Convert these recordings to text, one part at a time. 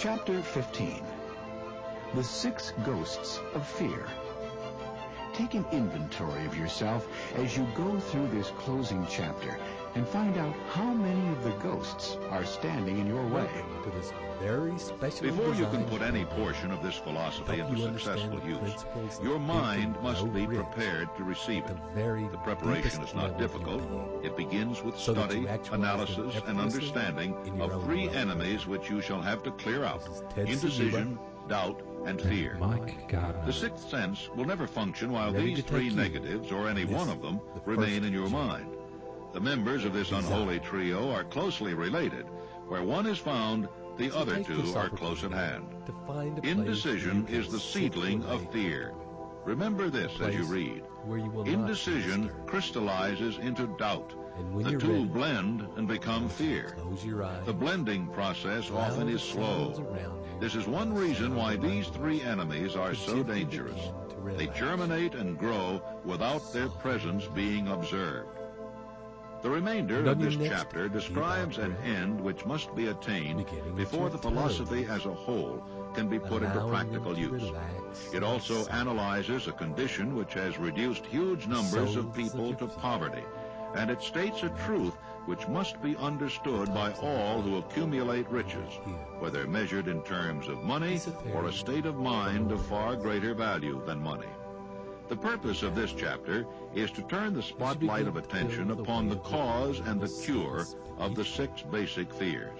Chapter 15. The 6 Ghosts of Fear. Take an inventory of yourself as you go through this closing chapter and find out how many of the ghosts are standing in your way. To this very special Before you can put any portion of this philosophy into successful use, your mind must be prepared to receive it. The preparation is not difficult. It begins with study, analysis, and understanding of 3 enemies which you shall have to clear out: indecision, doubt, and fear. The 6th sense will never function while these 3 negatives, or any one of them, remain in your mind. The members of this unholy trio are closely related. Where one is found, the other 2 are close at hand. Indecision is the seedling of fear. Remember this as you read. Indecision crystallizes into doubt. The 2 blend and become fear. The blending process often is slow. This is one reason why these 3 enemies are so dangerous. They germinate and grow without their presence being observed. The remainder of this chapter describes an end which must be attained before the philosophy as a whole can be put into practical use. It also analyzes a condition which has reduced huge numbers of people to poverty, and it states a truth which must be understood by all who accumulate riches, whether measured in terms of money or a state of mind of far greater value than money. The purpose of this chapter is to turn the spotlight of attention upon the cause and the cure of the 6 basic fears.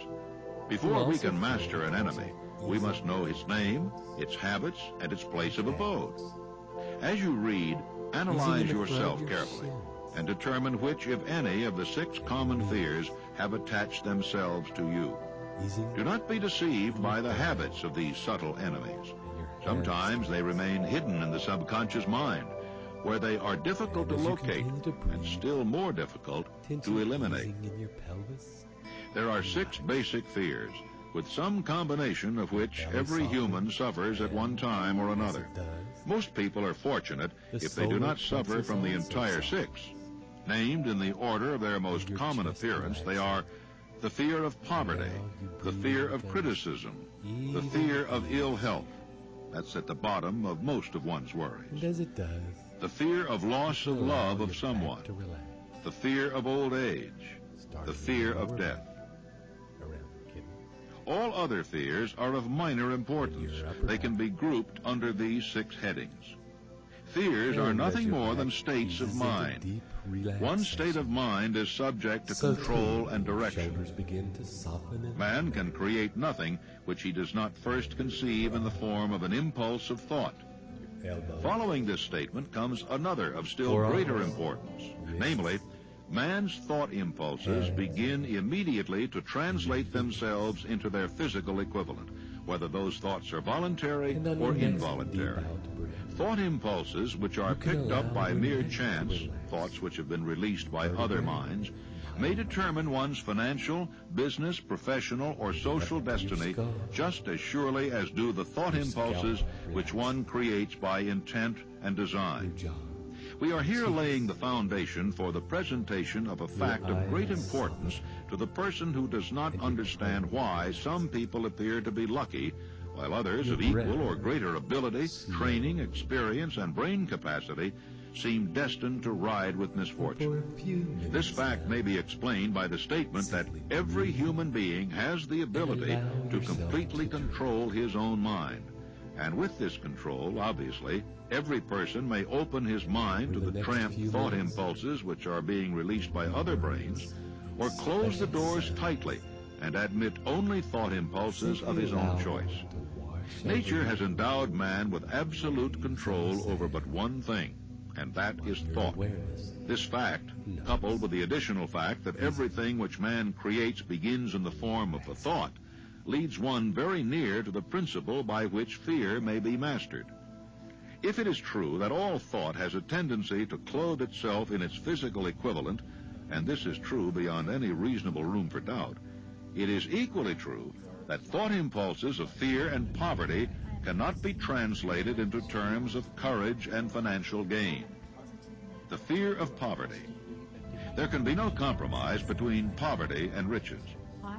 Before we can master an enemy, we must know its name, its habits, and its place of abode. As you read, analyze yourself carefully and determine which, if any, of the 6 common fears have attached themselves to you. Do not be deceived by the habits of these subtle enemies. Sometimes they remain hidden in the subconscious mind, where they are difficult to locate and still more difficult to eliminate. There are 6 basic fears, with some combination of which every human suffers at one time or another. Most people are fortunate if they do not suffer from the entire 6. Named in the order of their most common appearance, they are the fear of poverty, the fear of criticism, the fear of ill health. That's at the bottom of most of one's worries. The fear of loss of love of someone, the fear of old age, the fear of death. All other fears are of minor importance. They can be grouped under these 6 headings. Fears are nothing more than states of mind. One state of mind is subject to control and direction. Man can create nothing which he does not first conceive in the form of an impulse of thought. Following this statement comes another of still greater importance, namely, man's thought impulses begin immediately to translate themselves into their physical equivalent, whether those thoughts are voluntary or involuntary. Thought impulses which are picked up by mere chance, thoughts which have been released by other minds, may determine one's financial, business, professional, or social destiny just as surely as do the thought impulses which one creates by intent and design. We are here laying the foundation for the presentation of a fact of great importance to the person who does not understand why some people appear to be lucky, while others of equal or greater ability, training, experience, and brain capacity seem destined to ride with misfortune. This fact may be explained by the statement that every human being has the ability to completely control his own mind. And with this control, obviously, every person may open his mind to the tramp thought impulses which are being released by other brains, or close the doors tightly and admit only thought impulses of his own choice. Nature has endowed man with absolute control over but one thing, and that is thought. This fact, coupled with the additional fact that everything which man creates begins in the form of a thought, leads one very near to the principle by which fear may be mastered. If it is true that all thought has a tendency to clothe itself in its physical equivalent, and this is true beyond any reasonable room for doubt, it is equally true that thought impulses of fear and poverty cannot be translated into terms of courage and financial gain. The fear of poverty. There can be no compromise between poverty and riches.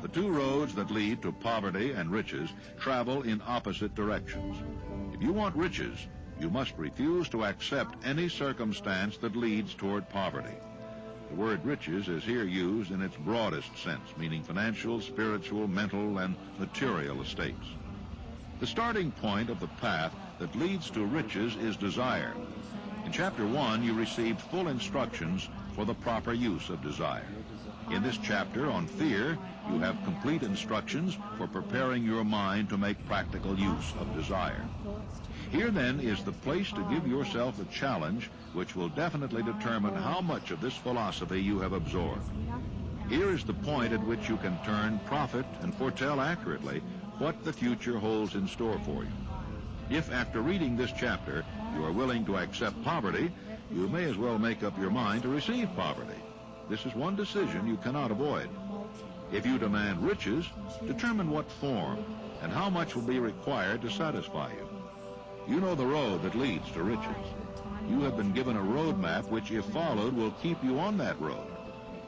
The two roads that lead to poverty and riches travel in opposite directions. If you want riches, you must refuse to accept any circumstance that leads toward poverty. The word riches is here used in its broadest sense, meaning financial, spiritual, mental, and material estates. The starting point of the path that leads to riches is desire. In Chapter 1, you received full instructions for the proper use of desire. In this chapter on fear, you have complete instructions for preparing your mind to make practical use of desire. Here, then, is the place to give yourself a challenge which will definitely determine how much of this philosophy you have absorbed. Here is the point at which you can turn prophet and foretell accurately what the future holds in store for you. If, after reading this chapter, you are willing to accept poverty, you may as well make up your mind to receive poverty. This is one decision you cannot avoid. If you demand riches, determine what form and how much will be required to satisfy you. You know the road that leads to riches. You have been given a road map which, if followed, will keep you on that road.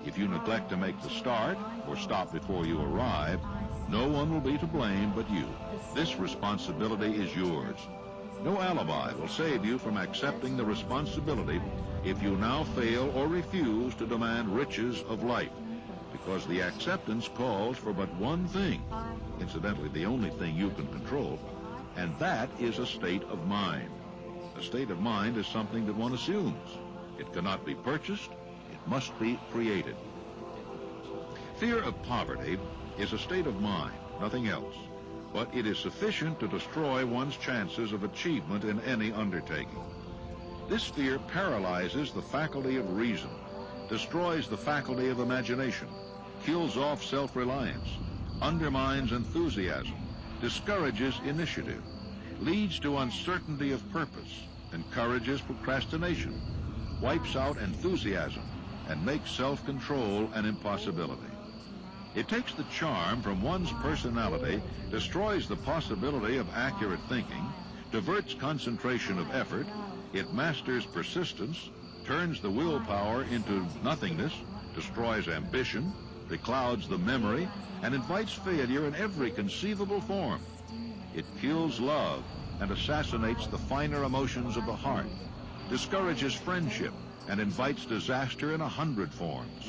If you neglect to make the start or stop before you arrive, no one will be to blame but you. This responsibility is yours. No alibi will save you from accepting the responsibility if you now fail or refuse to demand riches of life, because the acceptance calls for but one thing, incidentally the only thing you can control, and that is a state of mind. A state of mind is something that one assumes. It cannot be purchased. It must be created. Fear of poverty is a state of mind, nothing else, but it is sufficient to destroy one's chances of achievement in any undertaking. This fear paralyzes the faculty of reason, destroys the faculty of imagination, kills off self-reliance, undermines enthusiasm, discourages initiative, leads to uncertainty of purpose, encourages procrastination, wipes out enthusiasm, and makes self-control an impossibility. It takes the charm from one's personality, destroys the possibility of accurate thinking, diverts concentration of effort, it masters persistence, turns the willpower into nothingness, destroys ambition, beclouds the memory, and invites failure in every conceivable form. It kills love and assassinates the finer emotions of the heart, discourages friendship, and invites disaster in 100 forms,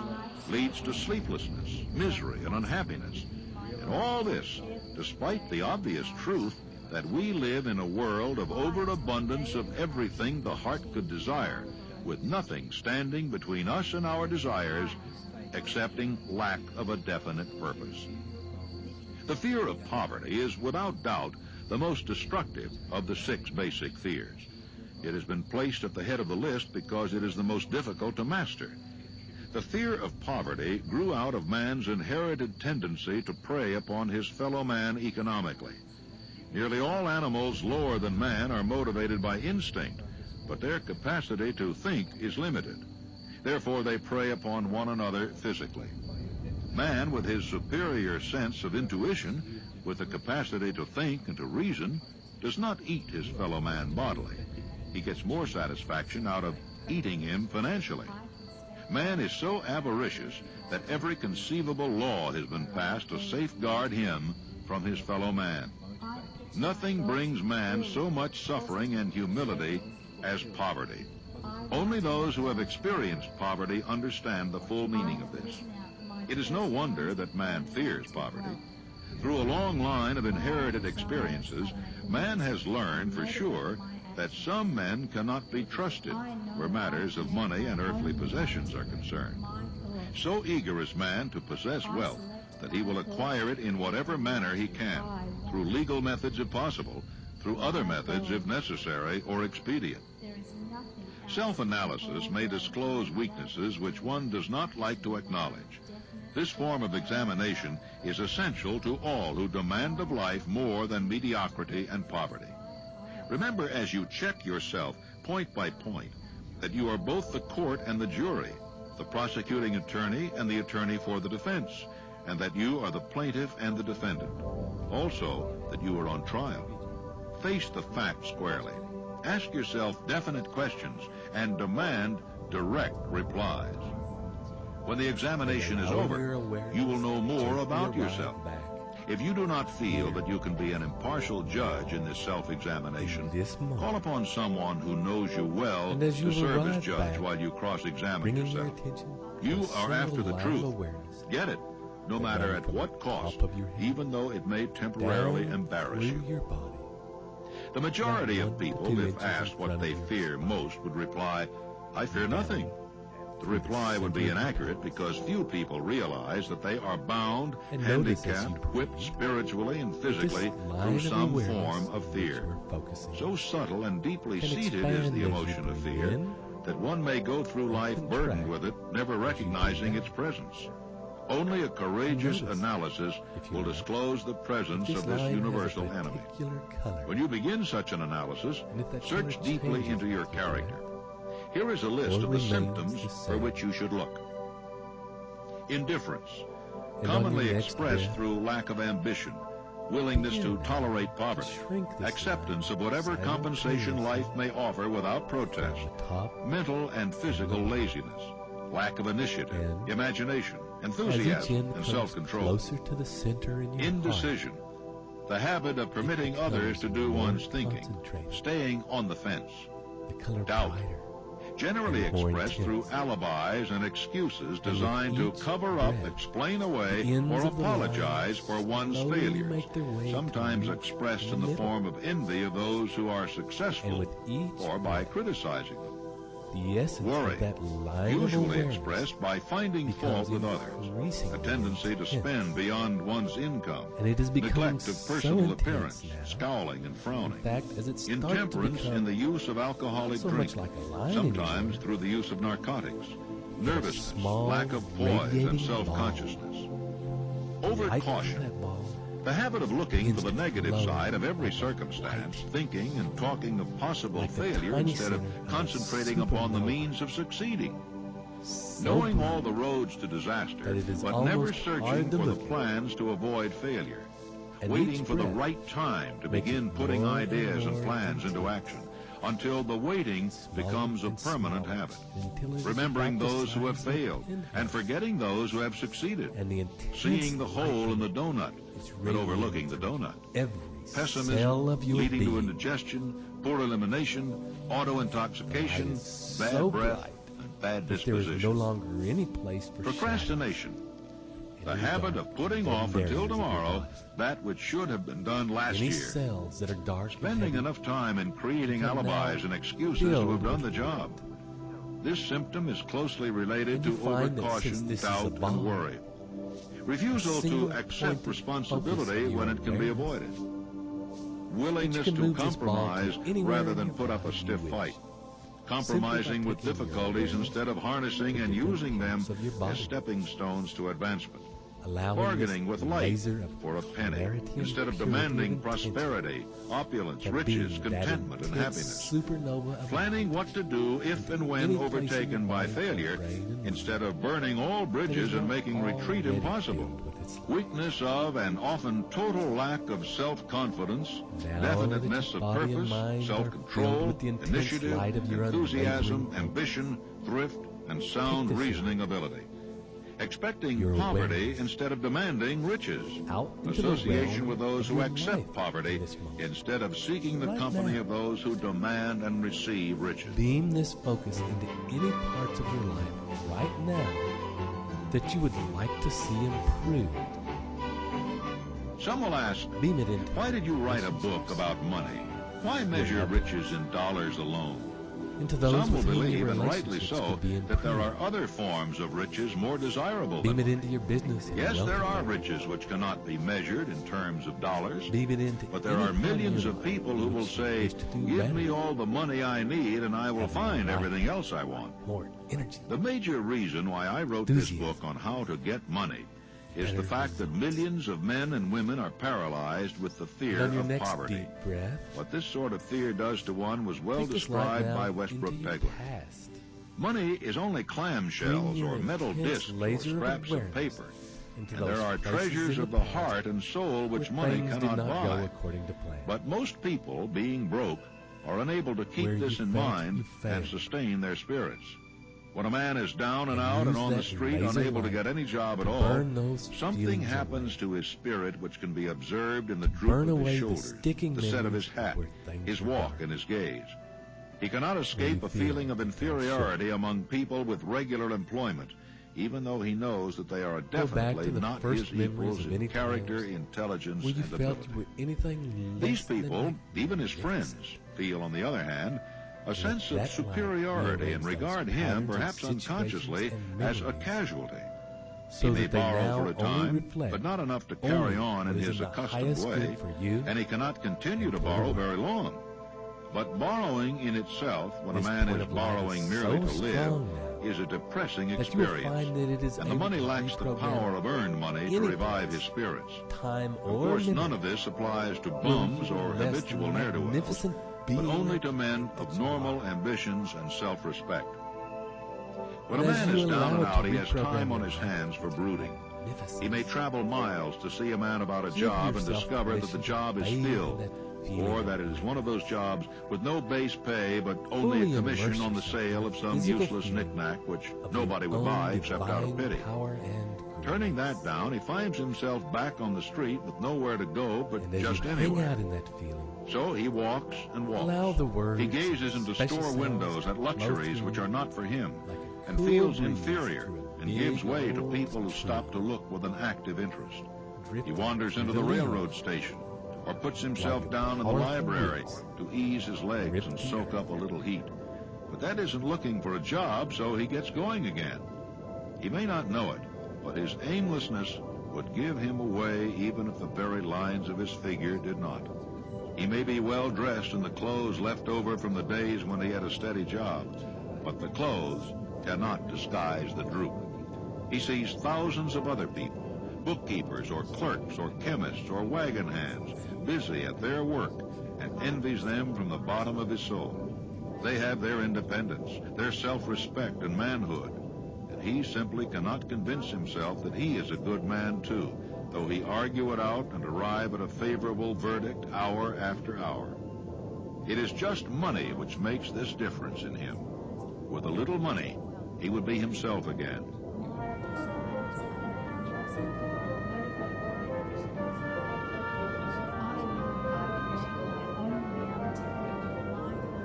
leads to sleeplessness, misery, and unhappiness. And all this, despite the obvious truth that we live in a world of overabundance of everything the heart could desire, with nothing standing between us and our desires, excepting lack of a definite purpose. The fear of poverty is without doubt the most destructive of the 6 basic fears. It has been placed at the head of the list because it is the most difficult to master. The fear of poverty grew out of man's inherited tendency to prey upon his fellow man economically. Nearly all animals lower than man are motivated by instinct, but their capacity to think is limited. Therefore, they prey upon one another physically. Man, with his superior sense of intuition, with the capacity to think and to reason, does not eat his fellow man bodily. He gets more satisfaction out of eating him financially. Man is so avaricious that every conceivable law has been passed to safeguard him from his fellow man. Nothing brings man so much suffering and humility as poverty. Only those who have experienced poverty understand the full meaning of this. It is no wonder that man fears poverty. Through a long line of inherited experiences, man has learned for sure that some men cannot be trusted where matters of money and earthly possessions are concerned. So eager is man to possess wealth that he will acquire it in whatever manner he can, through legal methods if possible, through other methods if necessary or expedient. Self-analysis may disclose weaknesses which one does not like to acknowledge. This form of examination is essential to all who demand of life more than mediocrity and poverty. Remember, as you check yourself point by point, that you are both the court and the jury, the prosecuting attorney and the attorney for the defense, and that you are the plaintiff and the defendant. Also, that you are on trial. Face the facts squarely. Ask yourself definite questions and demand direct replies. When the examination is over, you will know more about yourself. If you do not feel that you can be an impartial judge in this self-examination, call upon someone who knows you well to serve as judge while you cross-examine yourself. You are after the truth. Get it, no matter at what cost, even though it may temporarily embarrass you. The majority of people, if asked what they fear most, would reply, "I fear nothing." The reply would be inaccurate because few people realize that they are bound, handicapped, whipped spiritually and physically through some form of fear. So subtle and deeply seated is the emotion of fear that one may go through life burdened with it, never recognizing its presence. Only a courageous analysis will disclose the presence of this universal enemy. When you begin such an analysis, search deeply into your character. Here is a list of the symptoms for which you should look. Indifference, commonly expressed through lack of ambition, willingness to tolerate poverty, acceptance of whatever compensation life may offer without protest, mental and physical laziness, lack of initiative, imagination, enthusiasm, and self-control, indecision, the habit of permitting others to do one's thinking, staying on the fence, doubt, generally expressed through alibis and excuses designed to cover up, explain away, or apologize for one's failures, sometimes expressed in the form of envy of those who are successful or by criticizing them. Worry, usually expressed by finding fault with others, a tendency to spend beyond one's income, neglect of personal appearance, scowling and frowning, intemperance in the use of alcoholic drinking, sometimes through the use of narcotics, nervousness, lack of poise and self-consciousness, overcaution, the habit of looking for the negative side of every circumstance, thinking and talking of possible failure instead of concentrating upon the means of succeeding. Knowing all the roads to disaster, but never searching for the plans to avoid failure. Waiting for the right time to begin putting ideas and plans into action, until the waiting becomes a permanent habit. Remembering those who have failed and forgetting those who have succeeded. Seeing the hole in the donut but overlooking the donut. Pessimism leading to indigestion, poor elimination, auto-intoxication, bad breath, and bad disposition. Procrastination. The habit of putting off until tomorrow that which should have been done last year. Spending enough time in creating alibis and excuses to have done the job. This symptom is closely related to overcaution, doubt, and worry. Refusal to accept responsibility when it can be avoided. Willingness to compromise rather than put up a stiff fight. Compromising with difficulties instead of harnessing and using them as stepping stones to advancement. Bargaining with life for a penny instead of demanding prosperity, opulence, riches, contentment, and happiness. Planning what to do if and when overtaken by failure instead of burning all bridges and making retreat impossible. Weakness of and often total lack of self-confidence, definiteness of purpose, self-control, initiative, enthusiasm, ambition, thrift, and sound reasoning ability. Expecting poverty instead of demanding riches. Association with those who accept poverty instead of seeking the company of those who demand and receive riches. Beam this focus into any parts of your life right now that you would like to see improved. Some will ask, why did you write a book about money? Why measure riches in dollars alone? Some will believe, and rightly so, that there are other forms of riches more desirable than money. Into your business. Yes, there are riches which cannot be measured in terms of dollars, but there are millions of people who will say, give me all the money I need and I will find everything else I want. The major reason why I wrote this book on how to get money is the fact that millions of men and women are paralyzed with the fear of poverty. What this sort of fear does to one was well described by Westbrook Pegler. Money is only clamshells or metal discs or scraps of paper, and there are treasures of the heart and soul which money cannot buy. But most people, being broke, are unable to keep this in mind and sustain their spirits. When a man is down and out and on the street, unable to get any job at all, something happens to his spirit which can be observed in the droop of his shoulders, the set of his hat, his walk, and his gaze. He cannot escape a feeling of inferiority among people with regular employment, even though he knows that they are definitely not his equals in character, intelligence, and ability. These people, even his friends, feel, on the other hand, a sense of superiority and regard him, perhaps unconsciously, as a casualty. He may borrow for a time, but not enough to carry on in his accustomed way, and he cannot continue to borrow very long. But borrowing in itself, when a man is borrowing merely to live, is a depressing experience, and the money lacks the power of earned money to revive his spirits. Of course, none of this applies to bums or habitual ne'er-do-wells, but only to men of normal ambitions and self-respect. When a man is down and out, he has time on his hands for brooding. He may travel miles to see a man about a job and discover that the job is filled, or that it is one of those jobs with no base pay but only a commission on the sale of some useless knick-knack which nobody would buy except out of pity. Turning that down, he finds himself back on the street with nowhere to go but just anywhere. So he walks and walks. He gazes into store windows at luxuries which are not for him, and feels inferior, and gives way to people who stop to look with an active interest. He wanders into the railroad station, or puts himself down in the library to ease his legs and soak up a little heat. But that isn't looking for a job, so he gets going again. He may not know it, but his aimlessness would give him away even if the very lines of his figure did not. He may be well dressed in the clothes left over from the days when he had a steady job, but the clothes cannot disguise the droop. He sees thousands of other people, bookkeepers or clerks or chemists or wagon hands, busy at their work, and envies them from the bottom of his soul. They have their independence, their self-respect and manhood, and he simply cannot convince himself that he is a good man too, though he argue it out and arrive at a favorable verdict hour after hour. It is just money which makes this difference in him. With a little money, he would be himself again.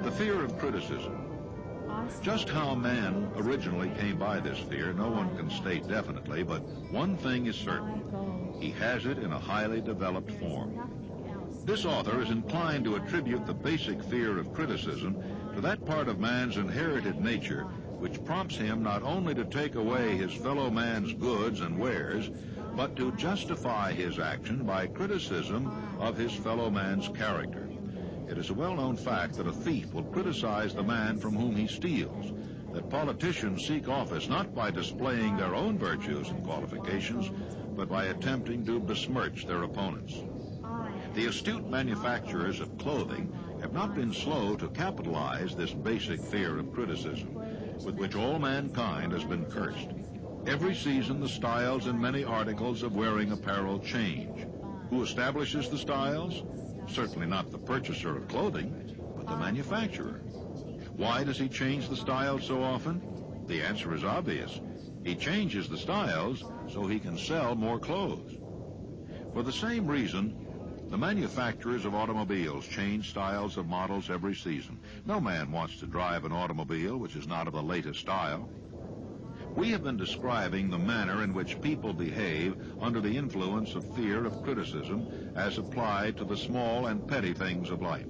The fear of criticism. Just how man originally came by this fear, no one can state definitely, but one thing is certain. He has it in a highly developed form. This author is inclined to attribute the basic fear of criticism to that part of man's inherited nature which prompts him not only to take away his fellow man's goods and wares, but to justify his action by criticism of his fellow man's character. It is a well-known fact that a thief will criticize the man from whom he steals, that politicians seek office not by displaying their own virtues and qualifications, but by attempting to besmirch their opponents. The astute manufacturers of clothing have not been slow to capitalize this basic fear of criticism, with which all mankind has been cursed. Every season the styles in many articles of wearing apparel change. Who establishes the styles? Certainly not the purchaser of clothing, but the manufacturer. Why does he change the styles so often? The answer is obvious. He changes the styles so he can sell more clothes. For the same reason, the manufacturers of automobiles change styles of models every season. No man wants to drive an automobile which is not of the latest style. We have been describing the manner in which people behave under the influence of fear of criticism as applied to the small and petty things of life.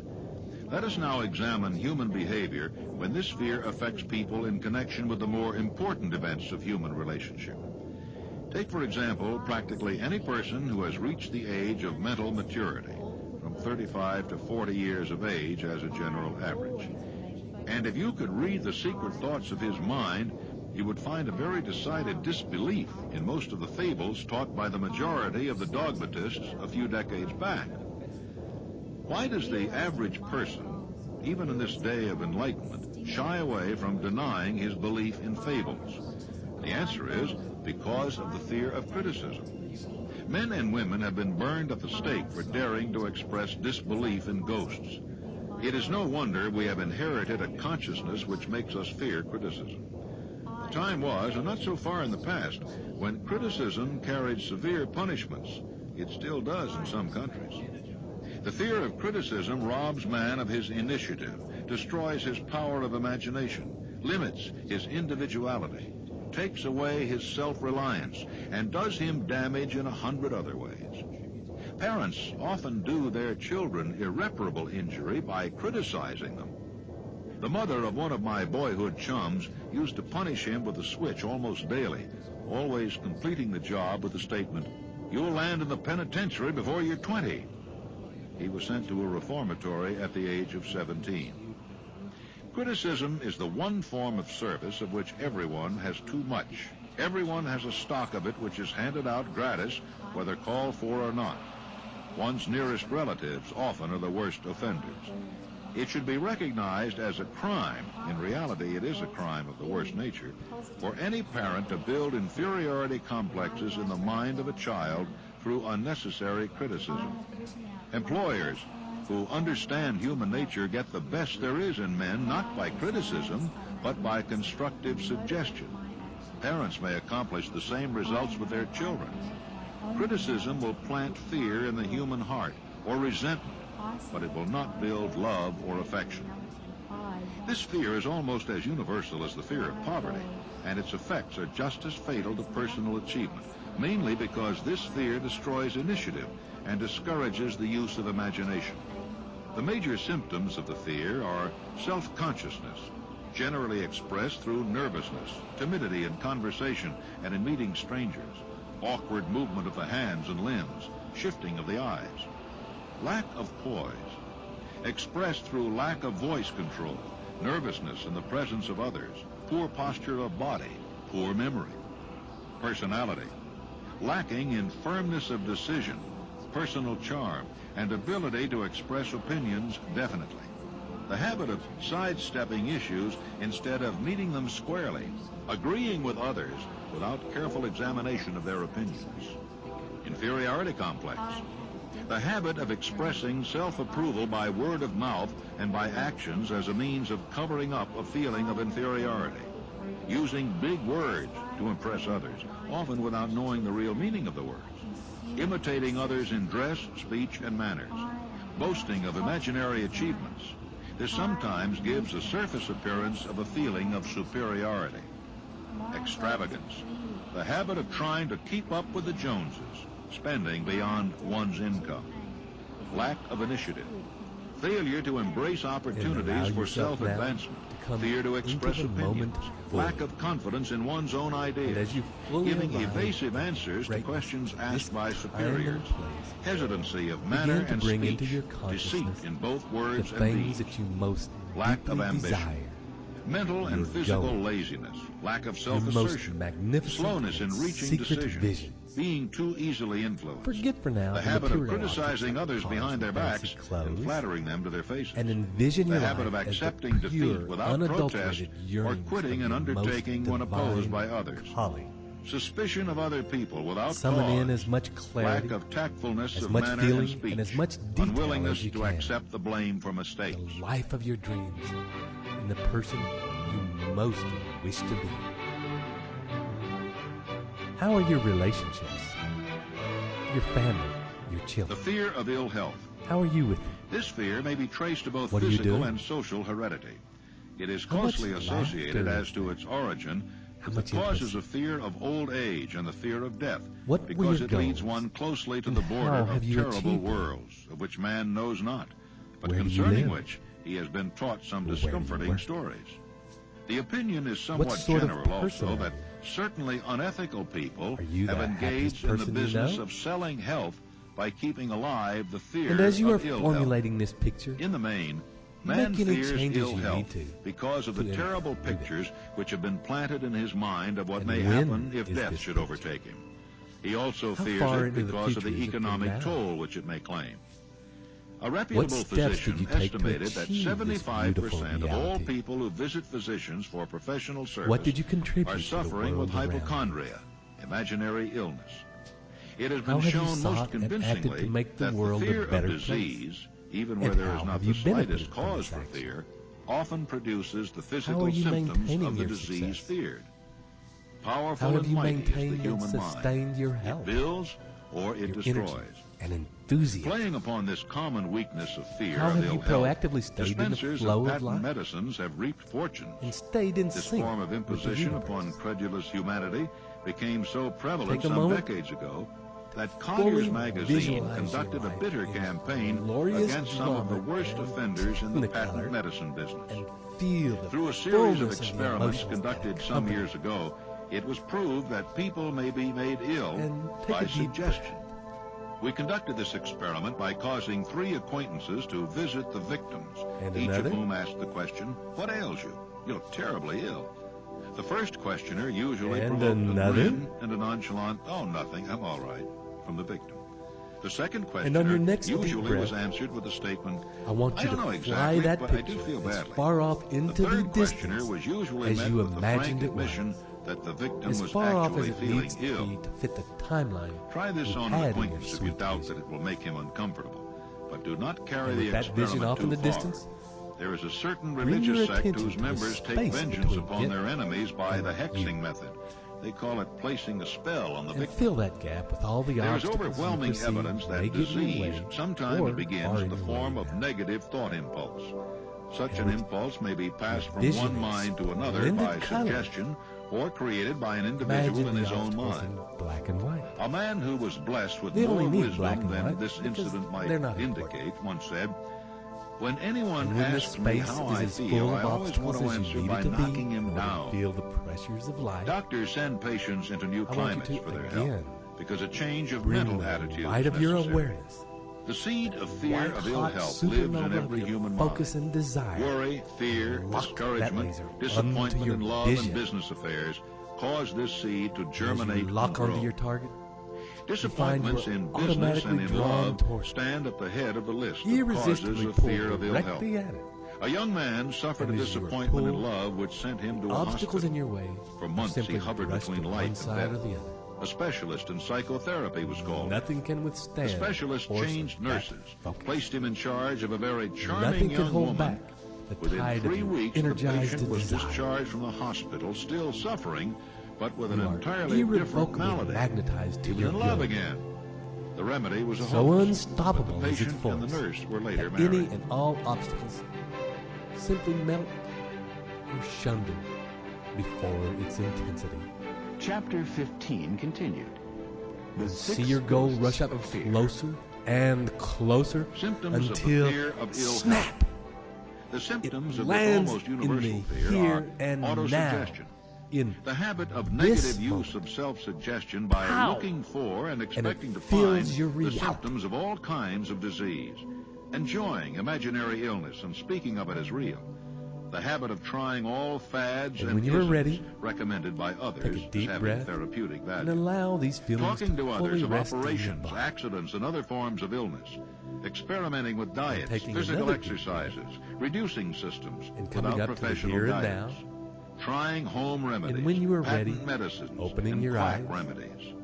Let us now examine human behavior when this fear affects people in connection with the more important events of human relationship. Take, for example, practically any person who has reached the age of mental maturity, from 35 to 40 years of age as a general average. And if you could read the secret thoughts of his mind, you would find a very decided disbelief in most of the fables taught by the majority of the dogmatists a few decades back. Why does the average person, even in this day of enlightenment, shy away from denying his belief in fables? The answer is because of the fear of criticism. Men and women have been burned at the stake for daring to express disbelief in ghosts. It is no wonder we have inherited a consciousness which makes us fear criticism. time was, and not so far in the past, when criticism carried severe punishments. It still does in some countries. The fear of criticism robs man of his initiative, destroys his power of imagination, limits his individuality, takes away his self-reliance, and does him damage in 100 other ways. Parents often do their children irreparable injury by criticizing them. The mother of one of my boyhood chums used to punish him with a switch almost daily, always completing the job with the statement, "You'll land in the penitentiary before you're 20. He was sent to a reformatory at the age of 17. Criticism is the one form of service of which everyone has too much. Everyone has a stock of it which is handed out gratis, whether called for or not. One's nearest relatives often are the worst offenders. It should be recognized as a crime, in reality it is a crime of the worst nature, for any parent to build inferiority complexes in the mind of a child through unnecessary criticism. Employers who understand human nature get the best there is in men not by criticism, but by constructive suggestion. Parents may accomplish the same results with their children. Criticism will plant fear in the human heart, or resentment, but it will not build love or affection. This fear is almost as universal as the fear of poverty, and its effects are just as fatal to personal achievement, mainly because this fear destroys initiative and discourages the use of imagination. The major symptoms of the fear are self-consciousness, generally expressed through nervousness, timidity in conversation and in meeting strangers, awkward movement of the hands and limbs, shifting of the eyes. Lack of poise, expressed through lack of voice control, nervousness in the presence of others, poor posture of body, poor memory. Personality, lacking in firmness of decision, personal charm, and ability to express opinions definitely. The habit of sidestepping issues instead of meeting them squarely, agreeing with others without careful examination of their opinions. Inferiority complex, the habit of expressing self-approval by word of mouth and by actions as a means of covering up a feeling of inferiority. Using big words to impress others, often without knowing the real meaning of the words. Imitating others in dress, speech, and manners. Boasting of imaginary achievements. This sometimes gives a surface appearance of a feeling of superiority. Extravagance, the habit of trying to keep up with the Joneses, spending beyond one's income. Lack of initiative, failure to embrace opportunities for self-advancement, fear to express opinions, lack of confidence in one's own ideas, giving evasive answers to questions asked by superiors, hesitancy of manner and speech, deceit in both words and deeds, lack of ambition, mental and physical laziness, lack of self-assertion, slowness in reaching decisions, being too easily influenced, forget for now the habit of criticizing others behind their backs and flattering them to their faces, and envision the your habit of life accepting as the pure, defeat without protest or quitting an undertaking when opposed by others, suspicion of other people without summon cause, in as much clarity, lack of tactfulness as of much manner feeling, and speech, and as much detail unwillingness as you to can. accept the blame for mistakes. The life of your dreams in the person you most wish to be. How are your relationships? Your family, your The children. fear of ill health. How are you with it? This fear may be traced to both What are you physical doing? and social heredity. It is How much closely associated laughter as to its origin How with much the causes interest? of fear of old age and the fear of death, What were because your it leads goals? one closely to And the border how of have you terrible achieved them? worlds of which man knows not, but Where do you concerning live? which he has been taught some Where do you discomforting work? stories. The opinion is somewhat sort of general also person are that certainly unethical people Are you have the engaged happiest in the person you business know? of selling health by keeping alive the fear And as you are of ill health. formulating this picture, In the main, man make any fears changes ill you need health to because of the to terrible improve it. pictures which have been planted in his mind of what And may when happen if is death this should picture? overtake him. He also How fears far it into the because of future the is it from economic now? toll which it may claim. A reputable steps physician did you take to estimated that achieve this 75% of all beautiful people who visit physicians for professional service what did you contribute are to the suffering with world around you? hypochondria, imaginary illness. It has How been have you shown sought most and acted convincingly to make the that world the a fear better of disease, even where And there is how not have the you slightest benefited from cause this for action? fear, often produces the How physical are you symptoms maintaining of the your disease success? feared. Powerful How have and you mighty is the maintained and human sustained mind. your health, It builds or it your destroys. energy, and enthusiasm? Playing upon this common weakness of fear How of have ill you health, proactively stayed in the dispensers flow of of patent life medicines have reaped fortunes. and stayed in This sync form of with the imposition universe? upon credulous humanity became so prevalent Take a some moment, decades ago that fully Collier's magazine visualize conducted a your bitter life in campaign glorious against some of the drama worst and offenders in the technicolor patent medicine business. and feel the Through a series of fullness the experiments emotions conducted that some accompany years ago, it was proved that people may be made ill And take by a deep suggestion. We conducted this experiment by causing 3 acquaintances to visit the victims, And each another? of whom asked the question, "What ails you? You look terribly ill." The first questioner usually And provoked another? a grin and a nonchalant, "Oh, nothing, I'm all right," from the victim. The second And on your questioner next deep usually was breath, answered with a statement, I want "I you don't to know fly exactly, that but I do picture feel as badly." far off The into the third questioner distance was usually as met you with the frank imagined it admission was, that the victim as was far off as actually it feeling needs to ill. be to fit the timeline. Try this you on had an in your acquaintance if you sweet doubt vision. that it will make him uncomfortable. But do not carry And the with that vision experiment off in too the far. distance, There is a certain bring religious your sect attention whose to the members take space vengeance between upon it their enemies by and the hexing you. method. They call it placing a spell on the and victim. fill that gap with all the There is obstacles overwhelming you perceive evidence may that get in your disease way sometimes or begins are in in the your form way of now. negative thought impulse. Such And an with impulse may be passed from vision one and mind to another splendid by color. suggestion or created by an individual Imagine in the his own obstacles mind. in black and white. A man who was blessed with They more only need black wisdom and than white this because incident might they're not important. indicate once said, "When anyone And when the asks me space how is I as feel, full I of always want obstacles to as answer you need by it to be knocking him in order to down." feel the pressures of life, Doctors send patients into new I want you climates to for their again health because a change of bring mental the attitude light is of your necessary. awareness. The seed of fear of ill White-hot health lives in supernova every of human focus mind. and desire. Worry, fear, And lock that discouragement, laser disappointment onto in your love vision. and business affairs cause this seed to As germinate you lock and grow. onto your target, Disappointments you in find you are business and in automatically drawn love toward it. stand at the head of the list of irresistibly causes of pulled fear of ill health. directly at it. A young man suffered a And as you were disappointment in pulled, love which sent him to a Obstacles in hospital. your way For months he simply hovered brushed between to life one and side death. or the other. A specialist in psychotherapy was called. Nothing can withstand. The specialist the force changed of that nurses, focus. placed him in charge of a very charming Nothing can young hold woman. back the Within tide of 3 your weeks, the energized patient was desire. discharged from the hospital, still suffering, but with an You are entirely different irrevocably malady. magnetized to He was your in love will. again. The remedy was a So hoax, unstoppable but the is its patient and the force nurse were later that married. any and all obstacles simply melt or shunder before its intensity. Chapter 15 continued. The See 6 your goal ghosts rush up of fear. closer and closer Symptoms until of the fear of ill snap! health. The symptoms It of the lands almost in universal the fear here are and autosuggestion. now. In The habit of this negative use moment. of self-suggestion by Pow! looking for and expecting to fills find your the reality. symptoms of all kinds of disease. Enjoying imaginary illness and speaking of it as real. The habit of trying all fads And and when you are isms ready, recommended by others take a deep as having breath therapeutic and value. allow these feelings Talking to fully others of rest in your operations, body. accidents, and other forms of illness. Experimenting with diets, taking physical another deep exercises, reducing systems And coming without up to the professional here and guidance. Trying home remedies, when you are patent ready, medicines, opening and your quack eyes. remedies.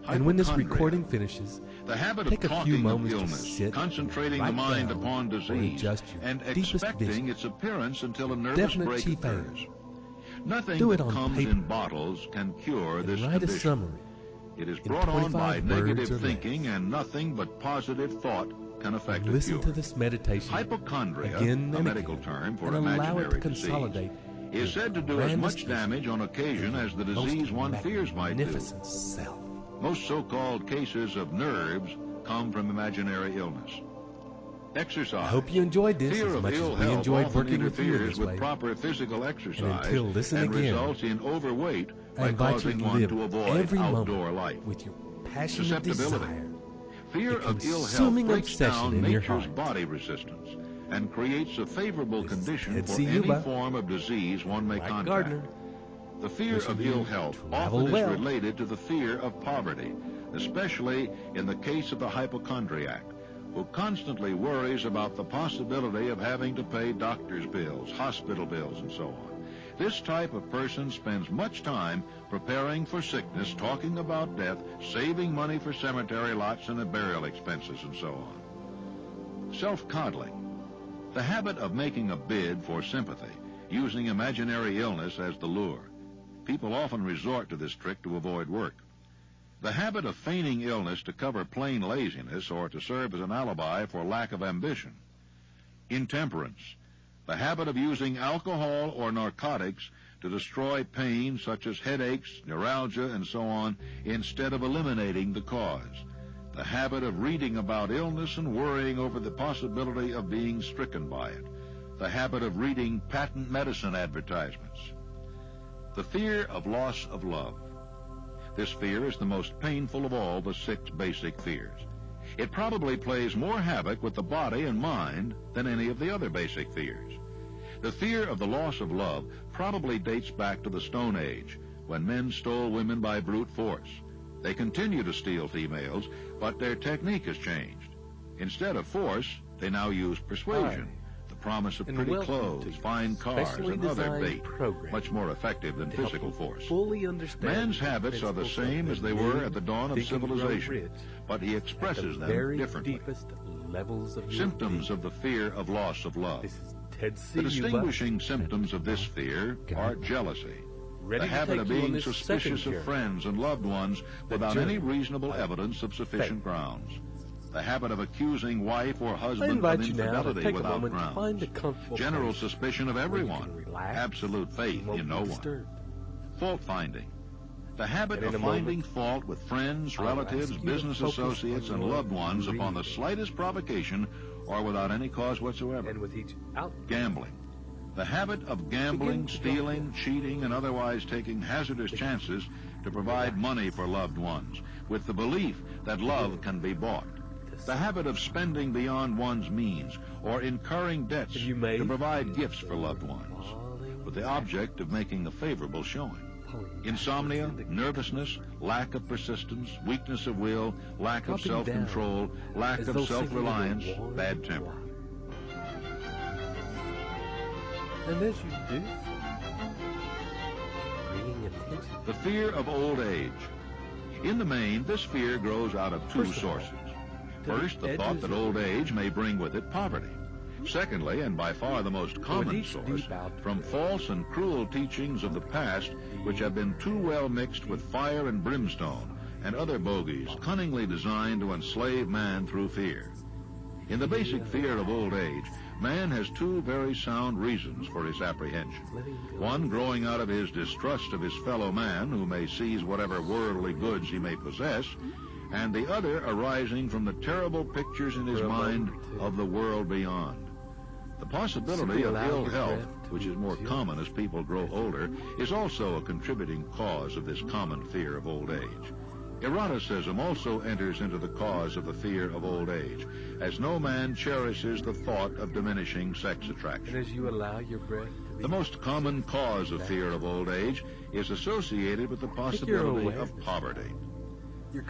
And when this Hypochondria, recording finishes, the habit take of a few talking of moments to illness, sit, concentrating the write mind down, upon or disease, adjust your and deepest expecting vision. its appearance until a With nervous definite break chief occurs. aim. Nothing Do it that on comes paper. in bottles can cure and this write a condition. summary. It is in brought on by 25 words negative or less. thinking, and nothing but positive thought can affect And a listen cure. to this meditation Hypochondria, again a and medical again, term for and allow it to imaginary disease, consolidate is said to do as much damage on occasion as the disease one fears might do. magnificent self. Most so-called cases of nerves come from imaginary illness. Exercise. I hope you enjoyed this Fear as of much ill as we health enjoyed often working with you in interferes this with way. proper physical exercise until listen and again, results in overweight I by invite you causing to one live to avoid every outdoor moment life. with your passionate Susceptibility. desire. Fear The of ill health consuming breaks obsession down in your nature's heart. body resistance and creates a favorable This is condition Ted for any Ciuba, form of disease one may Mike contract. Gardner. The fear Wishing of you ill health travel often well. is related to the fear of poverty, especially in the case of the hypochondriac, who constantly worries about the possibility of having to pay doctor's bills, hospital bills, and so on. This type of person spends much time preparing for sickness, talking about death, saving money for cemetery lots and burial expenses, and so on. Self-coddling. The habit of making a bid for sympathy, using imaginary illness as the lure. people often resort to this trick to avoid work. The habit of feigning illness to cover plain laziness or to serve as an alibi for lack of ambition. Intemperance. The habit of using alcohol or narcotics to destroy pain such as headaches, neuralgia, and so on, instead of eliminating the cause. The habit of reading about illness and worrying over the possibility of being stricken by it. The habit of reading patent medicine advertisements. The fear of loss of love. This fear is the most painful of all the 6 basic fears. It probably plays more havoc with the body and mind than any of the other basic fears. The fear of the loss of love probably dates back to the Stone Age, when men stole women by brute force. They continue to steal females, but their technique has changed. Instead of force, they now use persuasion, the promise of pretty clothes, fine cars, and other bait, much more effective than physical force. Man's habits are the same as they were at the dawn of civilization, but he expresses them differently. Symptoms of the fear of loss of love. Ted Ciuba. The distinguishing symptoms of this fear are jealousy, the habit of being suspicious of friends and loved ones without any reasonable evidence of sufficient grounds, the habit of accusing wife or husband of infidelity without grounds, general suspicion of everyone, absolute faith in no one, fault-finding, the habit of finding fault with friends, relatives, business associates, and loved ones upon the slightest provocation or without any cause whatsoever. Gambling. The habit of gambling, stealing, cheating, and otherwise taking hazardous chances to provide money for loved ones, with the belief that love can be bought. The habit of spending beyond one's means or incurring debts to provide gifts for loved ones, with the object of making a favorable showing. Insomnia, nervousness, lack of persistence, weakness of will, lack of self-control, lack of self-reliance, bad temper. And as you do, bringing attention. The fear of old age. In the main, this fear grows out of 2 sources. First, the thought that old age may bring with it poverty. Secondly, and by far the most common source, from false and cruel teachings of the past which have been too well mixed with fire and brimstone and other bogies cunningly designed to enslave man through fear. In the basic fear of old age, man has 2 very sound reasons for his apprehension. One growing out of his distrust of his fellow man, who may seize whatever worldly goods he may possess, and the other arising from the terrible pictures in his mind of the world beyond. The possibility of ill health, which is more common as people grow older, is also a contributing cause of this common fear of old age. Eroticism also enters into the cause of the fear of old age, as no man cherishes the thought of diminishing sex attraction. And as you allow your breath to be the most common cause of fear of old age is associated with the possibility of poverty.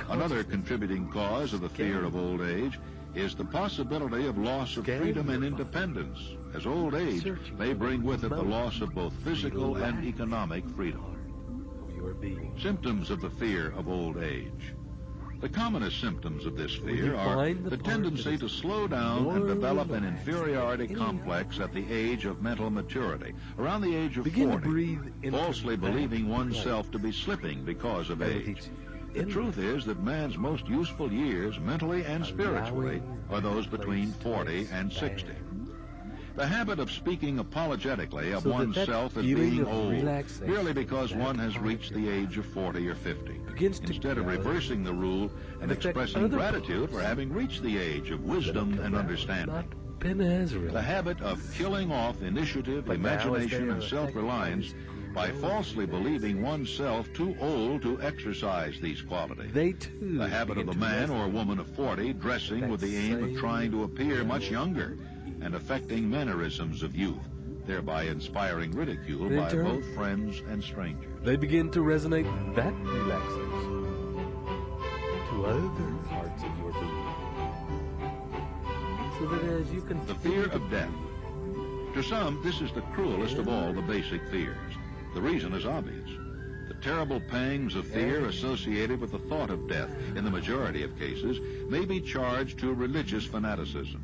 Another contributing cause of the fear of old age is the possibility of loss of freedom and independence, as old age may bring with it the loss of both physical and economic freedom. Symptoms of the fear of old age. The commonest symptoms of this fear are the tendency to slow down and develop an inferiority complex at the age of mental maturity, around the age of 40, falsely believing oneself to be slipping because of age. The truth is that man's most useful years, mentally and spiritually, are those between 40 and 60. The habit of speaking apologetically of oneself as being old, merely because one has reached the age of 40 or 50, instead of reversing the rule and expressing gratitude for having reached the age of wisdom and understanding. The habit of killing off initiative, imagination, and self-reliance by falsely believing oneself too old to exercise these qualities. The habit of a man or woman of 40 dressing with the aim of trying to appear much younger and affecting mannerisms of youth, thereby inspiring ridicule by both friends and strangers. They begin to resonate that relaxation to other parts of your being. So that as you can... The fear of death. To some, this is the cruelest of all the basic fears. The reason is obvious. The terrible pangs of fear associated with the thought of death, in the majority of cases, may be charged to religious fanaticism.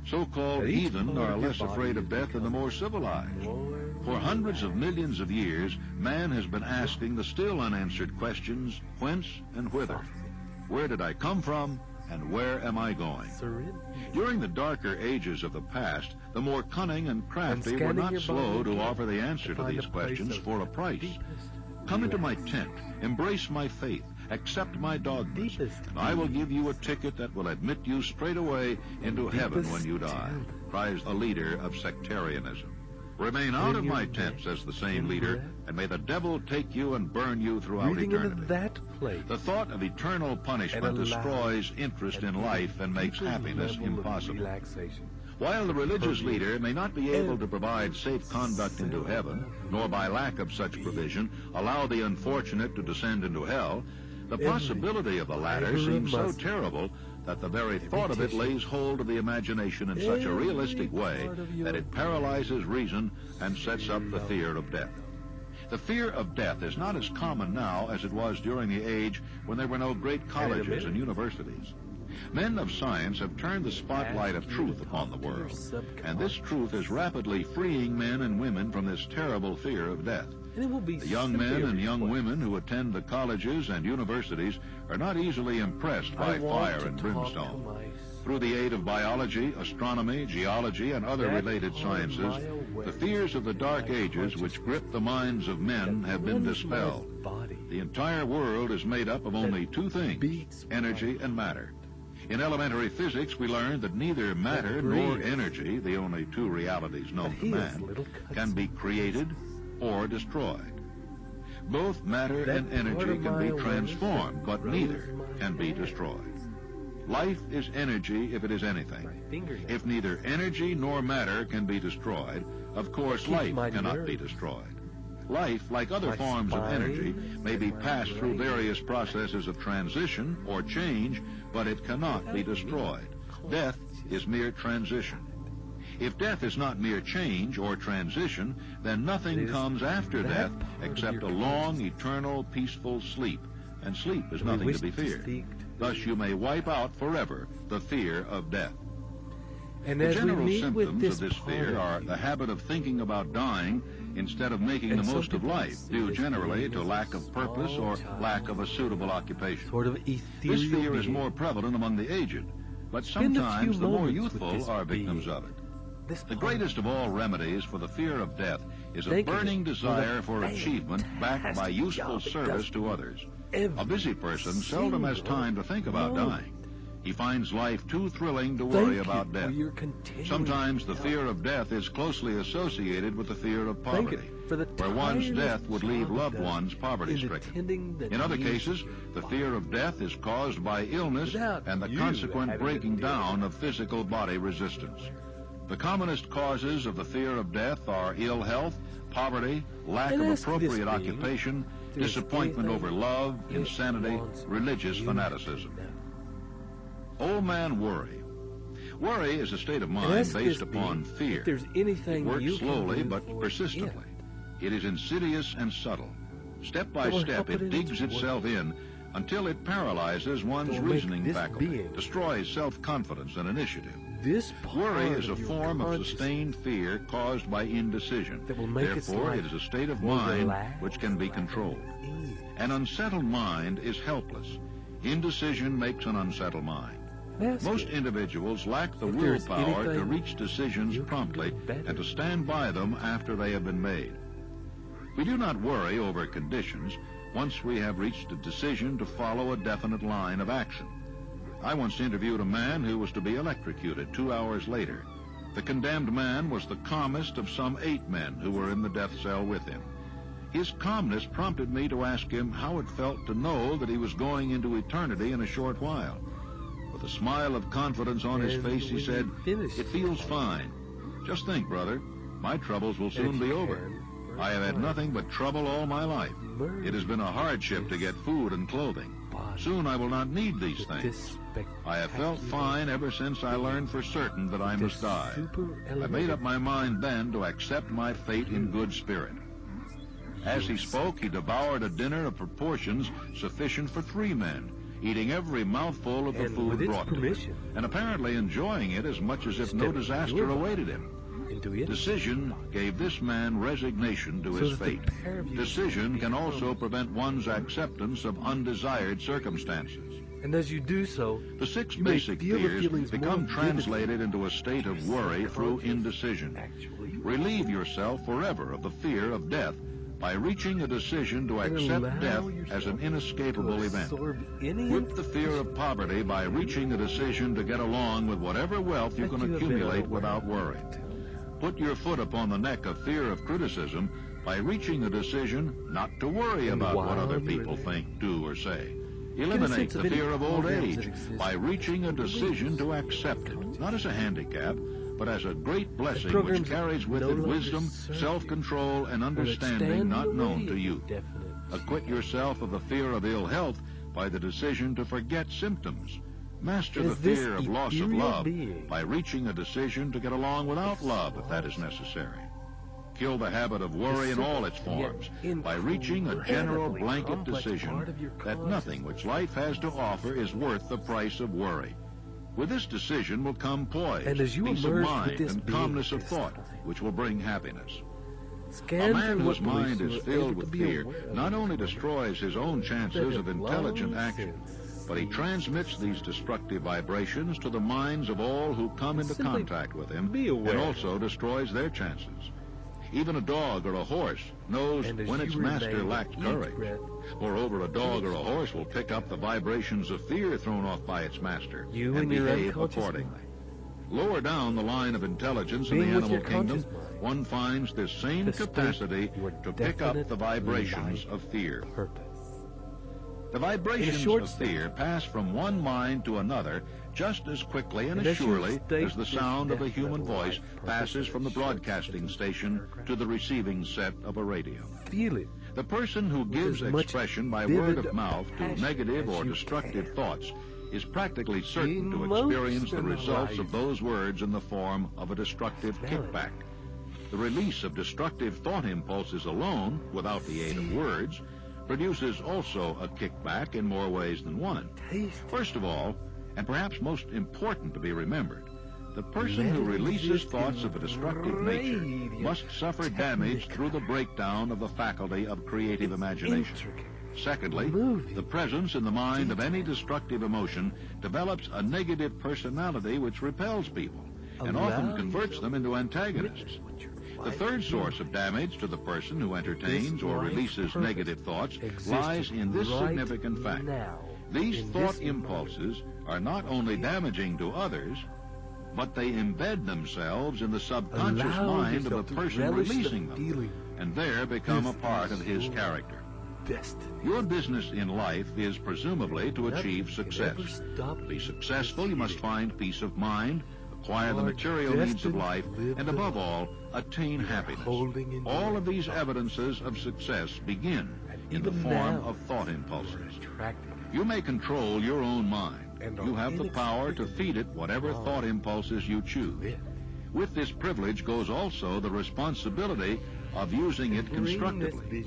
So-called heathen are less afraid of death than the more civilized. For hundreds of millions of years, man has been asking the still unanswered questions, whence and whither? Where did I come from, and where am I going? During the darker ages of the past, the more cunning and crafty were not slow to offer the answer to these questions for a price. Come into my tent, embrace my faith, accept my dogmas, and I will give you a ticket that will admit you straight away into heaven when you die, cries a leader of sectarianism. Remain out of my tent, says the same leader, and may the devil take you and burn you throughout eternity. The thought of eternal punishment destroys interest in life and makes happiness impossible. While the religious leader may not be able to provide safe conduct into heaven, nor by lack of such provision allow the unfortunate to descend into hell, the possibility of the latter seems so terrible that the very thought of it lays hold of the imagination in such a realistic way that it paralyzes reason and sets up the fear of death. The fear of death is not as common now as it was during the age when there were no great colleges and universities. Men of science have turned the spotlight of truth upon the world, and this truth is rapidly freeing men and women from this terrible fear of death. The young men and young women who attend the colleges and universities are not easily impressed by fire and brimstone. Through the aid of biology, astronomy, geology, and other related sciences, the fears of the Dark Ages which grip the minds of men have been dispelled. The entire world is made up of only two things, energy and matter. In elementary physics, we learned that neither matter nor energy, the only two realities known to man, can be created or destroyed. Both matter and energy can be transformed, but neither can be destroyed. Life is energy if it is anything. If neither energy nor matter can be destroyed, of course life cannot be destroyed. Life, like other forms of energy, may be passed through various processes of transition or change, but it cannot be destroyed. Death is mere transition. If death is not mere change or transition, then nothing comes after death except a long, eternal, peaceful sleep, and sleep is nothing to be feared. Thus you may wipe out forever the fear of death. The general symptoms of this fear are the habit of thinking about dying instead of making the most of life, due generally to lack of purpose or lack of a suitable occupation. This fear is more prevalent among the aged, but sometimes the more youthful are victims of it. The greatest of all remedies for the fear of death is a burning desire for achievement backed by useful service to others. A busy person seldom has time to think about dying. He finds life too thrilling to worry about death. Sometimes the fear of death is closely associated with the fear of poverty, where one's death would leave loved ones poverty-stricken. In other cases, the fear of death is caused by illness and the consequent breaking down of physical body resistance. The commonest causes of the fear of death are ill health, poverty, lack of appropriate occupation, disappointment over love, insanity, religious fanaticism. Old man worry. Worry is a state of mind based upon fear. It works slowly but persistently. It is insidious and subtle. Step by step, it digs itself in until it paralyzes one's reasoning faculty, destroys self-confidence and initiative. Worry is a form of sustained fear caused by indecision. Therefore, it is a state of mind which can be controlled. An unsettled mind is helpless. Indecision makes an unsettled mind. Most individuals lack the willpower to reach decisions promptly and to stand by them after they have been made. We do not worry over conditions once we have reached a decision to follow a definite line of action. I once interviewed a man who was to be electrocuted 2 hours later. The condemned man was the calmest of some 8 men who were in the death cell with him. His calmness prompted me to ask him how it felt to know that he was going into eternity in a short while. With a smile of confidence on his face, he said, "It feels fine. Just think, brother, my troubles will soon be over. I have had nothing but trouble all my life. It has been a hardship to get food and clothing. Soon I will not need these things. I have felt fine ever since I learned for certain that I must die. I made up my mind then to accept my fate in good spirit." As he spoke, he devoured a dinner of proportions sufficient for 3 men, eating every mouthful of the food brought to him, and apparently enjoying it as much as if no disaster awaited him. into it. Decision gave this man resignation to his fate. Decision can also prevent one's acceptance of undesired circumstances. And as you do so, the 6 basic fears become translated into a state of worry through indecision. Relieve yourself forever of the fear of death by reaching a decision to accept death as an inescapable event. Whip the fear of poverty by reaching a decision to get along with whatever wealth you can accumulate without worry. Put your foot upon the neck of fear of criticism by reaching a decision not to worry about what other people think, do, or say. Eliminate the fear of old age by reaching a decision to accept it, not as a handicap, but as a great blessing which carries with it wisdom, self-control, and understanding not known to you. Acquit yourself of the fear of ill health by the decision to forget symptoms. Master the fear of loss of love by reaching a decision to get along without love if that is necessary. Kill the habit of worry in all its forms by reaching a general blanket decision that nothing which life has to offer is worth the price of worry. With this decision will come poise, peace of mind, and calmness of thought, which will bring happiness. A man whose mind is filled with fear not only destroys his own chances of intelligent action, but he transmits these destructive vibrations to the minds of all who come into contact with him, and also destroys their chances. Even a dog or a horse knows when its master lacks courage. Moreover, a dog or a horse will pick up the vibrations of fear thrown off by its master and behave accordingly. Lower down the line of intelligence in the animal kingdom, one finds this same capacity to pick up the vibrations of fear. The vibrations of fear pass from one mind to another just as quickly and as surely as the sound of a human voice passes from the broadcasting station to the receiving set of a radio. The person who gives expression by word of mouth to negative or destructive thoughts is practically certain to experience the results of those words in the form of a destructive kickback. The release of destructive thought impulses alone, without the aid of words, produces also a kickback in more ways than one. First of all, and perhaps most important to be remembered, the person who releases thoughts of a destructive nature must suffer damage through the breakdown of the faculty of creative imagination. Secondly, the presence in the mind of any destructive emotion develops a negative personality which repels people and often converts them into antagonists. The third source of damage to the person who entertains or releases negative thoughts lies in this significant fact. These thought impulses are not only damaging to others, but they embed themselves in the subconscious mind of the person releasing them, and there become a part of his character. Your business in life is presumably to achieve success. To be successful, you must find peace of mind, acquire the material needs of life, and above all, attain happiness. All of these evidences of success begin in the form of thought impulses. You may control your own mind. You have the power to feed it whatever thought impulses you choose. With this privilege goes also the responsibility of using it constructively.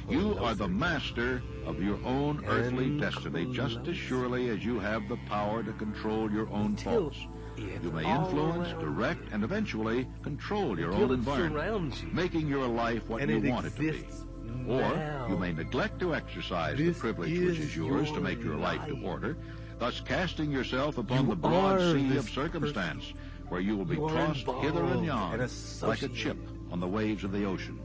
You are the master of your own earthly destiny just as surely as you have the power to control your own thoughts. You may influence, direct, and eventually control your own environment, making your life what you want it to be. Or you may neglect to exercise the privilege which is yours to make your life to order, thus casting yourself upon the broad sea of circumstance, where you will be tossed hither and yon like a chip on the waves of the ocean.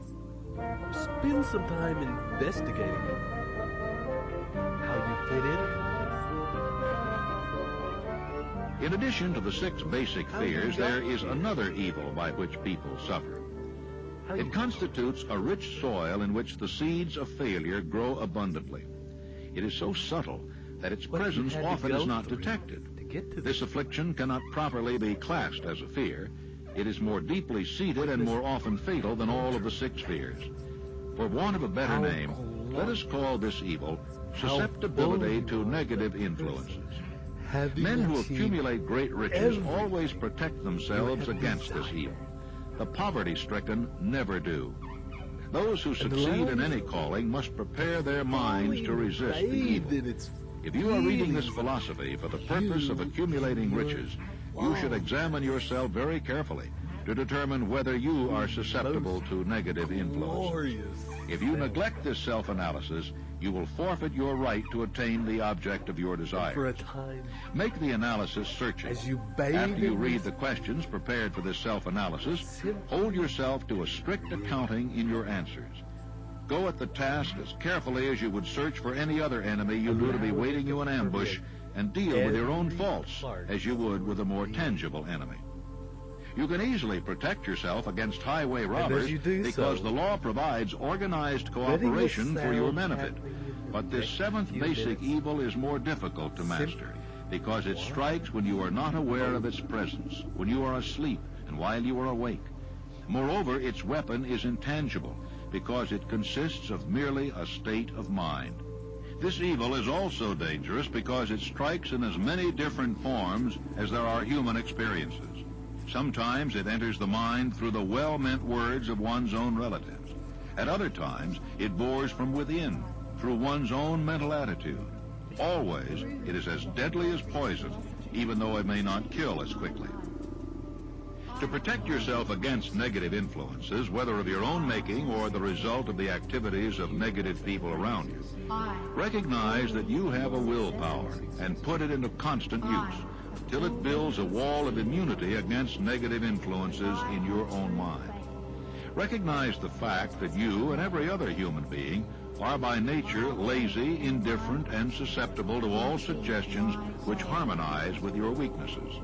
Spend some time investigating how you fit in. In addition to the 6 basic fears, there is another evil by which people suffer. It constitutes a rich soil in which the seeds of failure grow abundantly. It is so subtle that its presence often is not detected. This affliction cannot properly be classed as a fear. It is more deeply seated and more often fatal than all of the 6 fears. For want of a better name, let us call this evil susceptibility to negative influences. Men who accumulate great riches always protect themselves against this evil. The poverty-stricken never do. Those who succeed in any calling must prepare their minds to resist the evil. If you are reading this philosophy for the purpose of accumulating riches, you should examine yourself very carefully to determine whether you are susceptible to negative influences. If you neglect this self-analysis, you will forfeit your right to attain the object of your desire. For a time, make the analysis searching. As you bathe After you read the questions prepared for this self-analysis, hold yourself to a strict accounting in your answers. Go at the task as carefully as you would search for any other enemy you knew to be waiting you in ambush, and deal with your own faults as you would with a more tangible enemy. You can easily protect yourself against highway robbers because the law provides organized cooperation for your benefit. But this seventh basic evil is more difficult to master because it strikes when you are not aware of its presence, when you are asleep and while you are awake. Moreover, its weapon is intangible because it consists of merely a state of mind. This evil is also dangerous because it strikes in as many different forms as there are human experiences. Sometimes it enters the mind through the well-meant words of one's own relatives. At other times, it bores from within, through one's own mental attitude. Always, it is as deadly as poison, even though it may not kill as quickly. To protect yourself against negative influences, whether of your own making or the result of the activities of negative people around you, recognize that you have a willpower and put it into constant use till it builds a wall of immunity against negative influences in your own mind. Recognize the fact that you and every other human being are by nature lazy, indifferent, and susceptible to all suggestions which harmonize with your weaknesses.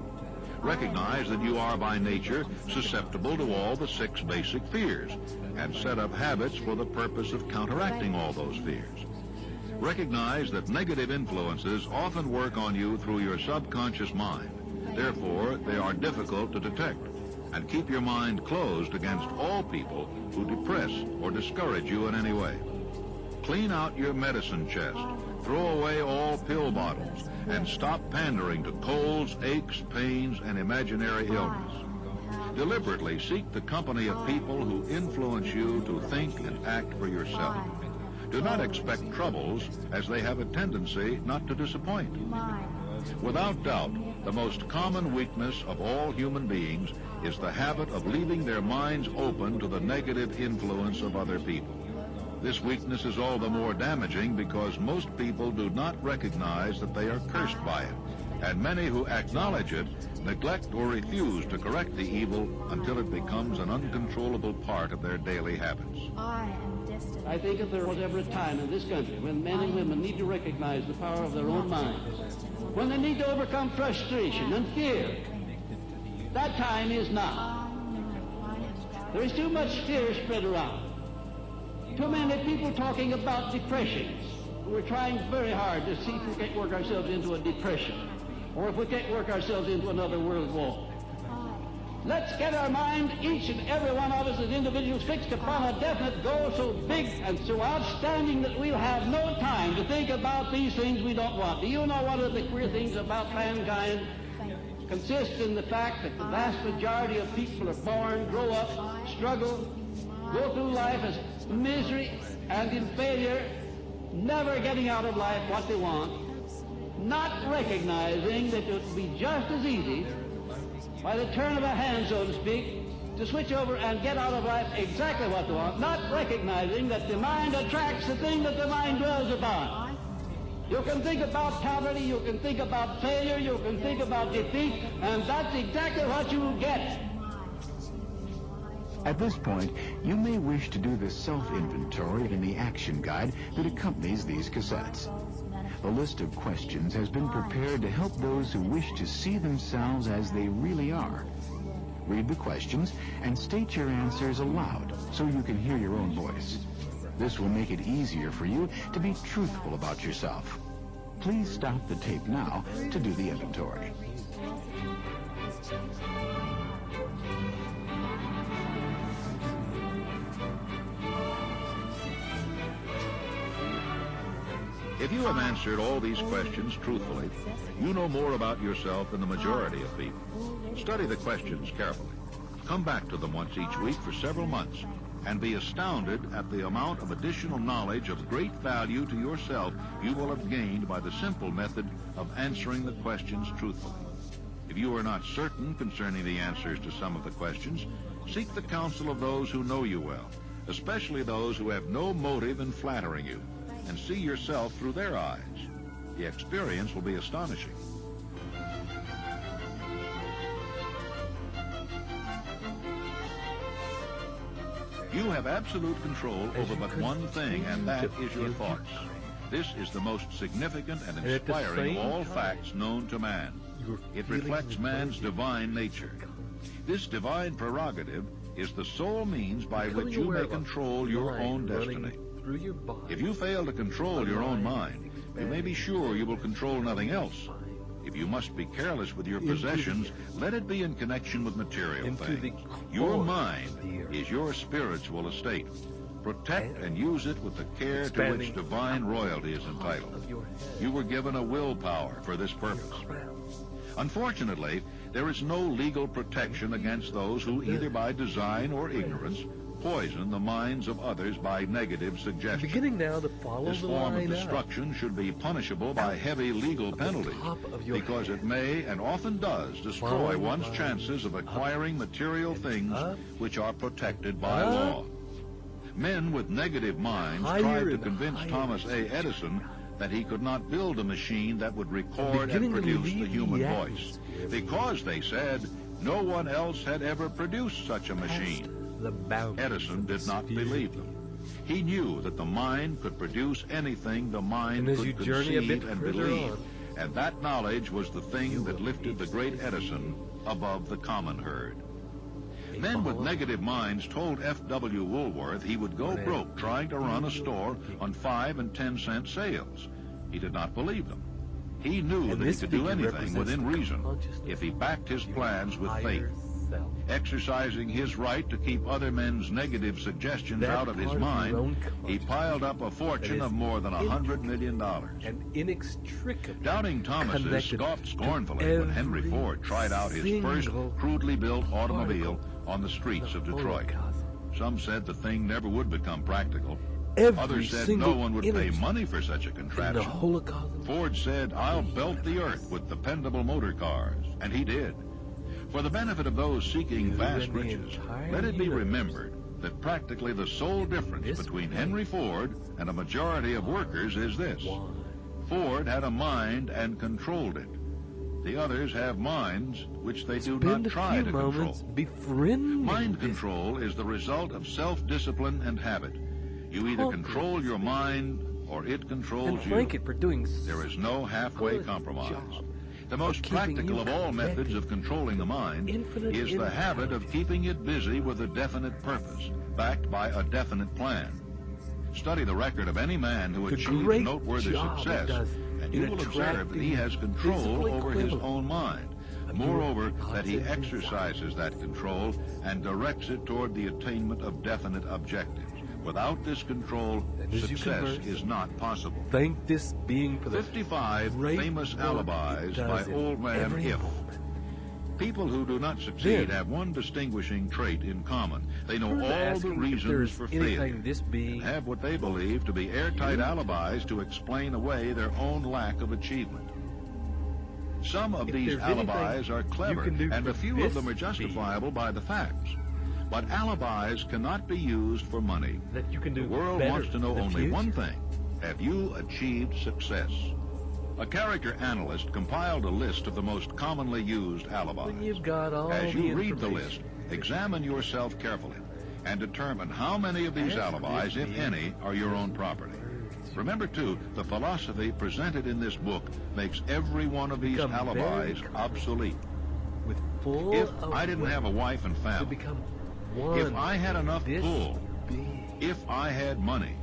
Recognize that you are by nature susceptible to all the 6 basic fears and set up habits for the purpose of counteracting all those fears. Recognize that negative influences often work on you through your subconscious mind. Therefore, they are difficult to detect. And keep your mind closed against all people who depress or discourage you in any way. Clean out your medicine chest. Throw away all pill bottles and stop pandering to colds, aches, pains, and imaginary illness. Deliberately seek the company of people who influence you to think and act for yourself. Do not expect troubles, as they have a tendency not to disappoint. Without doubt, the most common weakness of all human beings is the habit of leaving their minds open to the negative influence of other people. This weakness is all the more damaging because most people do not recognize that they are cursed by it, and many who acknowledge it neglect or refuse to correct the evil until it becomes an uncontrollable part of their daily habits. I think if there was ever a time in this country when men and women need to recognize the power of their own minds, when they need to overcome frustration and fear, that time is now. There is too much fear spread around. Too many people talking about depressions. We're trying very hard to see if we can't work ourselves into a depression, or if we can't work ourselves into another world war. Let's get our mind, each and every one of us as individuals, fixed upon a definite goal so big and so outstanding that we'll have no time to think about these things we don't want. Do you know one of the queer things about mankind consists in the fact that the vast majority of people are born, grow up, struggle, go through life as misery and in failure, never getting out of life what they want, not recognizing that it would be just as easy, by the turn of a hand, so to speak, to switch over and get out of life exactly what they want, not recognizing that the mind attracts the thing that the mind dwells upon. You can think about poverty, you can think about failure, you can think about defeat, and that's exactly what you will get. At this point, you may wish to do the self-inventory in the action guide that accompanies these cassettes. The list of questions has been prepared to help those who wish to see themselves as they really are. Read the questions and state your answers aloud so you can hear your own voice. This will make it easier for you to be truthful about yourself. Please stop the tape now to do the inventory. If you have answered all these questions truthfully, you know more about yourself than the majority of people. Study the questions carefully. Come back to them once each week for several months and be astounded at the amount of additional knowledge of great value to yourself you will have gained by the simple method of answering the questions truthfully. If you are not certain concerning the answers to some of the questions, seek the counsel of those who know you well, especially those who have no motive in flattering you, and see yourself through their eyes. The experience will be astonishing. You have absolute control over but one thing, and that is your thoughts. This is the most significant and inspiring of all facts known to man. It reflects man's divine nature. This divine prerogative is the sole means by which you may control your own destiny. If you fail to control your own mind, you may be sure you will control nothing else. If you must be careless with your possessions, let it be in connection with material things. Your mind is your spiritual estate. Protect and use it with the care to which divine royalty is entitled. You were given a willpower for this purpose. Unfortunately, there is no legal protection against those who, either by design or ignorance, poison the minds of others by negative suggestions. Beginning now to follow this the form line of destruction should be punishable by heavy legal penalties, because it may and often does destroy one's chances of acquiring material things which are protected by law. Men with negative minds tried to convince Thomas A. Edison that he could not build a machine that would record and produce the human voice, because, they said, no one else had ever produced such a machine. Edison did not believe them. He knew that the mind could produce anything the mind could conceive and believe, and that knowledge was the thing that lifted the great Edison above the common herd. Men with negative minds told F.W. Woolworth he would go broke trying to run a store on 5 and 10 cent sales. He did not believe them. He knew that he could do anything within reason if he backed his plans with faith. Exercising his right to keep other men's negative suggestions out of his mind, he piled up a fortune of more than $100 million. Doubting Thomases scoffed scornfully when Henry Ford tried out his first crudely built automobile on the streets of Detroit. Some said the thing never would become practical. Others said no one would pay money for such a contraption. Ford said, "I'll belt the earth with dependable motor cars," and he did. For the benefit of those seeking vast riches, let it be remembered that practically the sole difference between Henry Ford and a majority of workers is this: Ford had a mind and controlled it. The others have minds which they do not try to control. Mind control is the result of self-discipline and habit. You either control your mind or it controls you. There is no halfway compromise. The most practical of all methods of controlling the mind is the habit of keeping it busy with a definite purpose, backed by a definite plan. Study the record of any man who achieves noteworthy success, and you will observe that he has control over his own mind. Moreover, that he exercises that control and directs it toward the attainment of definite objectives. Without this control, success is not possible. Thank this being for the 55 famous alibis by Old Man If. People who do not succeed have one distinguishing trait in common. They know all the reasons for failure and have what they believe to be airtight alibis to explain away their own lack of achievement. Some of these alibis are clever, and a few of them are justifiable by the facts. But alibis cannot be used for money. The world wants to know only one thing: have you achieved success? A character analyst compiled a list of the most commonly used alibis. As you read the list, examine yourself carefully and determine how many of these alibis, if any, are your own property. Remember, too, the philosophy presented in this book makes every one of these alibis obsolete. If I didn't have a wife and family, if I had enough pull, if I had money,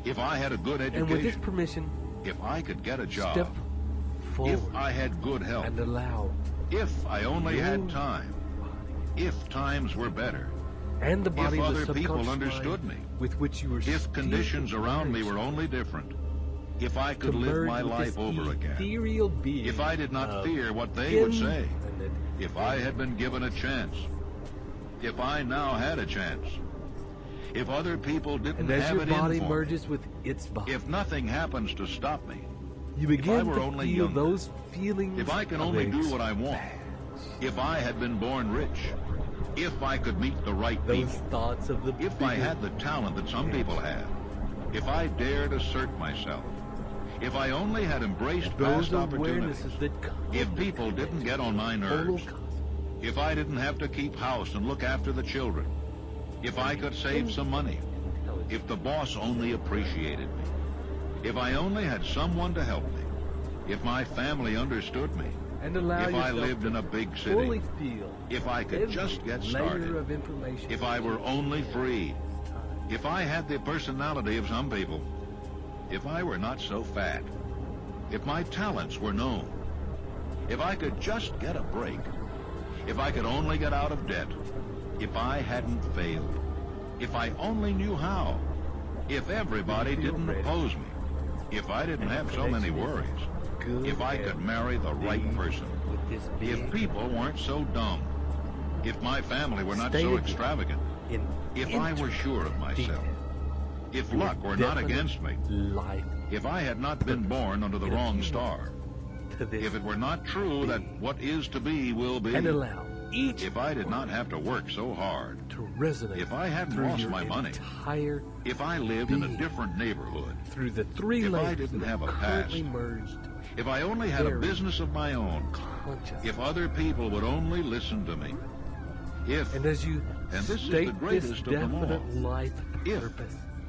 if I had a good education, and with his permission, if I could get a job, if I had good health, and allow if I only had time, if times were better, and the body if of the other people understood me, with which you were if conditions around me were only different, if I could live my life over again, if I did not fear what they would say, if I had been given a chance, if I now had a chance, if other people didn't have it in for me, with its body, if nothing happens to stop me, You begin to feel those feelings. If I can only do what I want, if I had been born rich, if I could meet the right people, thoughts of the if I had the talent that some people have, if I dared assert myself, if I only had embraced past opportunities, if people didn't get on my nerves, if I didn't have to keep house and look after the children, if I could save some money, if the boss only appreciated me, if I only had someone to help me, if my family understood me, and if I lived in a big city, if I could just get started, if I were only free, if I had the personality of some people, if I were not so fat, if my talents were known, if I could just get a break, if I could only get out of debt, if I hadn't failed, if I only knew how, if everybody didn't oppose me, if I didn't have so many worries, if I could marry the right person, if people weren't so dumb, if my family were not so extravagant, if I were sure of myself, if luck were not against me, if I had not been born under the wrong star, if it were not true that what is to be will be, if I did not have to work so hard, if I hadn't lost my money, if I lived in a different neighborhood, if I didn't have a past, if I only had a business of my own, if other people would only listen to me, if, and this is the greatest of them all, if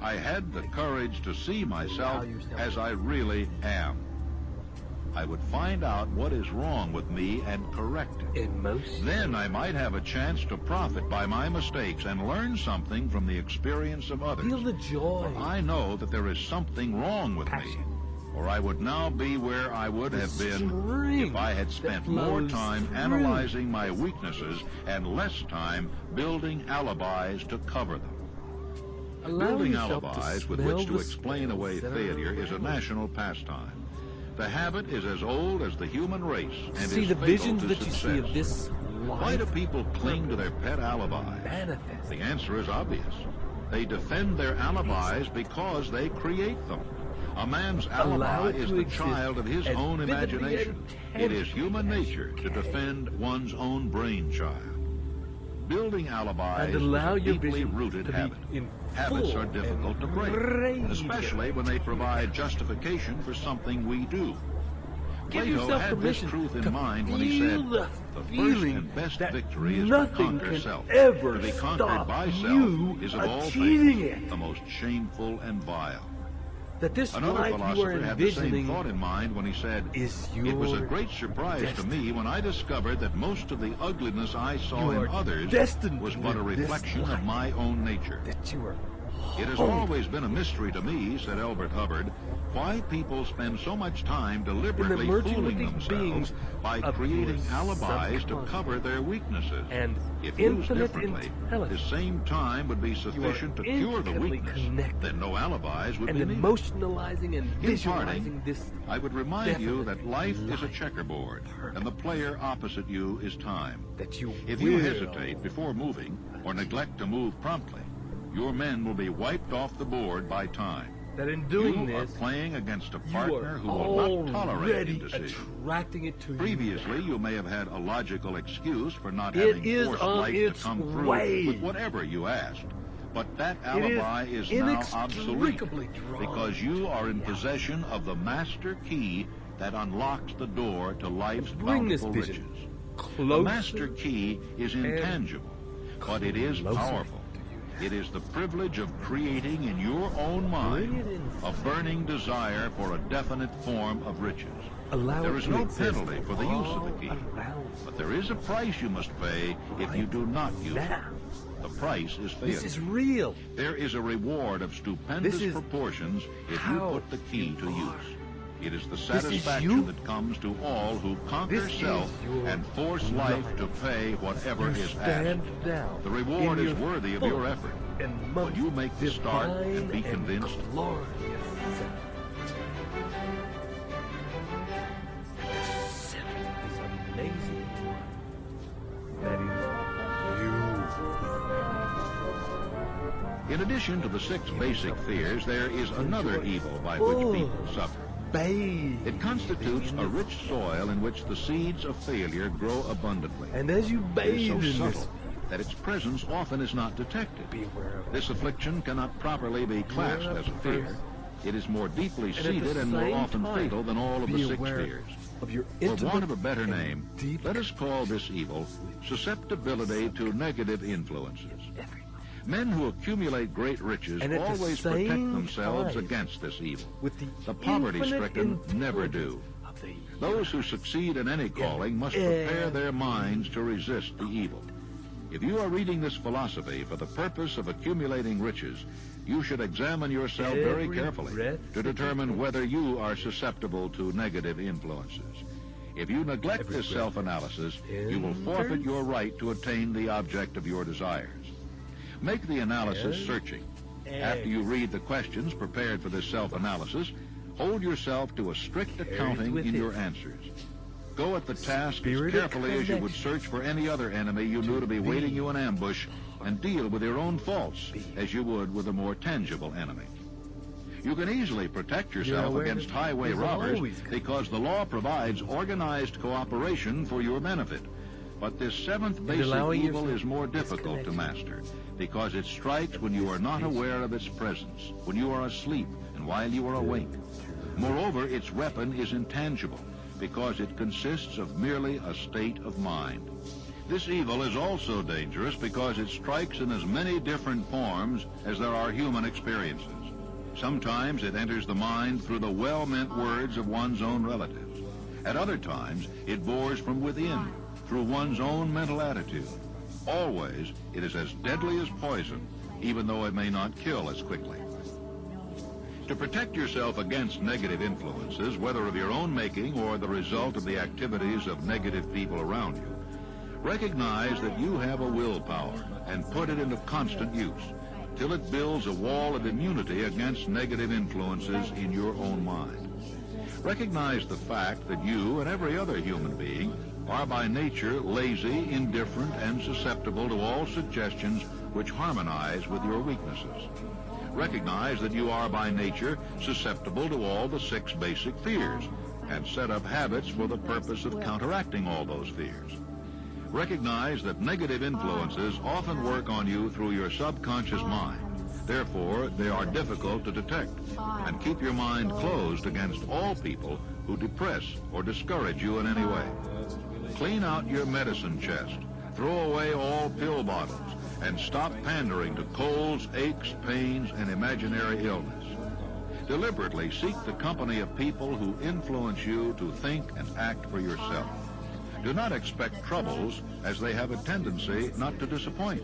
I had the courage to see myself as I really am, I would find out what is wrong with me and correct it. Then I might have a chance to profit by my mistakes and learn something from the experience of others. Feel the joy. For I know that there is something wrong with me, or I would now be where I would have been if I had spent more time analyzing my weaknesses and less time building alibis to cover them. Building alibis with which to explain away failure is a national pastime. The habit is as old as the human race and is fatal to success. Why do people cling to their pet alibis? The answer is obvious. They defend their alibis because they create them. A man's alibi is the child of his own imagination. It is human nature to defend one's own brainchild. Building alibis is a deeply rooted habit. Habits are difficult to break, especially when they provide justification for something we do. Plato had this truth in mind when he said, the first and best victory is to conquer self. To be conquered by self is of all things the most shameful and vile. Another philosopher had the same thought in mind when he said, it was a great surprise to me when I discovered that most of the ugliness I saw in others was but a reflection of my own nature. It has always been a mystery to me, said Elbert Hubbard, why people spend so much time deliberately fooling themselves by creating alibis to cover their weaknesses. And if used differently, the same time would be sufficient to cure the weakness. Then no alibis would be needed. In parting, I would remind you that life is a checkerboard, and the player opposite you is time. If you hesitate before moving or neglect to move promptly, your men will be wiped off the board by time. That in doing you are playing against a partner who will not tolerate indecision. Previously, you may have had a logical excuse for not having forced life to come through with whatever you asked. But that alibi is now obsolete because you are in possession of the master key that unlocks the door to life's bountiful riches. The master key is intangible, but it is powerful. It is the privilege of creating in your own mind a burning desire for a definite form of riches. There is no penalty for the use of the key, but there is a price you must pay if you do not use it. The price is failure. This is real. There is a reward of stupendous proportions if you put the key to use. It is the satisfaction that comes to all who conquer self and force life to pay whatever is asked. The reward is worthy of your effort. When you make the start and be convinced, in addition to the 6 basic fears, there is another evil by which people suffer. bathe. It constitutes a rich soil in which the seeds of failure grow abundantly. And as you bathe it is so in subtle that its presence often is not detected. Be aware of it. This affliction cannot properly be classed as a fear. It is more deeply seated and more often fatal than all of the six fears. For want of a better name, let us call this evil susceptibility to negative influences. Men who accumulate great riches always protect themselves against this evil. The poverty-stricken never do. Those who succeed in any calling must prepare their minds to resist the evil. If you are reading this philosophy for the purpose of accumulating riches, you should examine yourself very carefully to determine whether you are susceptible to negative influences. If you neglect this self-analysis, you will forfeit your right to attain the object of your desires. Make the analysis searching. After you read the questions prepared for this self-analysis, hold yourself to a strict accounting in your answers. Go at the task as carefully as you would search for any other enemy you knew to be waiting you in ambush, and deal with your own faults as you would with a more tangible enemy. You can easily protect yourself against highway robbers because the law provides organized cooperation for your benefit. But this seventh basic evil is more difficult to master because it strikes when you are not aware of its presence, when you are asleep and while you are awake. Moreover, its weapon is intangible because it consists of merely a state of mind. This evil is also dangerous because it strikes in as many different forms as there are human experiences. Sometimes it enters the mind through the well-meant words of one's own relatives. At other times, it bores from within, through one's own mental attitude. Always, it is as deadly as poison, even though it may not kill as quickly. To protect yourself against negative influences, whether of your own making or the result of the activities of negative people around you, recognize that you have a willpower and put it into constant use till it builds a wall of immunity against negative influences in your own mind. Recognize the fact that you and every other human being are by nature lazy, indifferent, and susceptible to all suggestions which harmonize with your weaknesses. Recognize that you are by nature susceptible to all the 6 basic fears and set up habits for the purpose of counteracting all those fears. Recognize that negative influences often work on you through your subconscious mind. Therefore, they are difficult to detect. And keep your mind closed against all people who depress or discourage you in any way. Clean out your medicine chest. Throw away all pill bottles. And stop pandering to colds, aches, pains, and imaginary illness. Deliberately seek the company of people who influence you to think and act for yourself. Do not expect troubles, as they have a tendency not to disappoint.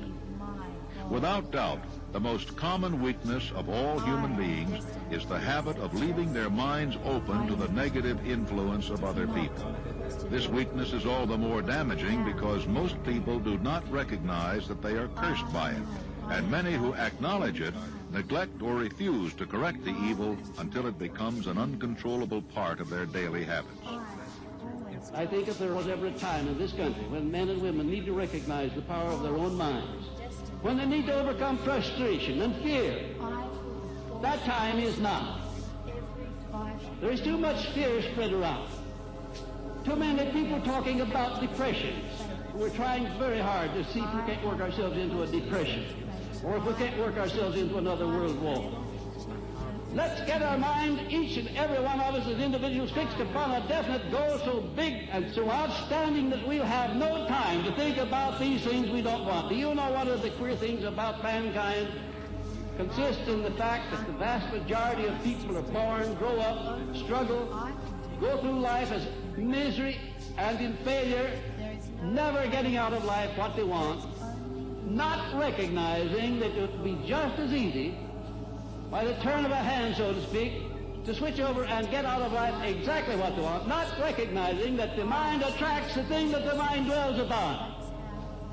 Without doubt, the most common weakness of all human beings is the habit of leaving their minds open to the negative influence of other people. This weakness is all the more damaging because most people do not recognize that they are cursed by it, and many who acknowledge it neglect or refuse to correct the evil until it becomes an uncontrollable part of their daily habits. I think if there was ever a time in this country when men and women need to recognize the power of their own minds, when they need to overcome frustration and fear, that time is now. There is too much fear spread around. Too many people talking about depression. We're trying very hard to see if we can't work ourselves into a depression, or if we can't work ourselves into another world war. Let's get our mind, each and every one of us as individuals, fixed upon a definite goal so big and so outstanding that we'll have no time to think about these things we don't want. Do you know one of the queer things about mankind consists in the fact that the vast majority of people are born, grow up, struggle, go through life as misery and in failure, never getting out of life what they want, not recognizing that it would be just as easy, by the turn of a hand, so to speak, to switch over and get out of life exactly what they want, not recognizing that the mind attracts the thing that the mind dwells upon.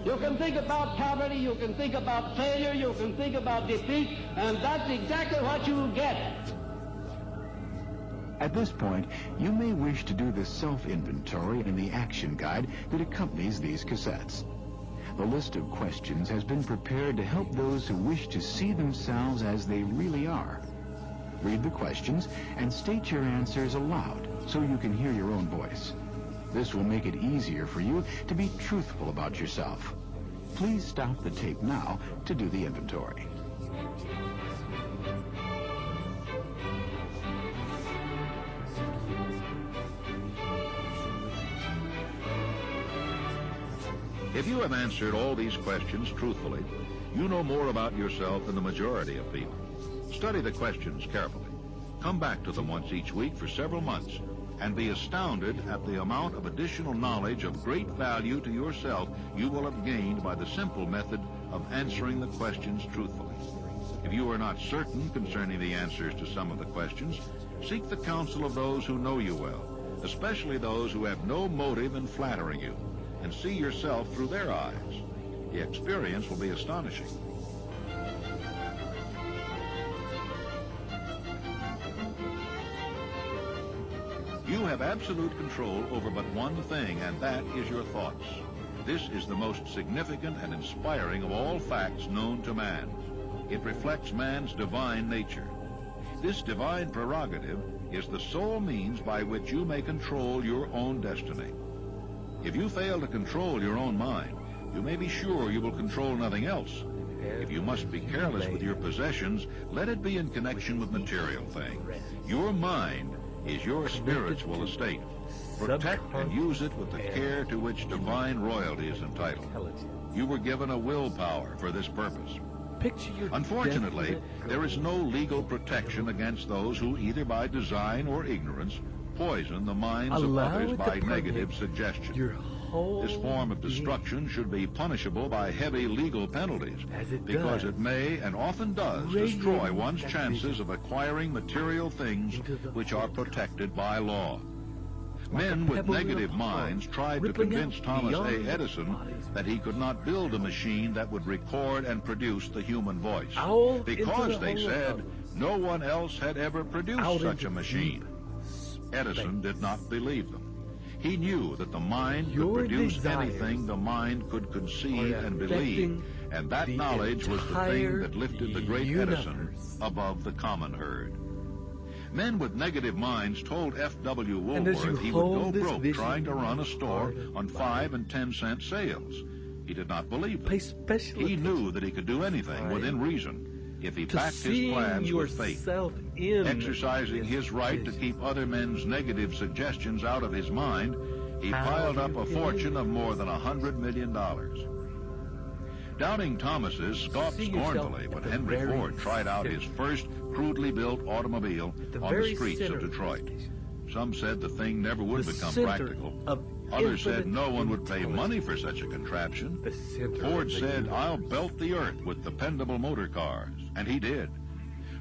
You can think about poverty, you can think about failure, you can think about defeat, and that's exactly what you get. At this point, you may wish to do the self-inventory in the action guide that accompanies these cassettes. The list of questions has been prepared to help those who wish to see themselves as they really are. Read the questions and state your answers aloud so you can hear your own voice. This will make it easier for you to be truthful about yourself. Please stop the tape now to do the inventory. If you have answered all these questions truthfully, you know more about yourself than the majority of people. Study the questions carefully. Come back to them once each week for several months and be astounded at the amount of additional knowledge of great value to yourself you will have gained by the simple method of answering the questions truthfully. If you are not certain concerning the answers to some of the questions, seek the counsel of those who know you well, especially those who have no motive in flattering you, and see yourself through their eyes. The experience will be astonishing. You have absolute control over but one thing, and that is your thoughts. This is the most significant and inspiring of all facts known to man. It reflects man's divine nature. This divine prerogative is the sole means by which you may control your own destiny. If you fail to control your own mind, you may be sure you will control nothing else. If you must be careless with your possessions, let it be in connection with material things. Your mind is your spiritual estate. Protect and use it with the care to which divine royalty is entitled. You were given a willpower for this purpose. Unfortunately, there is no legal protection against those who, either by design or ignorance, poison the minds of others by negative suggestion. This form of destruction should be punishable by heavy legal penalties, because it may and often does destroy one's chances of acquiring material things which are protected by law. Men with negative minds tried to convince Thomas A. Edison that he could not build a machine that would record and produce the human voice, because, they said, no one else had ever produced such a machine. Edison did not believe them. He knew that the mind could produce anything the mind could conceive and believe, and that knowledge was the thing that lifted the great Edison above the common herd. Men with negative minds told F.W. Woolworth he would go broke trying to run a store on 5 and 10 cent sales. He did not believe them. He knew that he could do anything within reason if he backed his plans with faith, exercising his right to keep other men's negative suggestions out of his mind. He piled up a fortune of more than $100 million. Doubting Thomases scoffed scornfully when Henry Ford tried out his first crudely built automobile on the streets of Detroit. Some said the thing never would become practical. Others said no one would pay money for such a contraption. Ford said, "I'll belt the earth with dependable motor cars," and he did.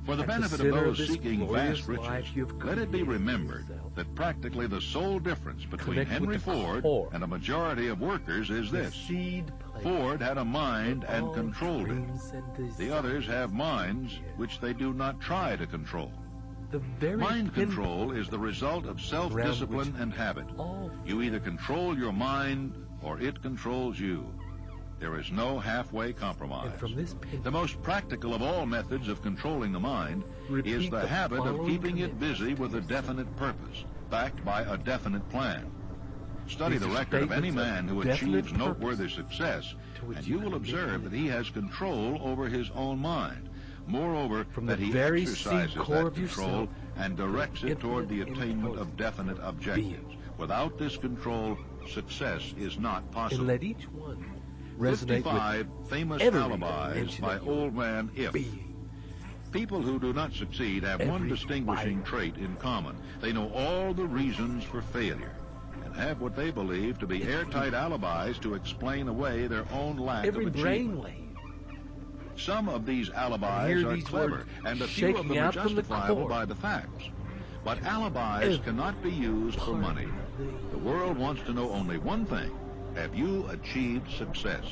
For the benefit of those seeking vast riches, let it be remembered that practically the sole difference between Henry Ford and a majority of workers is this: Ford had a mind and controlled it. The others have minds which they do not try to control. Mind control is the result of self-discipline and habit. You either control your mind or it controls you. There is no halfway compromise. The most practical of all methods of controlling the mind is the habit of keeping it busy with a definite purpose, backed by a definite plan. Study the record of any man who achieves noteworthy success, and you will observe that he has control over his own mind. Moreover, that he exercises that control and directs it toward the attainment of definite objectives. Without this control, success is not possible. 55 famous alibis by Old Man If. People who do not succeed have one distinguishing trait in common. They know all the reasons for failure and have what they believe to be airtight alibis to explain away their own lack of achievement. Some of these alibis are clever, and a few of them are justifiable by the facts. But alibis cannot be used for money. The world wants to know only one thing: have you achieved success?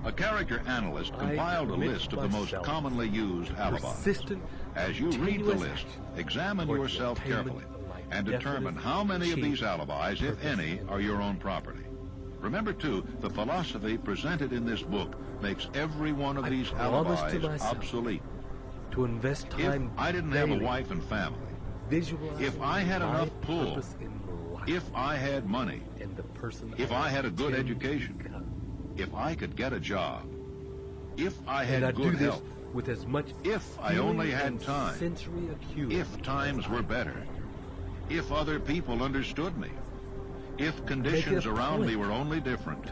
A character analyst compiled a list of the most commonly used alibis. As you read the list, examine yourself carefully and determine how many of these alibis, if any, are your own property. Remember, too, the philosophy presented in this book makes every one of these alibis obsolete. to invest time. If I didn't have a wife and family, if I had enough pull, if I had money, if I had a good education, if I could get a job, if I had good health, with as much if I only had time, if times were better, if other people understood me, if conditions around me were only different,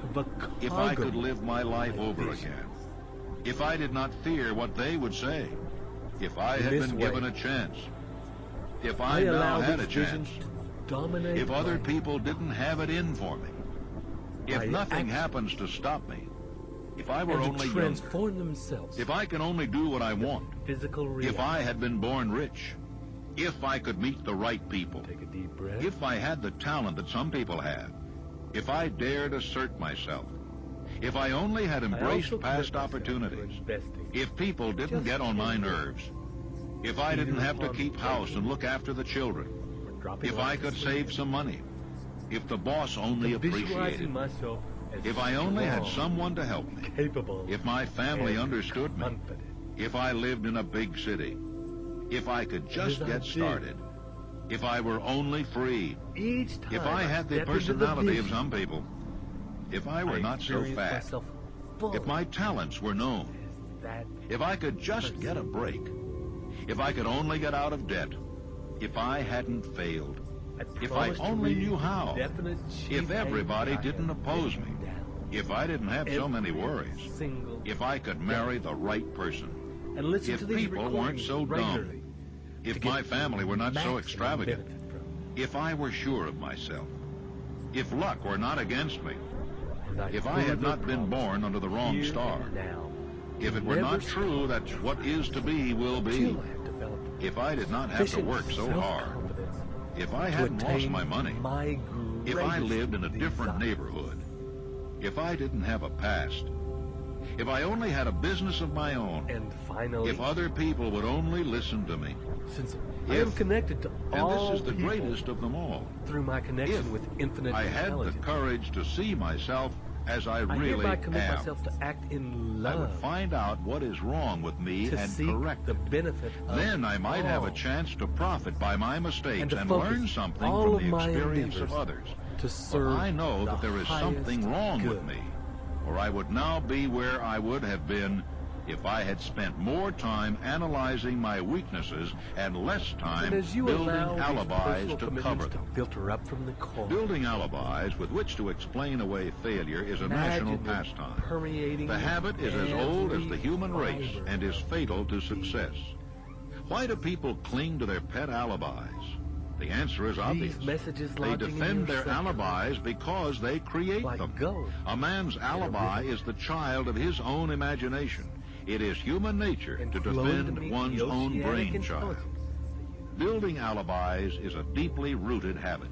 if I could live my life over again, if I did not fear what they would say, if I had been given a chance, if I now had a chance, if other people didn't have it in for me, if nothing happens to stop me, if I were only young, if I can only do what I want, if I had been born rich, if I could meet the right people, if I had the talent that some people have, if I dared assert myself, if I only had embraced past opportunities, if people didn't get on my nerves, if I didn't have to keep house and look after the children, if I could save some money, if the boss only appreciated me, if I only had someone to help me, if my family understood me, if I lived in a big city, if I could just get started, if I were only free, if I had the personality of some people, if I were not so fat, if my talents were known, if I could just get a break, if I could only get out of debt, if I hadn't failed, if I only knew how, if everybody didn't oppose me, if I didn't have so many worries, if I could marry the right person, if people weren't so dumb, if my family were not so extravagant, if I were sure of myself, if luck were not against me, if I had not been born under the wrong star, if it were not true that what is to be will be, if I did not have to work so hard, if I hadn't lost my money, if I lived in a different neighborhood, if I didn't have a past, if I only had a business of my own, if other people would only listen to me, since I am connected to all and this is the greatest of them all, through my connection with infinite I had the courage to see myself as I really hereby commit am, myself to act in love. I would find out what is wrong with me to and seek correct the it. benefit of Then I might have a all, chance to profit by my mistakes and focus learn something all from of the my experience of endeavors others. to serve For I know that the there is something highest wrong with good. me, or I would now be where I would have been if I had spent more time analyzing my weaknesses and less time And as you building allow these alibis personal to commitments cover to them. filter up from the core, Building alibis with which to explain away failure is a national imagine them pastime. permeating The habit is as old as the human race fiber. and is fatal to success. Why do people cling to their pet alibis? The answer is obvious. These messages They lodging in defend your their subconscious alibis because they create like them. gold. A man's alibi is the child of his own imagination. It is human nature and to flowing defend meet one's the own oceanic brainchild. intelligence. Building alibis is a deeply rooted habit.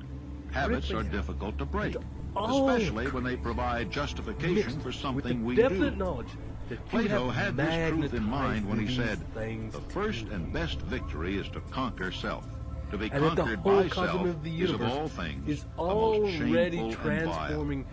Habits are difficult to break, especially when they provide justification for something we definite do. knowledge that Plato you have had this truth in mind when he magnetized said, these things the first and best victory is to conquer self. To be and that the conquered whole by cosmos self of the is of universe all things is the most already shameful and vile. transforming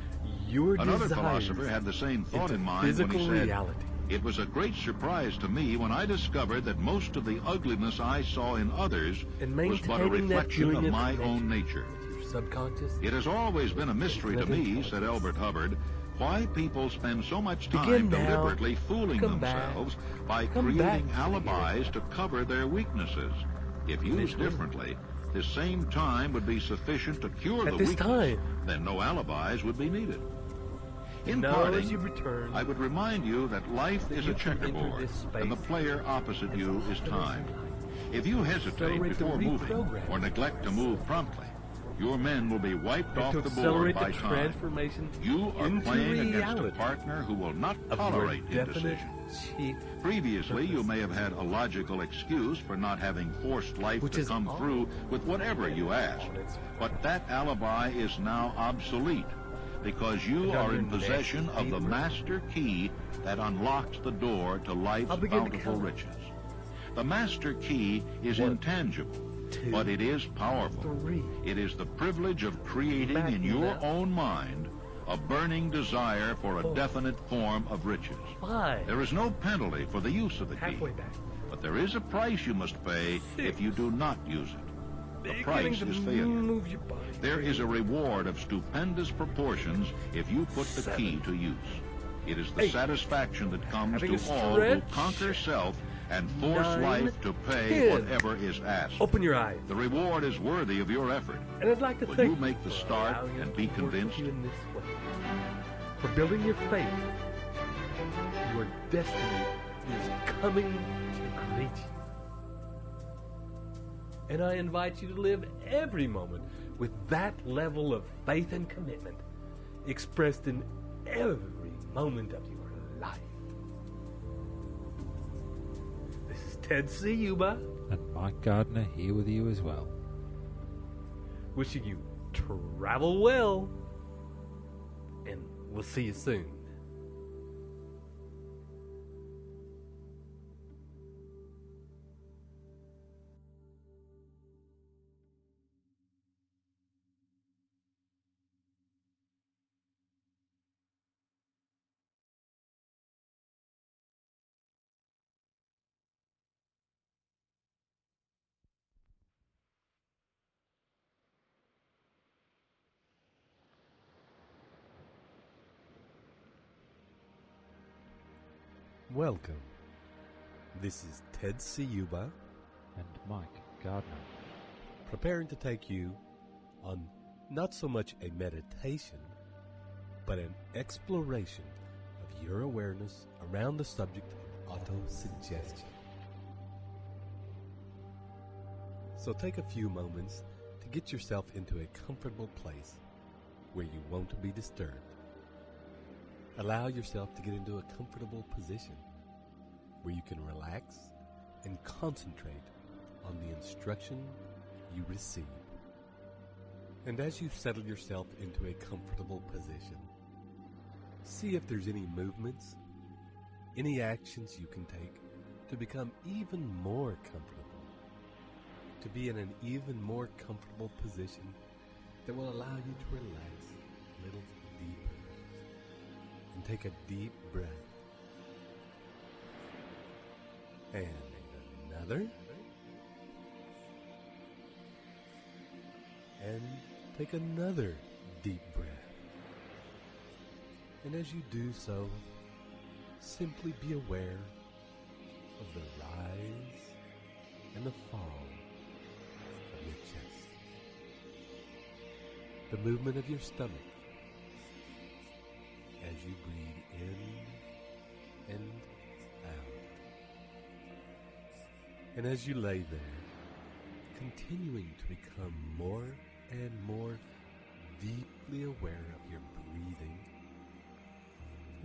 your Another desires philosopher had the same thought into in mind when he physical said, reality. it was a great surprise to me when I discovered that most of the ugliness I saw in others And was but a maintaining that reflection feeling of my of own nature. Your subconscious. It has always been a mystery to me, said Albert Hubbard, why people spend so much time Begin now. deliberately fooling Come back. themselves by Come creating back. alibis to cover their weaknesses. If used differently, this same time would be sufficient to cure At the this weakness. time. Then no alibis would be needed. In Now parting, as you return, I would remind you that life is you a can enter checkerboard, this space and the player opposite you is time. If you hesitate accelerate the before moving reprogramming or neglect to move promptly, your men will be wiped and off to the board accelerate by the time. transformation You are into playing against a reality partner who will not of your tolerate definite indecision. chief Previously, you purpose. may have had a logical excuse for not having forced life Which to is come all. through with whatever you asked. But that alibi is now obsolete because you And are on in your possession next of the favorite. master key that unlocks the door to life's I'll begin to bountiful count. riches. The master key is 1, intangible, 2, but it is powerful. 3. It is the privilege of creating Back in you your now. own mind a burning desire for a 4, definite form of riches. 5. There is no penalty for the use of the key. Halfway back. But there is a price you must pay if you do not use it. The price is failure. There is a reward of stupendous proportions if you put the key to use. It is the satisfaction that comes to all who conquer self and force life to pay whatever is asked. Open your eyes. The reward is worthy of your effort. And I'd like to Will you make the start and be convinced? In this way. For building your faith, your destiny is coming to greet you. And I invite you to live every moment with that level of faith and commitment expressed in every moment of your life. This is Ted Ciuba. And Mike Gardner here with you as well. Wishing you travel well. And we'll see you soon. Welcome. This is Ted Ciuba and Mike Gardner, preparing to take you on not so much a meditation, but an exploration of your awareness around the subject of auto-suggestion. So take a few moments to get yourself into a comfortable place where you won't be disturbed. Allow yourself to get into a comfortable position where you can relax and concentrate on the instruction you receive. And as you settle yourself into a comfortable position, see if there's any movements, any actions you can take to become even more comfortable, to be in an even more comfortable position that will allow you to relax a little deeper. And take a deep breath. And another. And take another deep breath. And as you do so, simply be aware of the rise and the fall of your chest. The movement of your stomach as you breathe in and out. And as you lay there, continuing to become more and more deeply aware of your breathing,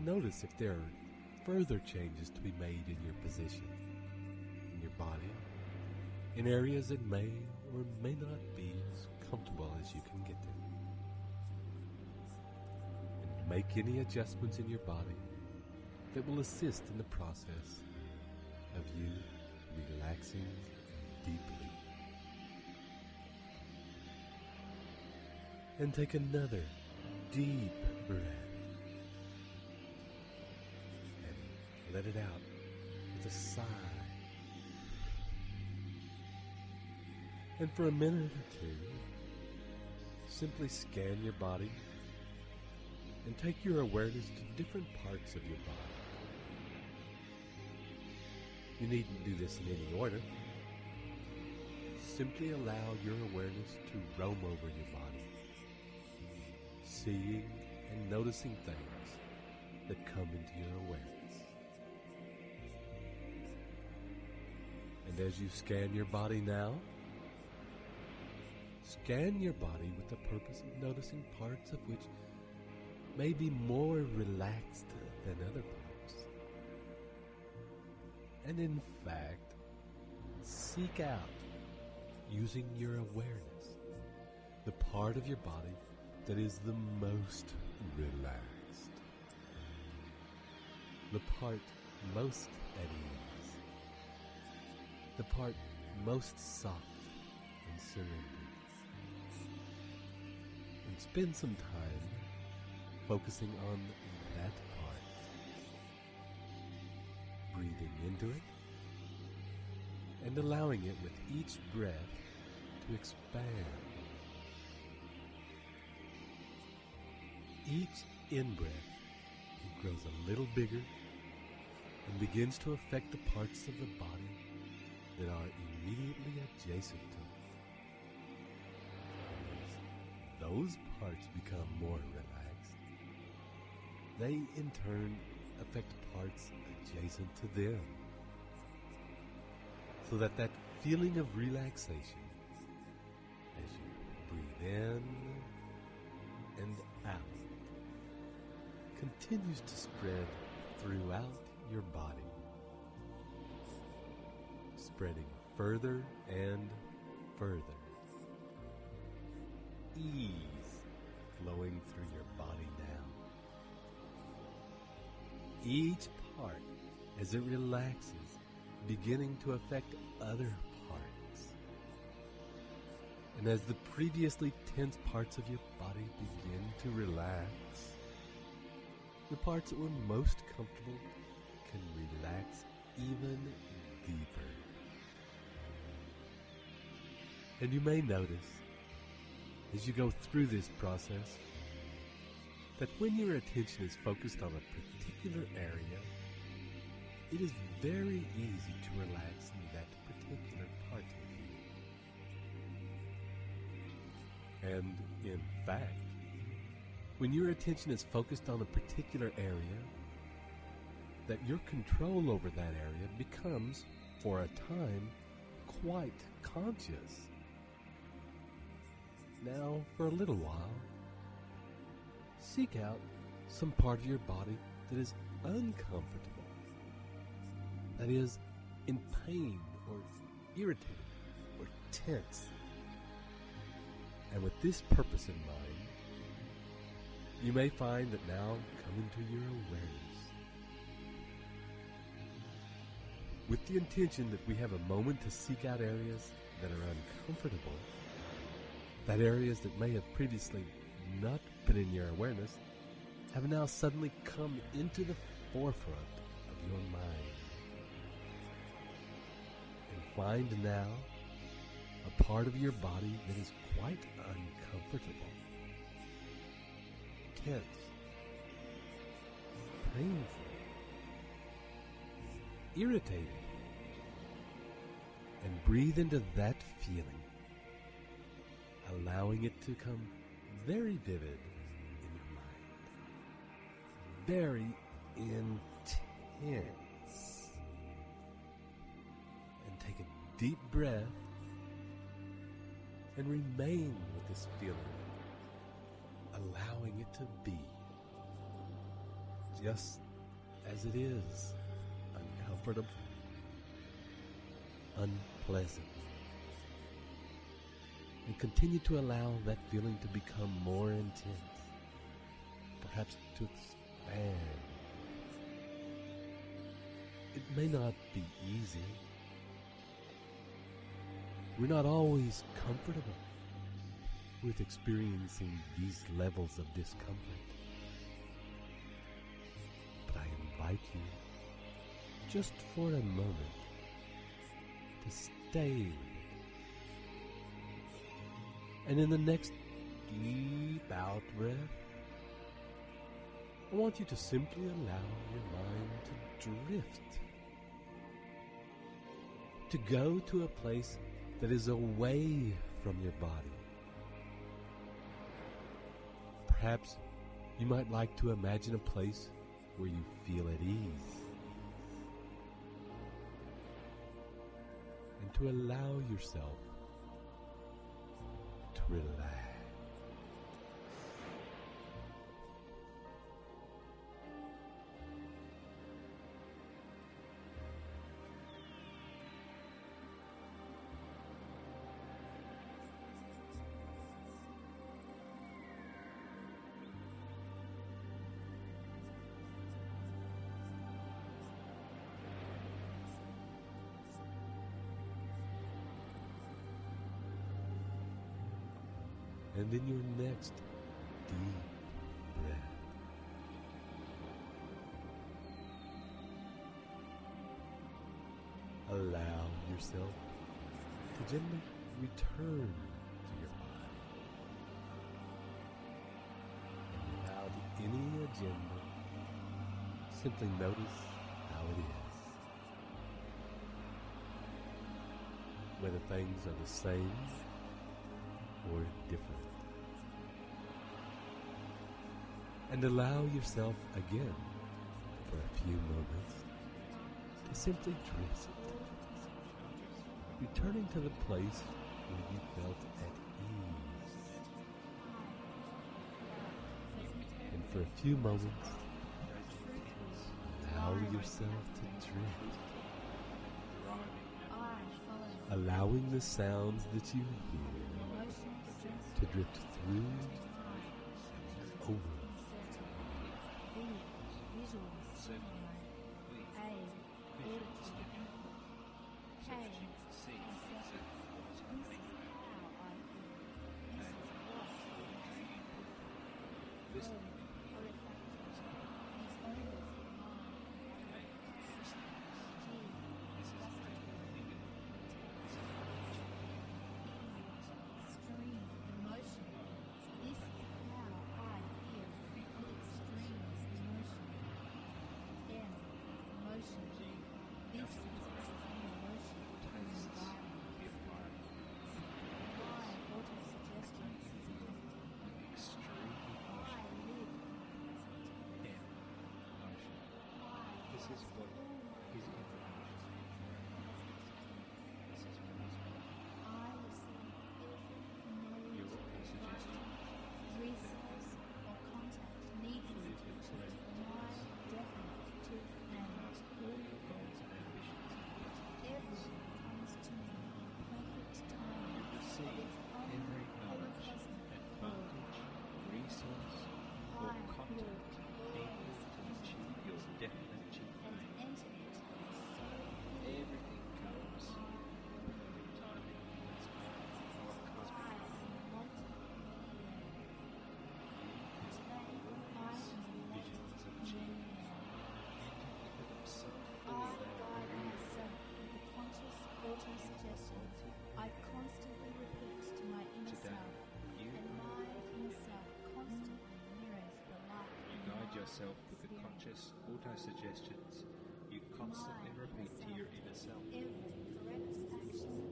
notice if there are further changes to be made in your position, in your body, in areas that may or may not be as comfortable as you can get to. Make any adjustments in your body that will assist in the process of you relaxing deeply. And take another deep breath and let it out with a sigh. And for a minute or two, simply scan your body and take your awareness to different parts of your body. You needn't do this in any order. Simply allow your awareness to roam over your body, seeing and noticing things that come into your awareness. And as you scan your body now, scan your body with the purpose of noticing parts of which may be more relaxed than other parts. And in fact, seek out, using your awareness, the part of your body that is the most relaxed, the part most at ease, the part most soft and surrendered. And spend some time focusing on that part, breathing into it and allowing it with each breath to expand. Each in-breath, it grows a little bigger and begins to affect the parts of the body that are immediately adjacent to it. As those parts become more relaxed, they in turn affect parts adjacent to them, so that feeling of relaxation as you breathe in and out continues to spread throughout your body, spreading further and further. Ease flowing through your body now. Each part, as it relaxes, beginning to affect other parts. And as the previously tense parts of your body begin to relax, the parts that were most comfortable can relax even deeper. And you may notice, as you go through this process, that when your attention is focused on a particular area, it is very easy to relax in that particular part of you. And in fact, when your attention is focused on a particular area, that your control over that area becomes, for a time, quite conscious. Now, for a little while, seek out some part of your body that is uncomfortable, that is in pain or irritated or tense. And with this purpose in mind, you may find that now come into your awareness, with the intention that we have a moment to seek out areas that are uncomfortable, that areas that may have previously not been in your awareness have now suddenly come into the forefront of your mind. And find now a part of your body that is quite uncomfortable, tense, painful, irritated, and breathe into that feeling, allowing it to come very vivid in your mind, very intense. And take a deep breath and remain with this feeling, allowing it to be just as it is, uncomfortable, unpleasant. And continue to allow that feeling to become more intense, perhaps to expand. It may not be easy. We're not always comfortable with experiencing these levels of discomfort. But I invite you, just for a moment, to stay with it. And in the next deep out breath, I want you to simply allow your mind to drift, to go to a place that is away from your body. Perhaps you might like to imagine a place where you feel at ease, and to allow yourself to relax. And in your next deep breath, allow yourself to gently return to your body. And without any agenda, simply notice how it is. Whether things are the same or different. And allow yourself again for a few moments to simply drift, returning to the place where you felt at ease. And for a few moments, allow yourself to drift, allowing the sounds that you hear to drift through and over. I constantly repeat to my inner self, and my inner self constantly mirrors the light. You guide yourself with the conscious auto-suggestions you constantly repeat to your inner self. Every correct action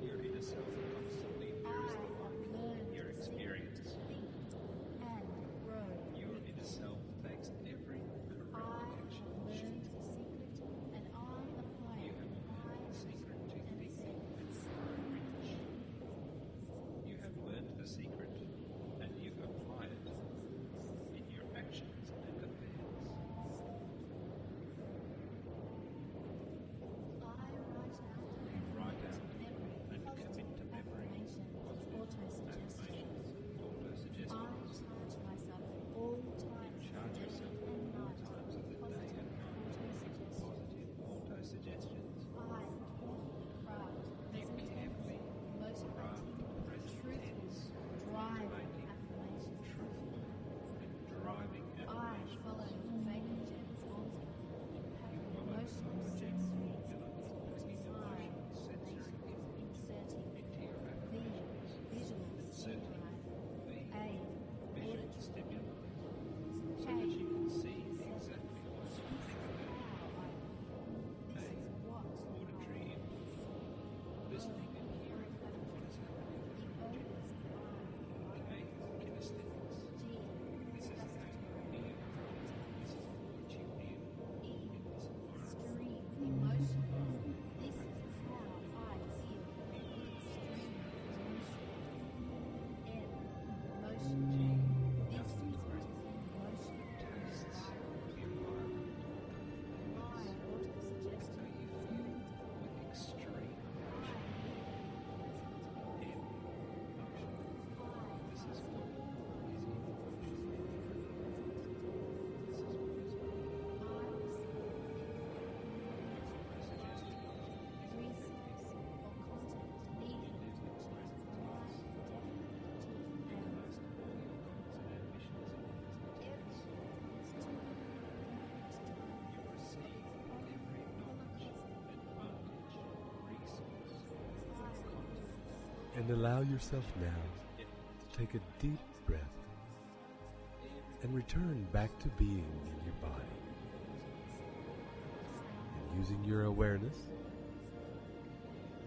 your inner self constantly mirrors the light in your experience. and grow. Your inner self takes every correct action. Learned the secret, and I apply You it. have learned the secret to think and grow rich. You have learned the secret and you apply it in your actions and affairs. And allow yourself now to take a deep breath and return back to being in your body. And using your awareness,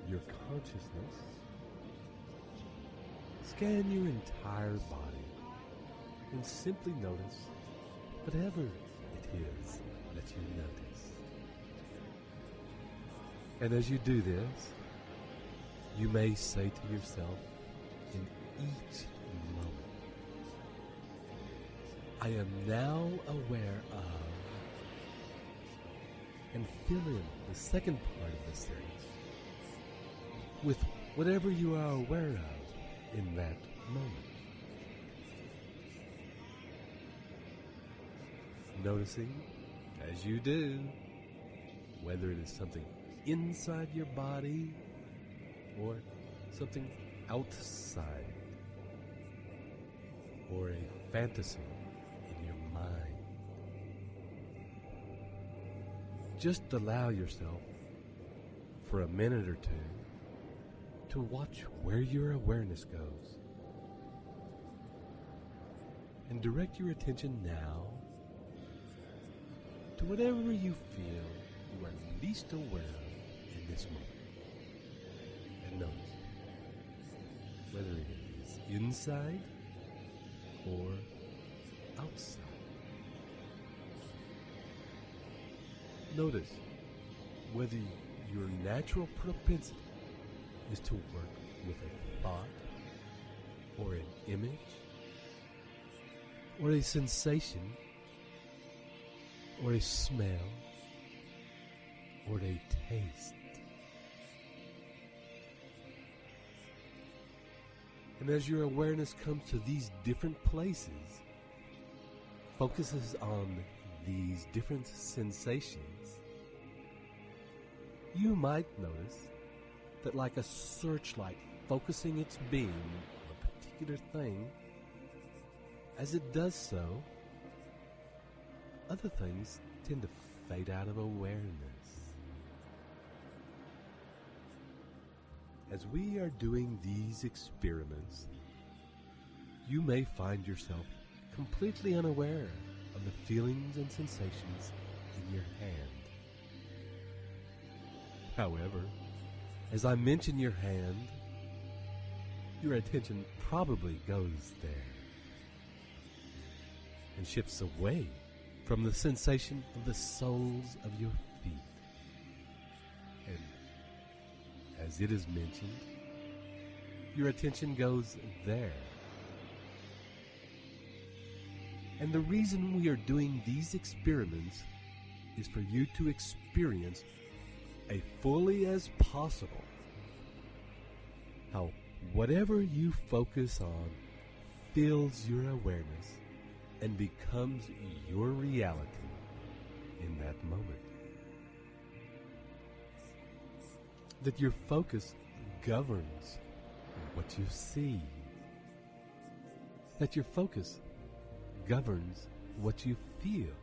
your consciousness, scan your entire body and simply notice whatever it is that you notice. And as you do this, you may say to yourself in each moment, I am now aware of, and fill in the second part of the sentence with whatever you are aware of in that moment. Noticing, as you do, whether it is something inside your body or something outside, or a fantasy in your mind. Just allow yourself for a minute or two to watch where your awareness goes. And direct your attention now to whatever you feel you are least aware of in this moment. And notice whether it is inside or outside. Notice whether your natural propensity is to work with a thought or an image or a sensation or a smell or a taste. And as your awareness comes to these different places, focuses on these different sensations, you might notice that like a searchlight focusing its beam on a particular thing, as it does so, other things tend to fade out of awareness. As we are doing these experiments, you may find yourself completely unaware of the feelings and sensations in your hand. However, as I mention your hand, your attention probably goes there and shifts away from the sensation of the soles of your feet. And as it is mentioned, your attention goes there. And the reason we are doing these experiments is for you to experience as fully as possible how whatever you focus on fills your awareness and becomes your reality in that moment. That your focus governs what you see. That your focus governs what you feel.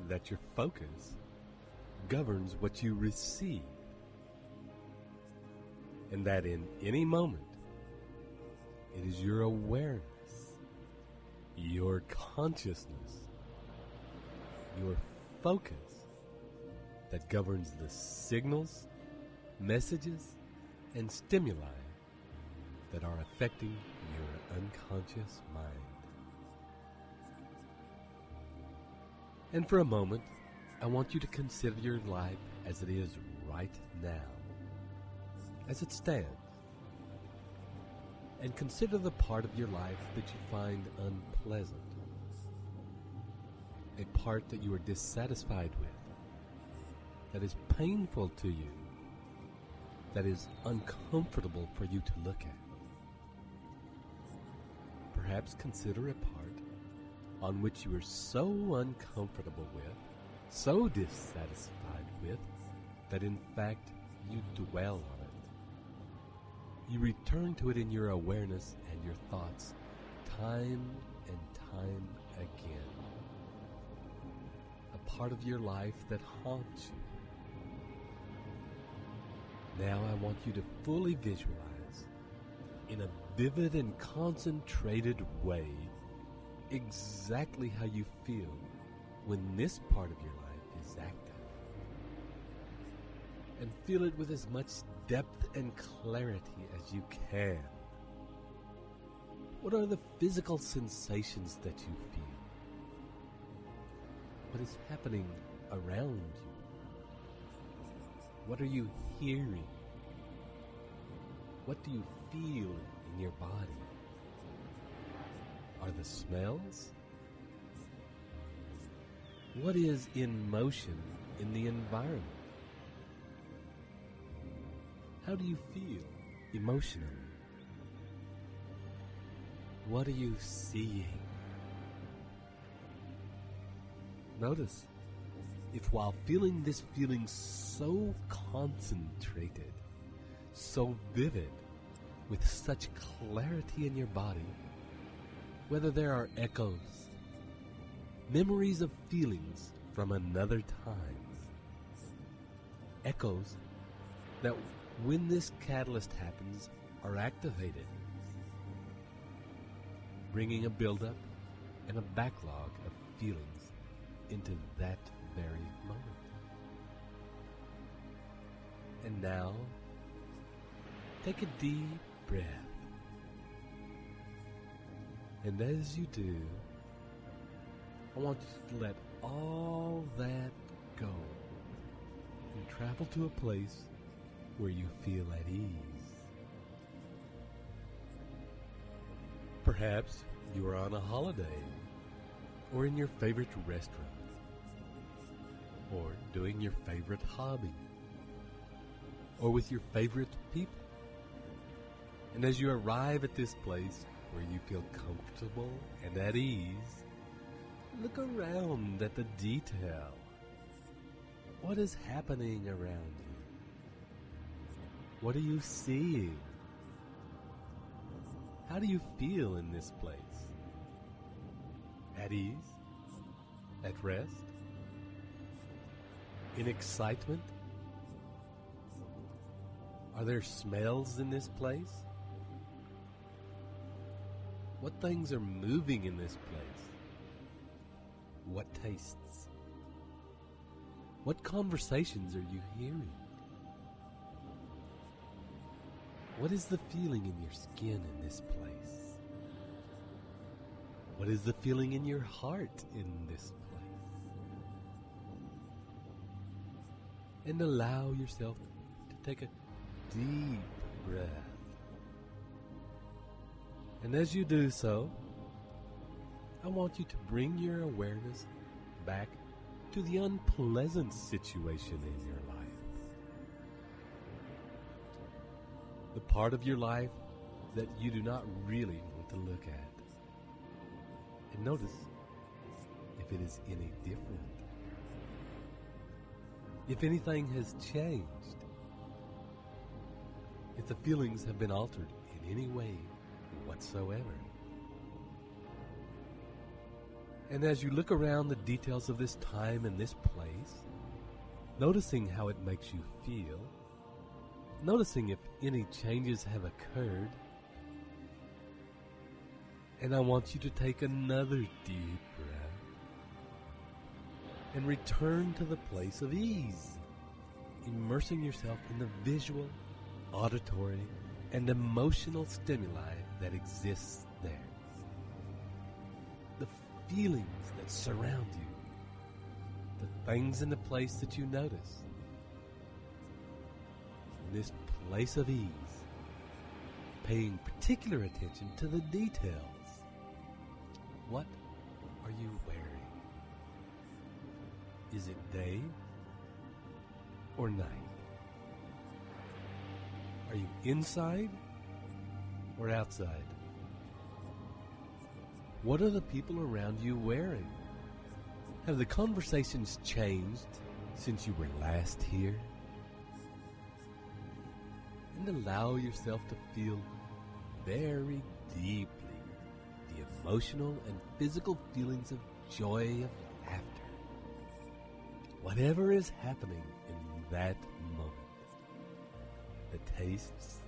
That your focus governs what you receive. And that in any moment, it is your awareness, your consciousness, your focus that governs the signals, messages, and stimuli that are affecting your unconscious mind. And for a moment, I want you to consider your life as it is right now, as it stands, and consider the part of your life that you find unpleasant, a part that you are dissatisfied with, that is painful to you, that is uncomfortable for you to look at. Perhaps consider a part on which you are so uncomfortable with, so dissatisfied with, that in fact you dwell on it. You return to it in your awareness and your thoughts time and time again. A part of your life that haunts you. Now I want you to fully visualize, in a vivid and concentrated way, exactly how you feel when this part of your life is active. And feel it with as much depth and clarity as you can. What are the physical sensations that you feel? What is happening around you? What are you hearing? What do you feel in your body? Are the smells? What is in motion in the environment? How do you feel emotionally? What are you seeing? Notice if while feeling this feeling so concentrated, so vivid, with such clarity in your body, whether there are echoes, memories of feelings from another time, echoes that when this catalyst happens are activated, bringing a buildup and a backlog of feelings into that very moment. And now, take a deep breath. And as you do, I want you to let all that go and travel to a place where you feel at ease. Perhaps you are on a holiday, or in your favorite restaurant, or doing your favorite hobby, or with your favorite people. And as you arrive at this place where you feel comfortable and at ease, look around at the detail. What is happening around you? What are you seeing? How do you feel in this place? At ease? At rest? In excitement? Are there smells in this place? What things are moving in this place? What tastes? What conversations are you hearing? What is the feeling in your skin in this place? What is the feeling in your heart in this place? And allow yourself to take a deep breath. And as you do so, I want you to bring your awareness back to the unpleasant situation in your life. The part of your life that you do not really want to look at. And notice if it is any different. If anything has changed. If the feelings have been altered in any way whatsoever. And as you look around the details of this time and this place, noticing how it makes you feel, noticing if any changes have occurred, and I want you to take another deep breath and return to the place of ease, immersing yourself in the visual, auditory, and emotional stimuli that exists there. The feelings that surround you, the things in the place that you notice. In this place of ease, paying particular attention to the details. What are you wearing? Is it day or night? Are you inside or outside? What are the people around you wearing? Have the conversations changed since you were last here? And allow yourself to feel very deeply the emotional and physical feelings of joy, of laughter. Whatever is happening in that moment. the tastes,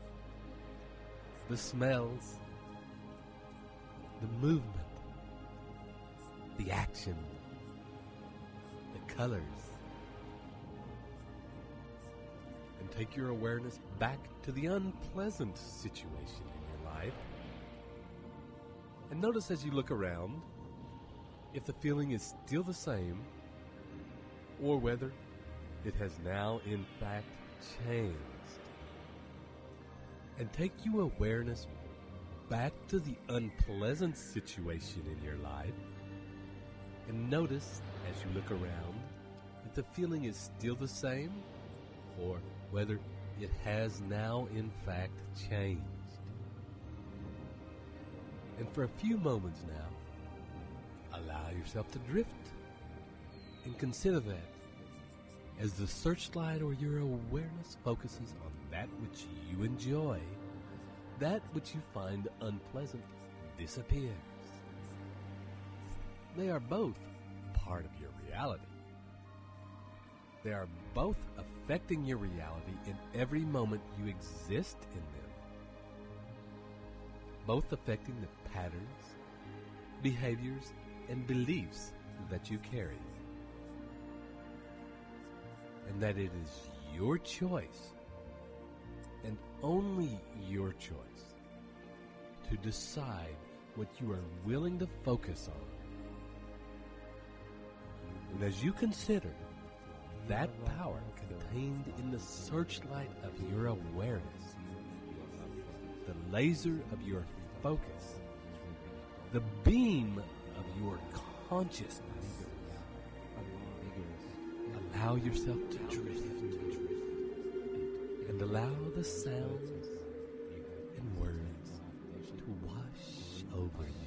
the smells, the movement, the action, the colors. And take your awareness back to the unpleasant situation in your life. And notice as you look around if the feeling is still the same or whether it has now in fact changed. And take your awareness back to the unpleasant situation in your life and notice as you look around if the feeling is still the same or whether it has now in fact changed. And for a few moments now, allow yourself to drift and consider that as the searchlight or your awareness focuses on that which you enjoy, that which you find unpleasant disappears. They are both part of your reality. They are both affecting your reality in every moment you exist in them. Both affecting the patterns, behaviors, and beliefs that you carry. And that it is your choice, and only your choice, to decide what you are willing to focus on. And as you consider that power contained in the searchlight of your awareness, the laser of your focus, the beam of your consciousness, allow yourself to drift and allow the sounds and words to wash over you.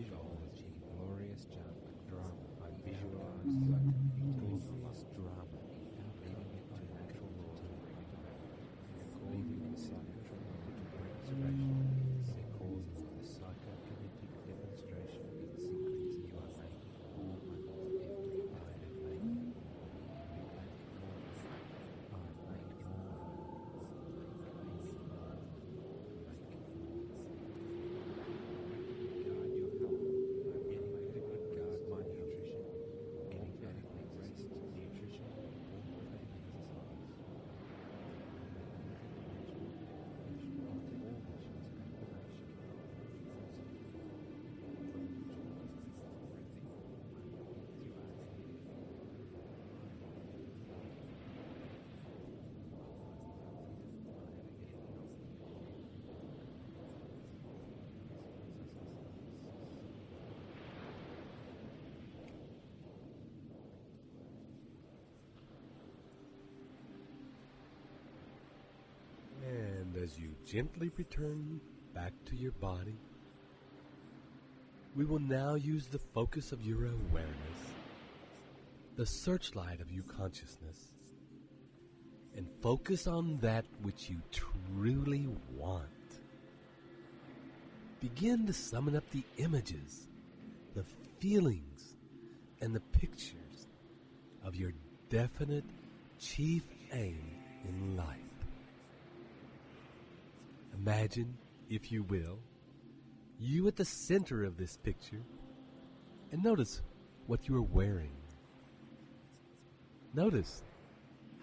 visualize a glorious drama. I visualize glorious drama, leading it to natural law, leaving the psychokinetic demonstration, the cause of the psychokinetic demonstration in sequence you are making all moments if I am making more. And as you gently return back to your body, we will now use the focus of your awareness, the searchlight of your consciousness, and focus on that which you truly want. Begin to summon up the images, the feelings, and the pictures of your definite chief aim in life. Imagine, if you will, you at the center of this picture, and notice what you are wearing. Notice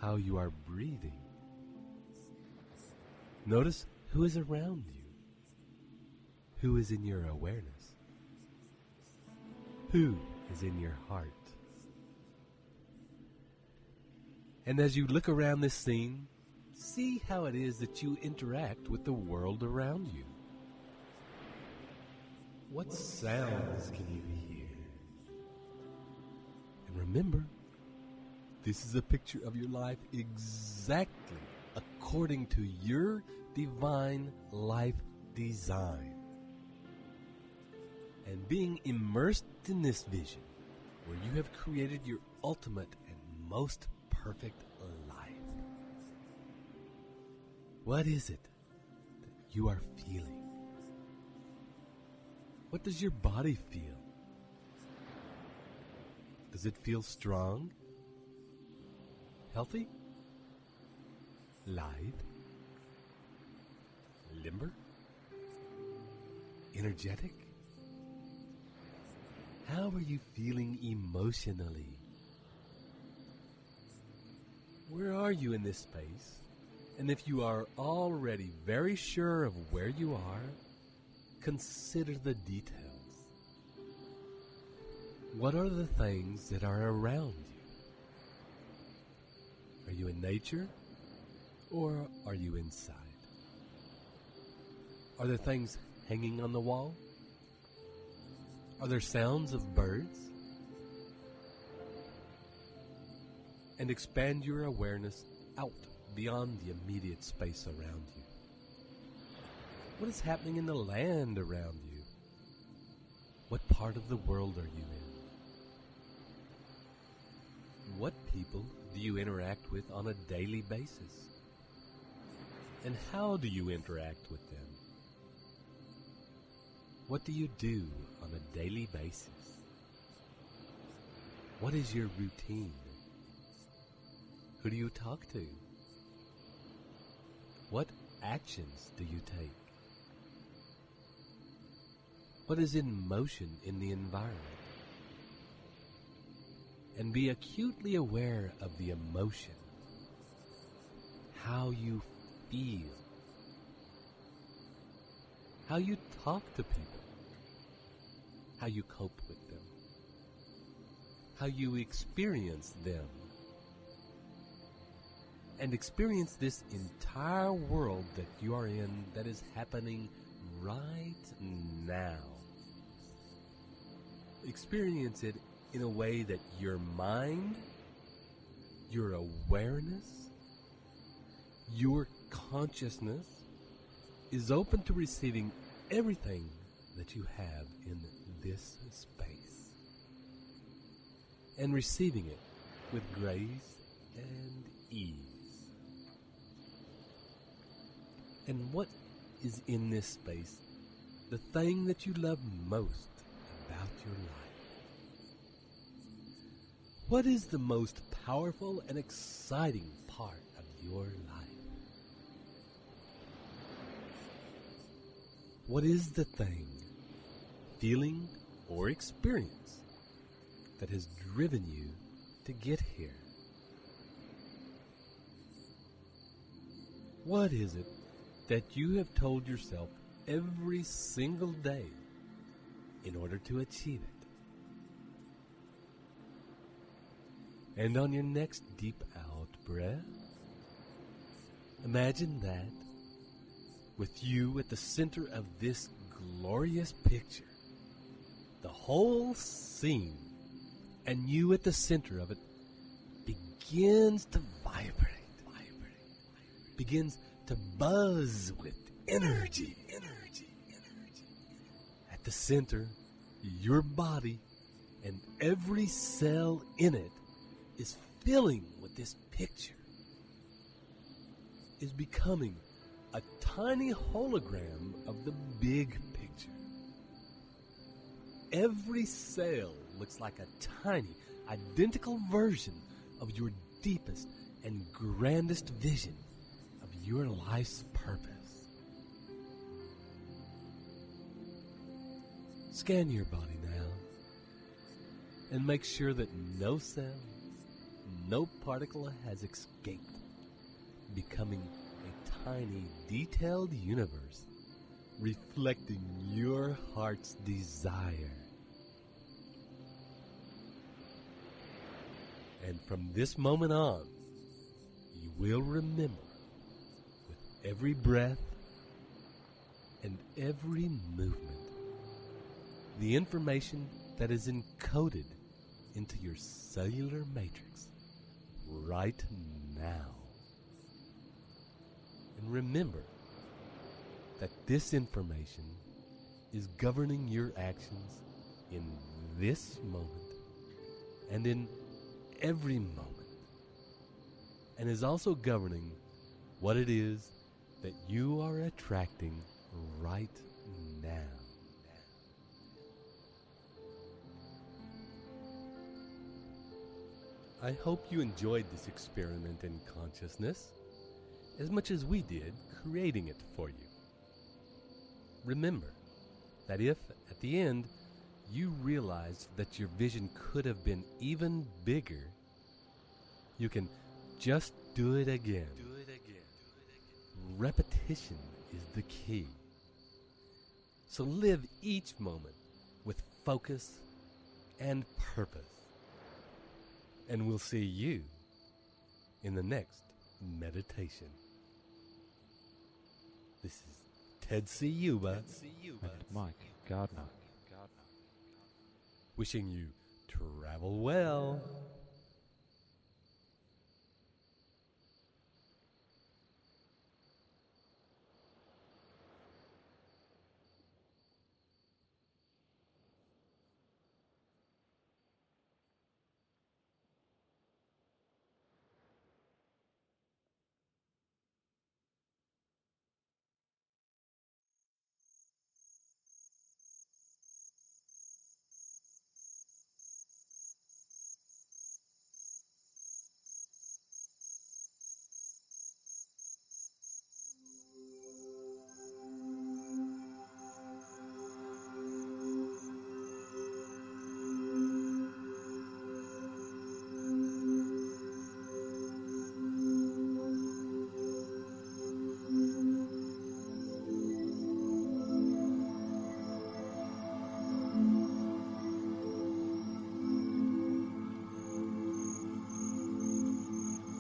how you are breathing. Notice who is around you, who is in your awareness, who is in your heart. And as you look around this scene, see how it is that you interact with the world around you. What sounds can you hear? And remember, this is a picture of your life exactly according to your divine life design. And being immersed in this vision, where you have created your ultimate and most perfect life. What is it that you are feeling? What does your body feel? Does it feel strong? Healthy? Light? Limber? Energetic? How are you feeling emotionally? Where are you in this space? And if you are already very sure of where you are, consider the details. What are the things that are around you? Are you in nature or are you inside? Are there things hanging on the wall? Are there sounds of birds? And expand your awareness out beyond the immediate space around you. What is happening in the land around you? What part of the world are you in? What people do you interact with on a daily basis? And how do you interact with them? What do you do on a daily basis? What is your routine? Who do you talk to? What actions do you take? What is in motion in the environment? And be acutely aware of the emotion, how you feel, how you talk to people, how you cope with them, how you experience them. And experience this entire world that you are in that is happening right now. Experience it in a way that your mind, your awareness, your consciousness is open to receiving everything that you have in this space and receiving it with grace and ease. And what is in this space the thing that you love most about your life? What is the most powerful and exciting part of your life? What is the thing, feeling, or experience that has driven you to get here? What is it that you have told yourself every single day in order to achieve it? And on your next deep out breath, imagine that with you at the center of this glorious picture, the whole scene, and you at the center of it begins to vibrate, begins to buzz with energy. At the center, your body and every cell in it is filling with this picture, is becoming a tiny hologram of the big picture. Every cell looks like a tiny, identical version of your deepest and grandest vision of your life's purpose. Scan your body now and make sure that no cell, no particle has escaped, becoming a tiny, detailed universe reflecting your heart's desire. And from this moment on, you will remember with every breath and every movement the information that is encoded into your cellular matrix right now. And remember that this information is governing your actions in this moment and in every moment, and is also governing what it is that you are attracting right now. I hope you enjoyed this experiment in consciousness as much as we did creating it for you. Remember that if, at the end, you realized that your vision could have been even bigger, you can just do it again. Repetition is the key. So live each moment with focus and purpose. And we'll see you in the next meditation. This is Ted Ciuba and Mike Gardner. Wishing you travel well.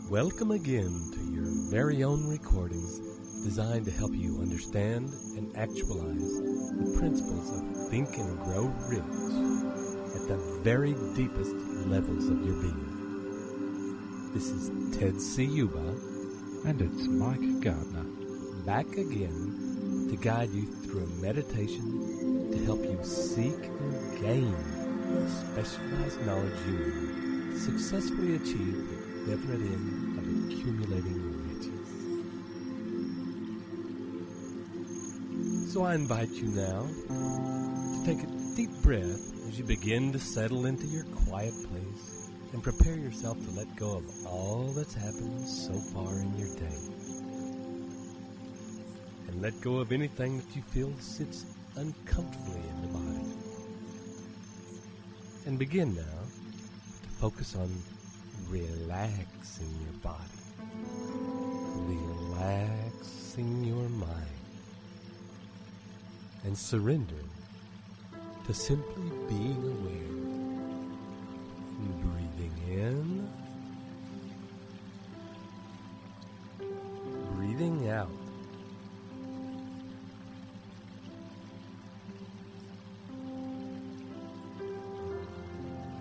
Welcome again to your very own recordings designed to help you understand and actualize the principles of Think and Grow Rich at the very deepest levels of your being. This is Ted Ciuba. And it's Mike Gardner. Back again to guide you through a meditation to help you seek and gain the specialized knowledge you need to successfully achieve the definite end of accumulating riches. So I invite you now to take a deep breath as you begin to settle into your quiet place and prepare yourself to let go of all that's happened so far in your day. And let go of anything that you feel sits uncomfortably in the body. And begin now to focus on relaxing your body, relaxing your mind, and surrendering to simply being aware. Breathing in, breathing out.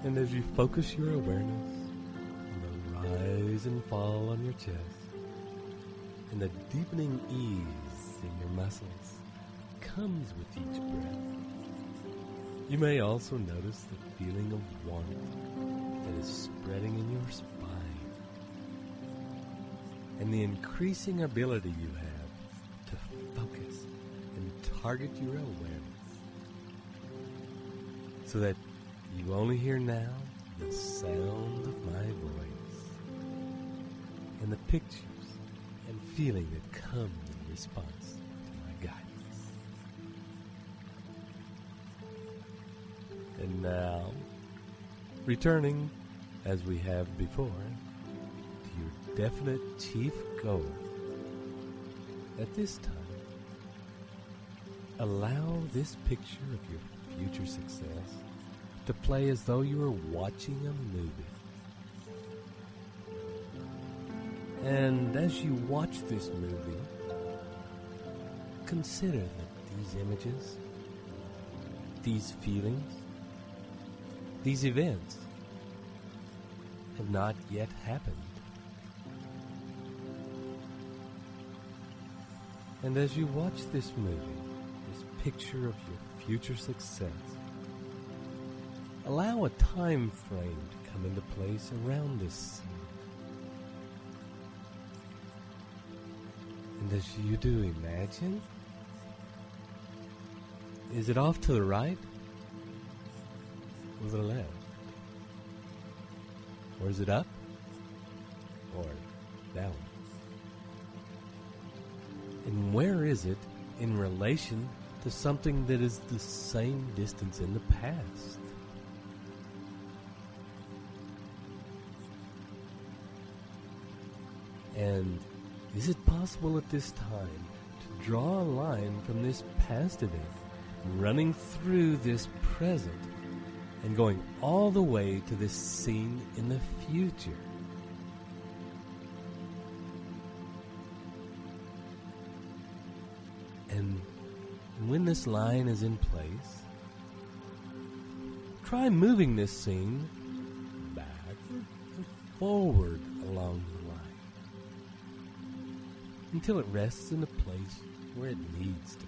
And as you focus your awareness on the rise and fall on your chest, and the deepening ease in your muscles comes with each breath, you may also notice the feeling of warmth that is spreading in your spine, and the increasing ability you have to focus and target your awareness, so that you only hear now the sound of my voice and the pictures and feeling that come in response to my guidance. And now, returning, as we have before, to your definite chief goal, at this time, allow this picture of your future success to play as though you were watching a movie. And as you watch this movie, consider that these images, these feelings, these events have not yet happened. And as you watch this movie, this picture of your future success, allow a time frame to come into place around this scene. And as you do, imagine, is it off to the right or the left? Or is it up or down? And where is it in relation to something that is the same distance in the past? And is it possible at this time to draw a line from this past event, running through this present, and going all the way to this scene in the future? And when this line is in place, try moving this scene back or forward along the line until it rests in a place where it needs to be.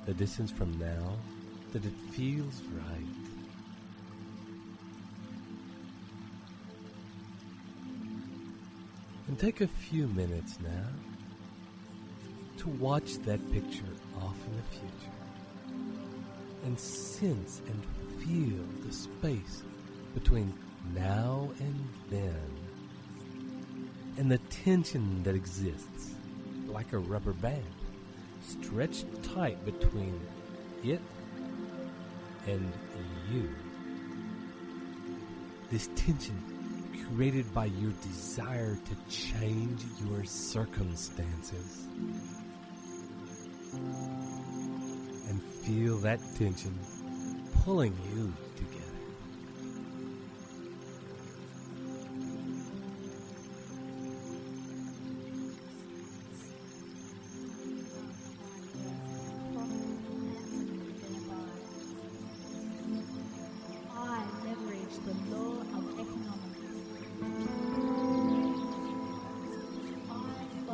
The distance from now that it feels right. And take a few minutes now to watch that picture off in the future and sense and feel the space between now and then, and the tension that exists like a rubber band stretched tight between it and you. This tension created by your desire to change your circumstances. And feel that tension pulling you together. I leverage the law of economics. I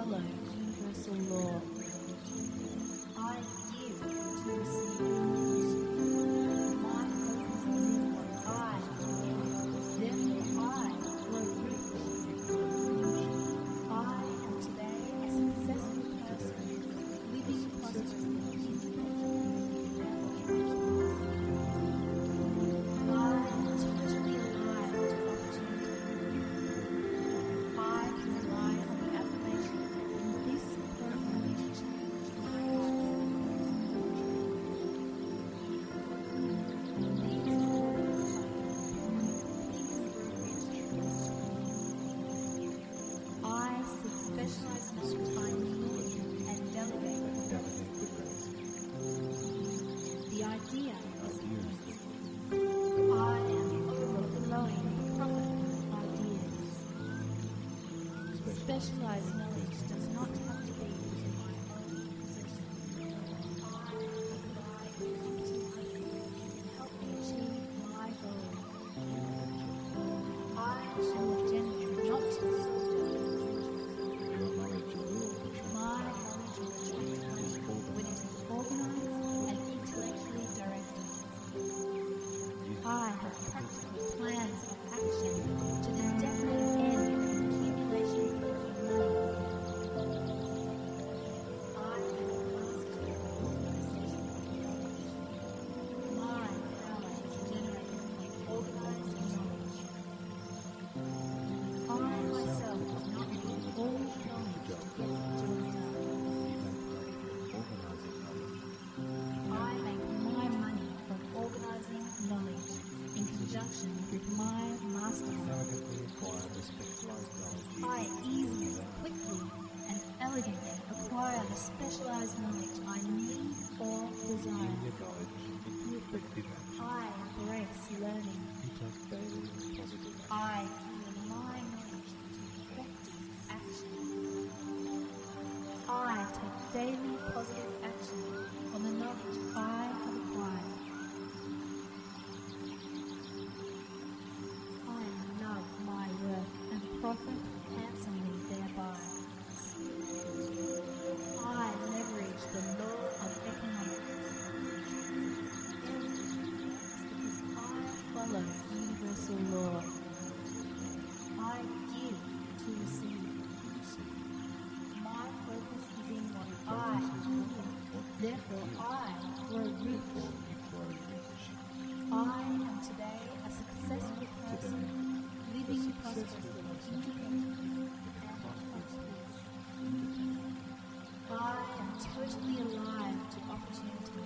arrogantly acquire the specialized knowledge you I need. easily, quickly, and elegantly acquire the specialized knowledge I need or desire. Use your knowledge into effective action. I embrace learning. You take daily and positive action. I turn my knowledge into effective action. I take daily positive action on the knowledge I have acquired. I love my work and profit handsomely thereby. I leverage the law of economics. Because I follow universal law. I give to receive. My focus is in what I do. Therefore, I grow rich. I am today a successful person, living prosperously, independently, and prosperously. I am totally alive to opportunity.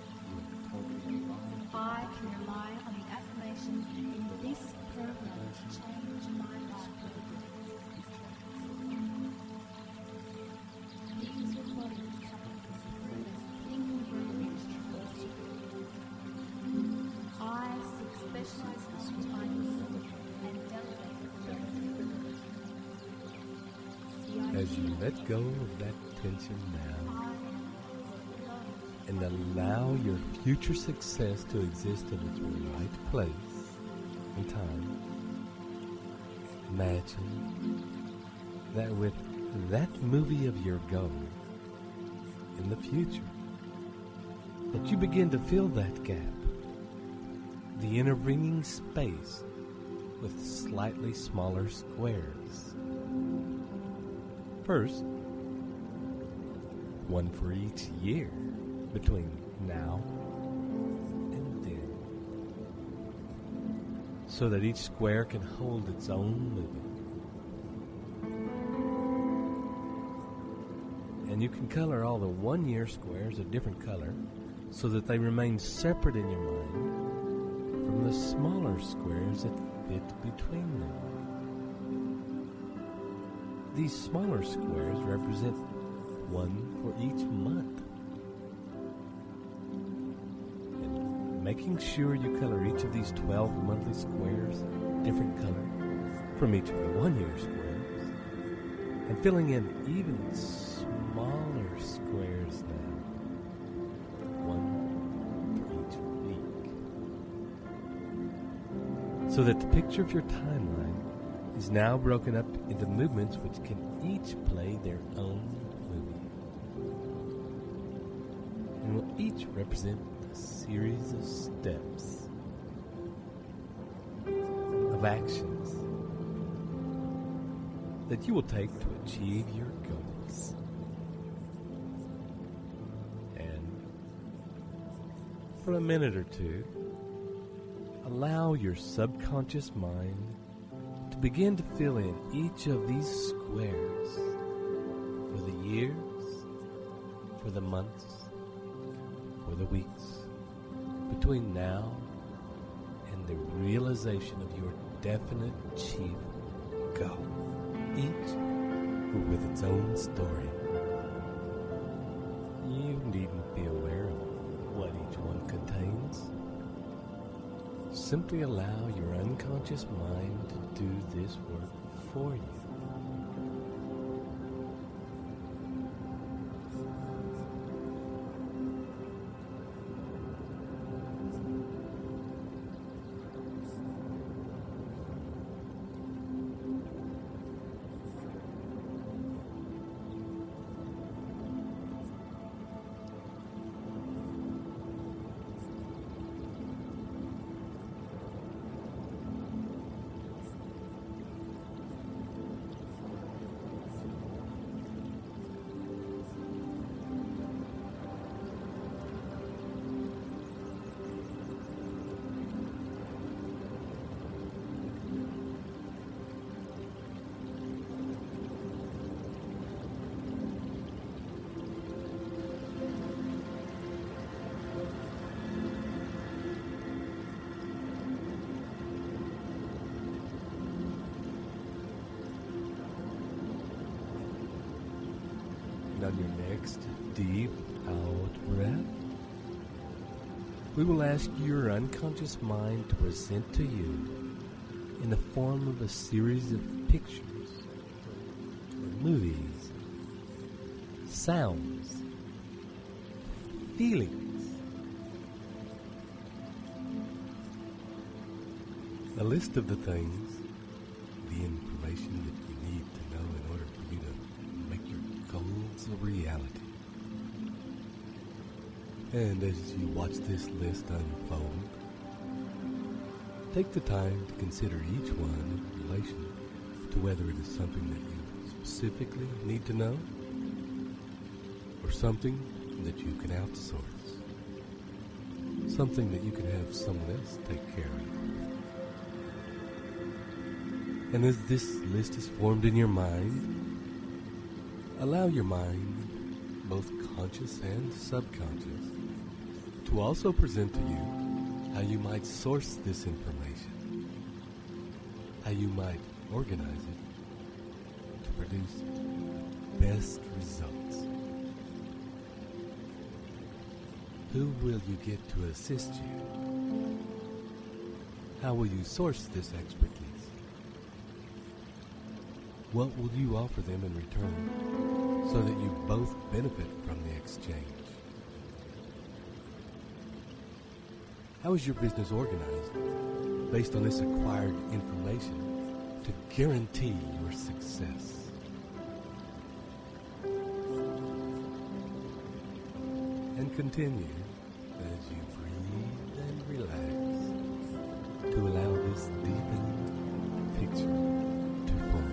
I can rely on the affirmation in this program to change my life. These recordings come from Think and Grow Rich. I seek specialized knowledge I need and delegate it. As you let go of that tension now and allow your future success to exist in its right place and time, imagine that with that movie of your goal in the future, that you begin to fill that gap, the intervening space, with slightly smaller squares. First, one for each year between now and then, so that each square can hold its own movement. And you can color all the 1 year squares a different color so that they remain separate in your mind from the smaller squares that fit between them. These smaller squares represent one for each month. And making sure you color each of these 12 monthly squares a different color from each of the 1 year squares, and filling in even smaller squares now, one for each week, so that the picture of your timeline is now broken up into movements which can each play their own movie, and will each represent a series of steps, of actions that you will take to achieve your goals. And for a minute or two, allow your subconscious mind to begin to fill in each of these squares for the years, for the months, for the weeks, between now and the realization of your definite chief goal, each with its own story. You needn't be aware of what each one contains. Simply allow your unconscious mind to do this work for you. on your next deep out breath, we will ask your unconscious mind to present to you in the form of a series of pictures, movies, sounds, feelings, a list of the things, the information that you need to know in order for you to make your goals a reality. And as you watch this list unfold, take the time to consider each one in relation to whether it is something that you specifically need to know or something that you can outsource, something that you can have someone else take care of. And as this list is formed in your mind, allow your mind, both conscious and subconscious, to also present to you how you might source this information, how you might organize it to produce the best results. Who will you get to assist you? How will you source this expertise? What will you offer them in return so that you both benefit from the exchange? How is your business organized based on this acquired information to guarantee your success? And continue as you breathe and relax to allow this deepened picture to form.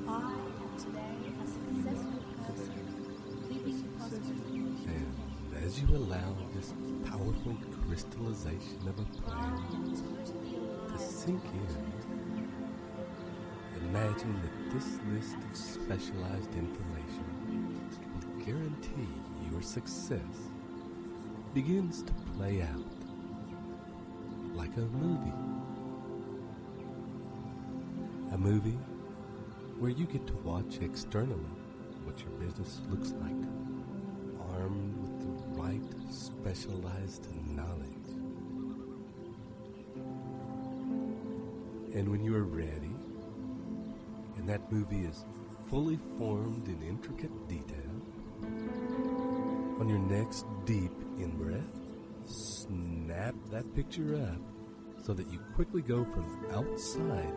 I am today a successful person, living positive as you allow this powerful crystallization of a plan to sink in, imagine that this list of specialized information will guarantee your success begins to play out like a movie. A movie where you get to watch externally what your business looks like, armed with the right specialized knowledge. And when you are ready, and that movie is fully formed in intricate detail, on your next deep in-breath, snap that picture up so that you quickly go from outside,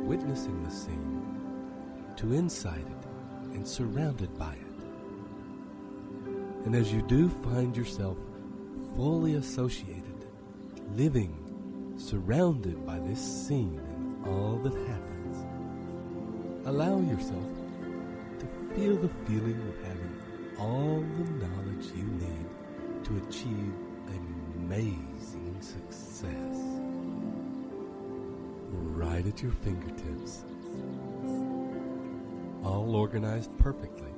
witnessing the scene, to inside it and surrounded by it. And as you do find yourself fully associated, living, surrounded by this scene and all that happens, allow yourself to feel the feeling of having all the knowledge you need to achieve amazing success right at your fingertips, all organized perfectly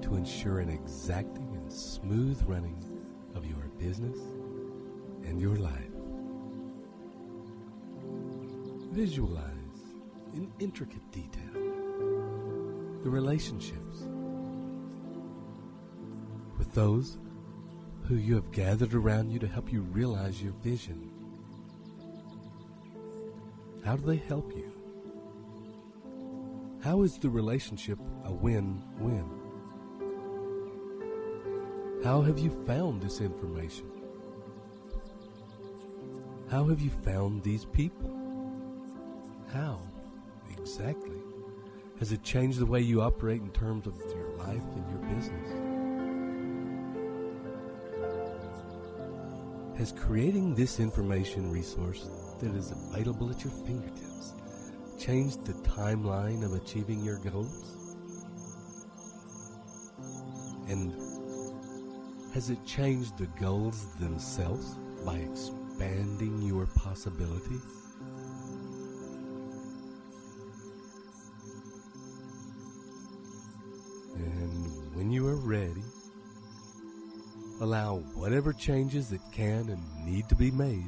to ensure an exacting and smooth running of your business and your life. Visualize in intricate detail the relationships with those who you have gathered around you to help you realize your vision. How do they help you? How is the relationship a win-win? How have you found this information? How have you found these people? How, exactly, has it changed the way you operate in terms of your life and your business? Has creating this information resource that is available at your fingertips changed the timeline of achieving your goals? And has it changed the goals themselves by expanding your possibilities? And when you are ready, allow whatever changes that can and need to be made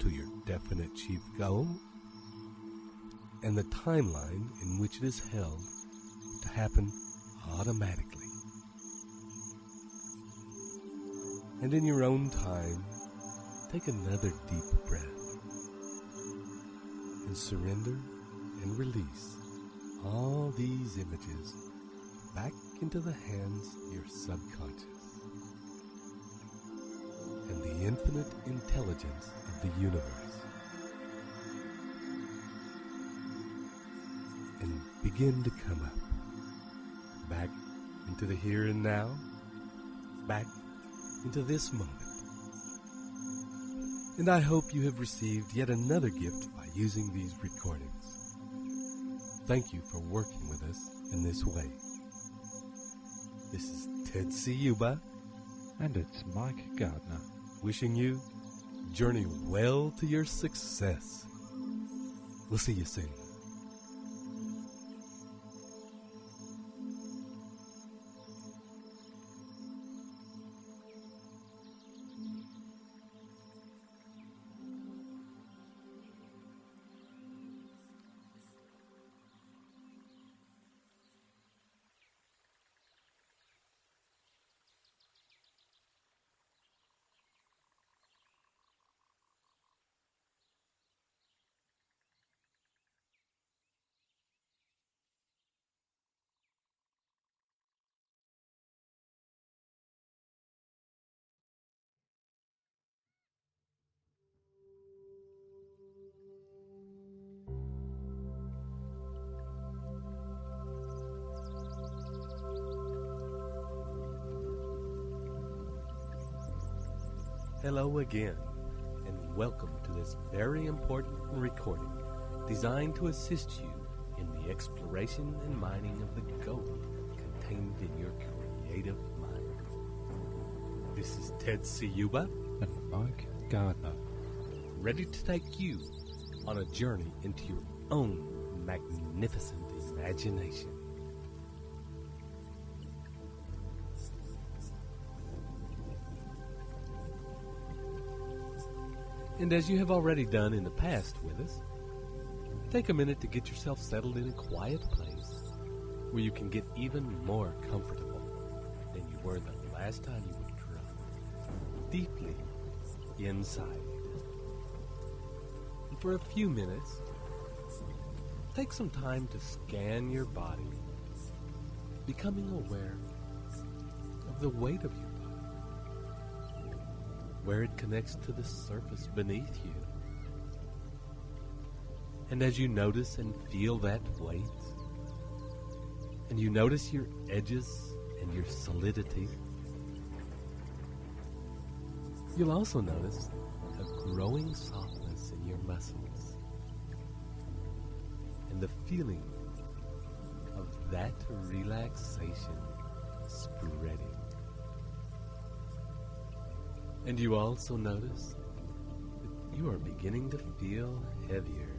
to your definite chief goal and the timeline in which it is held to happen automatically. And in your own time, take another deep breath and surrender and release all these images back into the hands of your subconscious and the infinite intelligence of the universe, and begin to come up, back into the here and now, back into this moment. And I hope you have received yet another gift by using these recordings. Thank you for working with us in this way. This is Ted Ciuba, and it's Mike Gardner, wishing you journey well to your success. We'll see you soon. Hello again, and welcome to this very important recording designed to assist you in the exploration and mining of the gold contained in your creative mind. This is Ted Ciuba and Mike Gardner, ready to take you on a journey into your own magnificent imagination. And as you have already done in the past with us, take a minute to get yourself settled in a quiet place where you can get even more comfortable than you were the last time you were dropped deeply inside. And for a few minutes, take some time to scan your body, becoming aware of the weight of your body, where it connects to the surface beneath you. And as you notice and feel that weight, and you notice your edges and your solidity, you'll also notice a growing softness in your muscles and the feeling of that relaxation spreading. And you also notice that you are beginning to feel heavier.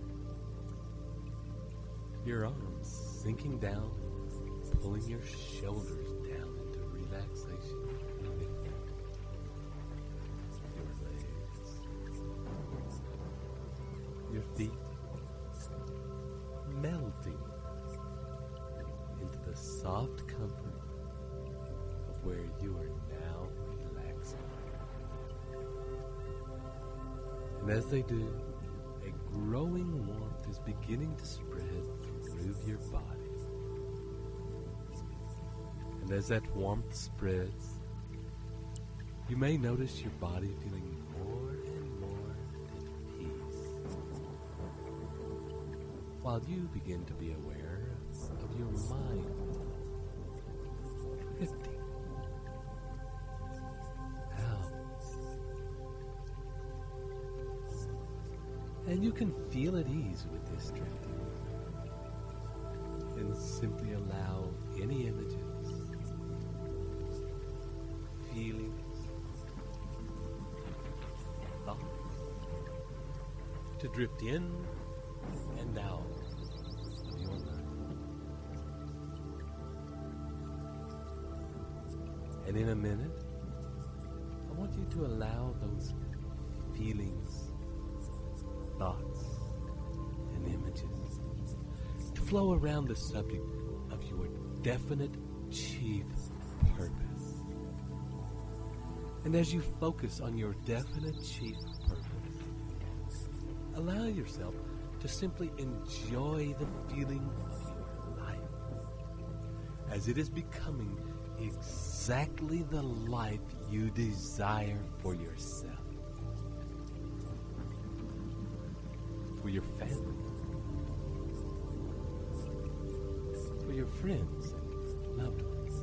Your arms sinking down, pulling your shoulders down into relaxation. Your legs, your feet melting into the soft comfort of where you are now relaxing. And as they do, a growing warmth is beginning to spread through your body. And as that warmth spreads, you may notice your body feeling more and more at peace, while you begin to be aware of your mind drifting out. And you can feel at ease with this drifting. And simply allow any images, feelings, thoughts to drift in and out of your mind. And in a minute, I want you to allow those feelings, thoughts, and images to flow around the subject of your definite chief purpose. And as you focus on your definite chief purpose, allow yourself to simply enjoy the feeling of your life as it is becoming exactly the life you desire for yourself, for your family, for your friends and loved ones.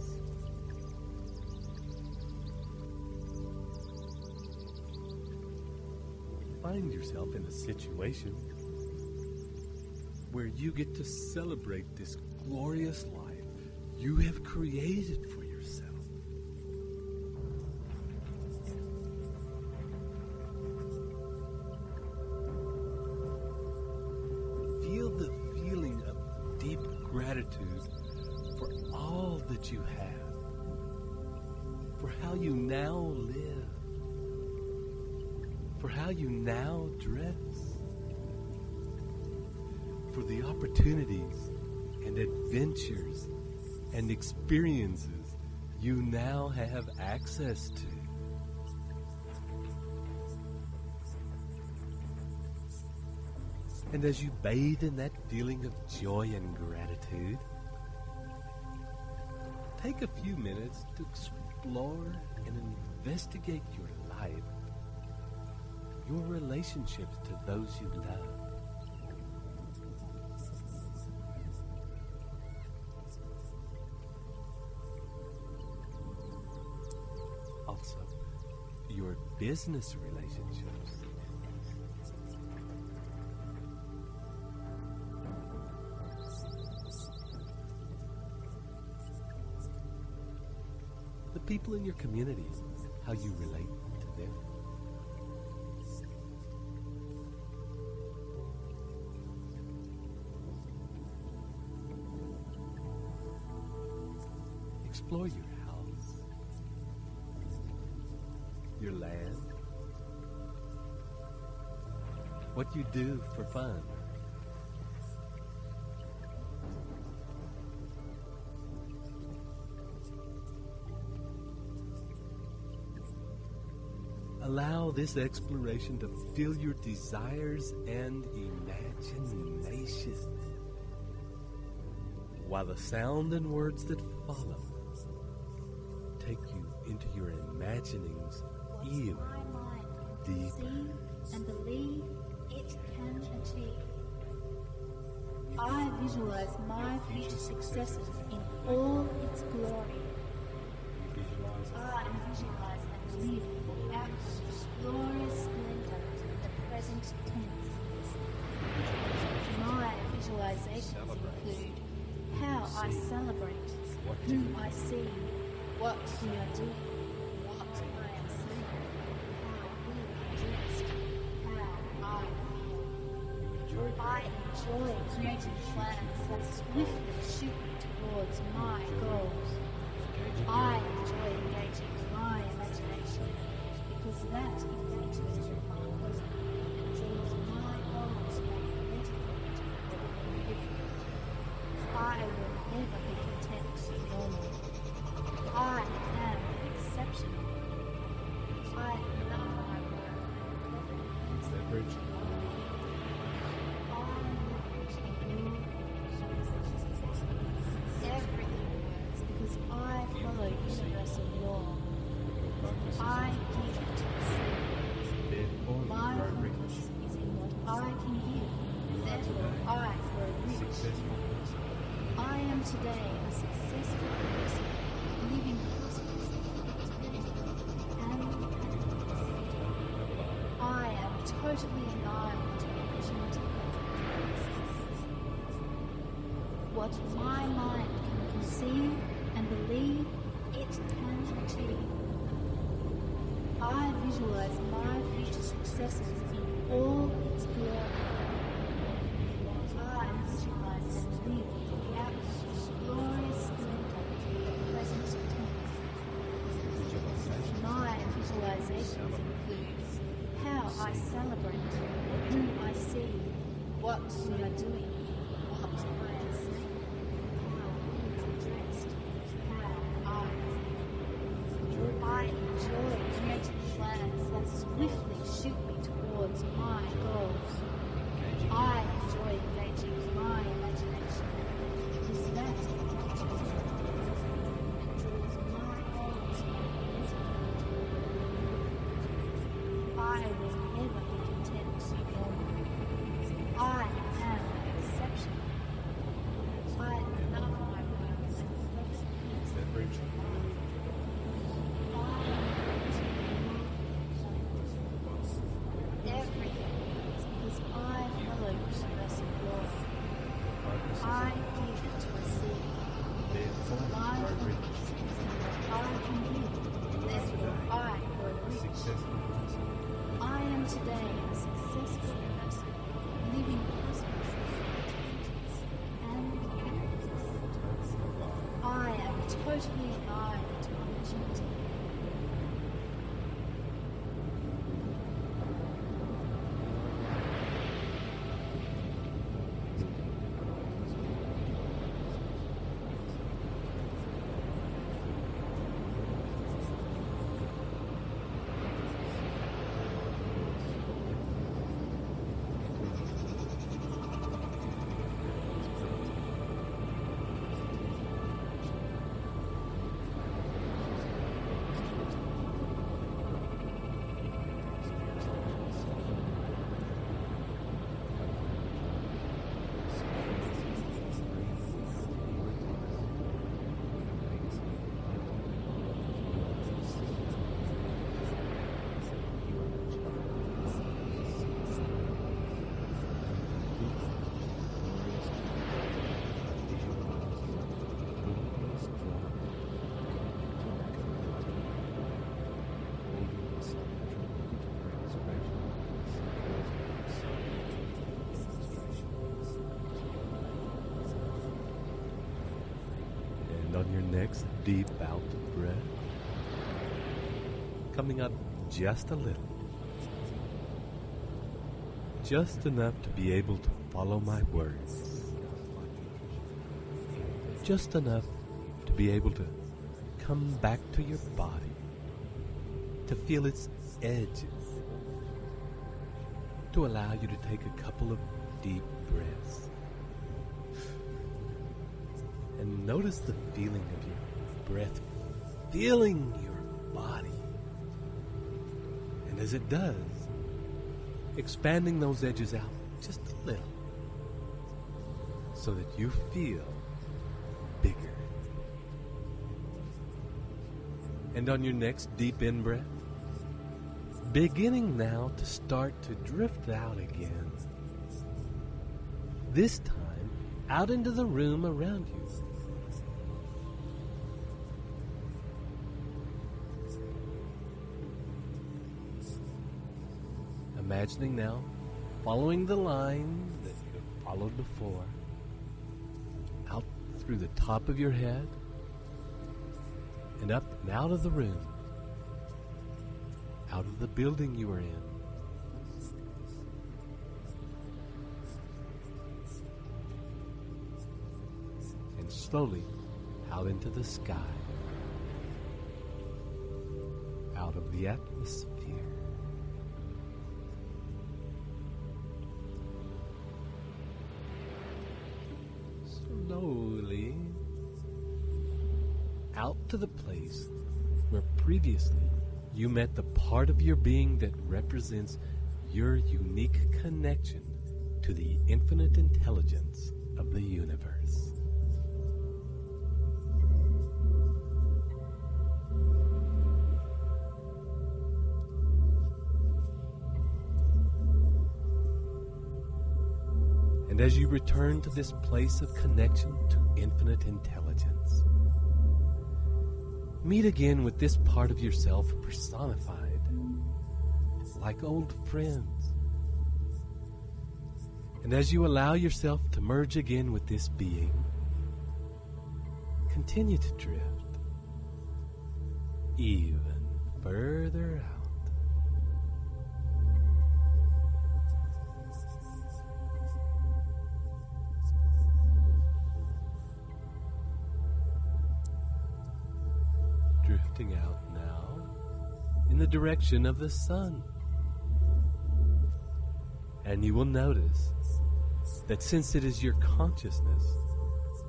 Find yourself in a situation where you get to celebrate this glorious life you have created for yourself. Feel the feeling of deep gratitude for all that you have, for how you now live, for how you now dress, for the opportunities and adventures and experiences you now have access to. And as you bathe in that feeling of joy and gratitude, take a few minutes to explore and investigate your life, your relationships to those you love. Also, your business relationships. The people in your community how you relate to them. Explore your house, your land, what you do for fun. Allow this exploration to fill your desires and imagination, while the sound and words that follow take you into your imaginings even deeper. And believe it can achieve. I visualize my future successes in all its glory. I visualize and live out its glorious splendor in the present tense. My visualizations include how I celebrate, whom I see, what we are doing, what I am saying, how we are dressed, how I feel. I enjoy creating plans that swiftly shoot me towards my goals. I enjoy engaging my imagination because that engagement with my present and draws my goals magnetically toward me. I will never be content with normal. I am exceptional. I love my work and Leverage. everything works because I follow universal law. I give to receive. My focus is in what I can give. Therefore, I grow rich. I am today a successful person, living prosperously and I am totally aligned to opportunity. What my mind can conceive and believe, it can achieve. I visualize my future successes in all its glory. I visualize and live out its glorious splendor in the present tense. My visualizations include how I celebrate, whom I see, what we are doing, what I am saying, how we are dressed, how I feel. I enjoy creating plans that swiftly shoot me towards my goals. I enjoy engaging my imagination because that engages me and draws my goals magnetically. I will never be content with normal. I am exceptional. I love my work and Leverage. everything is because I follow universal law. I give to receive. My focus is in what I can give. Therefore, I grow rich. I am today a successful person, living prosperously and happiness. I am totally alive to opportunity. your next deep out breath, coming up just a little. Just enough to be able to follow my words. Just enough to be able to come back to your body, to feel its edges, to allow you to take a couple of deep breaths. And notice the feeling of your breath filling your body. And as it does, expanding those edges out just a little so that you feel bigger. And on your next deep in-breath, beginning now to start to drift out again. This time, out into the room around you. Imagining now, following the line that you have followed before, out through the top of your head, and up and out of the room, out of the building you are in. And slowly out into the sky, out of the atmosphere. Slowly out to the place where previously you met the part of your being that represents your unique connection to the infinite intelligence of the universe. And as you return to this place of connection to infinite intelligence, meet again with this part of yourself personified, like old friends. And as you allow yourself to merge again with this being, continue to drift even further out. Drifting out now in the direction of the sun. And you will notice that since it is your consciousness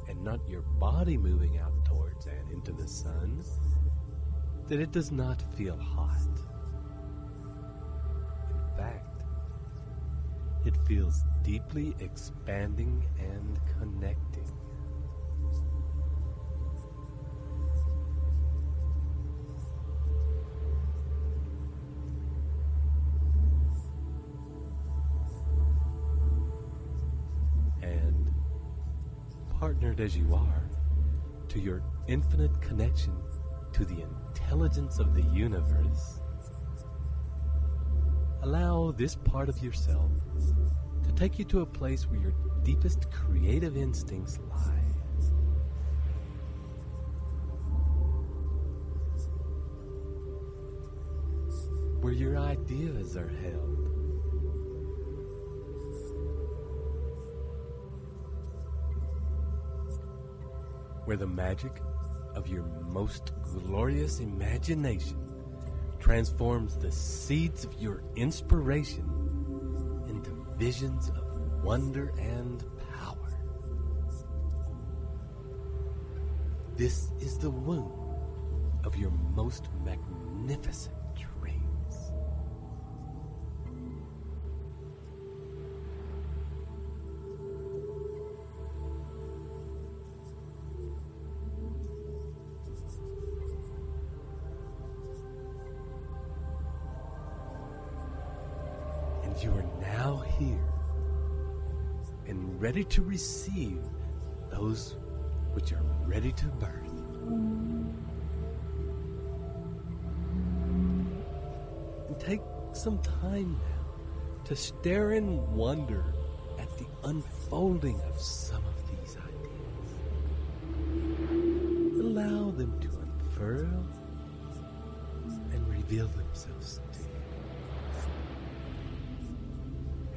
and not your body moving out towards and into the sun, that it does not feel hot. In fact, it feels deeply expanding and connecting. Partnered as you are to your infinite connection to the intelligence of the universe, allow this part of yourself to take you to a place where your deepest creative instincts lie. Where your ideas are held. Where the magic of your most glorious imagination transforms the seeds of your inspiration into visions of wonder and power. This is the womb of your most magnificent dreams. You are now here and ready to receive those which are ready to birth. And take some time now to stare in wonder at the unfolding of some of these ideas. them to unfurl and reveal themselves to you.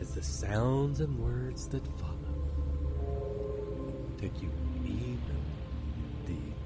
As the sounds and words that follow take you even deeper.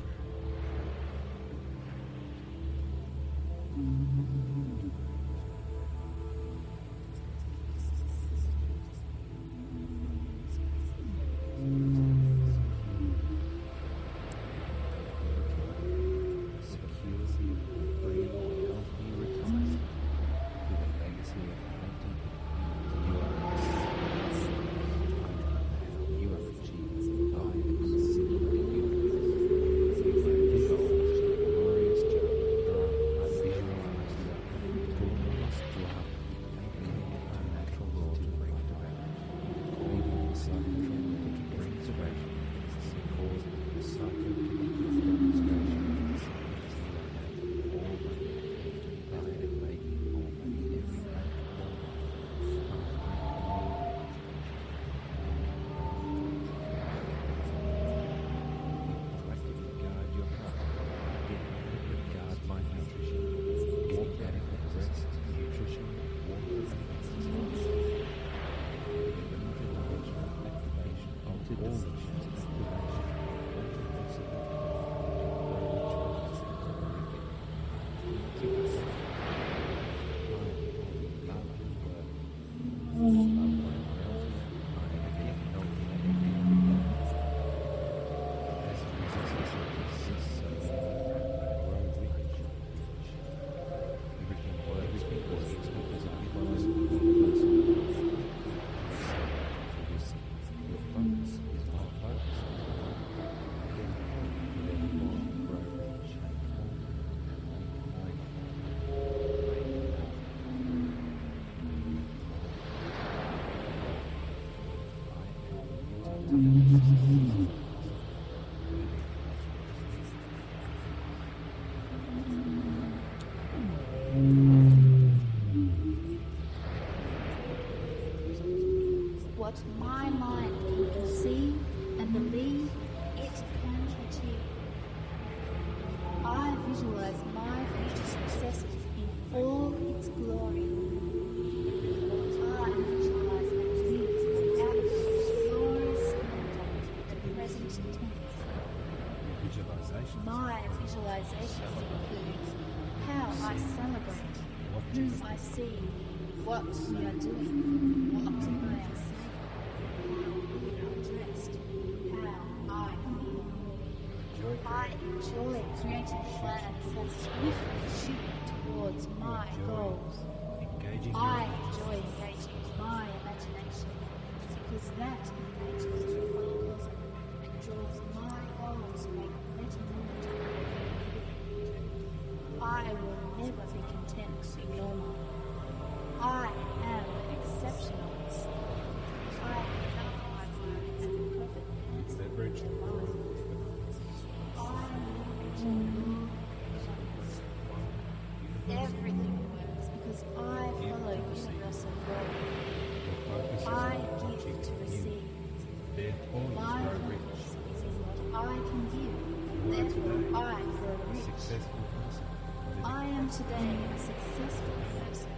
What my mind can conceive and believe, it can achieve. I visualize my future successes in all its glory. I visualize and live out of glorious splendor, the present tense. My visualizations include how I celebrate, whom I see, what we are doing, what I am saying, how we are dressed, how I feel. I enjoy creating plans that swiftly shoot towards my goals. I enjoy engaging my imagination because that engages my bosom and draws my goals to make better moment. I will never be content to be normal. I am exceptional. I love my work and the perfect answer to life. I everything works because I follow universal law. I give to receive. My purpose is in what I can give, therefore I grow rich. I am today a successful person,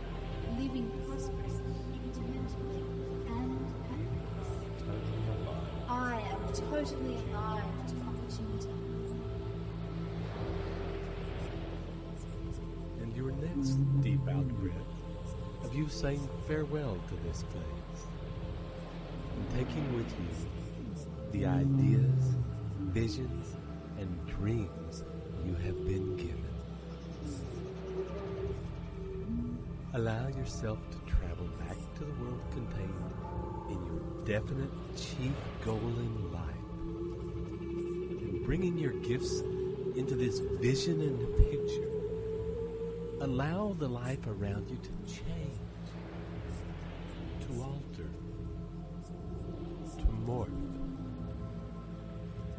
living prosperous, independently, and happiness. I am totally alive to opportunity. And your next deep out breath of you saying farewell to this place, and taking with you the ideas, visions, and dreams you have been given. Allow yourself to travel back to the world contained in your definite chief goal in life. And bringing your gifts into this vision and picture, allow the life around you to change, to alter, to morph,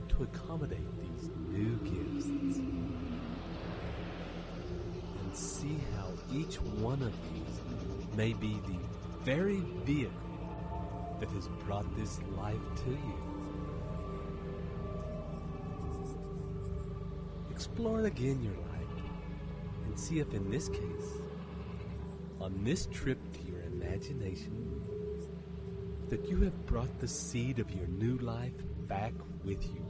to accommodate these new gifts. And see how each one of these may be the very vehicle that has brought this life to you. explore again your life and see if in this case, on this trip to your imagination, that you have brought the seed of your new life back with you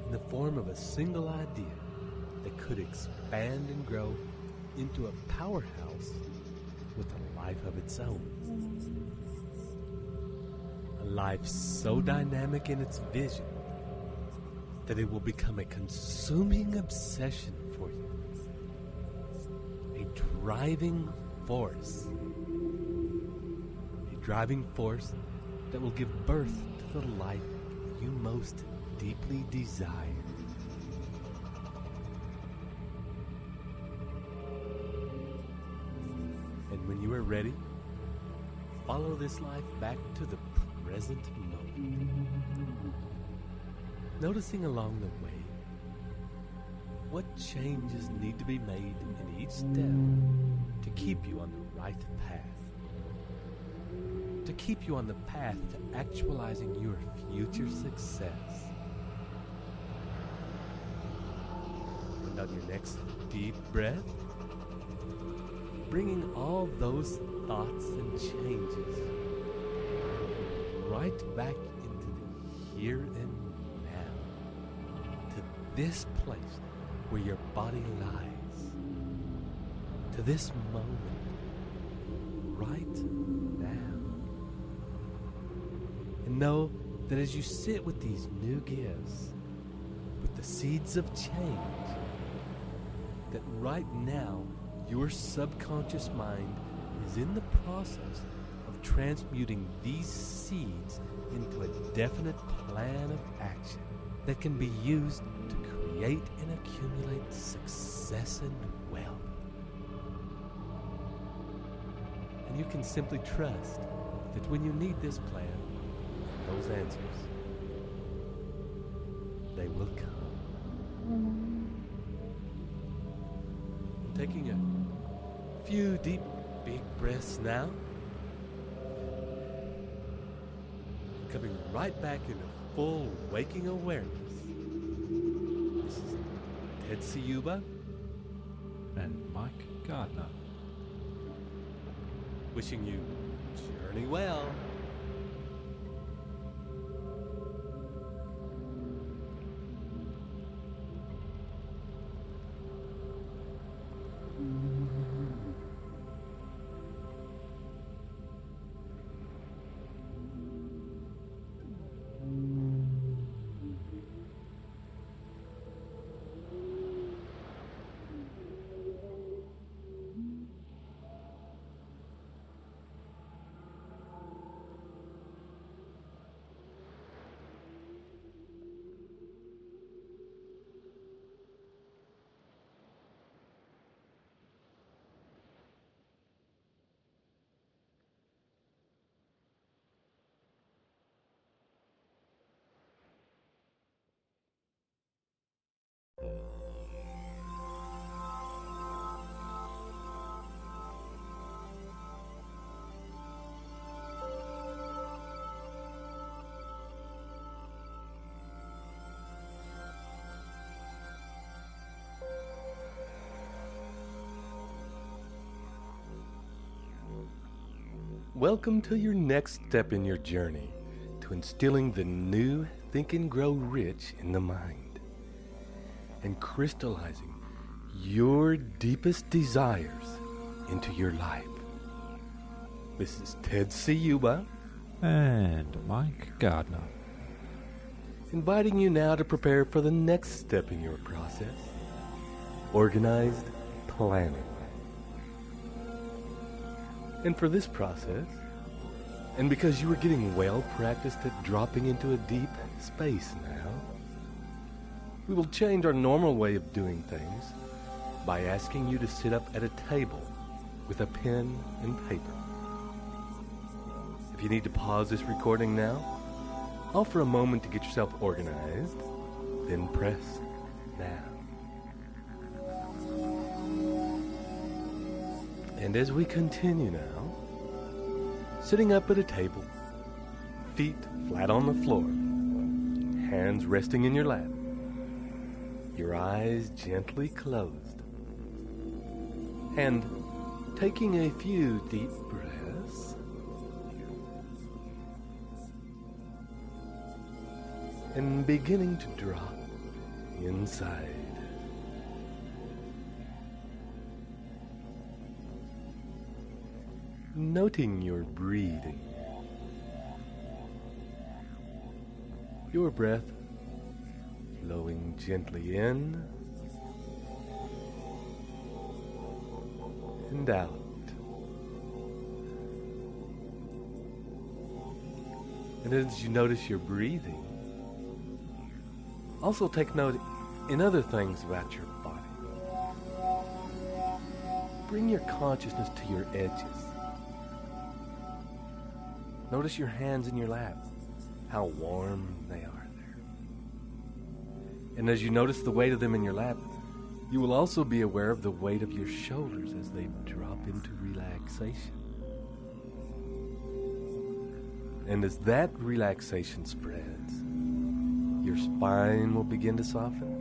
in the form of a single idea that could expand and grow into a powerhouse with a life of its own. A life so dynamic in its vision that it will become a consuming obsession for you. A driving force. A driving force that will give birth to the life you most deeply desire. And when you are ready, follow this life back to the present moment. Noticing along the way what changes need to be made in each step to keep you on the right path. To keep you on the path to actualizing your future success. And on your next deep breath, bringing all those thoughts and changes right back into the here and now, to this place where your body lies, to this moment, right now. And know that as you sit with these new gifts, with the seeds of change, that right now your subconscious mind is in the process of transmuting these seeds into a definite plan of action that can be used to create and accumulate success and wealth. And you can simply trust that when you need this plan, those answers, they will come. Taking a few deep, big breaths now. Coming right back into full waking awareness. This is Ted Ciuba and Mike Gardner. Wishing you journey well. Welcome to your next step in your journey to instilling the new Think and Grow Rich in the mind and crystallizing your deepest desires into your life. This is Ted Ciuba and Mike Gardner, inviting you now to prepare for the next step in your process, organized planning. And for this process, and because you are getting well practiced at dropping into a deep space now, we will change our normal way of doing things by asking you to sit up at a table with a pen and paper. If you need to pause this recording now, offer a moment to get yourself organized, then press now. And as we continue now, sitting up at a table, feet flat on the floor, hands resting in your lap, your eyes gently closed, and taking a few deep breaths, and beginning to drop inside. Noting your breathing, your breath flowing gently in and out. And as you notice your breathing, also take note in other things about your body. Bring your consciousness to your edges. Notice your hands in your lap, how warm they are there. And as you notice the weight of them in your lap, you will also be aware of the weight of your shoulders as they drop into relaxation. And as that relaxation spreads, your spine will begin to soften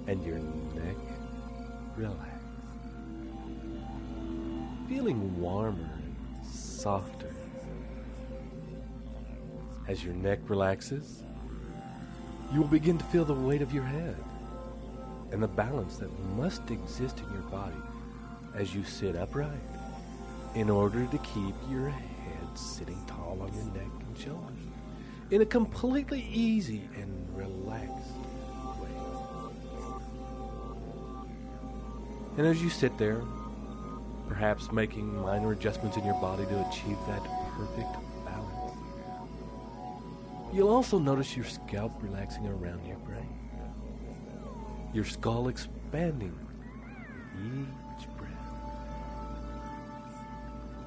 and your neck relax. Feeling warmer and softer. As your neck relaxes, you will begin to feel the weight of your head and the balance that must exist in your body as you sit upright in order to keep your head sitting tall on your neck and shoulders in a completely easy and relaxed way. And as you sit there, perhaps making minor adjustments in your body to achieve that perfect balance, you'll also notice your scalp relaxing around your brain, your skull expanding with each breath,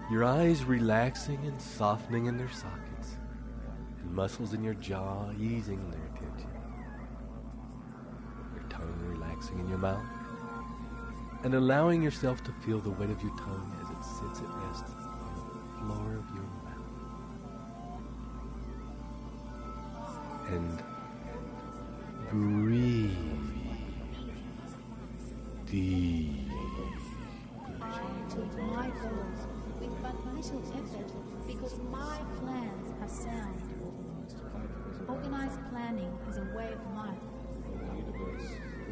your eyes relaxing and softening in their sockets, and muscles in your jaw easing their tension, your tongue relaxing in your mouth, and allowing yourself to feel the weight of your tongue as it sits at rest on the floor of your mouth. And breathe deep. To my goals with but little effort, because my plans are sound. Organized planning is a way of life.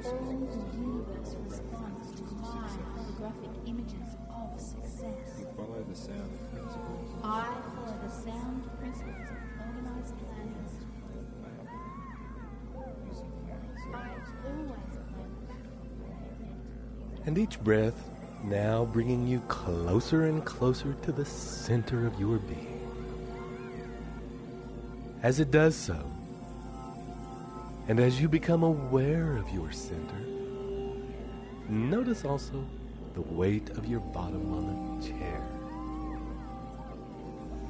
All the universe responds to my holographic images of success. Follow the sound principles. I follow the sound principles of organized planning. I always plan. And each breath now bringing you closer and closer to the center of your being. As it does so, and as you become aware of your center, notice also the weight of your bottom on the chair.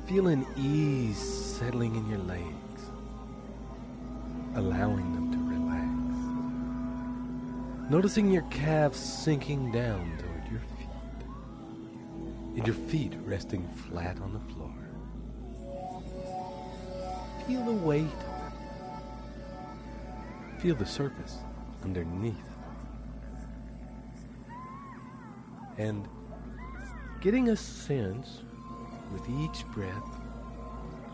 Feel an ease settling in your legs, allowing them to relax. Noticing your calves sinking down toward your feet, and your feet resting flat on the floor. Feel the weight. Feel the surface underneath. And getting a sense with each breath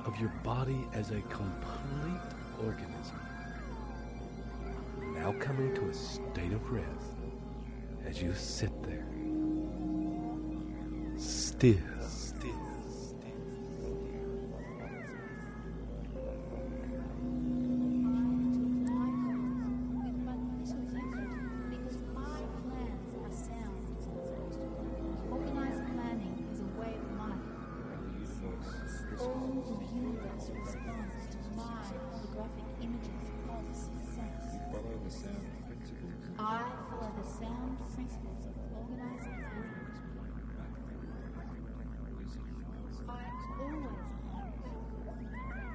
of your body as a complete organism. Now coming to a state of rest as you sit there. Still. I follow the sound principles of organized planning. I always plan.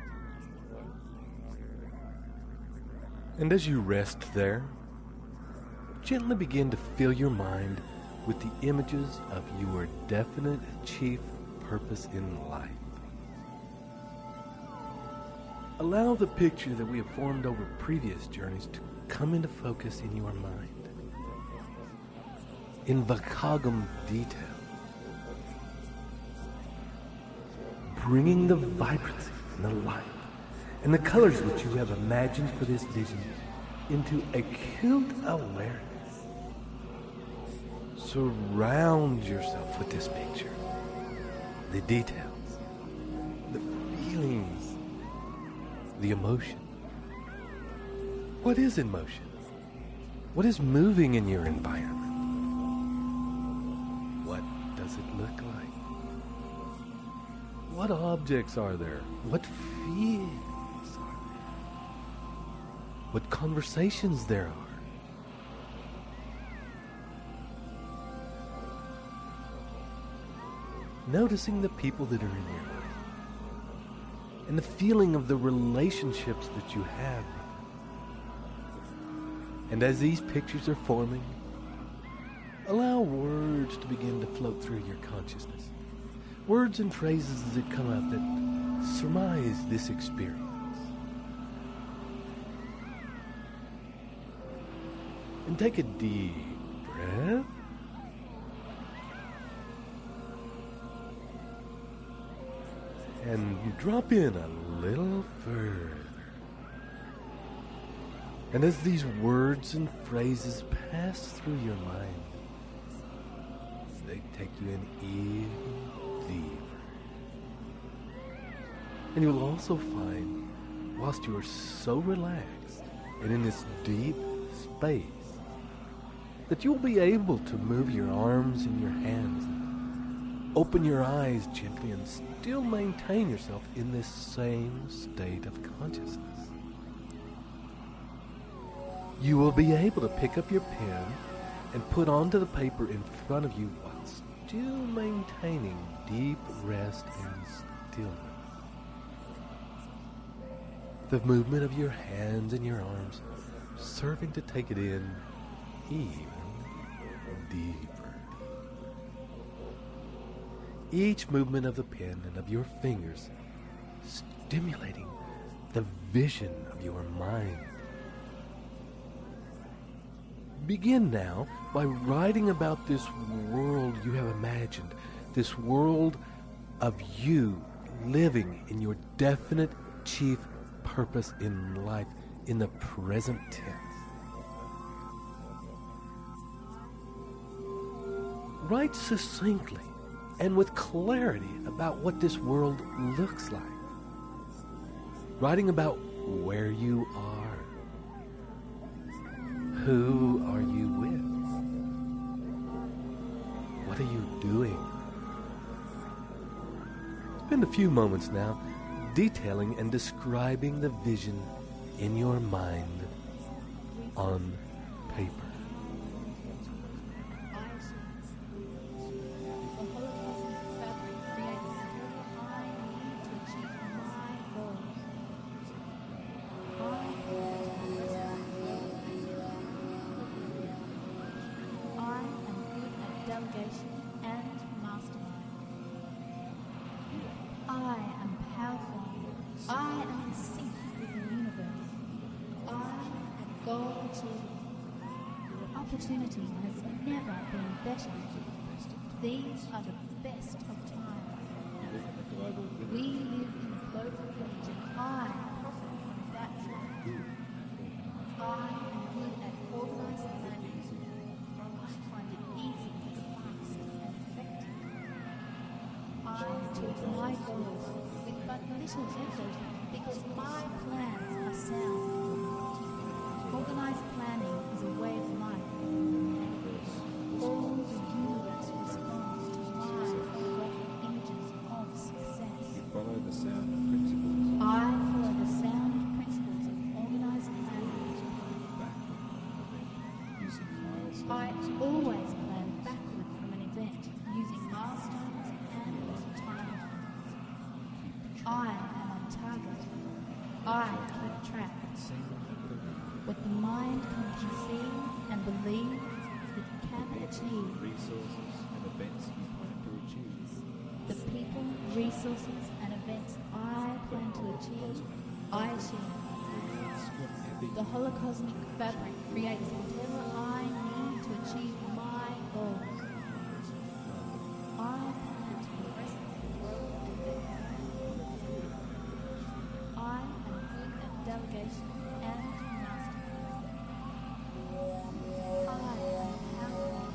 And as you rest there, gently begin to fill your mind with the images of your definite chief purpose in life. Allow the picture that we have formed over previous journeys to come into focus in your mind. In vacagum detail. Bringing the vibrancy and the light and the colors which you have imagined for this vision into acute awareness. Surround yourself with this picture. The details, the feelings, the emotion. What is in motion? What is moving in your environment? What does it look like? What objects are there? What feelings are there? What conversations there are? Noticing the people that are in your life and the feeling of the relationships that you have. And as these pictures are forming, allow words to begin to float through your consciousness. Words and phrases that come up that surmise this experience. And take a deep breath. And drop in a little further. And as these words and phrases pass through your mind, they take you in even deeper. And you'll also find, whilst you are so relaxed and in this deep space, that you'll be able to move your arms and your hands, and open your eyes gently, and still maintain yourself in this same state of consciousness. You will be able to pick up your pen and put onto the paper in front of you while still maintaining deep rest and stillness. The movement of your hands and your arms serving to take it in even deeper. Each movement of the pen and of your fingers stimulating the vision of your mind. Begin now by writing about this world you have imagined, this world of you living in your definite chief purpose in life in the present tense. Write succinctly and with clarity about what this world looks like. Writing about where you are. Who are you with? What are you doing? Spend a few moments now detailing and describing the vision in your mind on paper. Opportunity has never been better. These are the best of times. We live in a global village, and I profit from that fact. I am good at organized planning. I find it easy, fast, and effective. I achieve my goals with but little effort because my plans are sound. Organized planning is a way of life. All the universe responds to my rough images of success. You follow the sound principles. I follow the sound principles of organized planning. I always plan backward from an event using milestones and timelines. I am on target. I keep track. What the mind can conceive and believe it can achieve. Resources and events you plan to achieve. The people, resources, and events I plan to achieve, I achieve. The holocosmic fabric creates whatever I need to achieve my goals. I plan to progress and grow and get. I am good at delegation and mastery. I am powerful.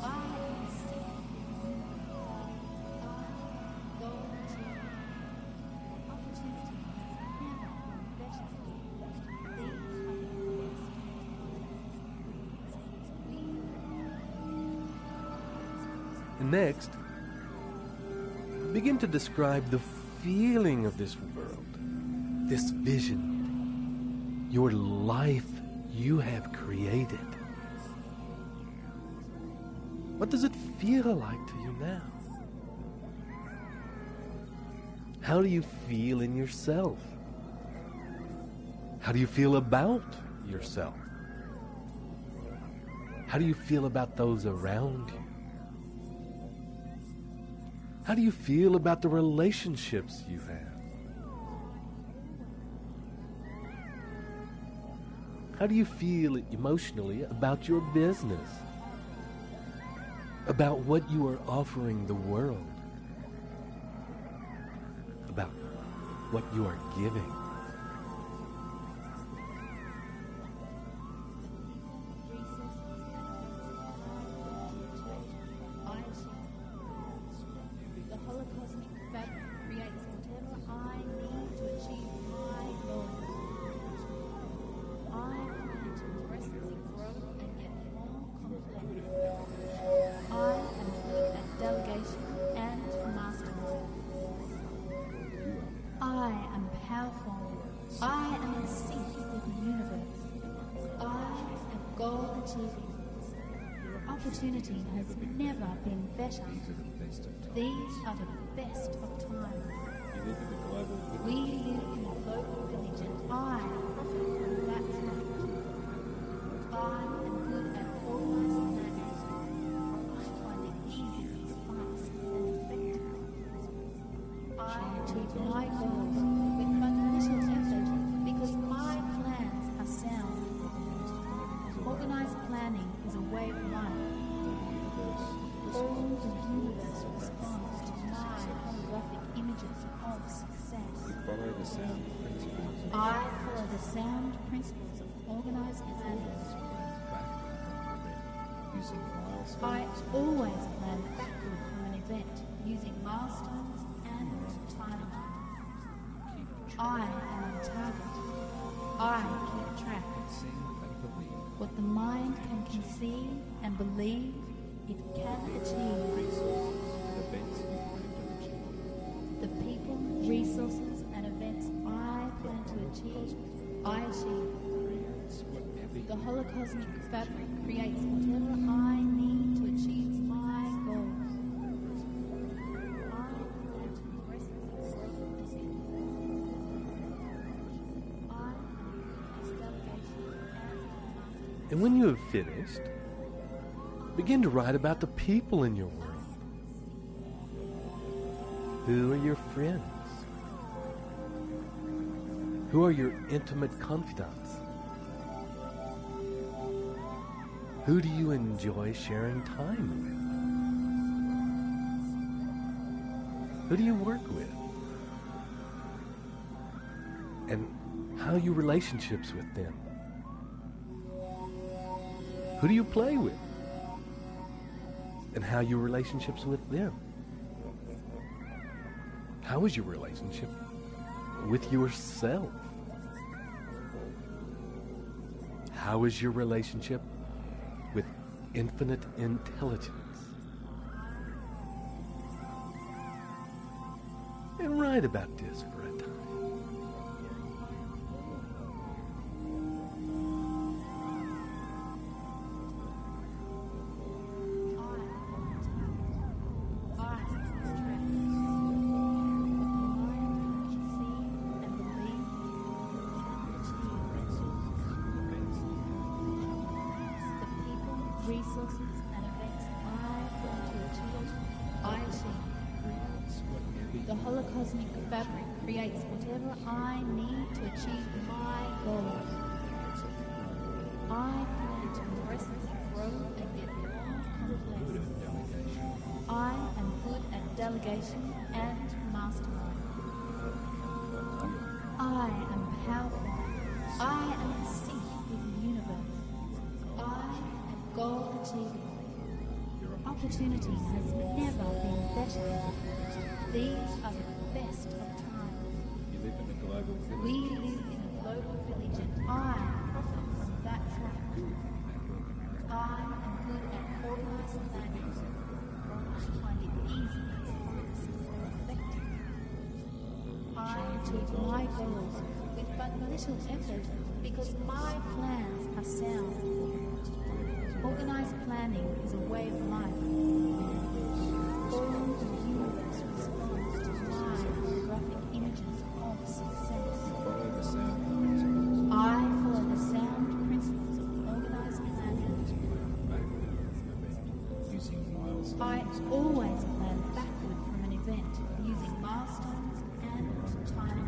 I am sick. I go to opportunity has never been better. And next, begin to describe the feeling of this world, this vision, your life you have created. What does it feel like to you now? How do you feel in yourself? How do you feel about yourself? How do you feel about those around you? How do you feel about the relationships you have? How do you feel emotionally about your business? About what you are offering the world? About what you are giving? Opportunity has never been better. These are the best of times. We live in a global village and I profit from that fact. I am good at organizing matters. I find it easy, fast and effective. I achieve my goals with but little effort because my plans are sound. Organized planning is a way of life. All the universe responds to my holographic images of success. I follow the sound principles of organized planning. I always plan backward from an event using milestones and timing. I am on target. I keep track. What the mind can conceive and believe, it can achieve. The people, resources, and events I plan to achieve, I achieve. The holocosmic fabric creates whatever I need to achieve my goals. I plan to progressively grow and get. I am delegation and And when you have finished, begin to write about the people in your world. Who are your friends? Who are your intimate confidants? Who do you enjoy sharing time with? Who do you work with? And how are your relationships with them? Who do you play with? And how are your relationships with them? How is your relationship with yourself? How is your relationship with infinite intelligence? And write about this for a time. resources and events I plan to achieve, I achieve. The holocosmic fabric creates whatever I need to achieve my goals. I plan to progressively grow and get more complex. I am good at delegation and mastermind. I am powerful. I am in sync with the universe. I am goal achieving. Opportunity has never been better. These are the best of times. You live in a global village. We live in a global village and I profit from that fact. I am good at organized planning. I find it easy, fast, and effective. I achieve my goals with but little effort because my plans are sound. Organized planning is a way of life. All the universe responds to my graphic images of success. Follow the sound principles. I follow the sound principles of organized planning. Using milestones. I always plan backward from an event using milestones and time.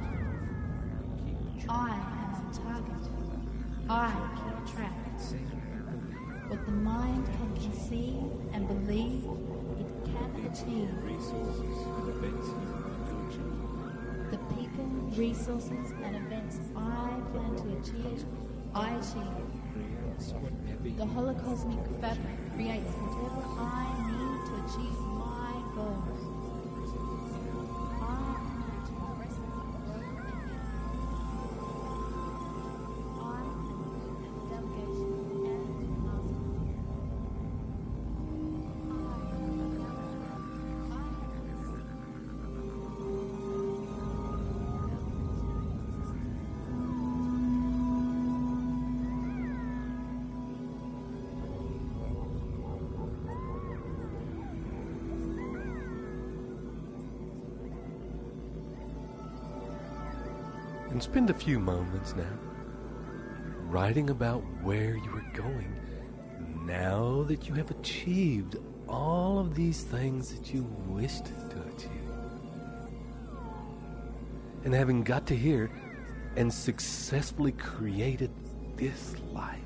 I am on target. I keep track. What the mind can conceive and believe, it can achieve. Resources and events you plan to achieve. The people, resources, and events I plan to achieve, I achieve. Creates whatever The holocosmic fabric creates whatever I need to achieve my goals. I plan to progressively grow and get more. I am good at delegation and mastery. And spend a few moments now writing about where you are going now that you have achieved all of these things that you wished to achieve. And having got to here and successfully created this life,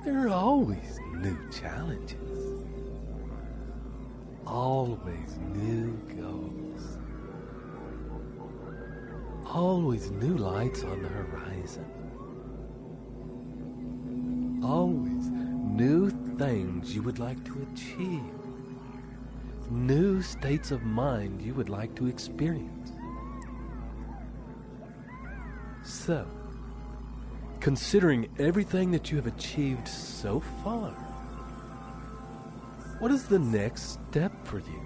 there are always new challenges, always new goals. Always new lights on the horizon. Always new things you would like to achieve. New states of mind you would like to experience. So, considering everything that you have achieved so far, what is the next step for you?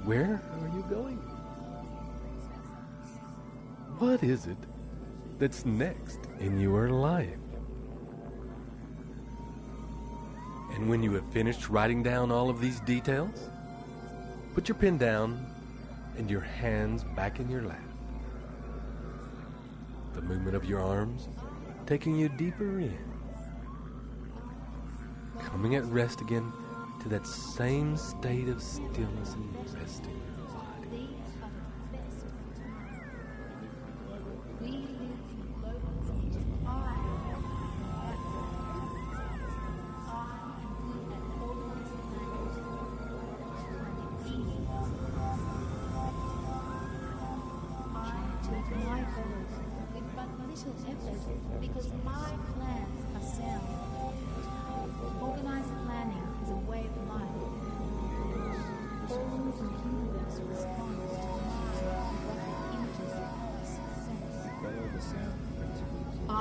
Where are you going? What is it that's next in your life? And when you have finished writing down all of these details, put your pen down and your hands back in your lap. The movement of your arms taking you deeper in. Coming at rest again to that same state of stillness and resting. Because my plans are sound. Organized planning is a way of life. All the universe responds to my graphic images of success. Follow the sound principles. I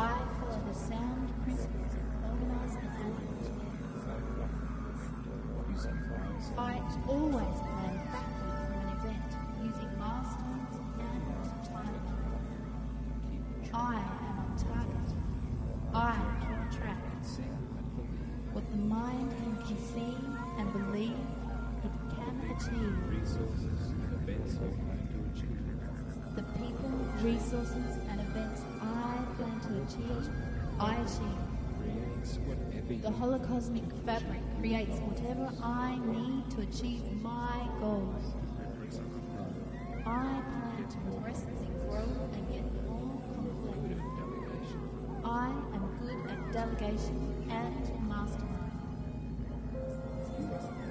follow the sound principles of organized planning. Using milestones. I always plan backward from an event using milestones and time. I am on target. I keep track. What the mind can conceive and believe, it can achieve. Resources and events you plan to achieve. The people, resources, and events I plan to achieve, I achieve. Creates whatever The holocosmic fabric creates whatever I need to achieve my goals. I plan to progressively grow and get more complex. I am good at delegation and mastermind.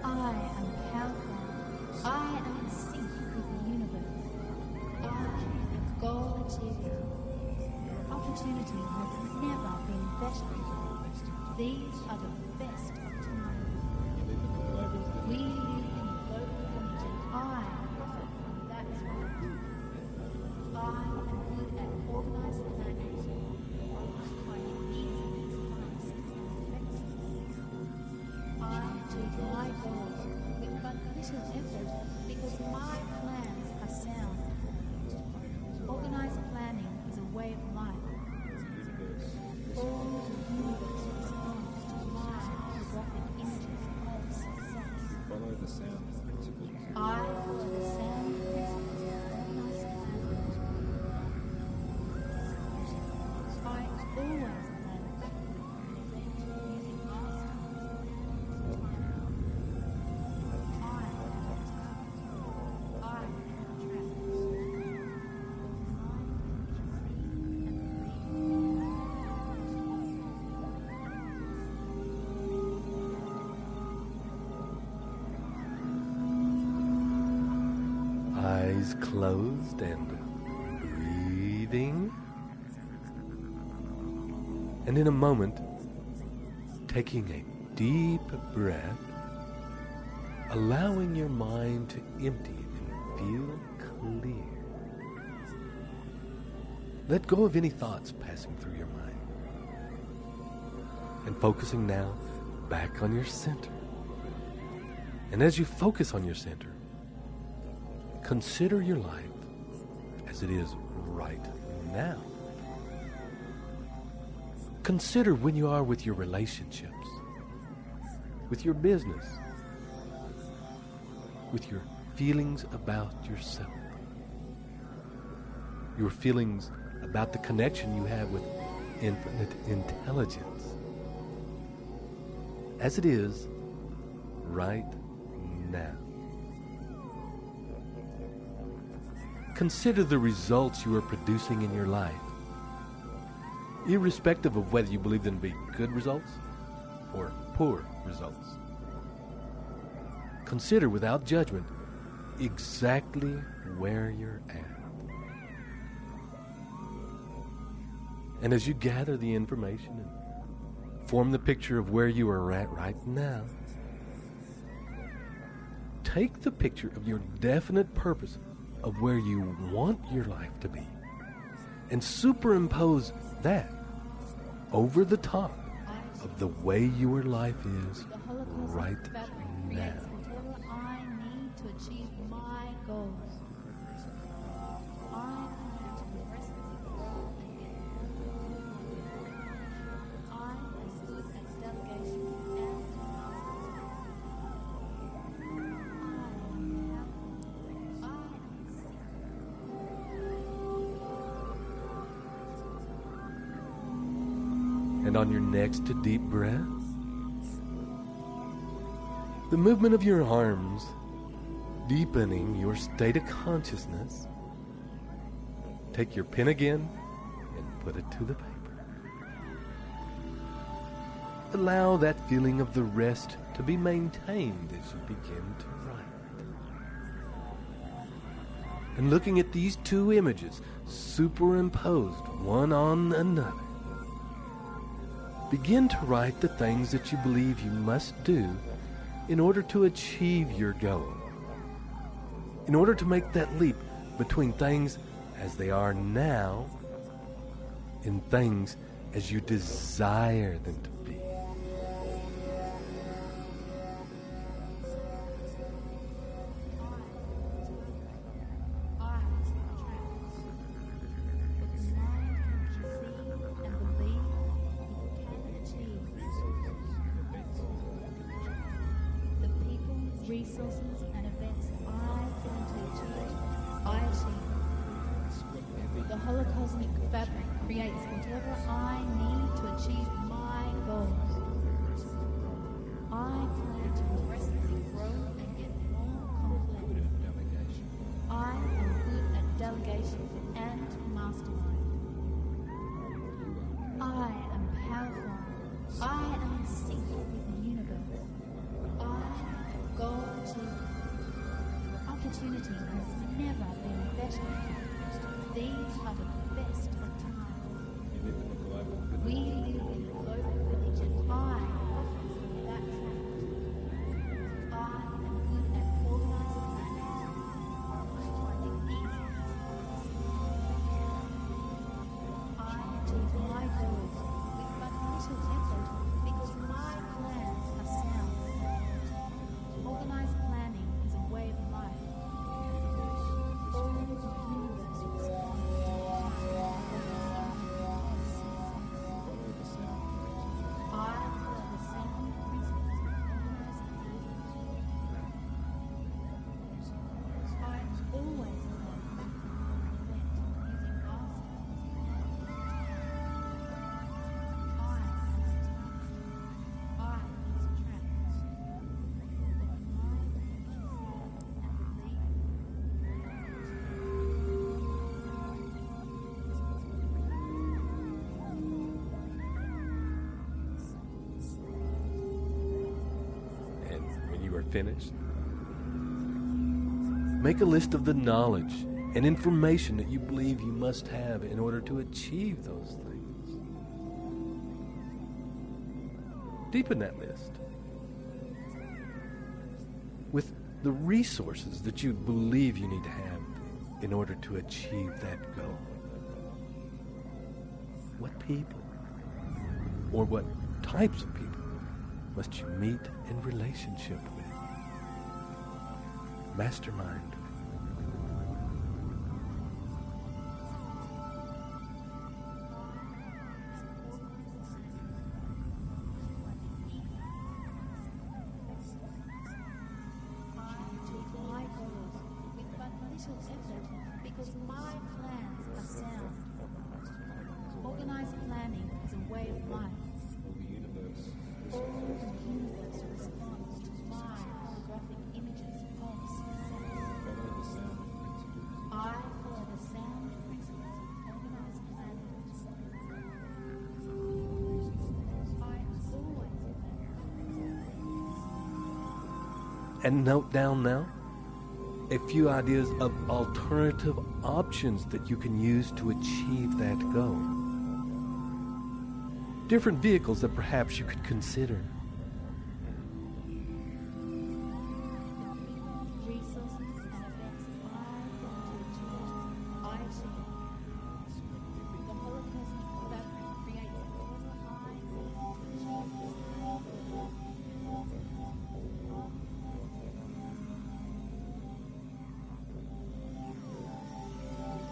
I am powerful. I am in sync with the universe. I am goal achiever. Opportunity has never been better. These are the best of times. We live in a global community. I am that one. I am good at organized planning. I am easy, fast, I achieve my goals with but little effort because my plans are sound. Organized planning is a way of life. All the universe responds to my photographic images of success. Follow the sound principles. I follow the sound principles of organized planning. I always plan using my style. I attract. Eyes closed and breathing. And in a moment, taking a deep breath, allowing your mind to empty and feel clear. Let go of any thoughts passing through your mind. And focusing now back on your center. And as you focus on your center, consider your life as it is right now. Consider when you are with your relationships, with your business, with your feelings about yourself, your feelings about the connection you have with infinite intelligence, as it is right now. Consider the results you are producing in your life, irrespective of whether you believe them to be good results or poor results. Consider without judgment exactly where you're at. And as you gather the information and form the picture of where you are at right now, take the picture of your definite purpose of where you want your life to be and superimpose that over the top of the way your life is right now. Whatever I need to achieve my goals. I plan to progressively grow and get more. I am good at delegation and And on your next deep breath, the movement of your arms deepening your state of consciousness. Take your pen again and put it to the paper. Allow that feeling of the rest to be maintained as you begin to write. And looking at these two images superimposed one on another, begin to write the things that you believe you must do in order to achieve your goal. In order to make that leap between things as they are now and things as you desire them to be. resources and events I plan to achieve, I achieve. The holocosmic fabric creates whatever I need to achieve my goals. I plan to progressively grow and get more confident. I am good at delegation and mastermind. I am powerful. opportunity has never been better. These are the best of times. We live in a global village and I offer that fact. I am good at organizing planning, finding easy. I achieve my goals with but little effort because my plans are sound. Organized planning is a way of life. All the universe responds to I follow the sound principles of organized planning. I always plan using vast finished, make a list of the knowledge and information that you believe you must have in order to achieve those things. Deepen that list with the resources that you believe you need to have in order to achieve that goal. What people or what types of people must you meet in relationship with? Mastermind. Because my plans are sound. Organized planning is a way of life. All the universe responds to my holographic images of success. I follow the sound principles of organized planning. I always plan. And note down now a few ideas of alternative options that you can use to achieve that goal. Different vehicles that perhaps you could consider.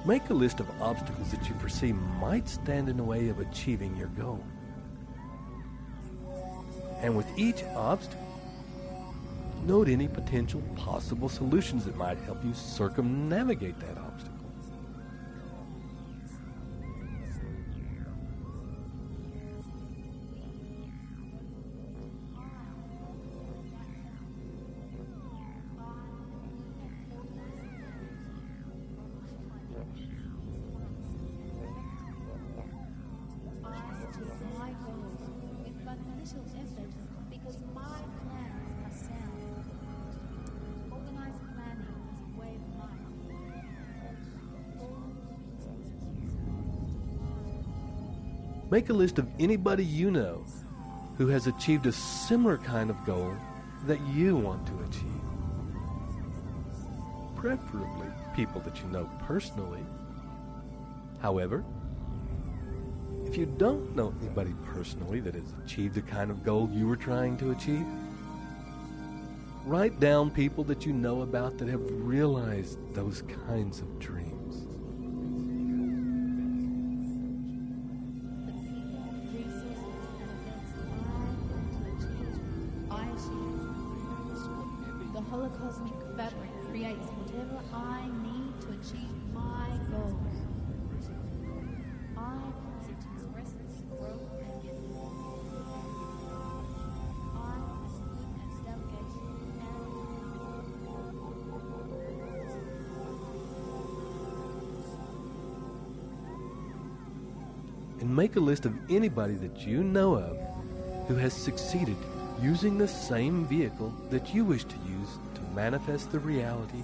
Make a list of obstacles that you foresee might stand in the way of achieving your goal. And with each obstacle, note any potential possible solutions that might help you circumnavigate that obstacle. Because my plans are sound. Organized planning is a way of life. Make a list of anybody you know who has achieved a similar kind of goal that you want to achieve. Preferably people that you know personally. However, if you don't know anybody personally that has achieved the kind of goal you were trying to achieve, write down people that you know about that have realized those kinds of dreams. The holocosmic fabric creates whatever I need to achieve my goals. I plan to progress, grow, and get more. I am good at delegation And make a list of anybody that you know of who has succeeded using the same vehicle that you wish to use to manifest the reality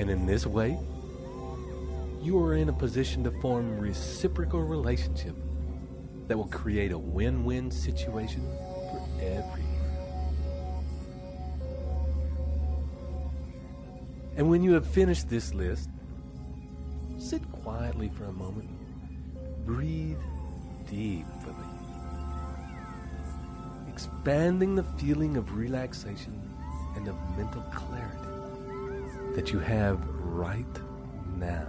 And in this way, you are in a position to form reciprocal relationship that will create a win-win situation for everyone. And when you have finished this list, sit quietly for a moment. Breathe deeply, expanding the feeling of relaxation and of mental clarity that you have right now.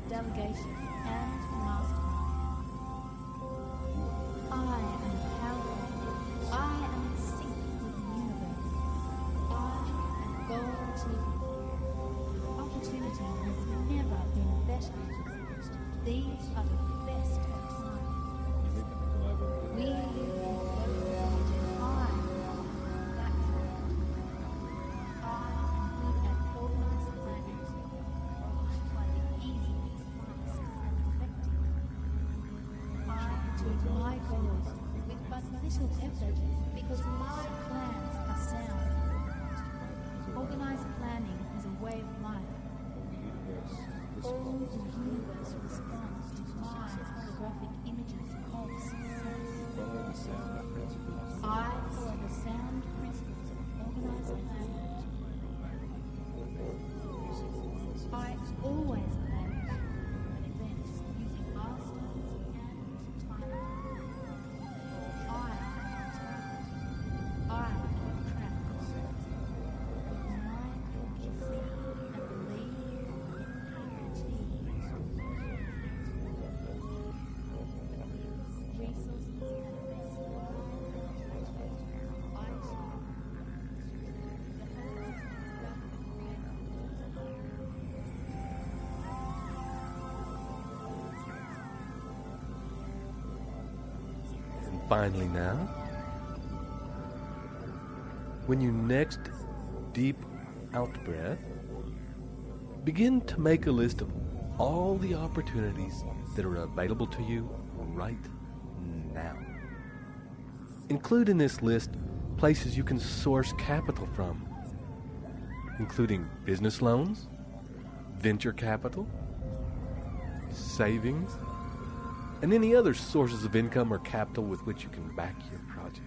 Delegation and mastermind. I am powerful. I am in sync with the universe. I am goal achievement. Opportunity has never been better. These are the best of times. We live in global time. That's right. I am good at organizing planning. My goals with but little effort because my plans are sound. Organized planning is a way of life. All the universe responds to my holographic images of success. I follow the sound principles of organized planning. I always plan events using milestones and time. I keep track. With my cohesive and believe I achieve. Resources and events I achieve. And finally now, when you next deep out breath, begin to make a list of all the opportunities that are available to you right now. Include in this list places you can source capital from, including business loans, venture capital, savings, and any other sources of income or capital with which you can back your project.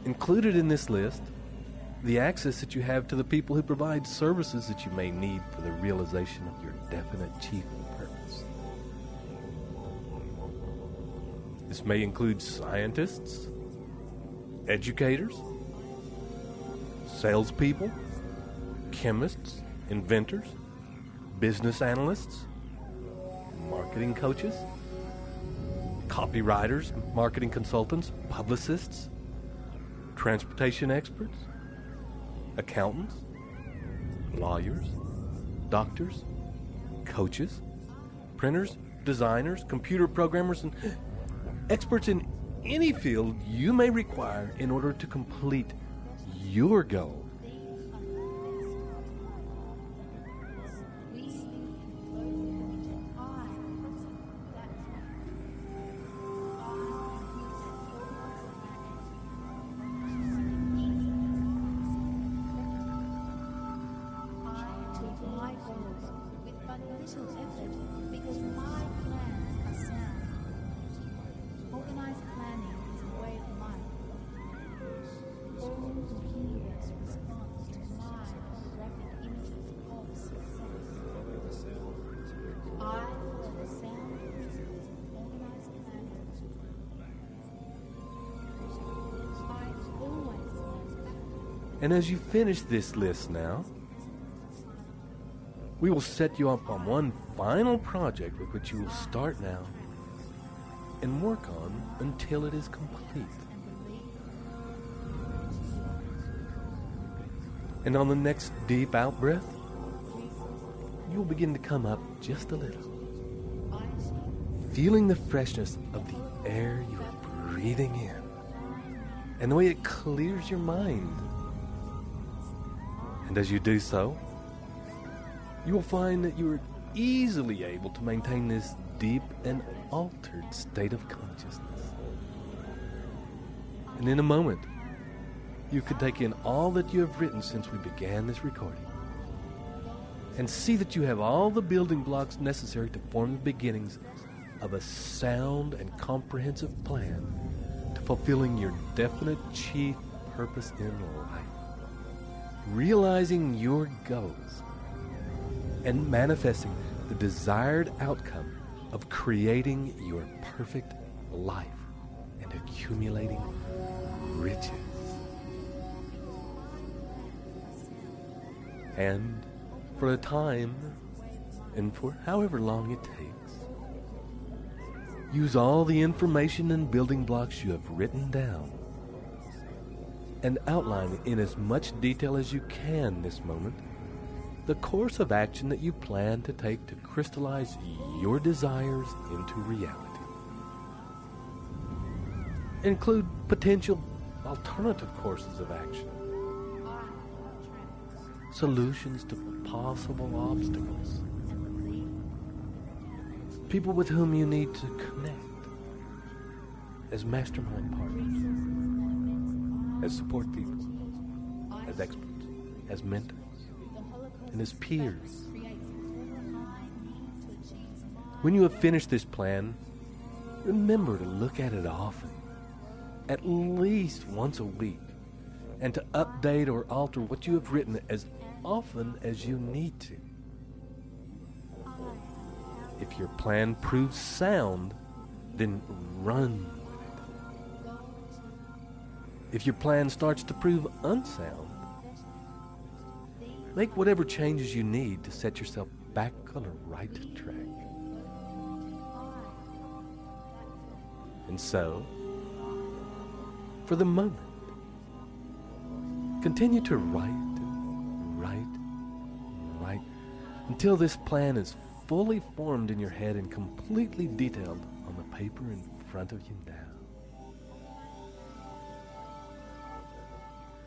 Included in this list, the access that you have to the people who provide services that you may need for the realization of your definite chief purpose. This may include scientists, educators, salespeople, chemists, inventors, business analysts, marketing coaches, copywriters, marketing consultants, publicists, transportation experts, accountants, lawyers, doctors, coaches, printers, designers, computer programmers, and experts in any field you may require in order to complete your goal. And as you finish this list now, we will set you up on one final project with which you will start now and work on until it is complete. And on the next deep out-breath, you will begin to come up just a little, feeling the freshness of the air you are breathing in and the way it clears your mind. And as you do so, you will find that you are easily able to maintain this deep and altered state of consciousness. And in a moment, you can take in all that you have written since we began this recording and see that you have all the building blocks necessary to form the beginnings of a sound and comprehensive plan to fulfilling your definite chief purpose in life, realizing your goals and manifesting the desired outcome of creating your perfect life and accumulating riches. And for a time, and for however long it takes, use all the information and building blocks you have written down and outline in as much detail as you can this moment the course of action that you plan to take to crystallize your desires into reality. Include potential alternative courses of action, solutions to possible obstacles, people with whom you need to connect as mastermind partners, as support people, as experts, as mentors, and as peers. When you have finished this plan, remember to look at it often, at least once a week, and to update or alter what you have written as often as you need to. If your plan proves sound, then run with it. If your plan starts to prove unsound, make whatever changes you need to set yourself back on the right track. And so, for the moment, continue to write until this plan is fully formed in your head and completely detailed on the paper in front of you now.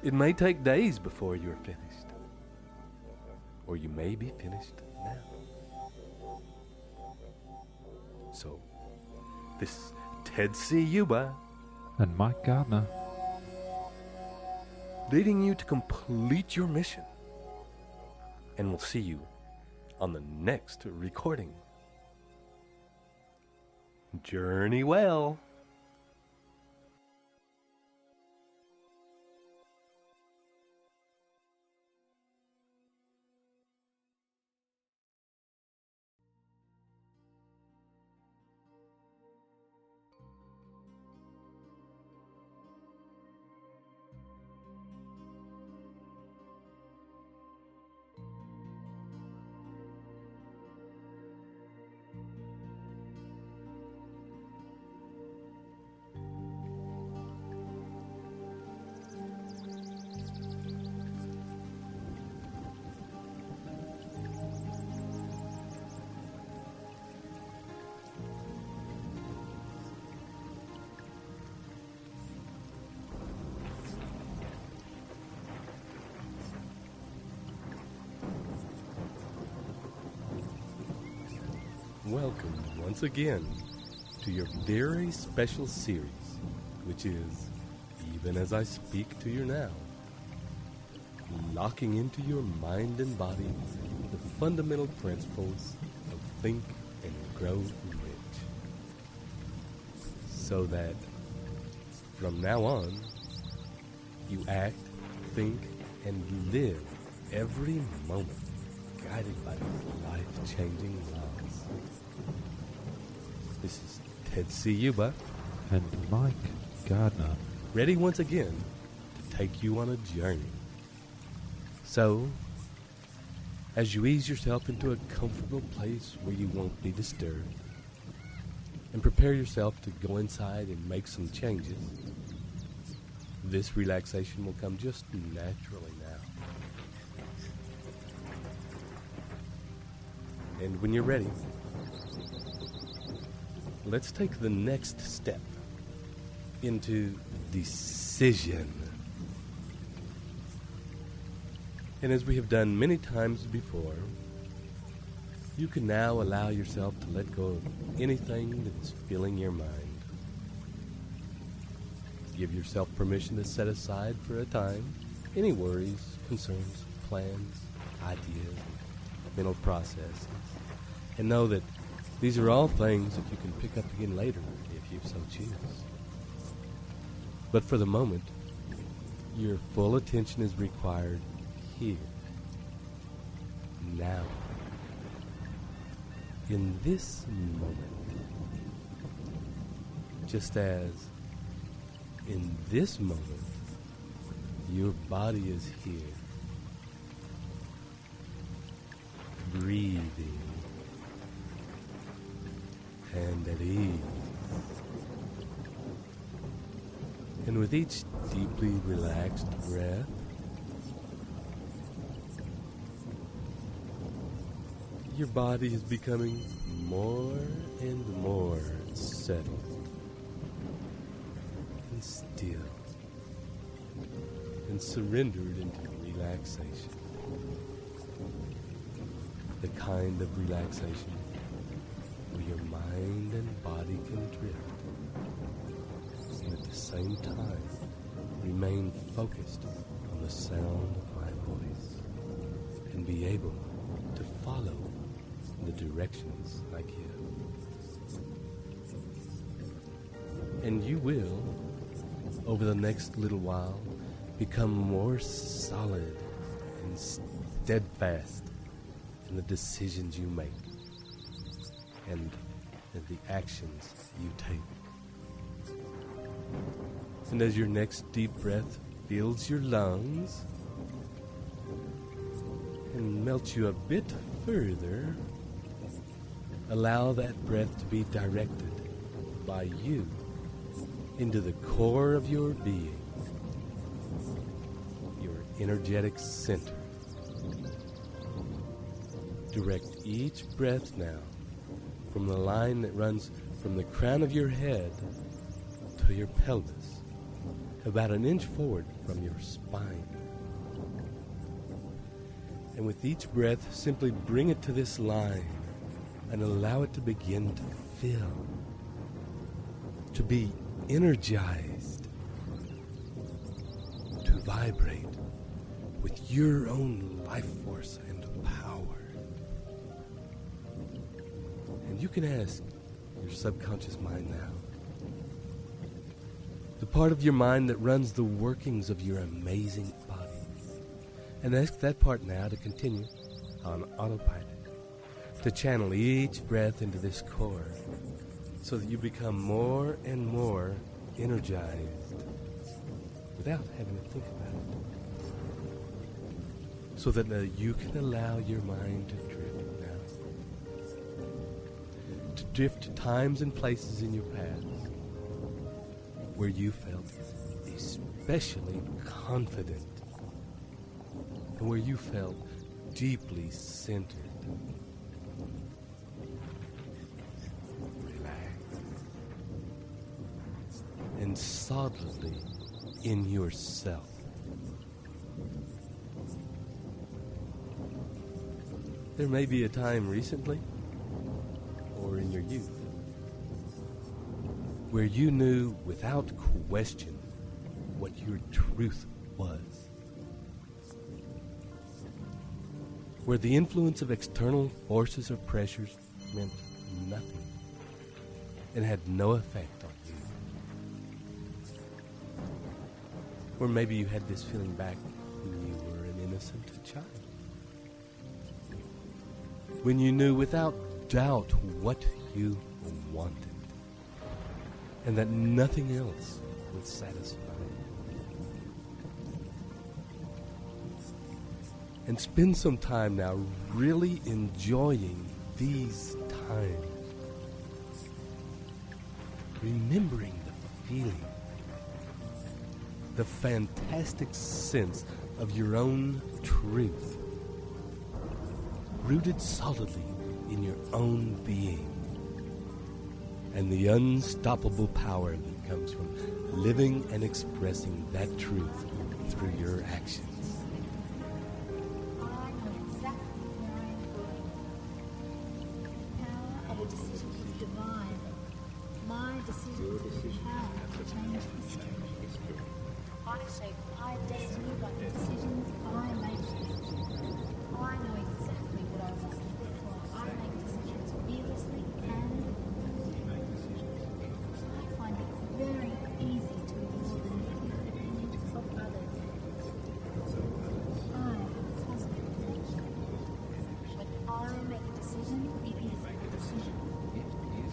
It may take days before you are finished, or you may be finished now. So, this is Ted Ciuba and Mike Gardner, leading you to complete your mission. And we'll see you on the next recording. Journey well. Welcome once again to your very special series, which is Even As I Speak to You Now, locking into your mind and body the fundamental principles of Think and Grow Rich, so that from now on you act, think, and live every moment guided by these life-changing laws. This is Ted Ciuba and Mike Gardner, ready once again to take you on a journey So, as you ease yourself into a comfortable place where you won't be disturbed, and prepare yourself to go inside and make some changes, this relaxation will come just naturally now. And when you're ready, let's take the next step into decision. And as we have done many times before, you can now allow yourself to let go of anything that's filling your mind. Give yourself permission to set aside for a time any worries, concerns, plans, ideas, mental processes, and know that these are all things that you can pick up again later if you so choose. But for the moment, your full attention is required here, now, in this moment. Just as in this moment, your body is here, breathing and at ease. And with each deeply relaxed breath, your body is becoming more and more settled and still and surrendered into relaxation. The kind of relaxation where your mind and body can drift and at the same time remain focused on the sound of my voice and be able to follow the directions I give. And you will, over the next little while, become more solid and steadfast in the decisions you make and in the actions you take. And as your next deep breath fills your lungs and melts you a bit further, allow that breath to be directed by you into the core of your being, your energetic center. Direct each breath now from the line that runs from the crown of your head to your pelvis, about an inch forward from your spine. And with each breath, simply bring it to this line and allow it to begin to fill, to be energized, to vibrate with your own life force and power. And you can ask your subconscious mind now, the part of your mind that runs the workings of your amazing body, and ask that part now to continue on autopilot, to channel each breath into this core so that you become more and more energized without having to think about it. So that you can allow your mind to drift now. To drift to times and places in your past where you felt especially confident and where you felt deeply centered. And solidly in yourself. There may be a time recently or in your youth where you knew without question what your truth was, where the influence of external forces or pressures meant nothing and had no effect on you. Or maybe you had this feeling back when you were an innocent child, when you knew without doubt what you wanted, and that nothing else would satisfy you. And spend some time now really enjoying these times. Remembering the feeling, the fantastic sense of your own truth, rooted solidly in your own being, and the unstoppable power that comes from living and expressing that truth through your actions. I know exactly where I am going. The power of a decision is divine. My decisions have the power to change history. I shape my destiny by the decisions I make. I know exactly what I want, therefore I make decisions fearlessly and I find it very easy to ignore the negative opinions of others. I have a positive connection. When I make a decision, it is a decision.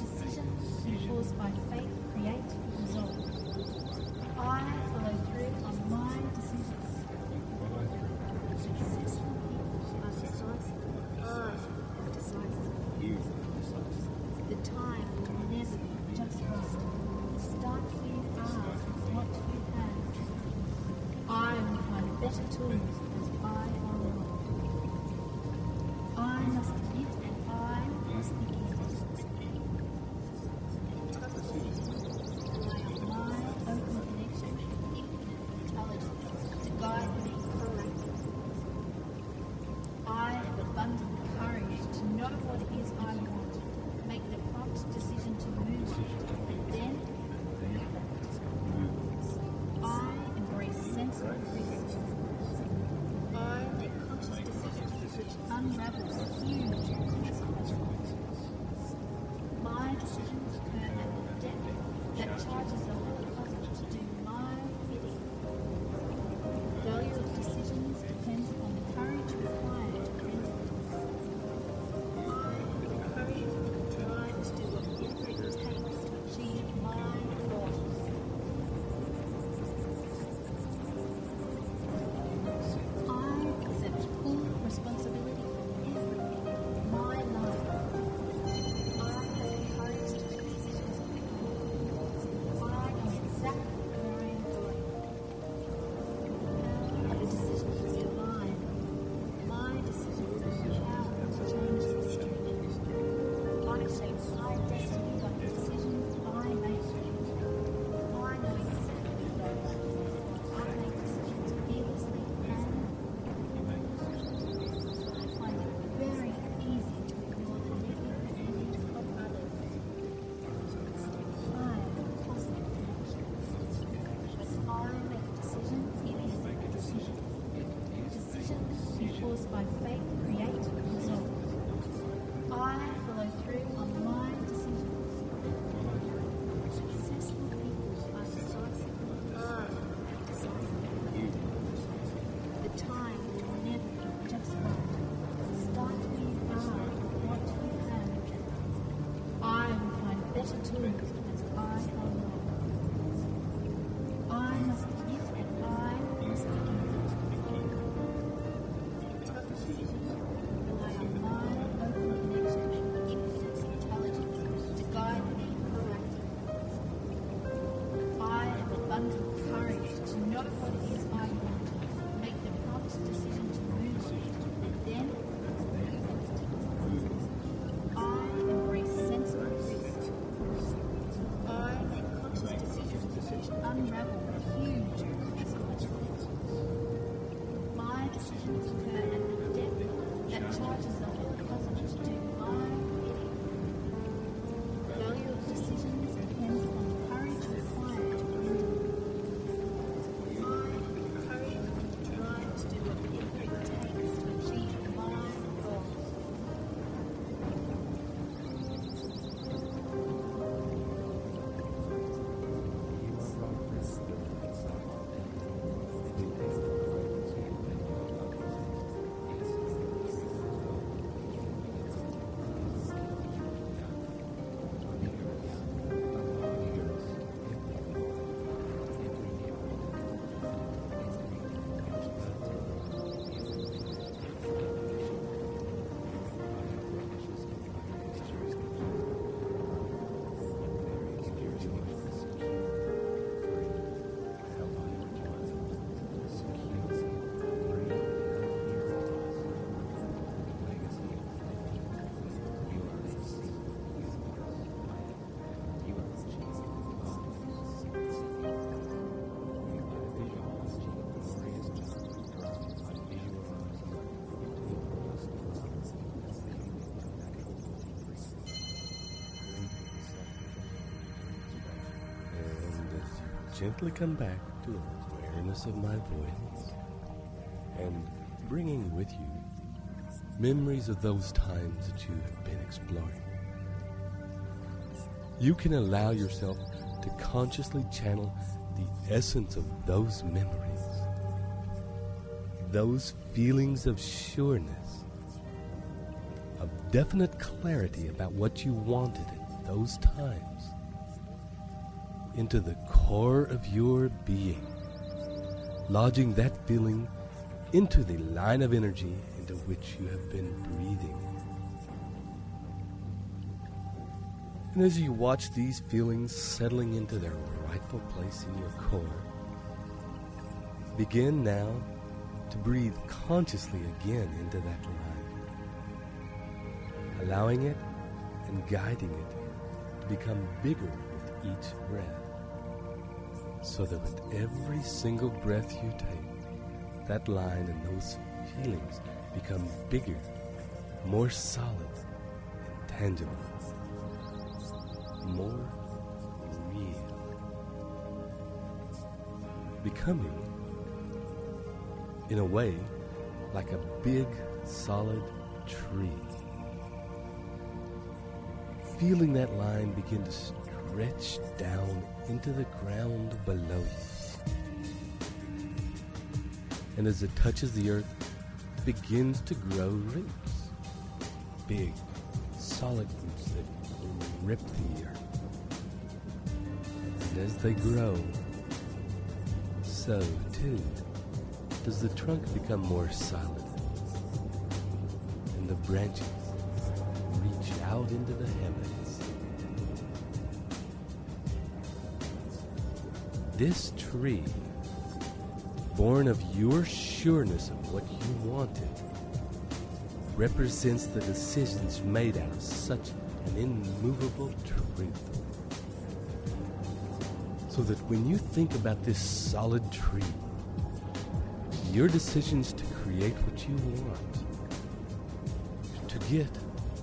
Decisions enforced by faith create results. I follow through on my decisions. Successful people are decisive. I am decisive. The time will never be just right. Start where you are, what you have. I will find better tools as I go along. I must admit and I must begin. Rely on my open connection with infinite intelligence to guide me correctly. I have abundant courage to know what it is I want, make the prompt decision to move, and then I embrace sensible risk. I make conscious decisions which unravel huge consequences. My decisions occur at the depth that charges the whole cosmos to do my bidding. The value of decisions depends on the courage required to make them. I have the courage and drive to do whatever it takes to achieve my goals. I accept full responsibility for everything in my life. I have the courage to make decisions quickly. I know exactly where I am going. The power of a decision is divine. My decisions have the power to change history. I shape my destiny by the decisions I make. I know exactly what I want. I make decisions fearlessly and I find it very easy to ignore the negative opinions of others. I have a positive connection. When I make a decision, it is a decision. Decisions enforced by faith create results. I follow through on my decisions. Successful people are decisive. I am decisive. The time will never be just right. Start where you are, what you have. I will find better tools as I go along. I must admit and I must begin. Rely on my open connection with infinite intelligence to guide me correctly. I have abundant courage to know what it is I want, make the prompt decision to move, and then I embrace sensible risk. I make conscious decisions which unravel huge consequences. My decisions occur at the depth that charges the whole cosmos to do my bidding. The value of decisions depends on the courage required to bring them. I have the courage and the drive to do whatever it takes to achieve my goals. gently come back to awareness of my voice and bringing with you memories of those times that you have been exploring. You can allow yourself to consciously channel the essence of those memories, those feelings of sureness, of definite clarity about what you wanted at those times, into the core of your being, lodging that feeling into the line of energy into which you have been breathing. And as you watch these feelings settling into their rightful place in your core, begin now to breathe consciously again into that line, allowing it and guiding it to become bigger with each breath, so that with every single breath you take, that line and those feelings become bigger, more solid and tangible, more real, becoming, in a way, like a big, solid tree. Feeling that line begin to stretch down into the ground below you. And as it touches the earth, it begins to grow roots. Big, solid roots that rip the earth. And as they grow, so too does the trunk become more solid. And the branches reach out into the heavens. This tree, born of your sureness of what you wanted, represents the decisions made out of such an immovable truth. So that when you think about this solid tree, your decisions to create what you want, to get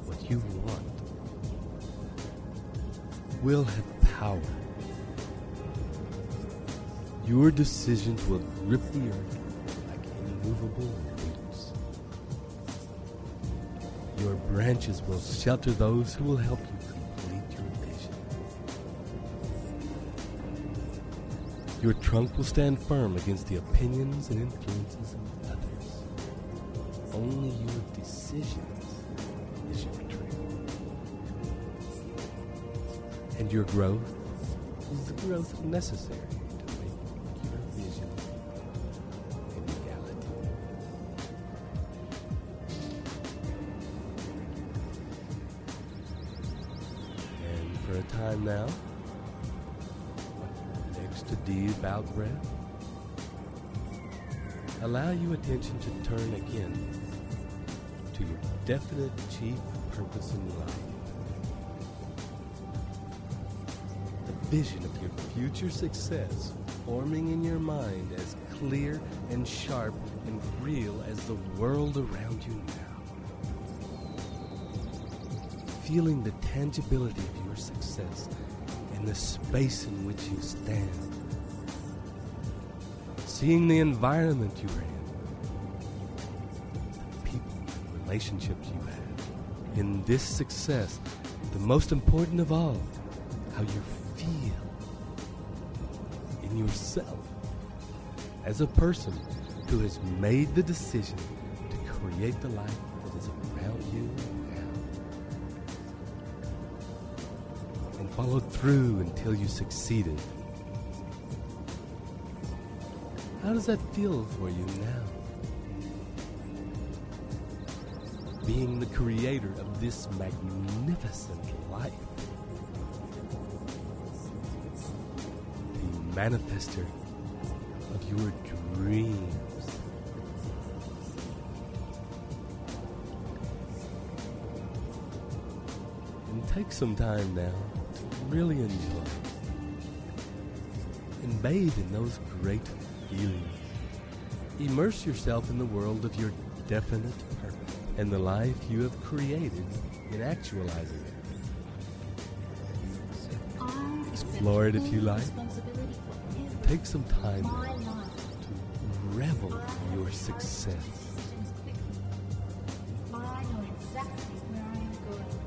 what you want, will have power. Your decisions will grip the earth like immovable roots. Your branches will shelter those who will help you complete your vision. Your trunk will stand firm against the opinions and influences of others. Only your decisions is your tree. And your growth is the growth necessary to make your vision a reality. And for a time now, next to deep out breath, allow your attention to turn again to your definite chief purpose in life. The vision of your future success forming in your mind as clear and sharp and real as the world around you now. Feeling the tangibility of your success in the space in which you stand. Seeing the environment you're in, the people and relationships you have. In this success, the most important of all, how you feel in yourself as a person who has made the decision to create the life that is around you now. And followed through until you succeeded. How does that feel for you now? Being the creator of this magnificent life. The manifester of your dreams. And take some time now to really enjoy and bathe in those great feelings. Immerse yourself in the world of your definite purpose and the life you have created in actualizing it. Explore it if you like. Take some time My life. to revel in your success. I know exactly where I am going.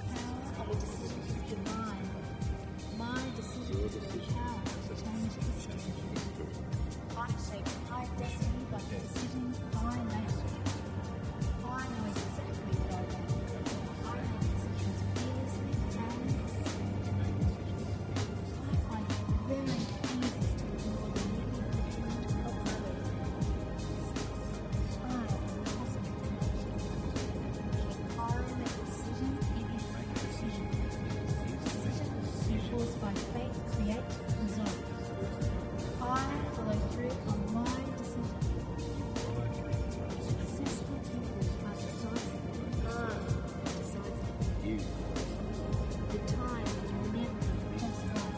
The power of a decision is divine. My decision is the power to change history. I shape my destiny by the decisions I make. I know exactly what I want. I make decisions fearlessly and I find it very easy to ignore the negative opinions of others. I am positive. I make decisions, it is a decision. Decisions enforced by faith create results. I follow through on my decisions. Successful people are decisive. Decisive. The time is never just right.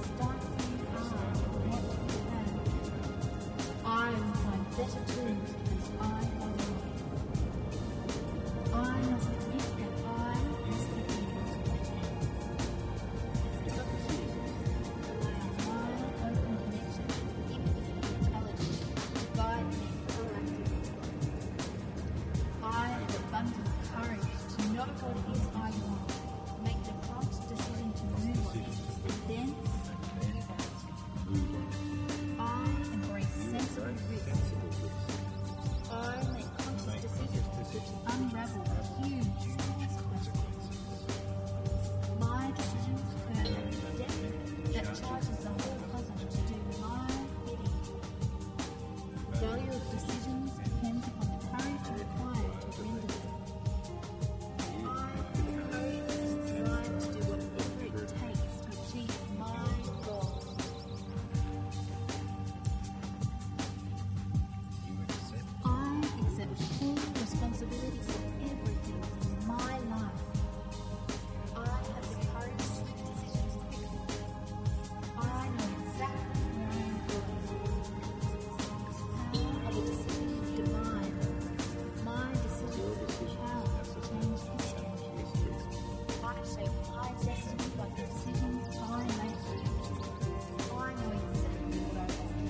Start where you are, not where you have. I will find better tools as I go along. I must admit that I must be able to make it. I am wide open connection, infinite intelligence, guide me proactively. I have abundant courage to not what it is I want, make the prompt decision to move on, then move on. I embrace sensible risk. I make conscious decisions which unravel huge consequences. My decisions create a debt that charges the whole cosmos to do my bidding. The value of decisions depends upon the courage required to render them. I have the courage and drive to do whatever it takes to achieve my goals. I accept full responsibility for everything in my life. I have the courage to make decisions quickly. I know exactly where I am going. The power of a decision is divine. My decision is the power to change history. I shape my destiny by the decisions I make. I know exactly what I want.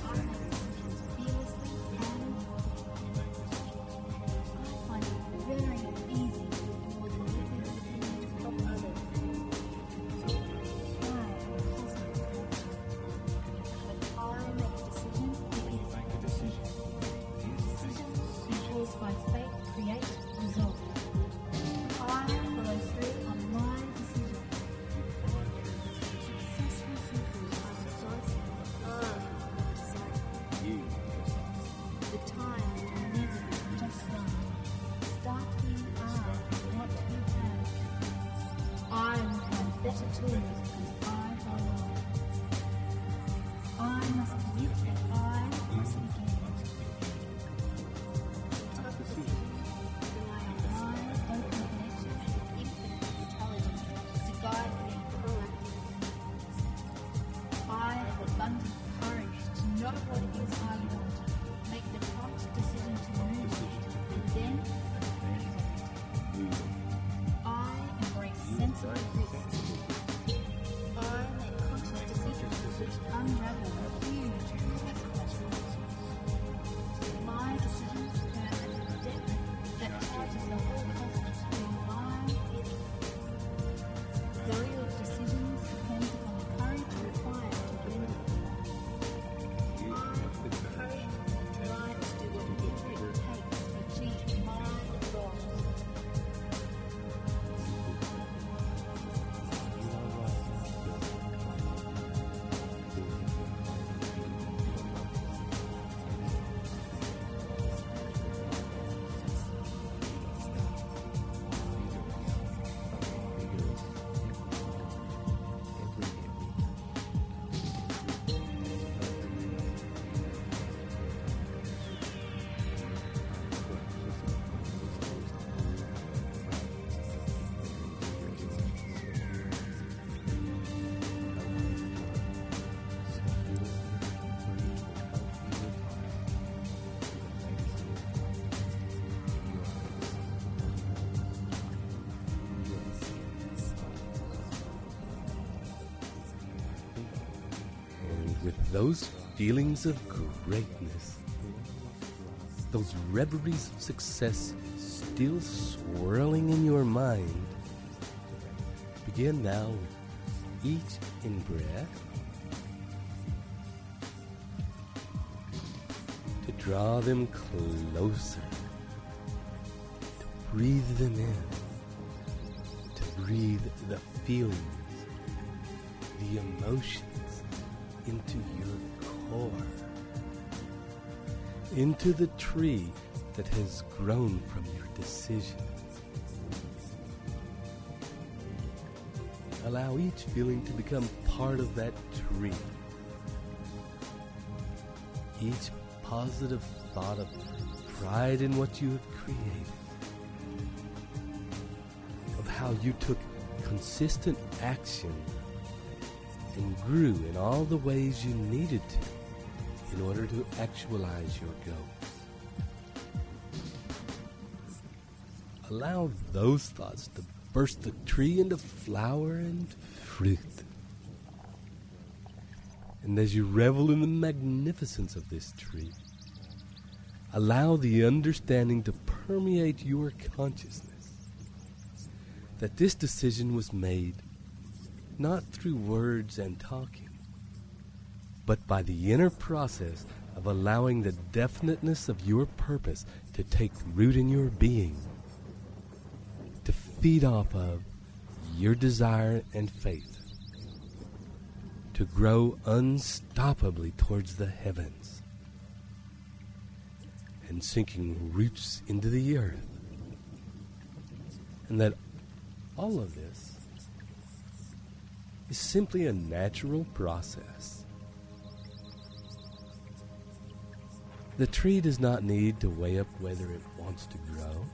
I make decisions fearlessly and I find it very easy to ignore the negative opinions of others. I am positive. But I make decisions, it is a decision. Decisions enforced by faith create results. I follow through on my decisions. Successful people are decisive. The time will never be just right. Start where you are, not where you have. I will find better tools as I go along. I must admit that I must begin. Tough decisions rely on my open connection and infinite intelligence to guide me proactively. I have abundant courage to know what it is I want, make the prompt decision those feelings of greatness, those reveries of success still swirling in your mind, begin now with each in-breath to draw them closer, to breathe them in, to breathe the feelings, the emotions into your core, into the tree that has grown from your decision. Allow each feeling to become part of that tree. Each positive thought of pride in what you have created, of how you took consistent action and grew in all the ways you needed to in order to actualize your goals. Allow those thoughts to burst the tree into flower and fruit. And as you revel in the magnificence of this tree, allow the understanding to permeate your consciousness that this decision was made not through words and talking, but by the inner process of allowing the definiteness of your purpose to take root in your being, to feed off of your desire and faith, to grow unstoppably towards the heavens and sinking roots into the earth. And that all of this is simply a natural process. The tree does not need to weigh up whether it wants to grow.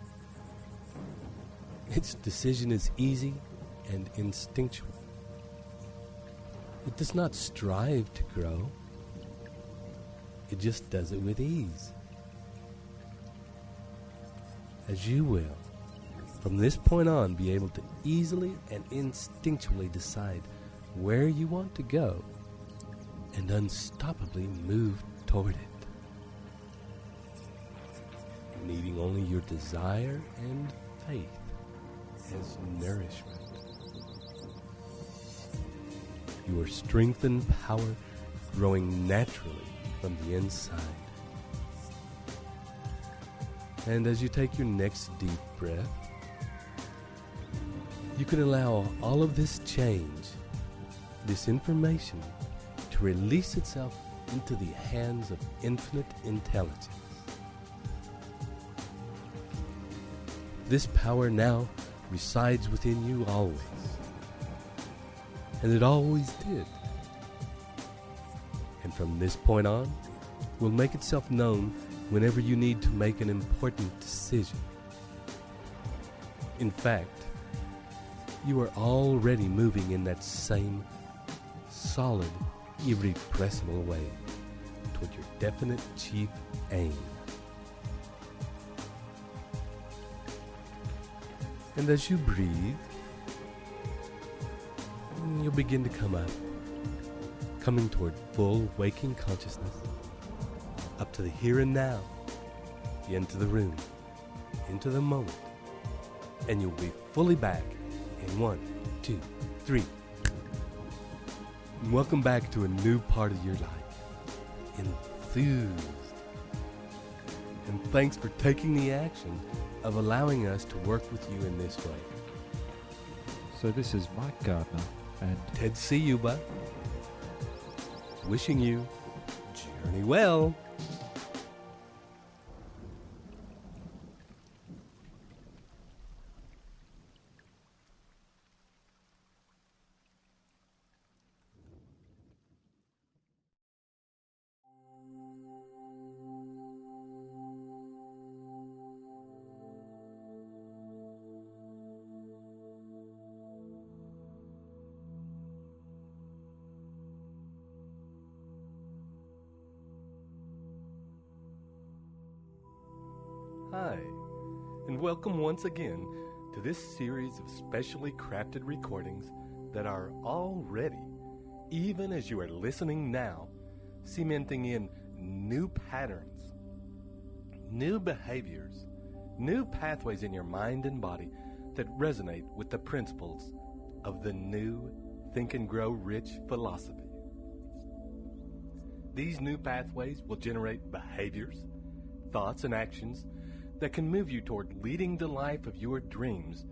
Its decision is easy and instinctual. It does not strive to grow. It just does it with ease. As you will, from this point on, be able to easily and instinctually decide where you want to go and unstoppably move toward it, needing only your desire and faith as nourishment. Your strength and power growing naturally from the inside. And as you take your next deep breath, you can allow all of this change, this information, to release itself into the hands of infinite intelligence. This power now resides within you always, and it always did. And from this point on, will make itself known whenever you need to make an important decision. In fact, you are already moving in that same solid, irrepressible way toward your definite chief aim. And as you breathe, you'll begin to come up, coming toward full waking consciousness, up to the here and now, into the room, into the moment, and you'll be fully back in 1, 2, 3. And welcome back to a new part of your life, enthused. And thanks for taking the action of allowing us to work with you in this way. So this is Mike Gardner and Ted Ciuba, wishing you journey well. Hi, and welcome once again to this series of specially crafted recordings that are already, even as you are listening now, cementing in new patterns, new behaviors, new pathways in your mind and body that resonate with the principles of the new Think and Grow Rich philosophy. These new pathways will generate behaviors, thoughts, and actions that can move you toward leading the life of your dreams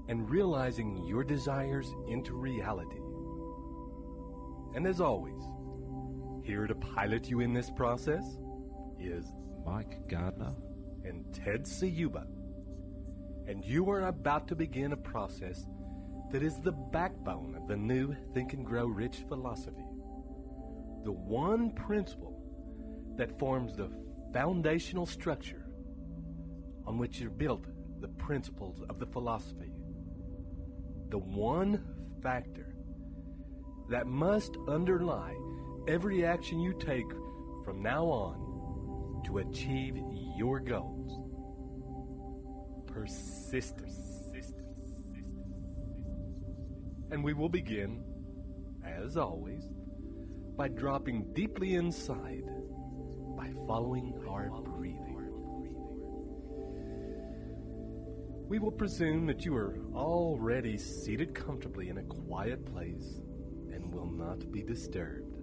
and realizing your desires into reality. And as always, here to pilot you in this process is Mike Gardner and Ted Ciuba. And you are about to begin a process that is the backbone of the new Think and Grow Rich philosophy. The one principle that forms the foundational structure on which are built the principles of the philosophy. The one factor that must underlie every action you take from now on to achieve your goals. Persistence. And we will begin, as always, by dropping deeply inside by following our breathing. We will presume that you are already seated comfortably in a quiet place and will not be disturbed.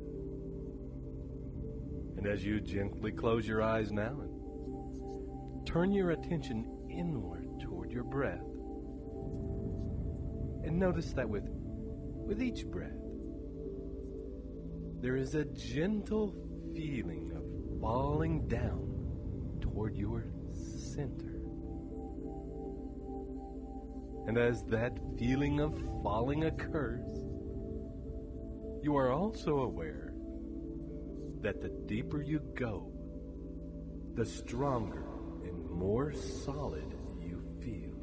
And as you gently close your eyes now and turn your attention inward toward your breath, and notice that with each breath, there is a gentle feeling of falling down toward your center. And as that feeling of falling occurs, you are also aware that the deeper you go, the stronger and more solid you feel.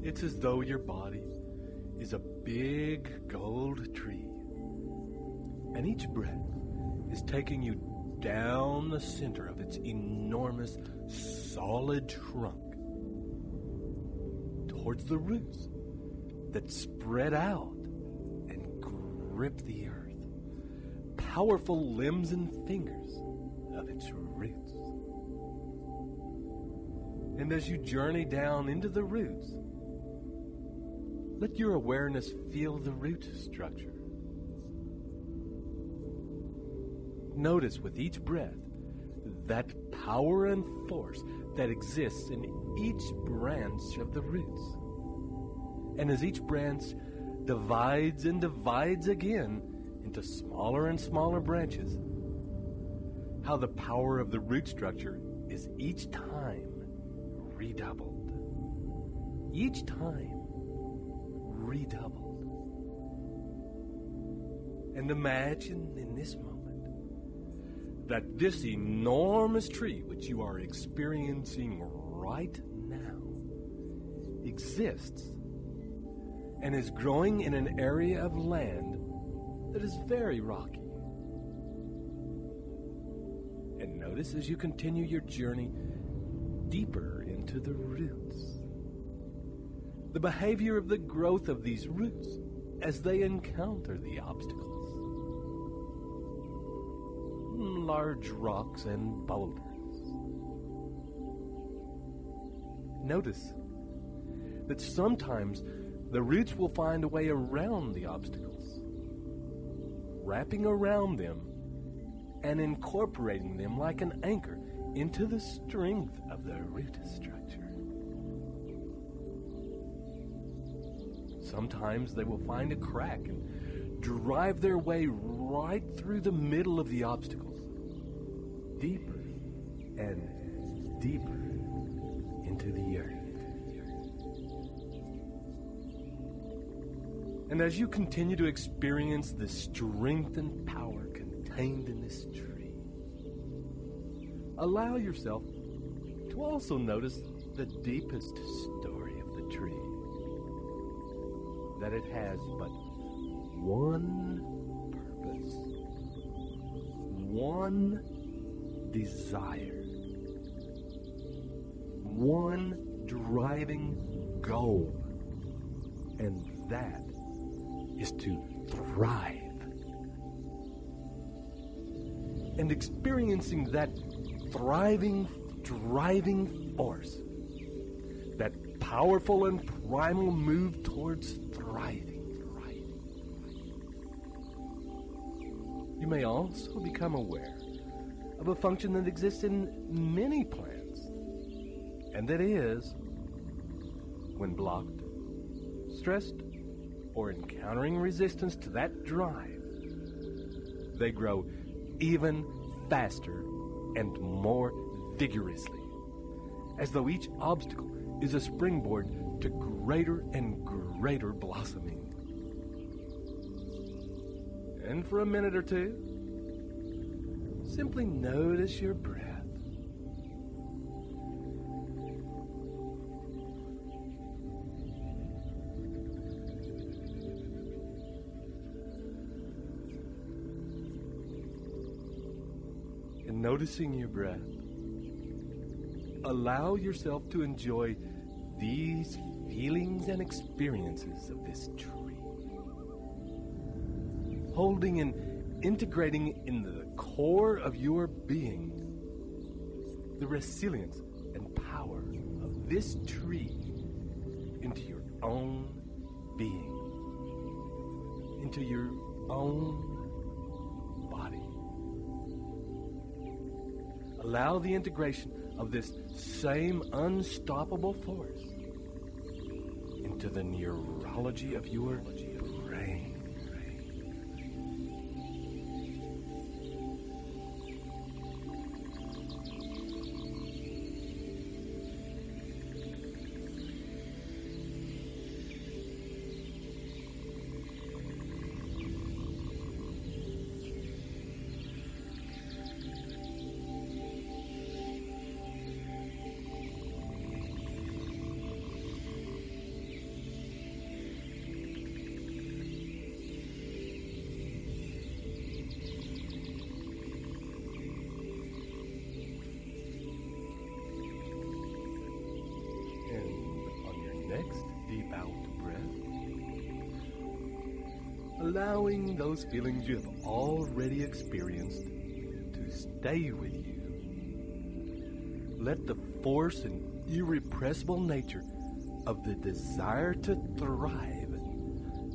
It's as though your body is a big gold tree, and each breath is taking you down the center of its enormous, solid trunk towards the roots that spread out and grip the earth, powerful limbs and fingers of its roots. And as you journey down into the roots, let your awareness feel the root structure. Notice with each breath that power and force that exists in each branch of the roots. And as each branch divides and divides again into smaller and smaller branches, how the power of the root structure is each time redoubled. Each time redoubled. And imagine in this moment that this enormous tree which you are experiencing right now exists and is growing in an area of land that is very rocky. And notice as you continue your journey deeper into the roots, the behavior of the growth of these roots as they encounter the obstacles. Large rocks and boulders. Notice that sometimes the roots will find a way around the obstacles, wrapping around them and incorporating them like an anchor into the strength of the root structure. Sometimes they will find a crack and drive their way right through the middle of the obstacles, deeper and deeper into the earth. And as you continue to experience the strength and power contained in this tree, allow yourself to also notice the deepest story of the tree. That it has but one purpose, one desire, one driving goal, and that is to thrive. And experiencing that thriving, driving force, that powerful and primal move towards thriving. You may also become aware of a function that exists in many plants, and that is, when blocked, stressed, or encountering resistance to that drive, they grow even faster and more vigorously, as though each obstacle is a springboard to greater and greater blossoming. And for a minute or two, simply notice your breath. And noticing your breath, allow yourself to enjoy these feelings and experiences of this tree. Holding and integrating into the core of your being the resilience and power of this tree into your own being, into your own body. Allow the integration of this same unstoppable force into the neurology of your brain. Next, deep out breath. Allowing those feelings you have already experienced to stay with you. Let the force and irrepressible nature of the desire to thrive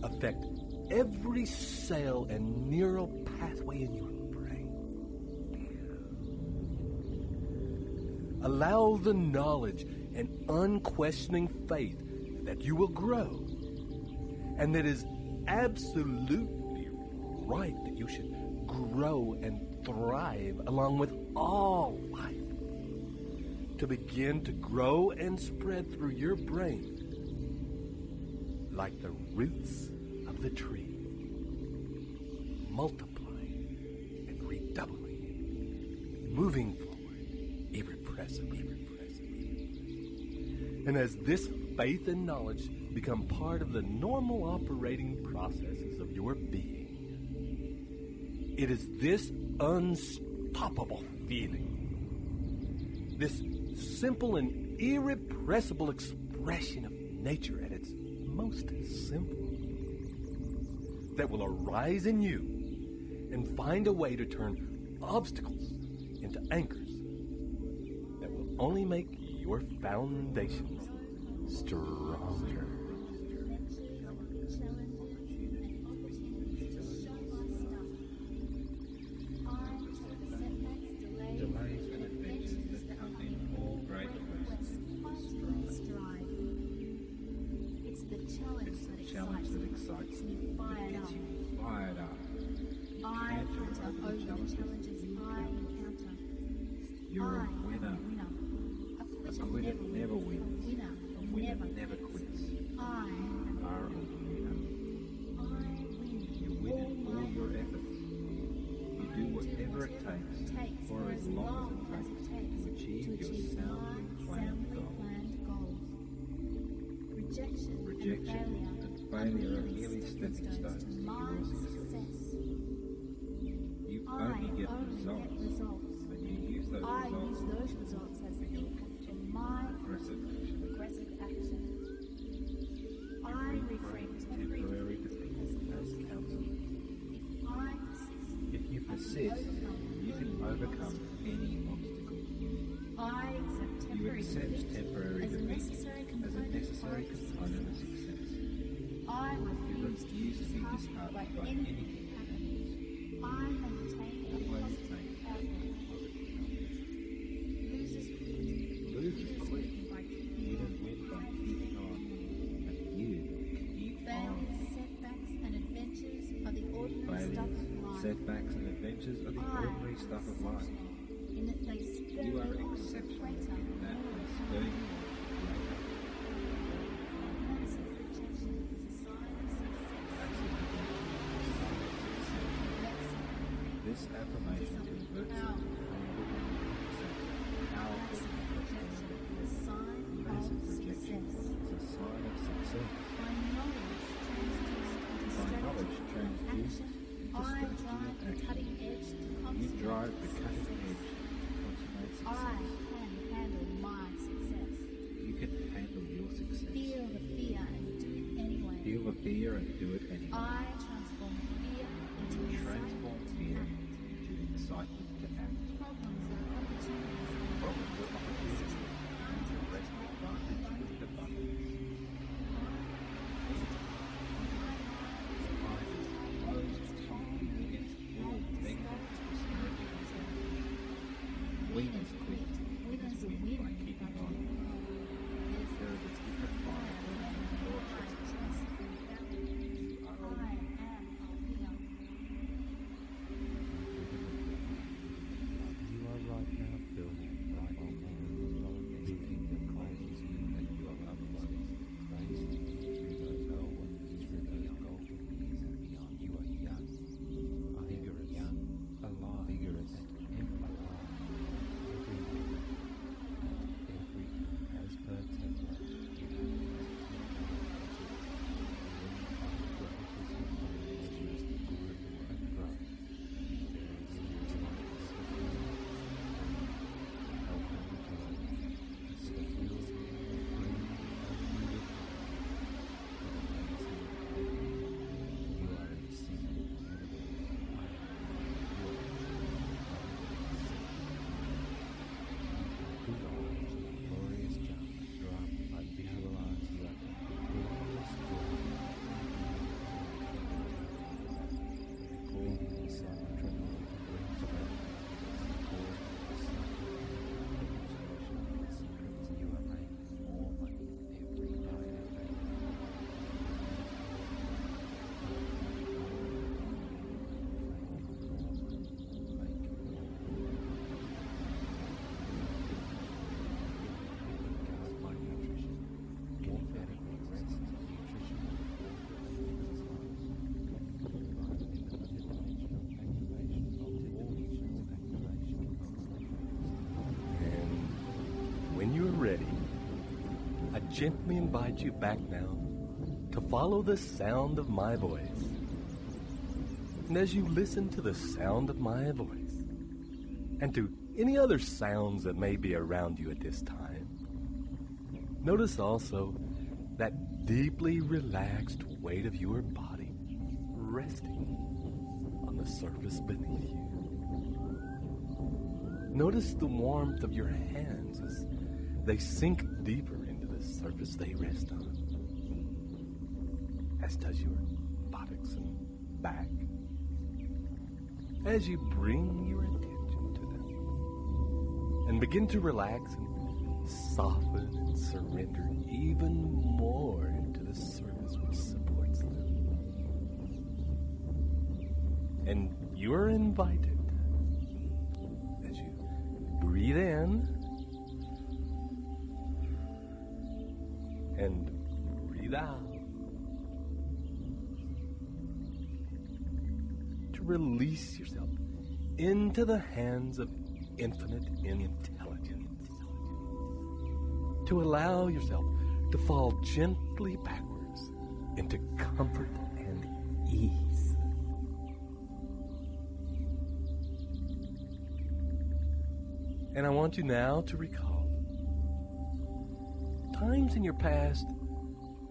affect every cell and neural pathway in your brain. Allow the knowledge and unquestioning faith that you will grow, and that is absolutely right that you should grow and thrive along with all life, to begin to grow and spread through your brain like the roots of the tree, multiplying and redoubling, moving forward irrepressibly. And as this faith and knowledge become part of the normal operating processes of your being, it is this unstoppable feeling, this simple and irrepressible expression of nature at its most simple, that will arise in you and find a way to turn obstacles into anchors that will only make your foundations stronger. Delays and adventures that come in all great bursts. It's the challenge that excites me, gets me fired up. I hunter over the challenges I encounter. You're a winner. A quitter never wins. A winner never quits. I are a winner. You win in all your efforts. You do whatever it takes, for as long as it takes, to achieve your soundly planned goals. Rejection and failure are merely stepping stones to your success. You only get results when you use those results as input for my progressive action. I reframe temporary defeat as counsel. If you persist, you can overcome any obstacle. You accept temporary defeat as a necessary component of success. You refuse to be disheartened by anything. I maintain a positive outlook. Losers win by keeping on. But you keep on. Setbacks and adventures are the ordinary stuff of life. Setbacks and adventures are the ordinary stuff of life. In that they spur You are you on exceptional greater, in that and spur you on greater. Massive rejection is a sign of success. This affirmation converts Powerful. Massive rejection is a sign of success. By knowledge transduces into strategy and action. You drive the cutting edge to consummate I success. can handle my success. You can handle your success. Feel the fear and do it anyway. Feel the fear and do it anyway. I transform fear into Transform fear into excitement to act. Problems are opportunities. Problems are opportunities. And to rest advantage with abundance. Life is closed to you against all negative prosperity and success. Winners quit. Winners win by keeping on. There is a different fire in your chest. You are a winner. You are right now building right on believing that Christ is you and you are otherwise. Christ through those golden years and beyond. You are young, vigorous, alive, vigorous, and alive. Every as per template, you have When you're ready, I gently invite you back now to follow the sound of my voice. And as you listen to the sound of my voice, and to any other sounds that may be around you at this time, notice also that deeply relaxed weight of your body resting on the surface beneath you. Notice the warmth of your hands as they sink deeper into the surface they rest on, as does your buttocks and back. As you bring your attention to them and begin to relax and soften and surrender even more into the surface which supports them. And you're invited, as you breathe in and breathe out, to release yourself into the hands of infinite intelligence, to allow yourself to fall gently backwards into comfort and ease. And I want you now to recall times in your past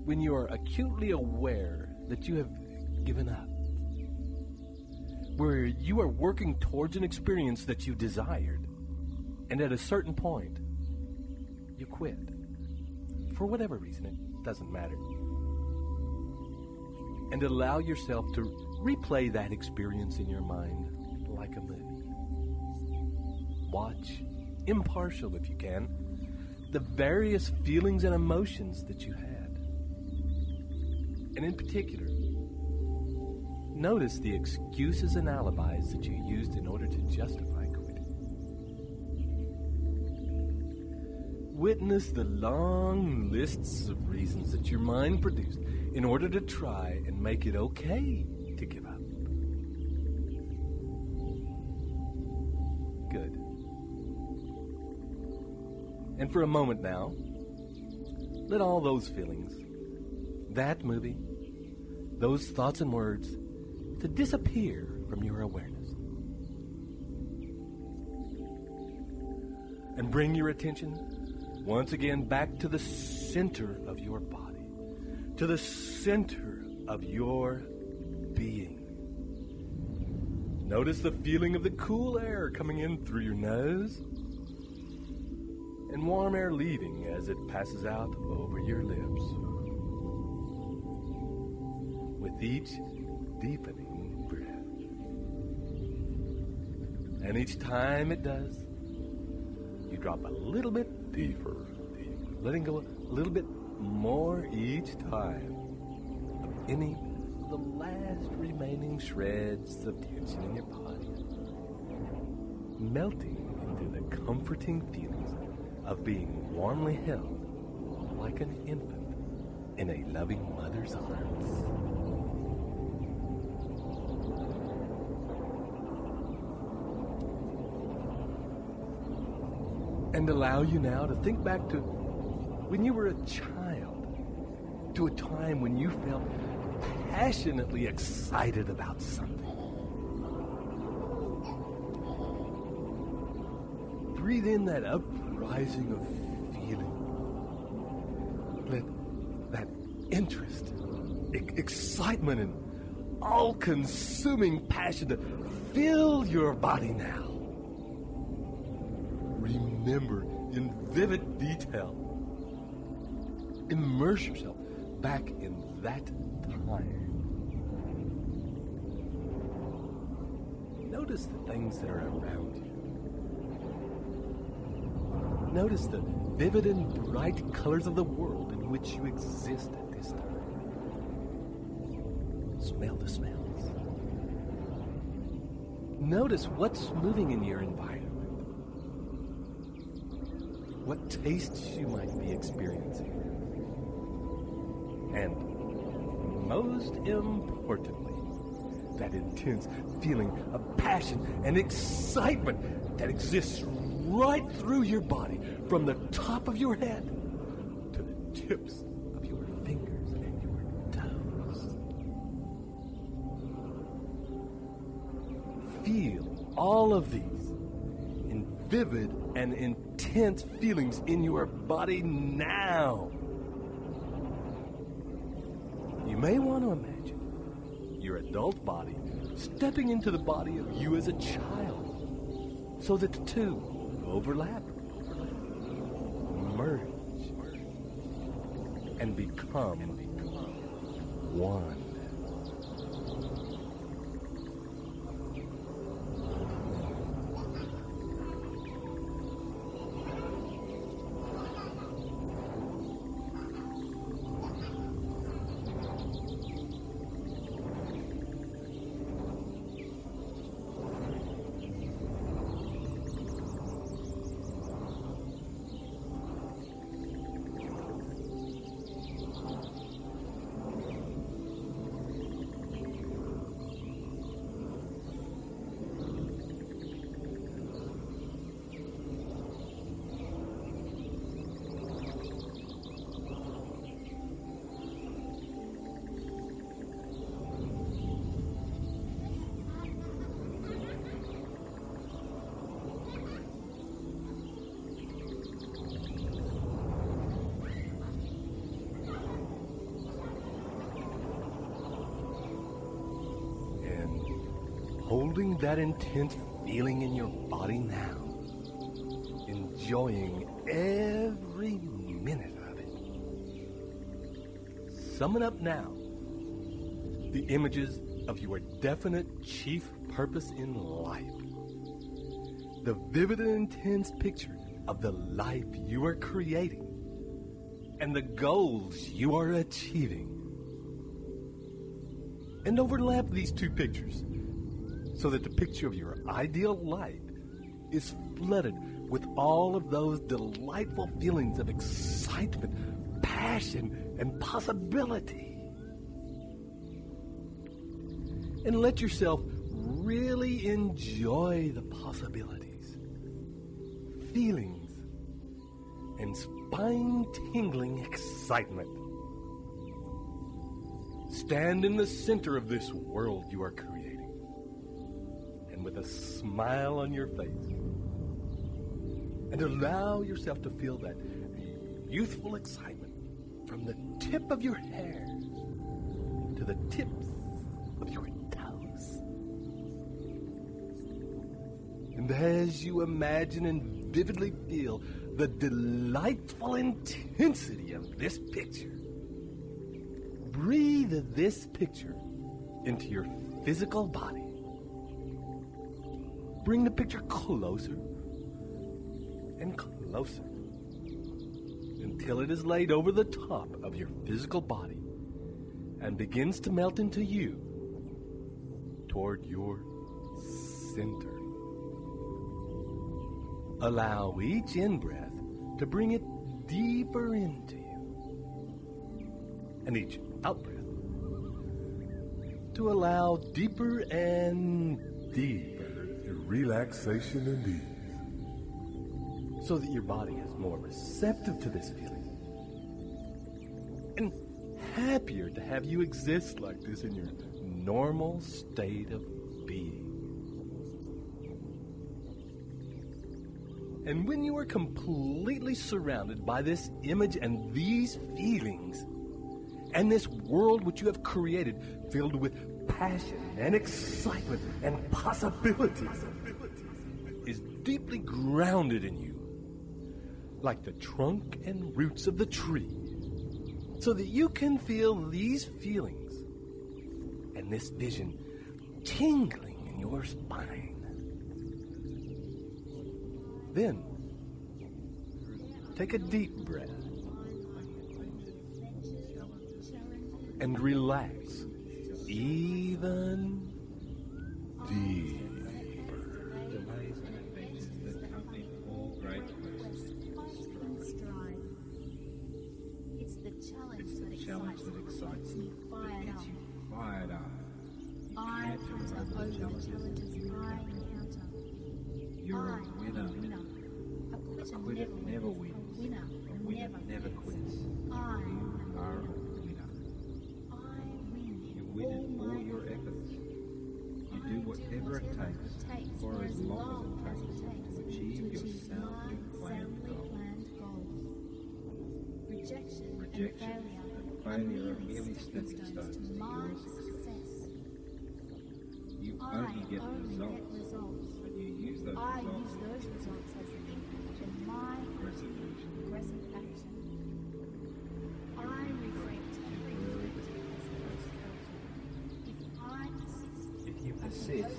when you are acutely aware that you have given up, where you are working towards an experience that you desired, and at a certain point, you quit. For whatever reason, it doesn't matter. And allow yourself to replay that experience in your mind like a movie. Watch, impartial if you can, the various feelings and emotions that you had. And in particular, notice the excuses and alibis that you used in order to justify quitting. Witness the long lists of reasons that your mind produced in order to try and make it okay to give up. Good. And for a moment now, let all those feelings, that movie, those thoughts and words, to disappear from your awareness. And bring your attention once again back to the center of your body, to the center of your being. Notice the feeling of the cool air coming in through your nose and warm air leaving as it passes out over your lips. With each deepening breath. And each time it does, you drop a little bit deeper, letting go a little bit more each time of any of the last remaining shreds of tension in your body, melting into the comforting feelings of being warmly held like an infant in a loving mother's arms. And allow you now to think back to when you were a child, to a time when you felt passionately excited about something. Breathe in that uprising of feeling. Let that interest, excitement, and all-consuming passion to fill your body now. Remember in vivid detail. Immerse yourself back in that time. Notice the things that are around you. Notice the vivid and bright colors of the world in which you exist at this time. Smell the smells. Notice what's moving in your environment. What tastes you might be experiencing. And most importantly, that intense feeling of passion and excitement that exists right through your body, from the top of your head to the tips of your fingers and your toes. Feel all of these in vivid and intense feelings in your body now. You may want to imagine your adult body stepping into the body of you as a child, so that the two overlap, merge, and become one. holding that intense feeling in your body now, enjoying every minute of it. Summon up now the images of your definite chief purpose in life. The vivid and intense picture of the life you are creating and the goals you are achieving. And overlap these two pictures so that the picture of your ideal life is flooded with all of those delightful feelings of excitement, passion, and possibility. And let yourself really enjoy the possibilities, feelings, and spine-tingling excitement. Stand in the center of this world you are creating, and with a smile on your face, and allow yourself to feel that youthful excitement from the tip of your hair to the tips of your toes. And as you imagine and vividly feel the delightful intensity of this picture, breathe this picture into your physical body. Bring the picture closer and closer until it is laid over the top of your physical body and begins to melt into you toward your center. Allow each in-breath to bring it deeper into you, and each out-breath to allow deeper and deeper relaxation and ease, so that your body is more receptive to this feeling and happier to have you exist like this in your normal state of being. And when you are completely surrounded by this image and these feelings, and this world which you have created filled with passion and excitement and possibilities is deeply grounded in you, like the trunk and roots of the tree, so that you can feel these feelings and this vision tingling in your spine. Then, take a deep breath and relax even deeper. Delays and adventures that accompany all great quests. It's the challenge that excites me, you, that gets you fired up. I hunter over the challenges I encounter. You're a winner. A quitter never wins. A winner never quits. You are a winner. You win in all your efforts. You do whatever it takes for as long as it takes to achieve your soundly planned goals. Rejection and failure are merely stepping stones to your success. You only get results, and you use those results as the input to my aggressive action. I reflect every If you persist,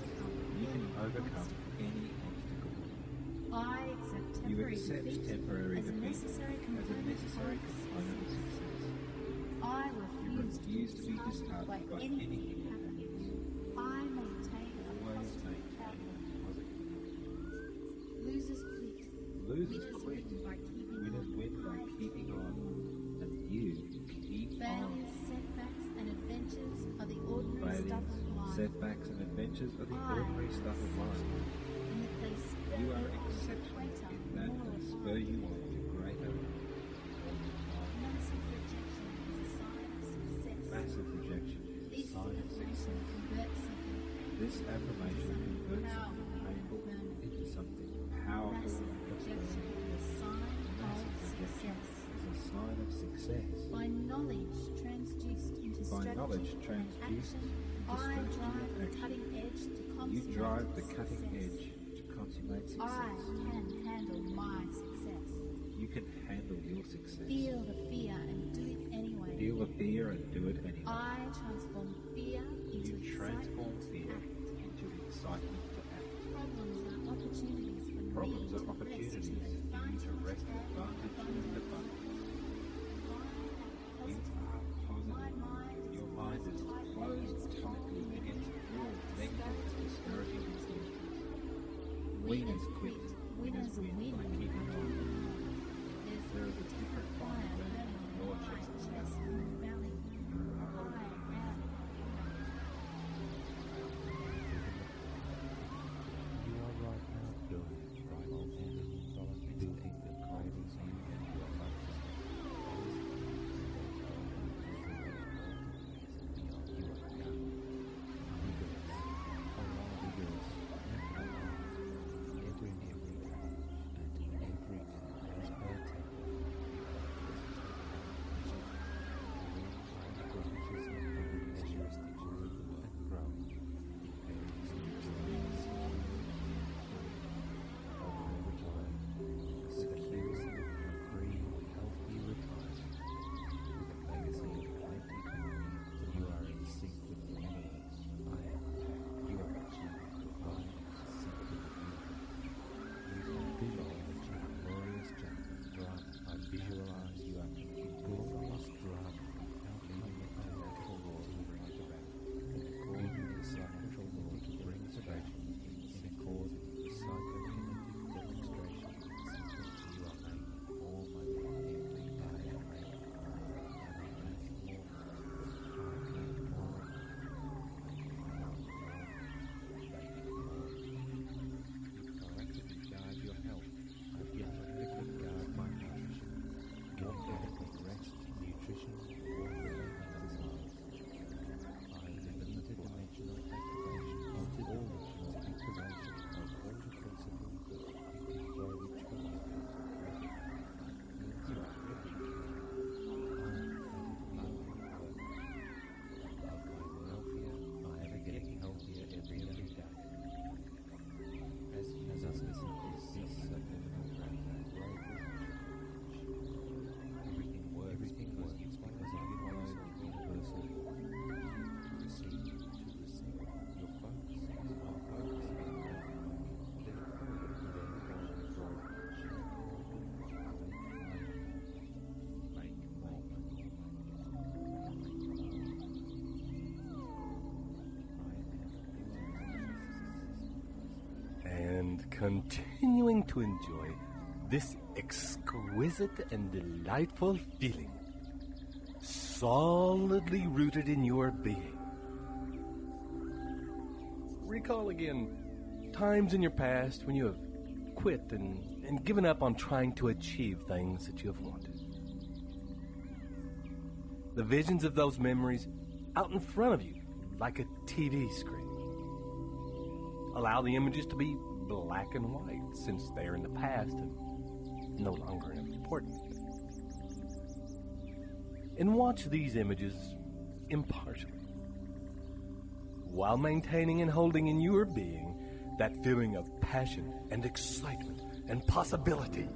you can overcome any obstacle. You accept temporary defeat as a necessary component of success. You refuse to be disheartened by anything happening. I maintain a positive outlook. Losers quit. Winners win by keeping on. And you keep on. Failures, setbacks, and adventures are the ordinary stuff of life. Setbacks and adventures are the ordinary stuff of life. You are exceptional in that and spur you on to greater. Massive rejection is a sign of success. This affirmation converts something painful into something powerful. Massive rejection is a sign of success. By knowledge transduced into strategy and action, I drive the cutting edge to You drive the cutting edge to consummate success. I can handle my success. You can handle your success. Feel the fear and do it anyway. Feel the fear and do it anyway. I transform fear into You transform fear into excitement to act. Problems are opportunities for Problems are opportunities for you to wrest advantage in abundance. You are positive. Your mind is closed tightly against all negative discouraging influences. Winners quit. Winners win by keeping on. There is a different fire burning in your chest now. You are right now building right on building the greatest you and your life. Continuing to enjoy this exquisite and delightful feeling, solidly rooted in your being. Recall again times in your past when you have quit and given up on trying to achieve things that you have wanted. The visions of those memories out in front of you like a TV screen. Allow the images to be black and white, since they are in the past and no longer important. And watch these images impartially, while maintaining and holding in your being that feeling of passion and excitement and possibility.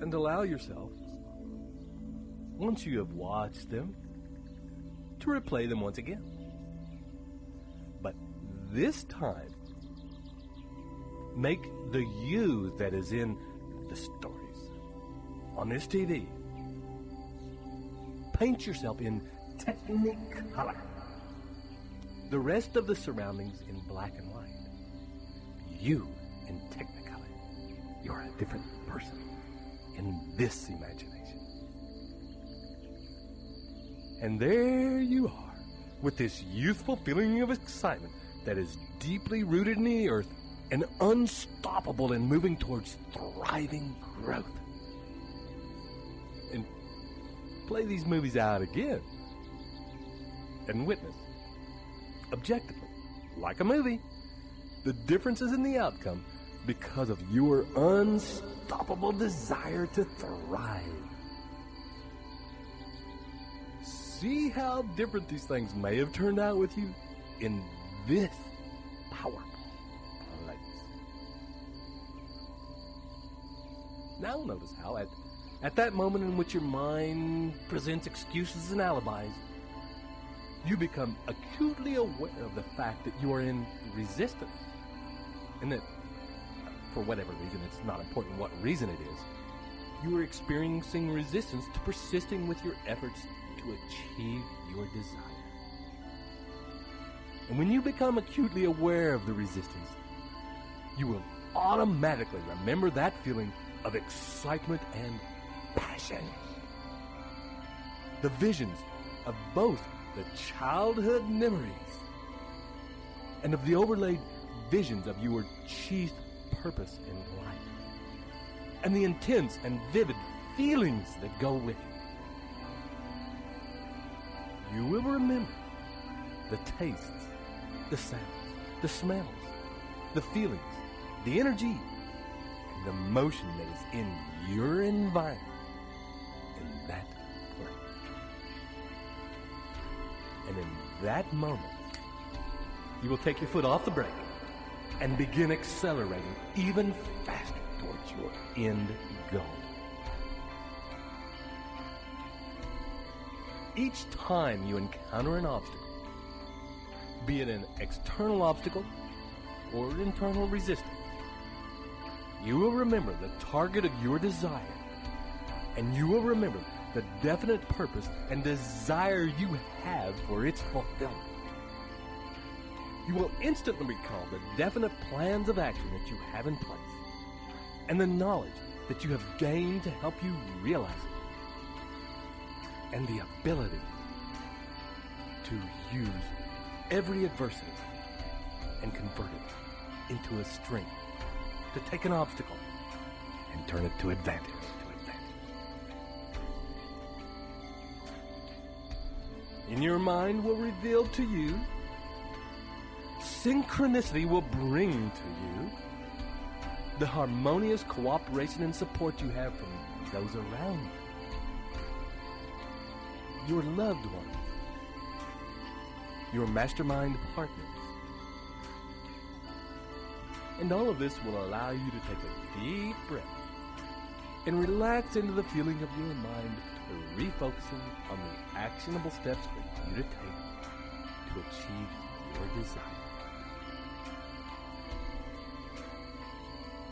And allow yourself, once you have watched them, to replay them once again. But this time, make the you that is in the stories on this TV. Paint yourself in Technicolor. The rest of the surroundings in black and white. You in Technicolor. You're a different person in this imagination. And there you are, with this youthful feeling of excitement that is deeply rooted in the earth and unstoppable in moving towards thriving growth. And play these movies out again and witness, objectively, like a movie, the differences in the outcome because of your unstoppable desire to thrive. See how different these things may have turned out with you in this powerful place. Now notice how at that moment in which your mind presents excuses and alibis, you become acutely aware of the fact that you are in resistance. And that, for whatever reason, it's not important what reason it is, you are experiencing resistance to persisting with your efforts to achieve your desire. And when you become acutely aware of the resistance, you will automatically remember that feeling of excitement and passion. The visions of both the childhood memories and of the overlaid visions of your chief purpose in life, and the intense and vivid feelings that go with it. You will remember the tastes, the sounds, the smells, the feelings, the energy, and the motion that is in your environment in that place. And in that moment, you will take your foot off the brake and begin accelerating even faster towards your end goal. Each time you encounter an obstacle, be it an external obstacle or internal resistance, you will remember the target of your desire, and you will remember the definite purpose and desire you have for its fulfillment. You will instantly recall the definite plans of action that you have in place, and the knowledge that you have gained to help you realize it, and the ability to use every adversity and convert it into a strength, to take an obstacle and turn it to advantage. In your mind will reveal to you, synchronicity will bring to you the harmonious cooperation and support you have from those around you, your loved ones, your mastermind partners. And all of this will allow you to take a deep breath and relax into the feeling of your mind, refocusing on the actionable steps for you to take to achieve your desire.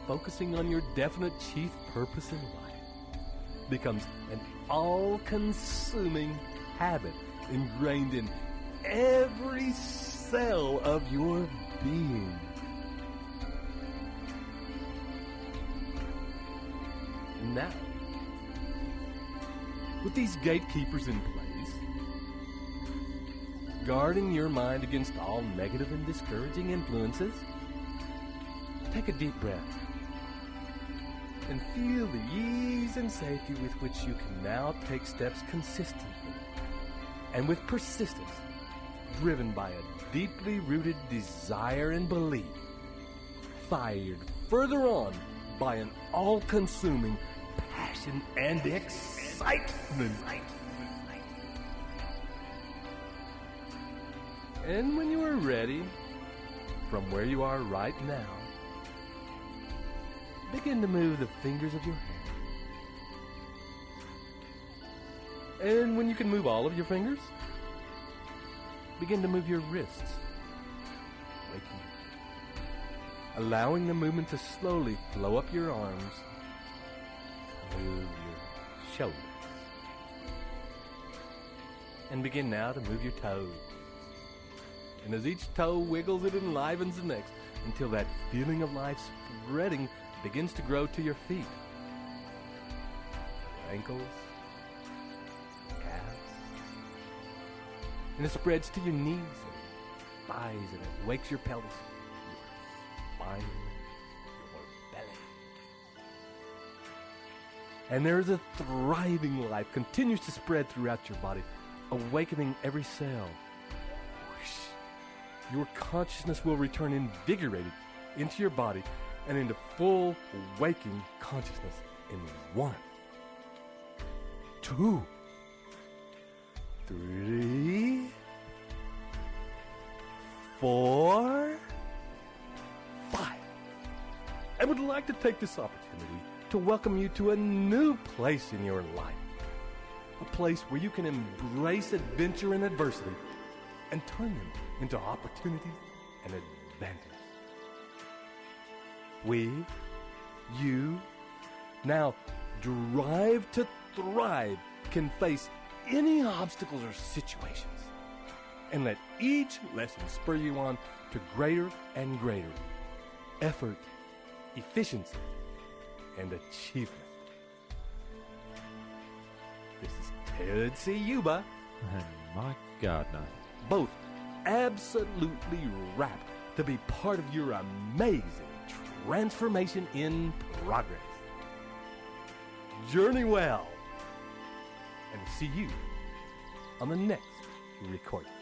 Focusing on your definite chief purpose in life becomes an all-consuming habit ingrained in every cell of your being. And now, with these gatekeepers in place, guarding your mind against all negative and discouraging influences, take a deep breath and feel the ease and safety with which you can now take steps consistently and with persistence, driven by a deeply rooted desire and belief, fired further on by an all-consuming passion and excitement. And when you are ready, from where you are right now, begin to move the fingers of your hand. And when you can move all of your fingers, begin to move your wrists, waking, allowing the movement to slowly flow up your arms, move your shoulders, and begin now to move your toes. And as each toe wiggles, it enlivens the next until that feeling of life spreading begins to grow to your feet, your ankles, calves, and it spreads to your knees and thighs, and it wakes your pelvis, your spine, your belly. And there is a thriving life continues to spread throughout your body, awakening every cell. Your consciousness will return invigorated into your body and into full waking consciousness in 1, 2, 3, 4, 5. I would like to take this opportunity to welcome you to a new place in your life. A place where you can embrace adventure and adversity and turn them into opportunities and advantages. We, you, now drive to thrive, can face any obstacles or situations and let each lesson spur you on to greater and greater effort, efficiency, and achievement. This is Ted Ciuba and Mike Gardner, both absolutely rapt to be part of your amazing transformation in progress. Journey well, and see you on the next recording.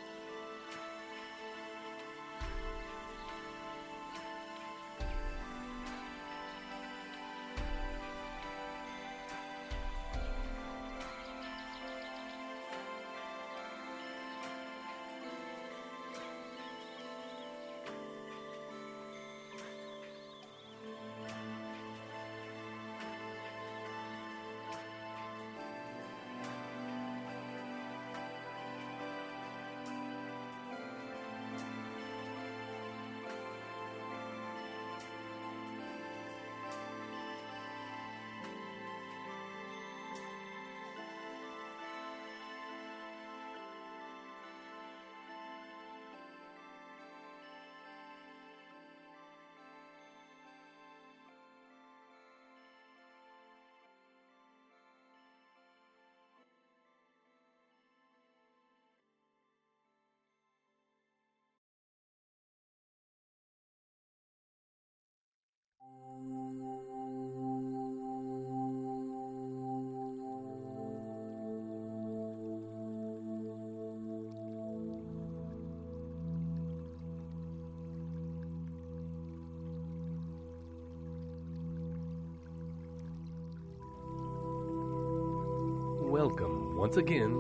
Welcome once again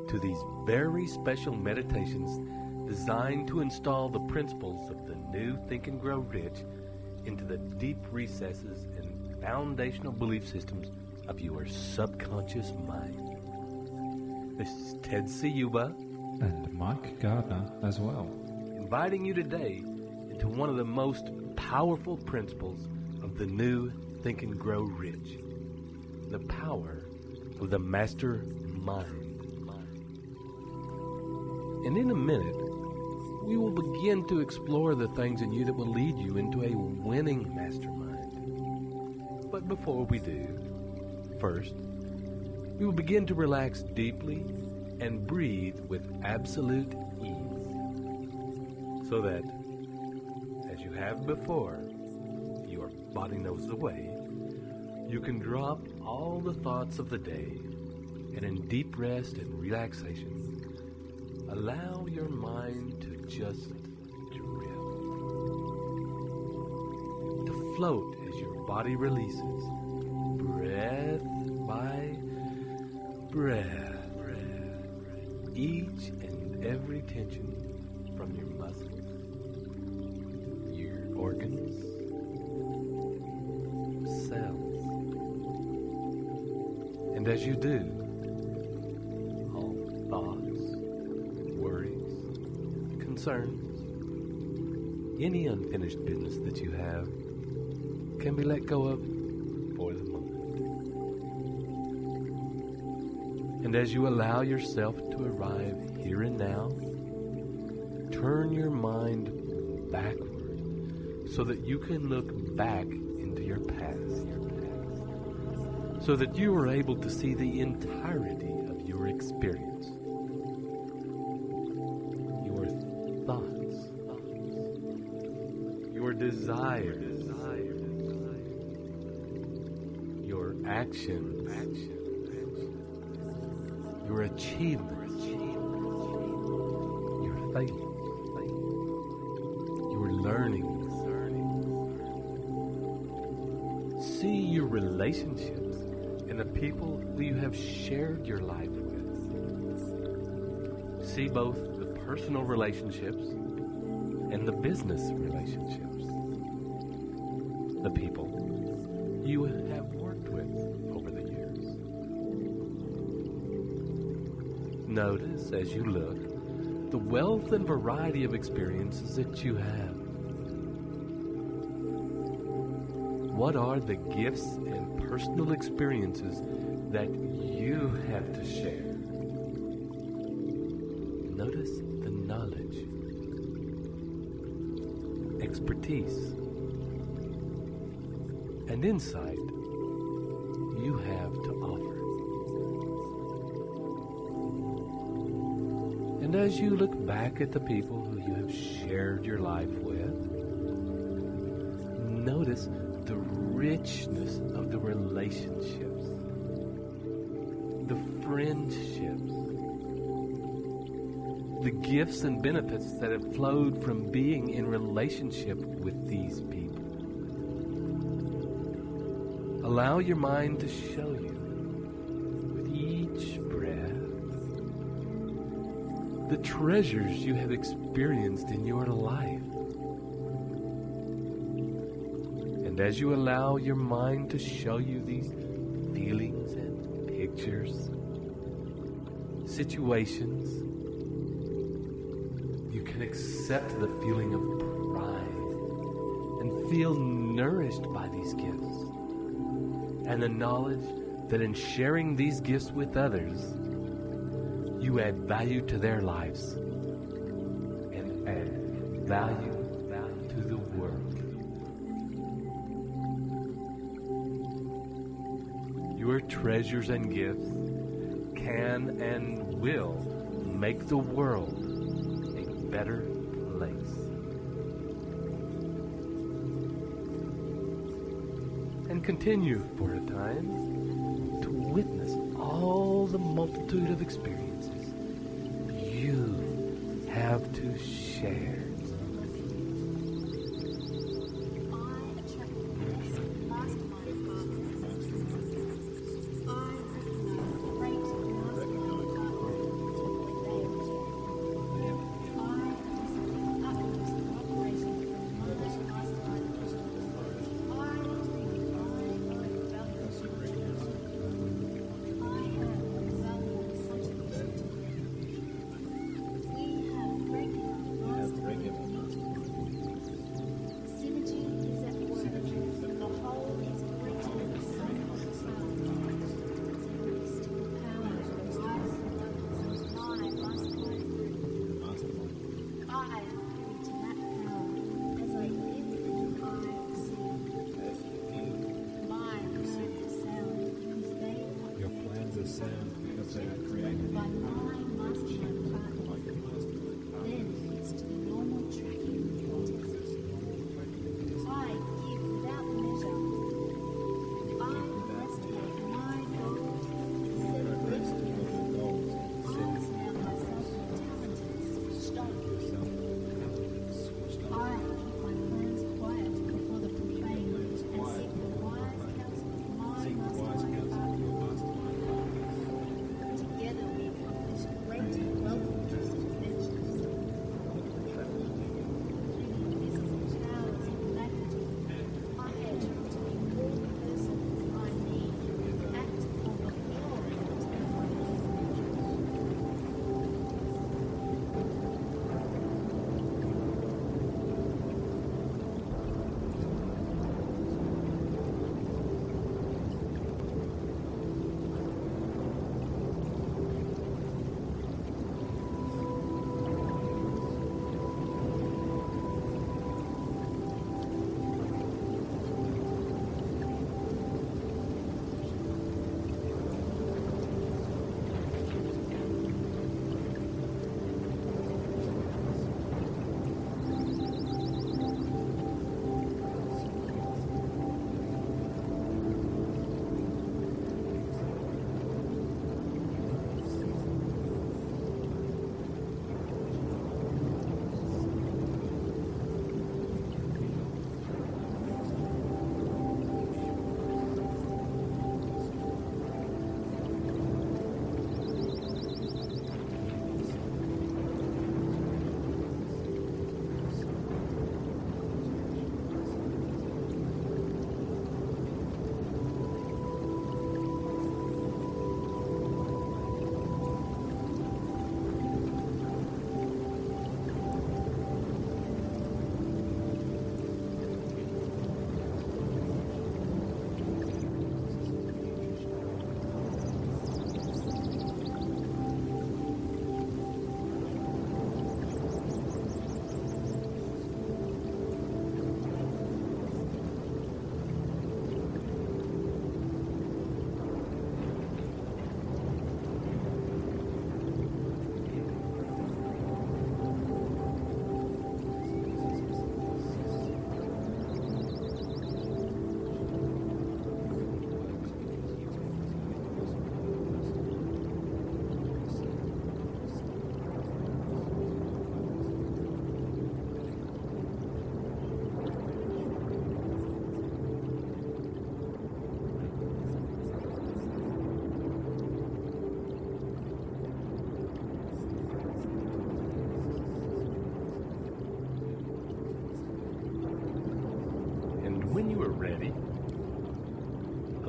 to these very special meditations designed to install the principles of the new Think and Grow Rich into the deep recesses and foundational belief systems of your subconscious mind. This is Ted Ciuba and Mike Gardner as well, inviting you today into one of the most powerful principles of the new Think and Grow Rich, the power of the master mind. And in a minute, we will begin to explore the things in you that will lead you into a winning mastermind. But before we do, first, we will begin to relax deeply and breathe with absolute ease, so that, as you have before, your body knows the way, you can drop all the thoughts of the day, and in deep rest and relaxation, allow your mind to just drift, to float as your body releases, breath by breath, each and every tension from your muscles, your organs, cells. And as you do, all thoughts, worries, concerns, any unfinished business that you have can be let go of for the moment. And as you allow yourself to arrive here and now, turn your mind backward so that you can look back into your past, so that you are able to see the entirety of your experience, your thoughts, your desires, your actions, your achievements, your failures, your learnings. See your relationships and the people who you have shared your life with. See both the personal relationships and the business relationships, the people you have worked with over the years. Notice as you look the wealth and variety of experiences that you have. What are the gifts and personal experiences that you have to share? Notice the knowledge, expertise, and insight you have to offer. And as you look back at the people who you have shared your life with, notice the richness of the relationships, the friendships, the gifts and benefits that have flowed from being in relationship with these people. Allow your mind to show you, with each breath, the treasures you have experienced in your life. And as you allow your mind to show you these feelings and pictures, situations, you can accept the feeling of pride and feel nourished by these gifts, and the knowledge that in sharing these gifts with others, you add value to their lives and add value to the world. Your treasures and gifts can and will make the world a better place. And continue for a time to witness all the multitude of experiences you have to share.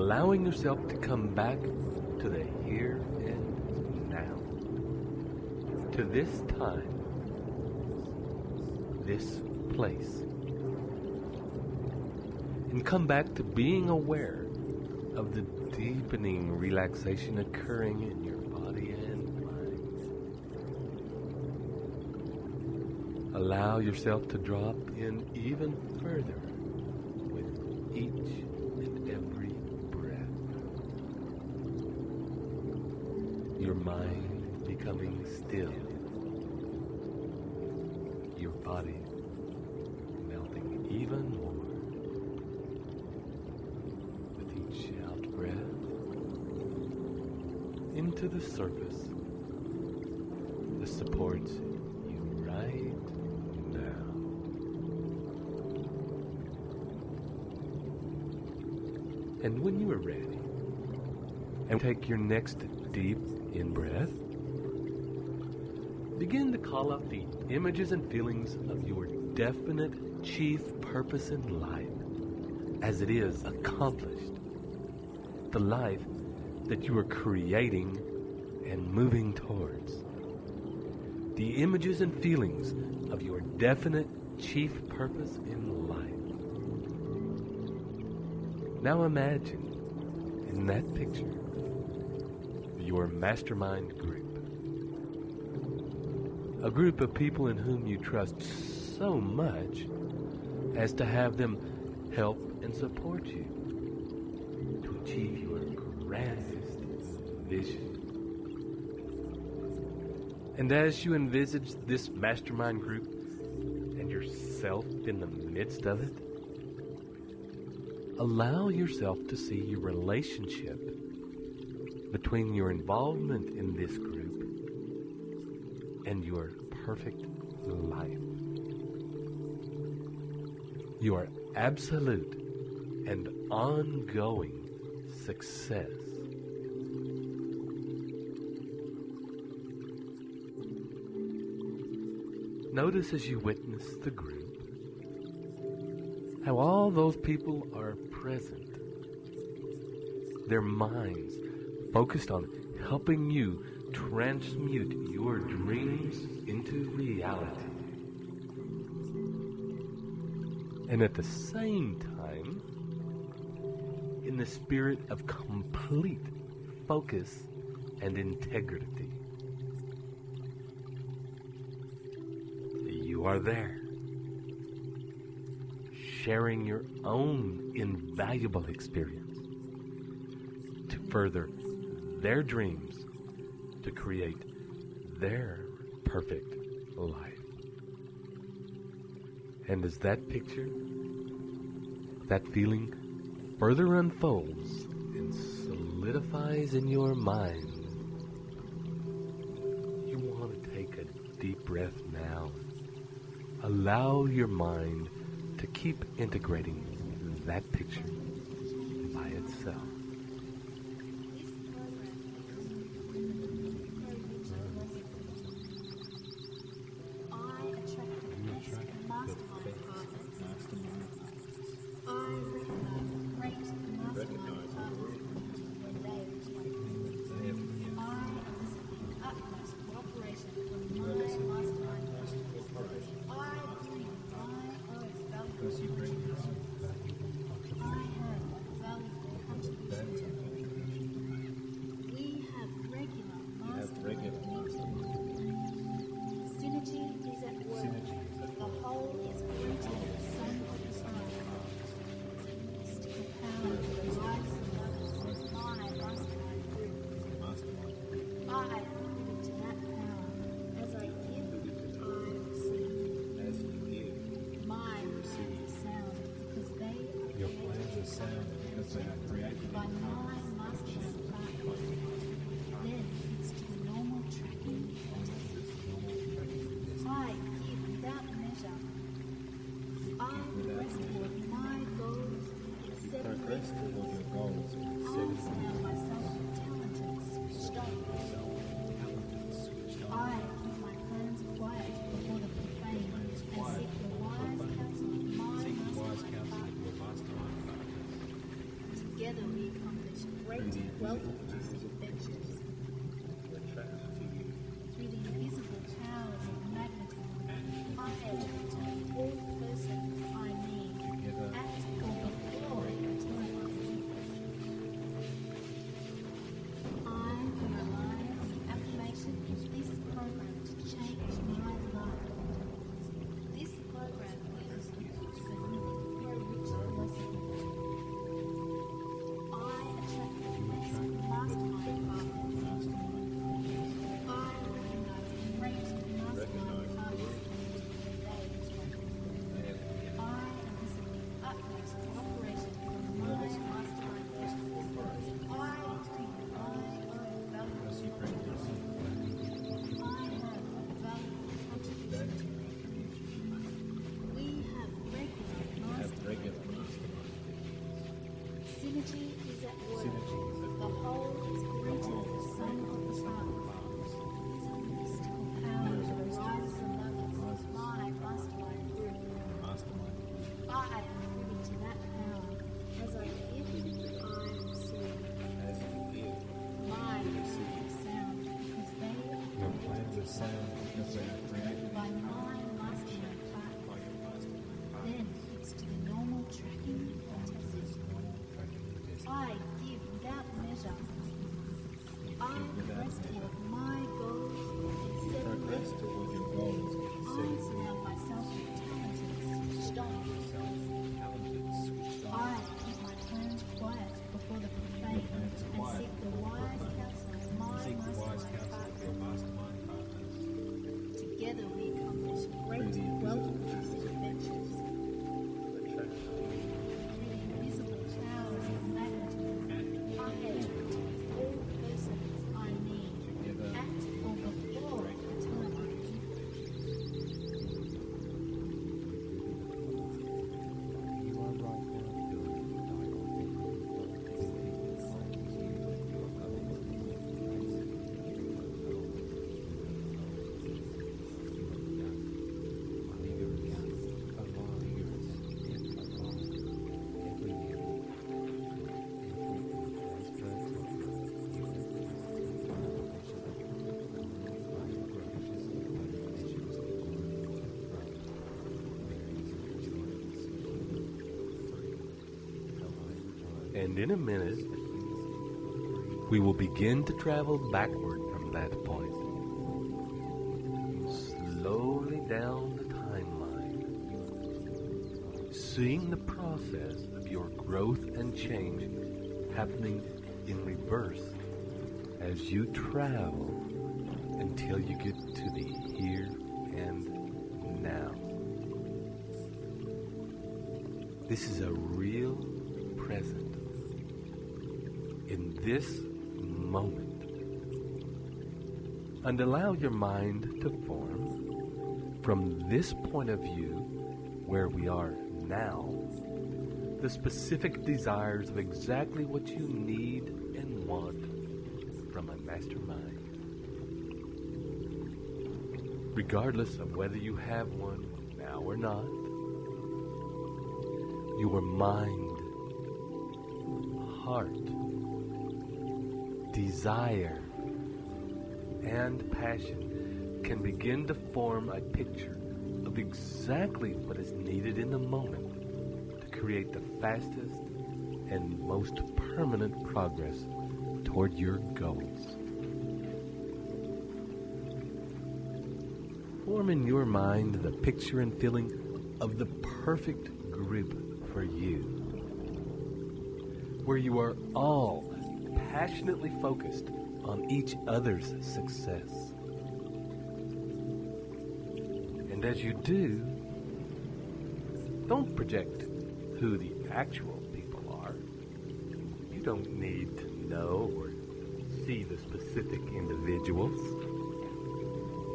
allowing yourself to come back to the here and now, to this time, this place, and come back to being aware of the deepening relaxation occurring in your body and mind. Allow yourself to drop in even further with each and every breath. Your mind becoming still. Your body melting even more. With each out breath into the surface that supports you right now. And when you are ready, and take your next deep in-breath, begin to call up the images and feelings of your definite chief purpose in life as it is accomplished. The life that you are creating and moving towards. The images and feelings of your definite chief purpose in life. Now imagine in that picture your mastermind group. A group of people in whom you trust so much as to have them help and support you to achieve your grandest vision. And as you envisage this mastermind group and yourself in the midst of it, allow yourself to see your relationship between your involvement in this group and your perfect life. Your absolute and ongoing success. Notice as you witness the group, how all those people are present. Their minds focused on helping you transmute your dreams into reality. And at the same time, in the spirit of complete focus and integrity. You are there, sharing your own invaluable experience to further their dreams, to create their perfect life. And as that picture, that feeling further unfolds and solidifies in your mind, you want to take a deep breath now. Allow your mind to keep integrating that picture by itself. well-produced adventures. Through the invisible powers of magnetism, I attract all persons I meet at or before it until I find I rely on the affirmation of this program to change my life. This program uses computer for rich philosophy. I attract the best mastermind partners. I recognize great mastermind partners they attract. I elicit the utmost cooperation from my mastermind partners. I think I am valuable. I have a valuable contribution to make. We have regular mastermind. Synergy is at work. The whole is greater than the sum of the parts. Mystical powers arise above us. My mastermind group. I am privy to that power. As I give, I receive. My plans sound because they are created by my mastermind partner. Then it's to the normal tracking and testing. I give without measure. I press toward my goals and set limits. I surround myself with talented, switched on. I keep my plans quiet before the profane and seek the wise counsel of my mastermind partners. Together we accomplish great, well-produced adventures. Through the invisible powers of magnetism, I attract all persons I meet at or before a time. You are right now building And in a minute, we will begin to travel backward from that point. Slowly down the timeline, seeing the process of your growth and change happening in reverse as you travel until you get to the here and now. This is a real present. In this moment, and allow your mind to form from this point of view where we are now the specific desires of exactly what you need and want from a mastermind, regardless of whether you have one now or not. Your mind, heart, desire, and passion can begin to form a picture of exactly what is needed in the moment to create the fastest and most permanent progress toward your goals. Form in your mind the picture and feeling of the perfect group for you, where you are all passionately focused on each other's success. And as you do, don't project who the actual people are. You don't need to know or see the specific individuals,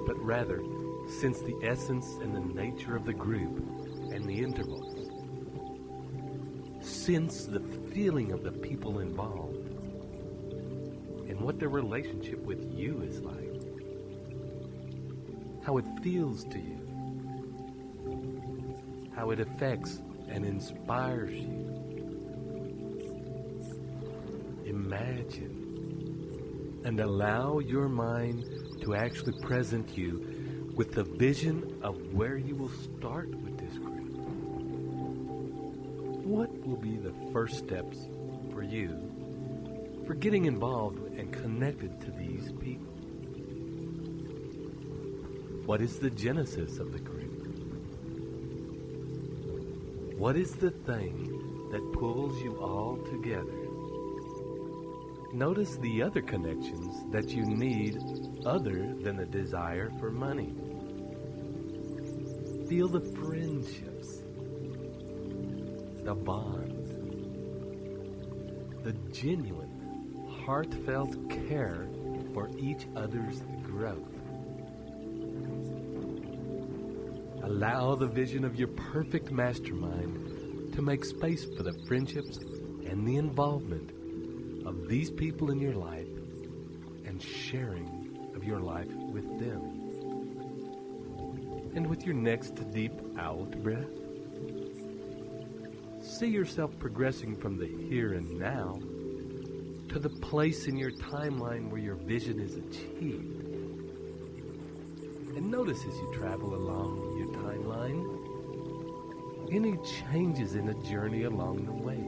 but rather sense the essence and the nature of the group and the intervals. Sense the feeling of the people involved and what their relationship with you is like. How it feels to you. How it affects and inspires you. Imagine imagine and allow your mind to actually present you with the vision of where you will start with this group. What will be the first steps for you for getting involved and connected to these people? What is the genesis of the group? What is the thing that pulls you all together? Notice the other connections that you need other than a desire for money. Feel the friendships, the bond, the genuine, heartfelt care for each other's growth. Allow the vision of your perfect mastermind to make space for the friendships and the involvement of these people in your life and sharing of your life with them. And with your next deep out breath, see yourself progressing from the here and now to the place in your timeline where your vision is achieved. And notice as you travel along your timeline, any changes in the journey along the way.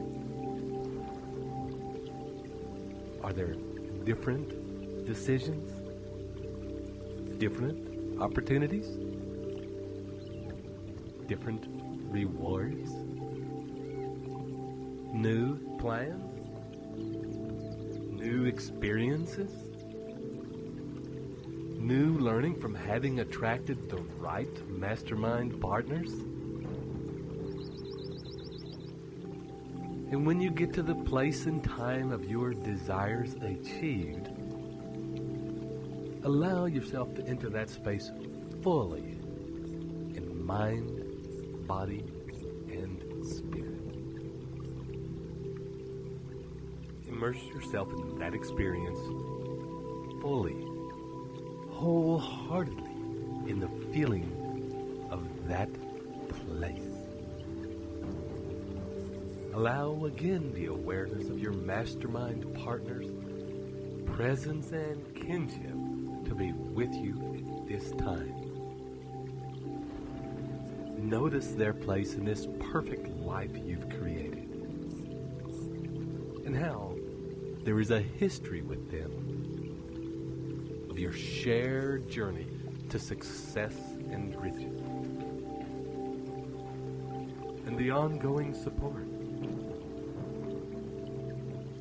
Are there different decisions? Different opportunities? Different rewards? New plans? New experiences? New learning from having attracted the right mastermind partners? And when you get to the place and time of your desires achieved, allow yourself to enter that space fully in mind, body, and spirit. Immerse yourself in that experience fully, wholeheartedly in the feeling of that place. Allow again the awareness of your mastermind partner's presence and kinship to be with you at this time. Notice their place in this perfect life you've created, and how there is a history with them of your shared journey to success and riches, and the ongoing support,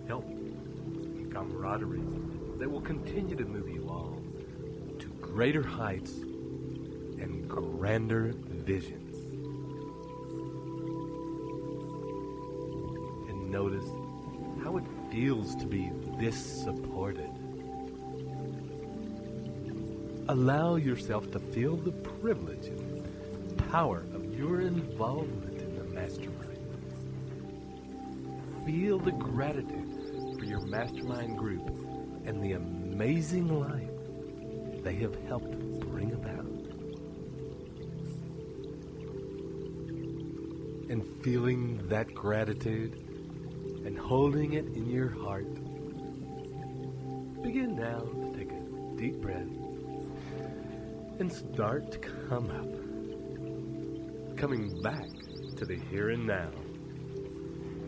help, and camaraderie that will continue to move you all to greater heights and grander visions. And notice how it feels to be this supported. Allow yourself to feel the privilege and power of your involvement in the mastermind. Feel the gratitude for your mastermind group and the amazing life they have helped bring about. And feeling that gratitude and holding it in your heart, begin now to take a deep breath and start to come up, coming back to the here and now,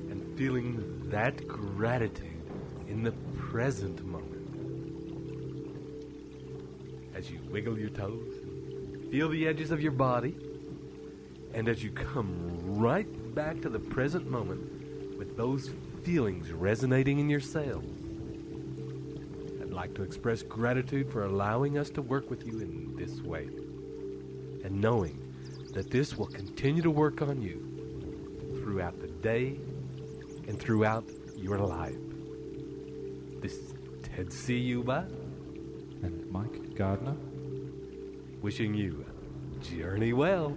and feeling that gratitude in the present moment. As you wiggle your toes, feel the edges of your body, and as you come right back to the present moment with those feelings resonating in your cells, I'd like to express gratitude for allowing us to work with you in this way, and knowing that this will continue to work on you throughout the day and throughout your life. This is Ted Ciuba and Mike Gardner, wishing you journey well.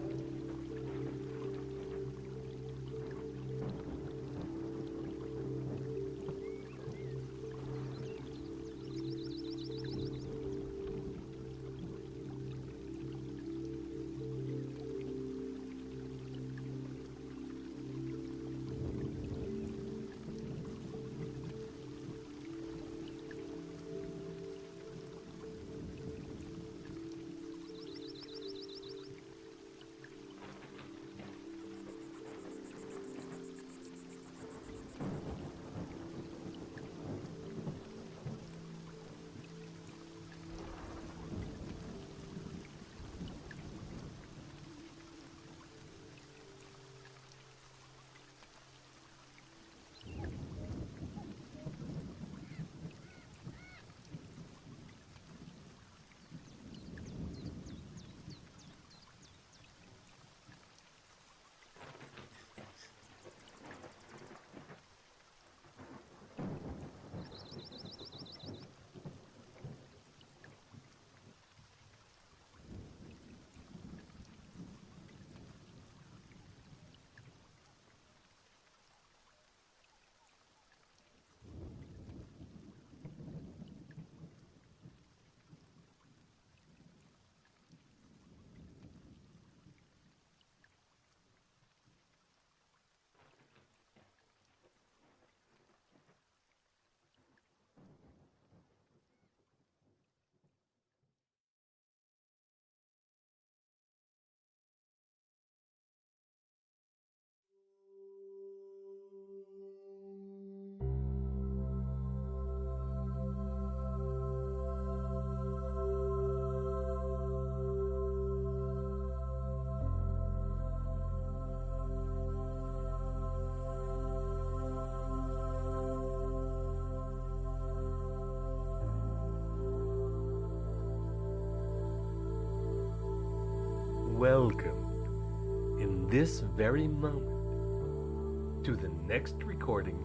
welcomed in this very moment to the next recording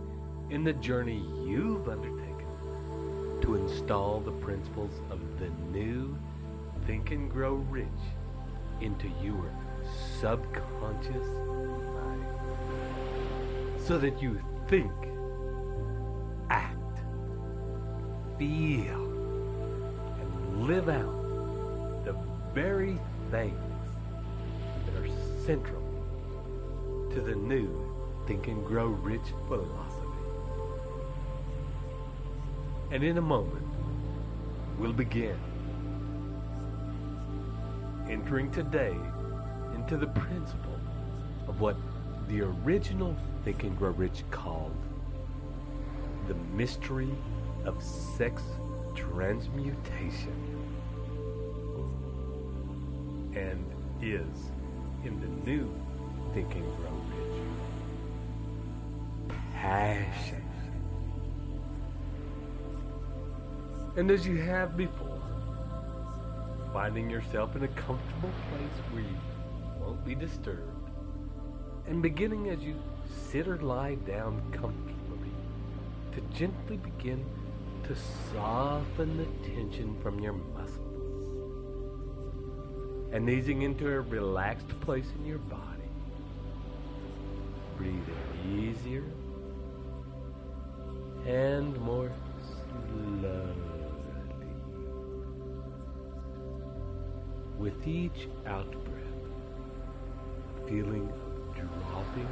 in the journey you've undertaken to install the principles of the new Think and Grow Rich into your subconscious mind, so that you think, act, feel, and live out the very things that are central to the new Think and Grow Rich philosophy. And in a moment, we'll begin entering today into the principle of what the original Think and Grow Rich called the mystery of sex transmutation, and is in the new Think and Grow Rich passion. And as you have before, finding yourself in a comfortable place where you won't be disturbed, and beginning as you sit or lie down comfortably to gently begin to soften the tension from your muscles, and easing into a relaxed place in your body, breathing easier and more slowly. With each out-breath, feeling of dropping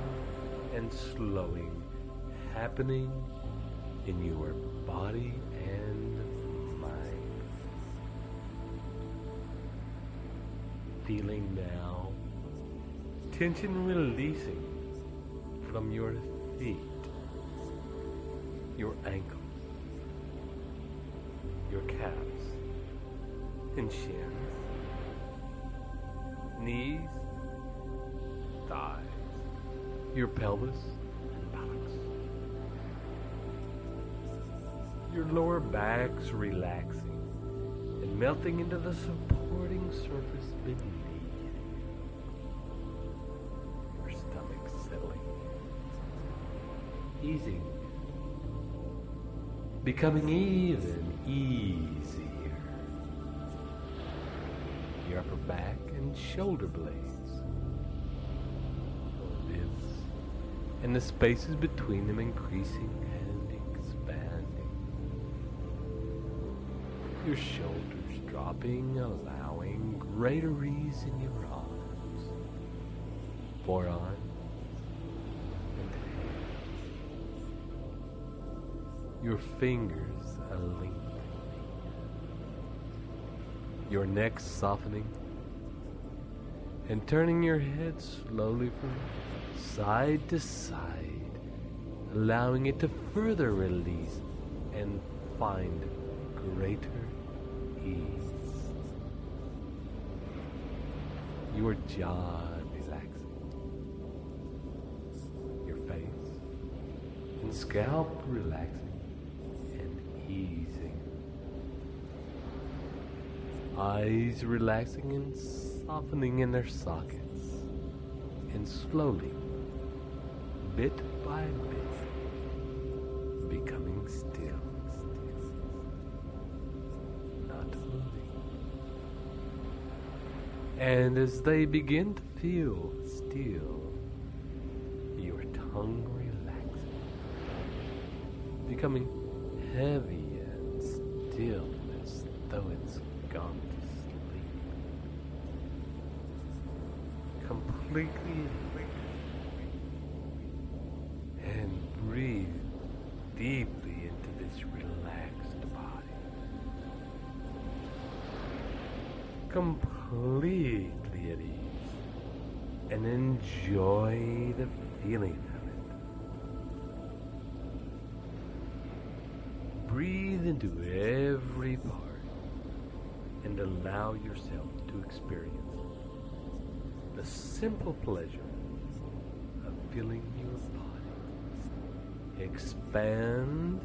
and slowing happening in your body and mind. Feeling now tension releasing from your feet, your ankles, your calves and shins, knees, thighs, your pelvis and buttocks. Your lower back's relaxing and melting into the supporting surface beneath. Your stomach settling, easing, becoming even easier. Your upper back and shoulder blades, the ribs, and the spaces between them increasing and expanding. Your shoulders dropping, allowing greater ease in your arms, forearms, and hands. Your fingers are lengthening. Your neck softening, and turning your head slowly from side to side, allowing it to further release and find greater ease. Your jaw relaxing, your face and scalp relaxing and easing. Eyes relaxing and softening in their sockets, and slowly, bit by bit, becoming still, not moving. And as they begin to feel still, your tongue relaxing, becoming heavy and still as though it's gone to sleep. Completely and breathe deeply into this relaxed body. Completely at ease, and enjoy the feeling of it. Breathe into every part and allow yourself to experience the simple pleasure of feeling your body expand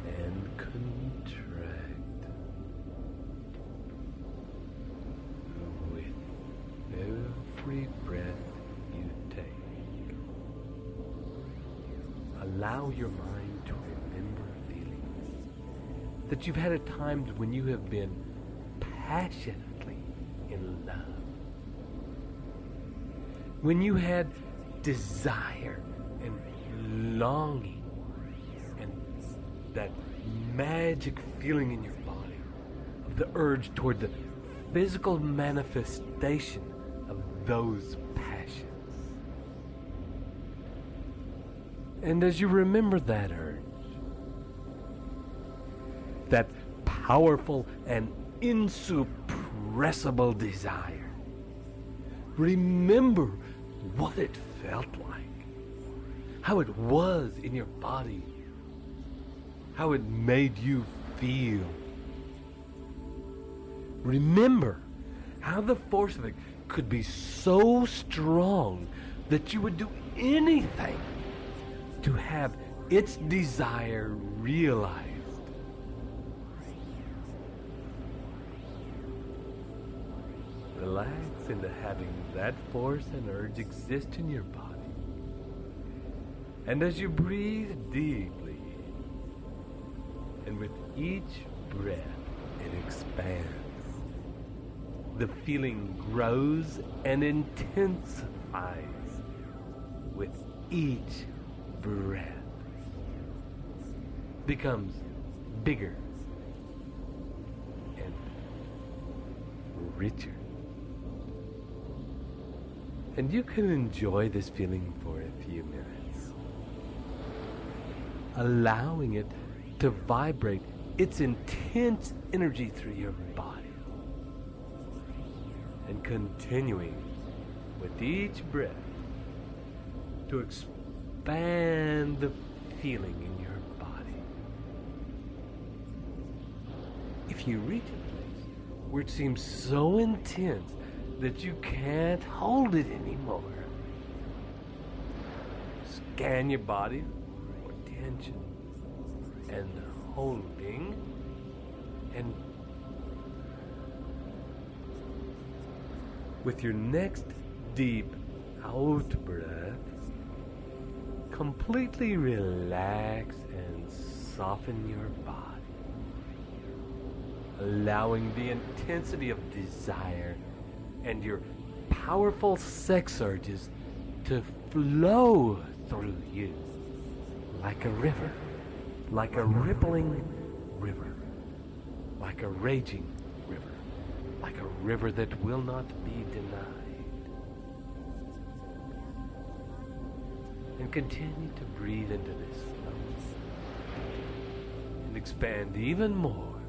and contract with allow your mind to remember feelings that you've had at times when you have been passionately in love. When you had desire and longing and that magic feeling in your body of the urge toward the physical manifestation of those passions. And as you remember that urge, that powerful and insuppressible desire, remember what it felt like, how it was in your body, how it made you feel. Remember how the force of it could be so strong that you would do anything to have its desire realized. Relax into having that force and urge exist in your body. And as you breathe deeply, and with each breath it expands, the feeling grows and intensifies with each breath. Becomes bigger and richer. And you can enjoy this feeling for a few minutes, allowing it to vibrate its intense energy through your body, and continuing with each breath to expand the feeling in your body. If you reach a place where it seems so intense that you can't hold it anymore, scan your body for tension and holding, and with your next deep out breath, completely relax and soften your body, allowing the intensity of desire and your powerful sex urges to flow through you like a river, like a rippling river, like a raging river, like a river that will not be denied. And continue to breathe into this flow and expand even more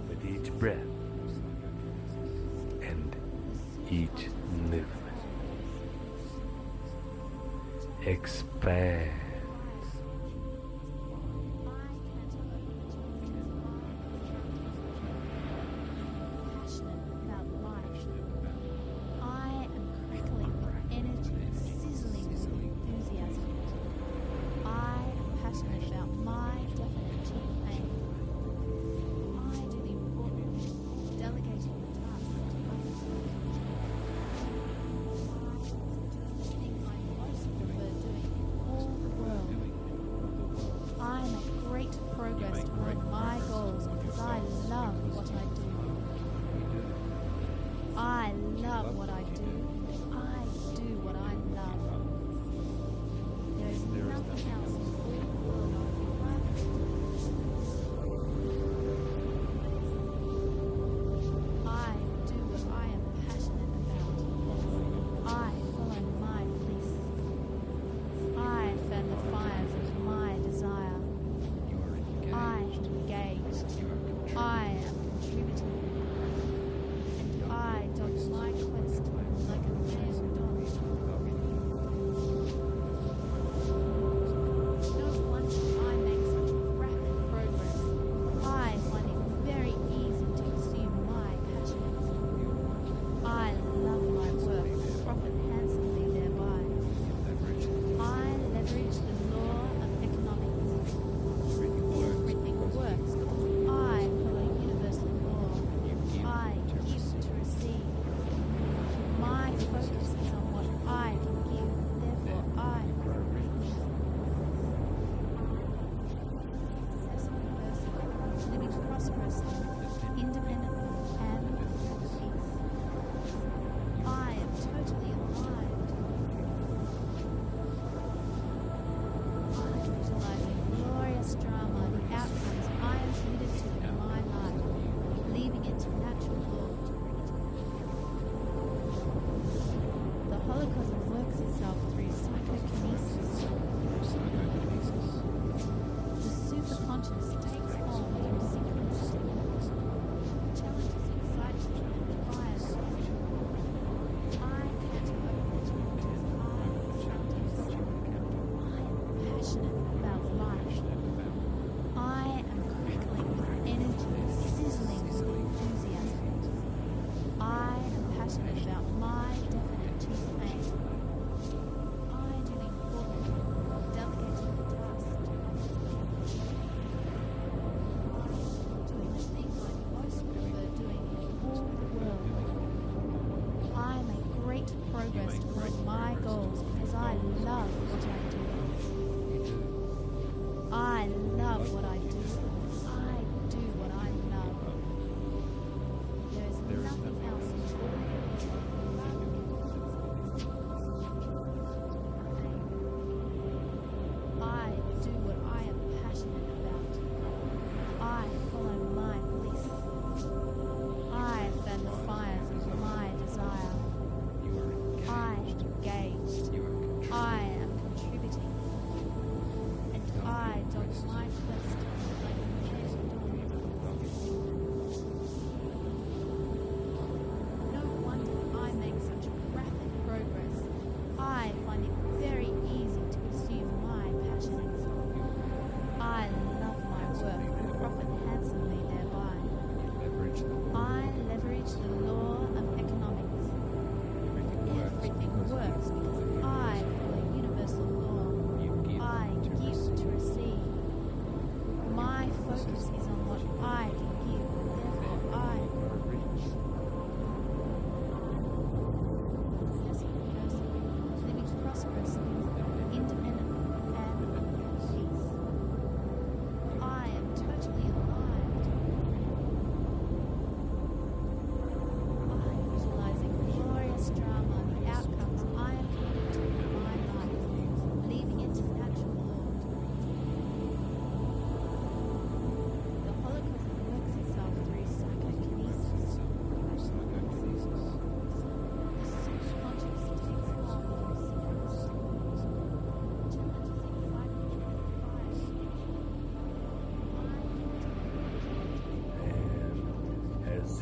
with each breath and each movement. Expand.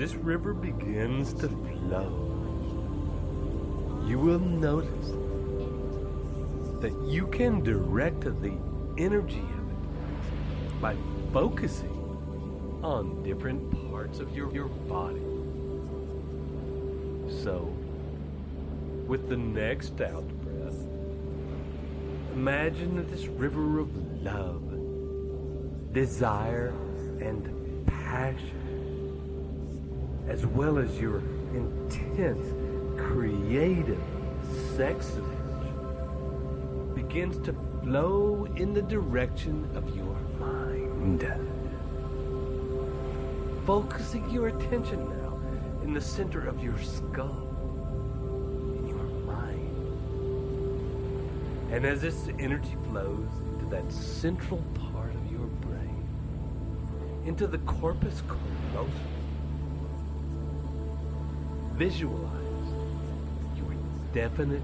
this river begins to flow, you will notice that you can direct the energy of it by focusing on different parts of your body. So, with the next out breath, imagine that this river of love, desire, and passion, as well as your intense, creative sex energy, begins to flow in the direction of your mind. Focusing your attention now in the center of your skull, in your mind. And as this energy flows into that central part of your brain, into the corpus callosum, visualize your definite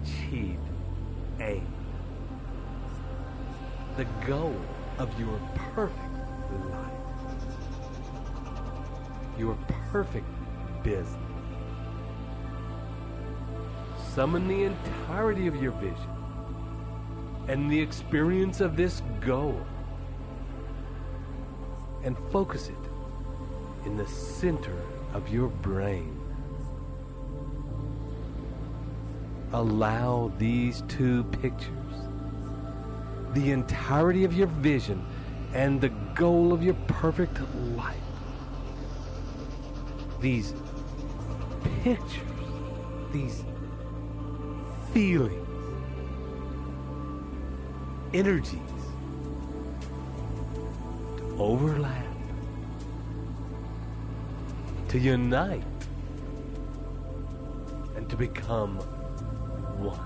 chief aim, the goal of your perfect life, your perfect business. Summon the entirety of your vision and the experience of this goal and focus it in the center of your brain. Allow these two pictures, the entirety of your vision and the goal of your perfect life, these pictures, these feelings, energies to overlap, to unite, and to become one.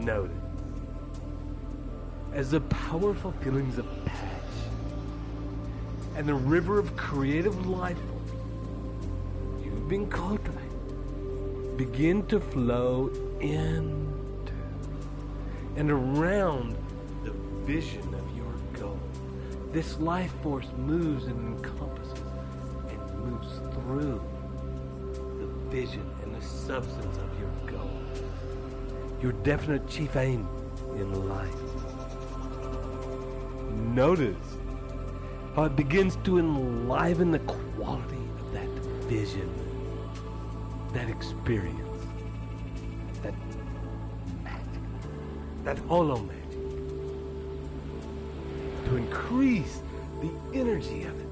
Notice as the powerful feelings of passion and the river of creative life force you've been cultivating begin to flow into and around the vision of your goal. This life force moves and encompasses and moves through the vision and the substance of your goal, your definite chief aim in life. Notice how it begins to enliven the quality of that vision, that experience, that magic, that hollow magic, to increase the energy of it.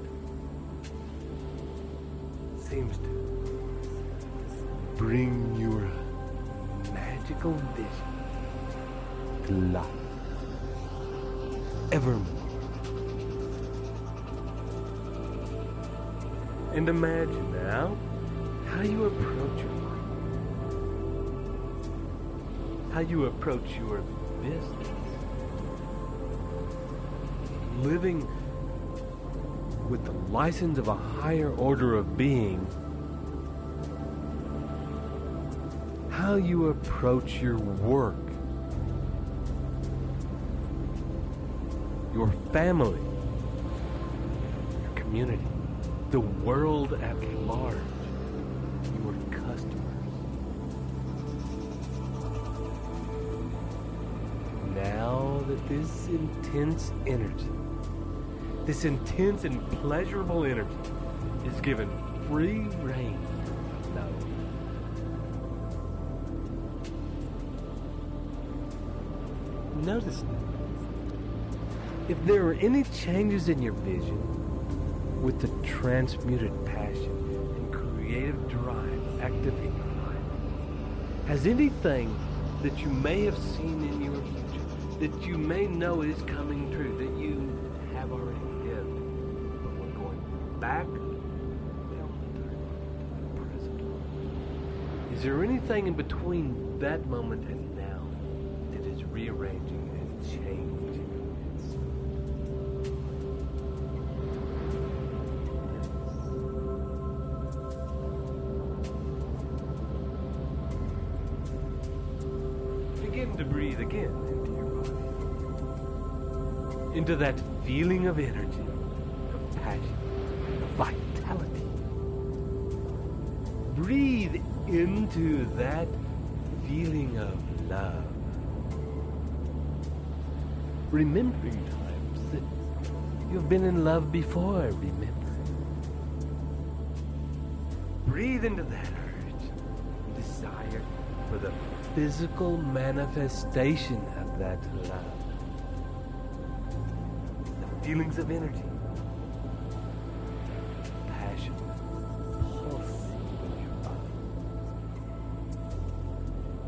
Seems to bring your magical vision to life evermore. And imagine now how you approach your life, how you approach your business, living with the license of a higher order of being, how you approach your work, your family, your community, the world at large, your customers. Now that this intense energy, this intense and pleasurable energy is given free rein to flow. Notice that if there are any changes in your vision with the transmuted passion and creative drive active in your life, has anything that you may have seen in your future, that you may know is coming true, that you have already lived, but we're going back down the present moment. Is there anything in between that moment and now that is rearranging and changing? Begin to breathe again into your body, into that feeling of energy, of passion, of vitality. Breathe into that feeling of love. Remembering times that you've been in love before, remember. Breathe into that urge and desire for the physical manifestation of that love. The feelings of energy, passion, pulsing in your body.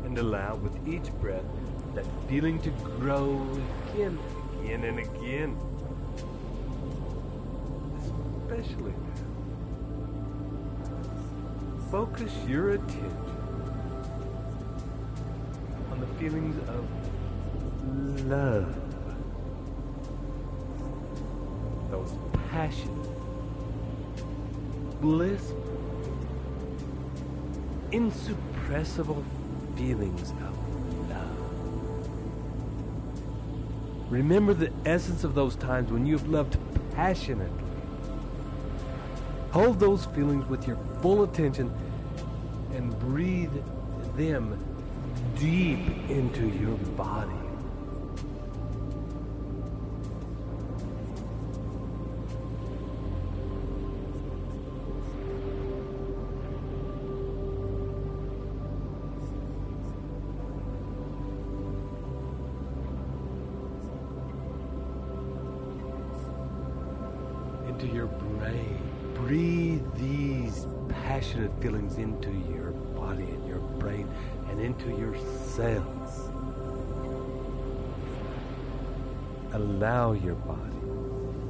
And allow with each breath that feeling to grow again and again. Especially now. Focus your attention on the feelings of love. Those passionate, blissful, insuppressible feelings of love. Remember the essence of those times when you have loved passionately. Hold those feelings with your full attention and breathe them deep into your body. Into your brain. Breathe these passionate feelings into your body and your brain and into your cells. Allow your body,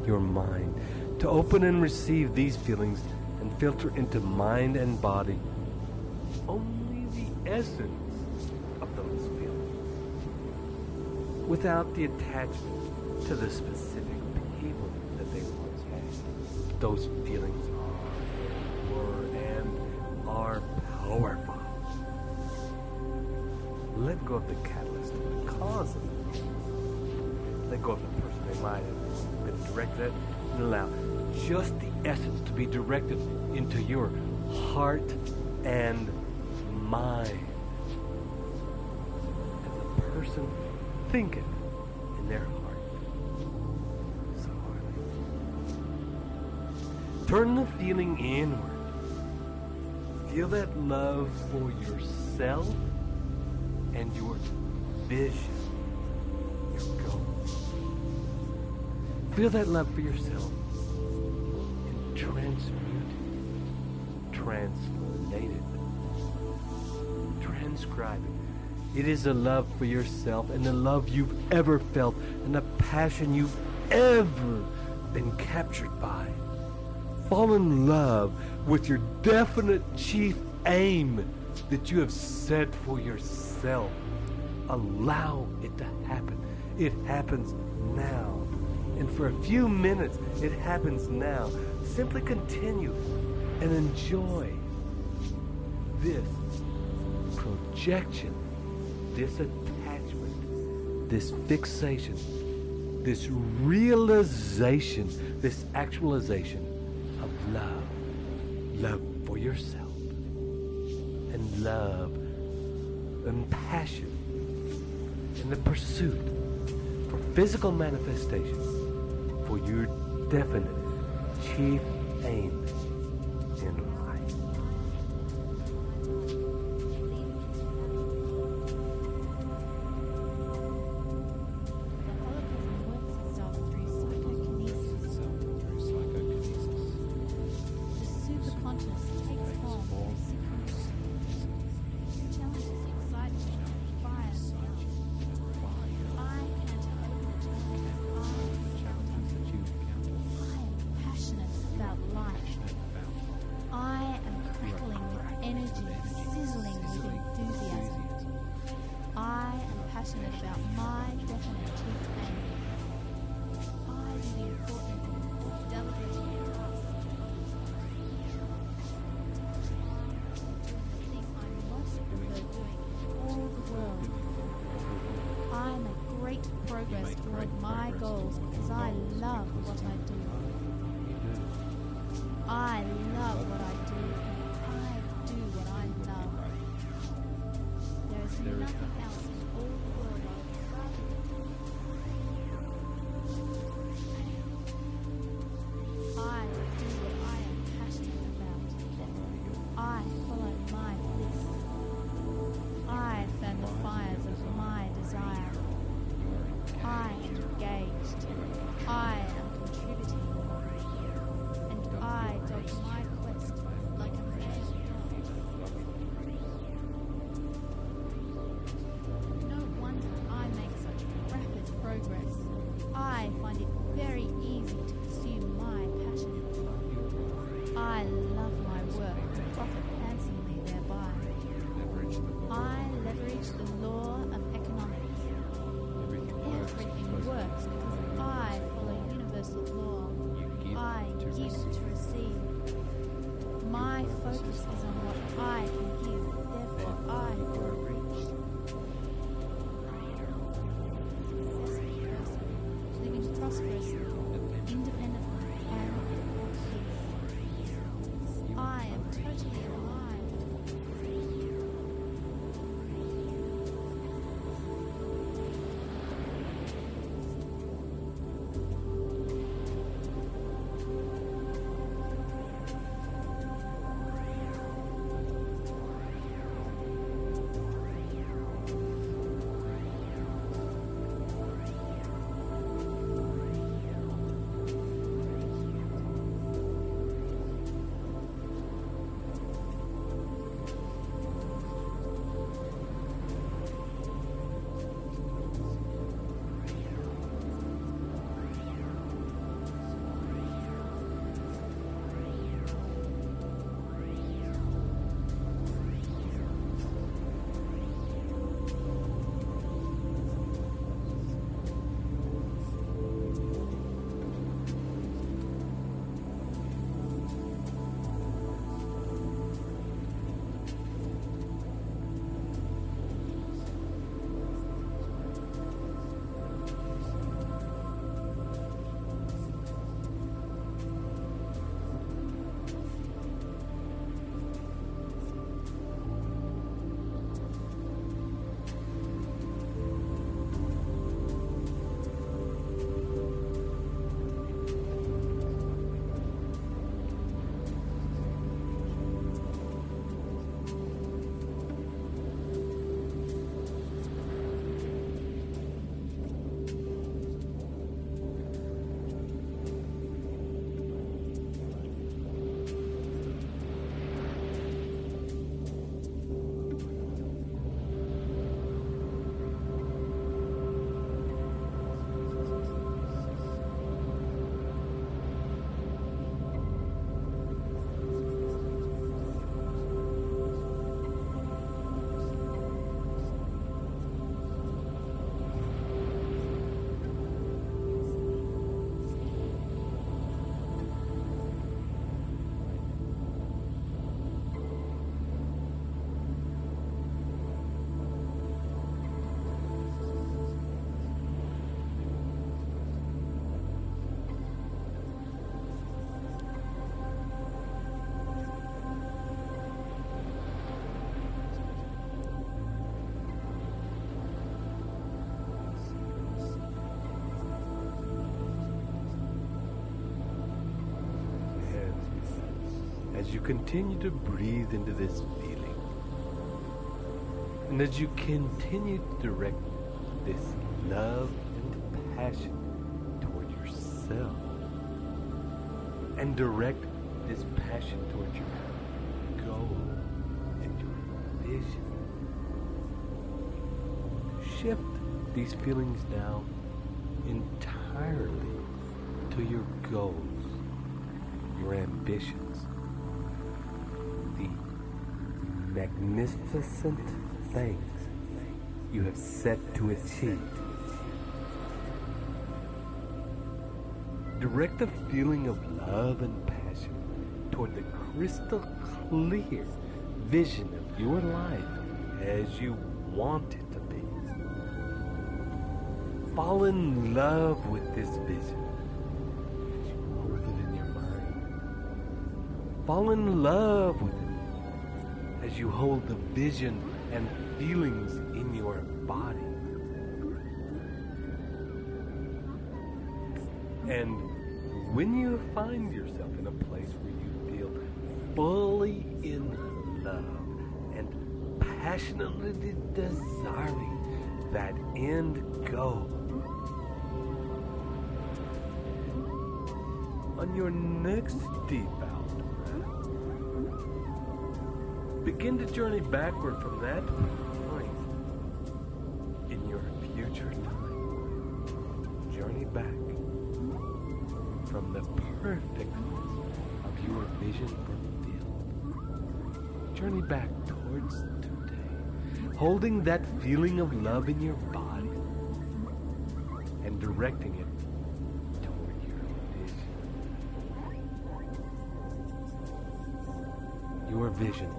your mind, to open and receive these feelings and filter into mind and body only the essence of those feelings, without the attachment to the specific people that they once had. Those feelings were and are powerful. Let go of the catalyst, the cause of it. Let go of the person they might have been directed at, and allow just the essence to be directed into your heart and mind. And the person think it in their heart. So hardly. Turn the feeling inward. Feel that love for yourself and your vision, your goals. Feel that love for yourself and transmute it, translate it, transcribe it. It is a love for yourself and the love you've ever felt and the passion you've ever been captured by. Fall in love with your definite chief aim that you have set for yourself. Allow it to happen. It happens now. And for a few minutes, it happens now. Simply continue and enjoy this projection, this attachment, this fixation, this realization, this actualization of love. Love for yourself. And love and passion in the pursuit for physical manifestation for your definite chief aim in life. Progress toward my goals because I love what I do. I love what I do, and I do what I love. There is nothing else in all the world I would rather do. I do what I am passionate about. I follow my bliss. I fan the fires of my desire. I am engaged. I am contributing. And I dog my quest like a male dog. No wonder I make such rapid progress. I find it very easy to pursue my passion. I love my work and profit handsomely thereby. I leverage the law of economics. Everything works because I follow universal law. I give to receive. My focus is on what I can give, therefore I grow rich. Successful person, living prosperously, independently, and at peace. I am totally alive. As you continue to breathe into this feeling, and as you continue to direct this love and passion toward yourself, and direct this passion towards your goal and your vision, shift these feelings now entirely to your goals, your ambitions, the magnificent things you have set to achieve. Direct the feeling of love and passion toward the crystal clear vision of your life as you want it to be. Fall in love with this vision as you hold it in your mind. Fall in love with it as you hold the vision and feelings in your body. And when you find yourself in a place where you feel fully in love and passionately desiring that end goal, on your next deep out breath, begin to journey backward from that point in your future time. Journey back from the perfectness of your vision fulfilled. Journey back towards today, holding that feeling of love in your body and directing it toward your vision. Your vision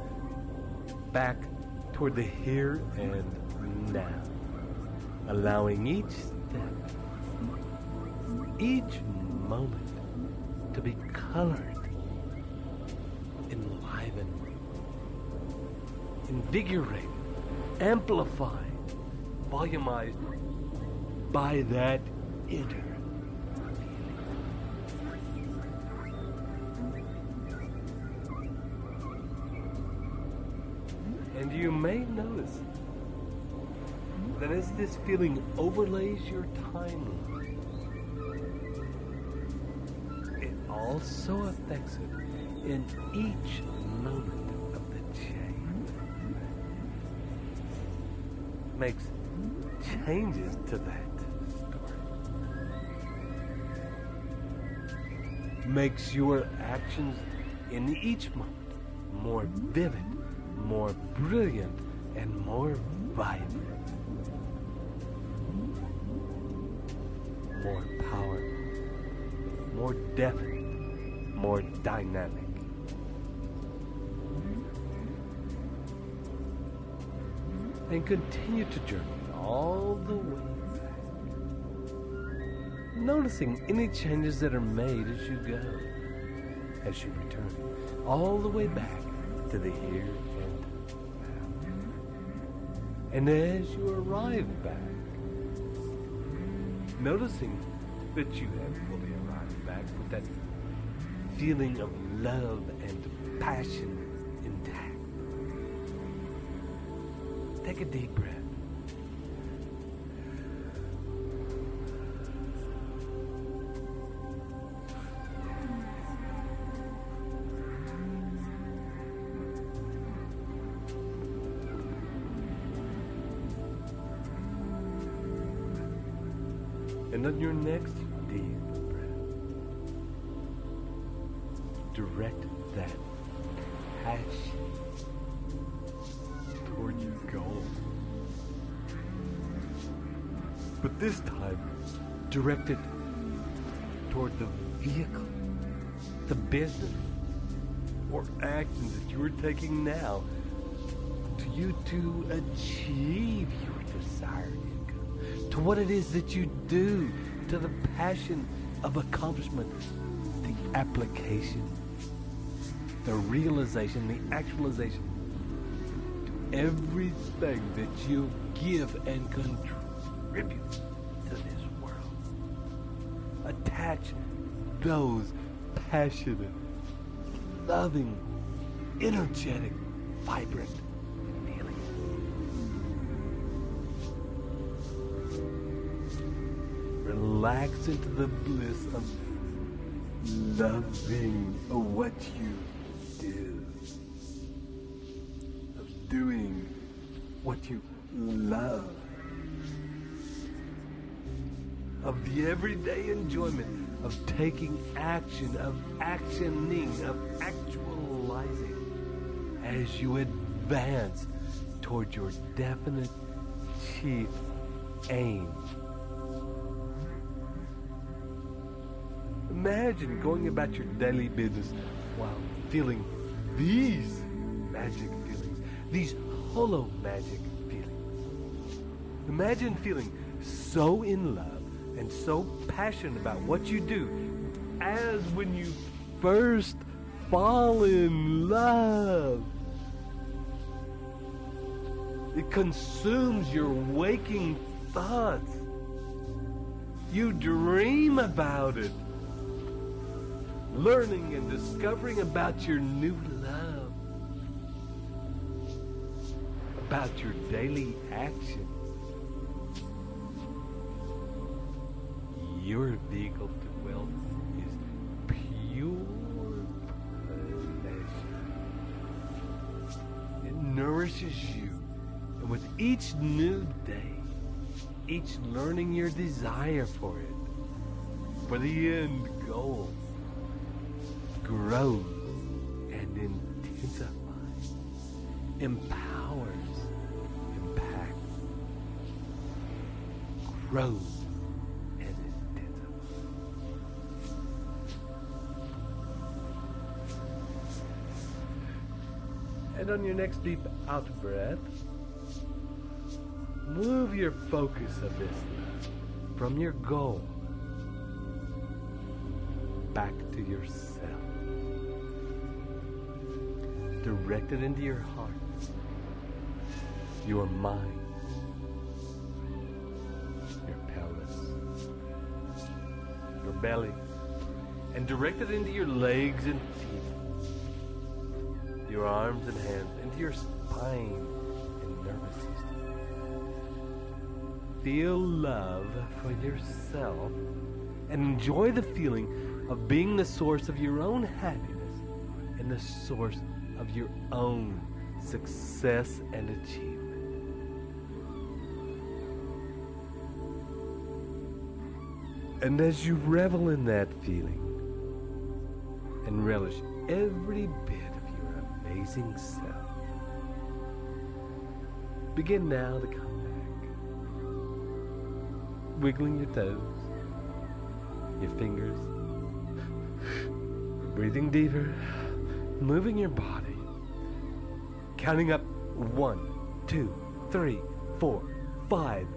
back toward the here and now, allowing each step, each moment to be colored, enlivened, invigorated, amplified, volumized by that inner feeling. And you may notice that as this feeling overlays your timeline, it also affects it in each moment of the chain. Makes changes to that story. Makes your actions in each moment more vivid, more brilliant, and more vibrant. More powerful, more definite, more dynamic. And continue to journey all the way back, noticing any changes that are made as you go, as you return, all the way back to the here and now. And as you arrive back, noticing that you have fully arrived back with that feeling of love and passion intact. Take a deep breath. And on your next deep breath, direct that passion toward your goal. But this time, direct it toward the vehicle, the business, or action that you are taking now to you to achieve your desired income, to what it is that you do, to the passion of accomplishment, the application, the realization, the actualization, to everything that you give and contribute to this world. Attach those passionate, loving, energetic, vibrant feelings. Relax into the bliss of loving what you do, of doing what you love, of the everyday enjoyment of taking action, of actioning, of actualizing as you advance toward your definite chief aim. Imagine going about your daily business while feeling these magic feelings, these hollow magic feelings. Imagine feeling so in love and so passionate about what you do as when you first fall in love. It consumes your waking thoughts. You dream about it, learning and discovering about your new love, about your daily actions. Your vehicle to wealth is pure pleasure. It nourishes you, and with each new day, each learning your desire for it, for the end goal, grows and intensifies, empowers, impacts, grows and intensifies. And on your next deep out breath, move your focus of this from your goal back to yourself. Direct it into your heart, your mind, your pelvis, your belly, and direct it into your legs and feet, your arms and hands, into your spine and nervous system. Feel love for yourself and enjoy the feeling of being the source of your own happiness and the source of your own success and achievement. And as you revel in that feeling and relish every bit of your amazing self, begin now to come back, wiggling your toes, your fingers, breathing deeper, moving your body, counting up 1, 2, 3, 4, 5.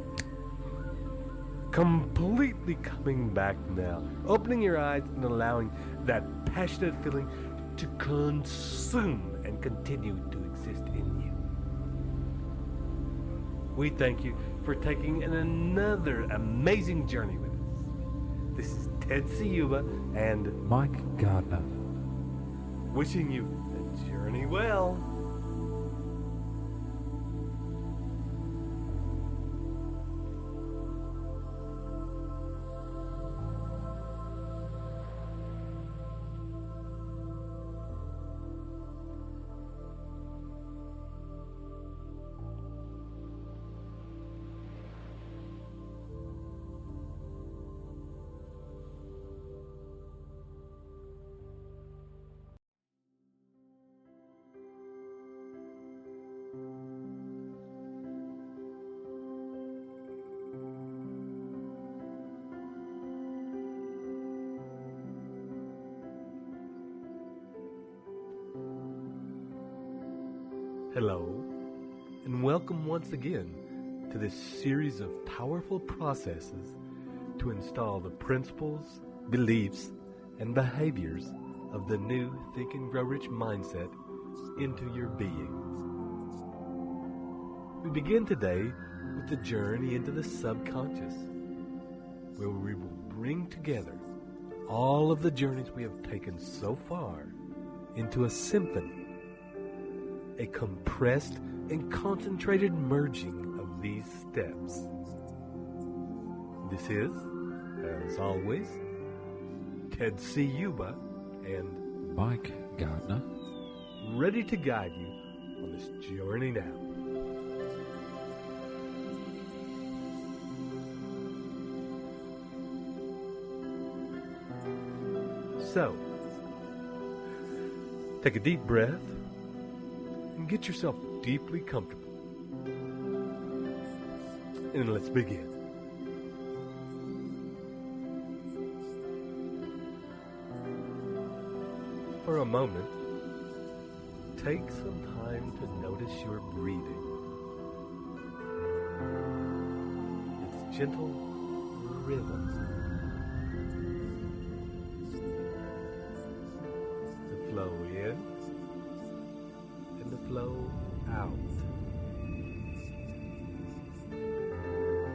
Completely coming back now, opening your eyes and allowing that passionate feeling to consume and continue to exist in you. We thank you for taking another amazing journey with us. This is Ted Ciuba and Mike Gardner, wishing you the journey well. Hello, and welcome once again to this series of powerful processes to install the principles, beliefs, and behaviors of the new Think and Grow Rich mindset into your beings. We begin today with the journey into the subconscious, where we will bring together all of the journeys we have taken so far into a symphony, a compressed and concentrated merging of these steps. This is, as always, Ted Ciuba and Mike Gardner, ready to guide you on this journey now. So, take a deep breath and get yourself deeply comfortable. And let's begin. For a moment, take some time to notice your breathing. Its gentle rhythm. The flow in and the flow out.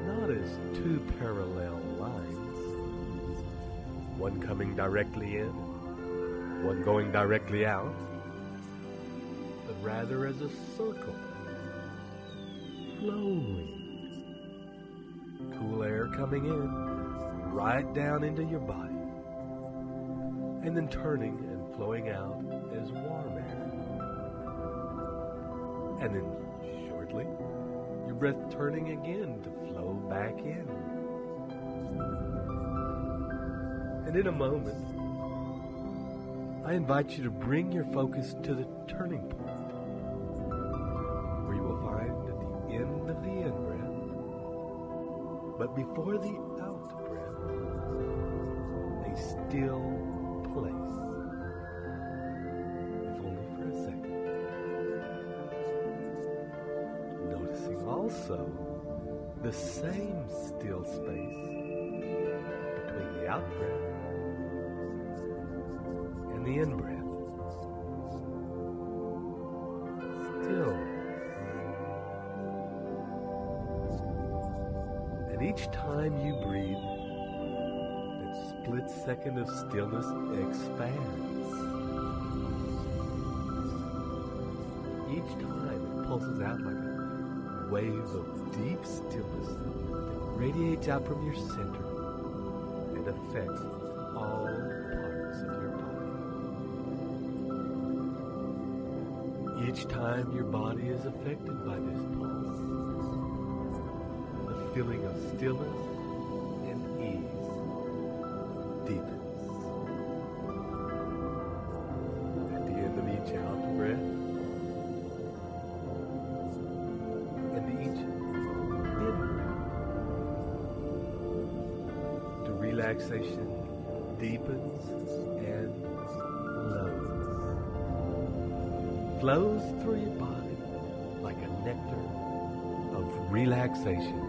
Not as two parallel lines, one coming directly in, one going directly out, but rather as a circle, flowing. Cool air coming in, right down into your body, and then turning and flowing out as warm air. And then shortly, your breath turning again to flow back in. And in a moment, I invite you to bring your focus to the turning point, where you will find at the end of the in-breath, but before the out-breath, a still place, if only for a second. Noticing also the same still space between the out-breath and the in-breath. Still. And each time you breathe, that split second of stillness expands. Each time it pulses out like a wave of deep stillness that radiates out from your center and affects all parts of your body. Each time your body is affected by this pulse, the feeling of stillness and ease deepens. At the end of each out-breath and each in-breath, the relaxation deepens and flows through your body like a nectar of relaxation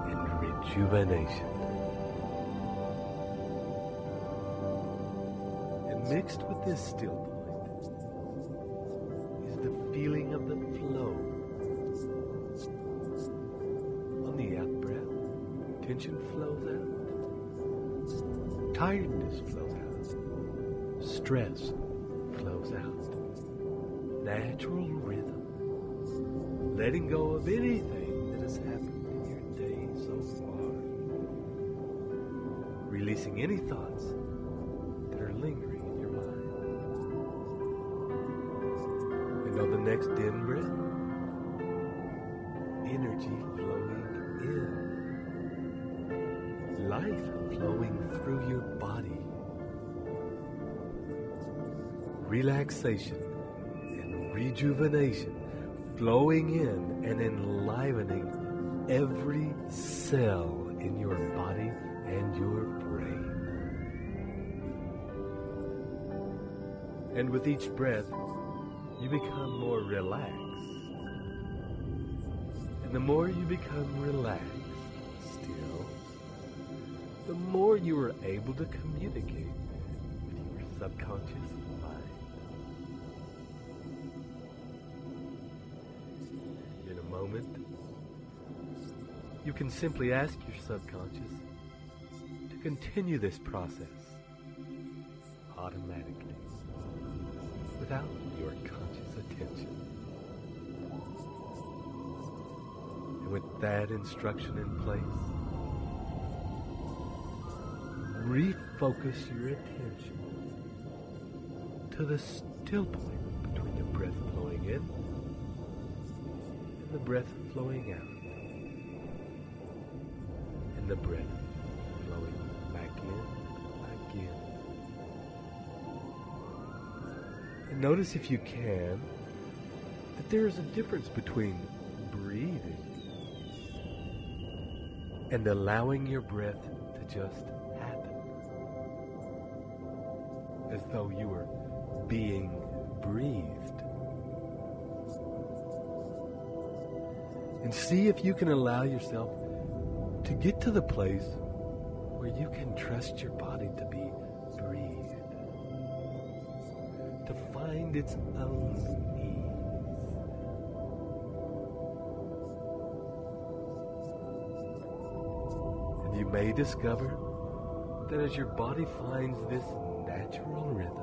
and rejuvenation. And mixed with this still point is the feeling of the flow. On the out-breath, tension flows out, tiredness flows out, stress flows out. Natural rhythm, letting go of anything that has happened in your day so far, releasing any thoughts that are lingering in your mind. And on the next in-breath, energy flowing in, life flowing through your body, relaxation, rejuvenation flowing in and enlivening every cell in your body and your brain. And with each breath, you become more relaxed. And the more you become relaxed still, the more you are able to communicate with your subconscious mind. Moment, you can simply ask your subconscious to continue this process automatically without your conscious attention. And with that instruction in place, refocus your attention to the still point between the breath flowing in the breath flowing out, and the breath flowing back in again. And notice, if you can, that there is a difference between breathing and allowing your breath to just happen, as though you were being breathed. And see if you can allow yourself to get to the place where you can trust your body to be breathed. to find its own ease. And you may discover that as your body finds this natural rhythm,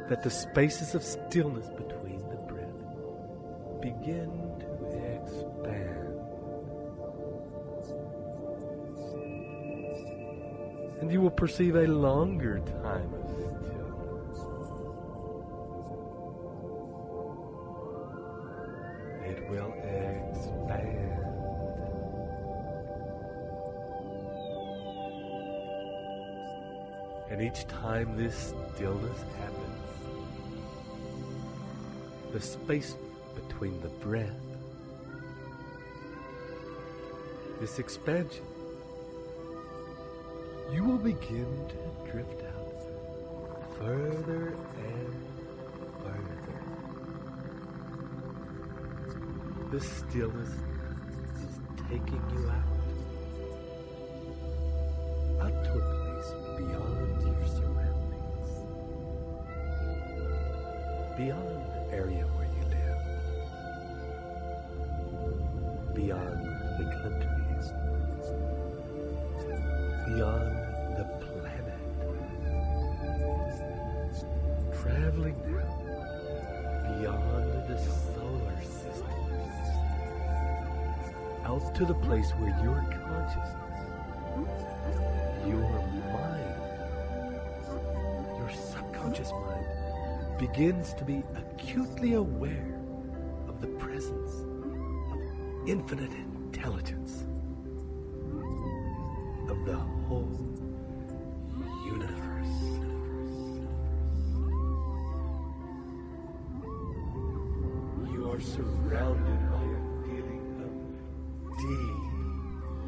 that the spaces of stillness between the breath begin to expand. And you will perceive a longer time of stillness. It will expand. And each time this stillness happens, the space between the breath, this expansion, you will begin to drift out further and further. The stillness is taking you out to a place beyond your surroundings, beyond the area where you live, beyond the countries, beyond the planet, traveling now beyond the solar system, out to the place where your consciousness, your mind, your subconscious mind begins to be acutely aware of the presence of infinite intelligence, of the whole universe. You are surrounded by a feeling of deep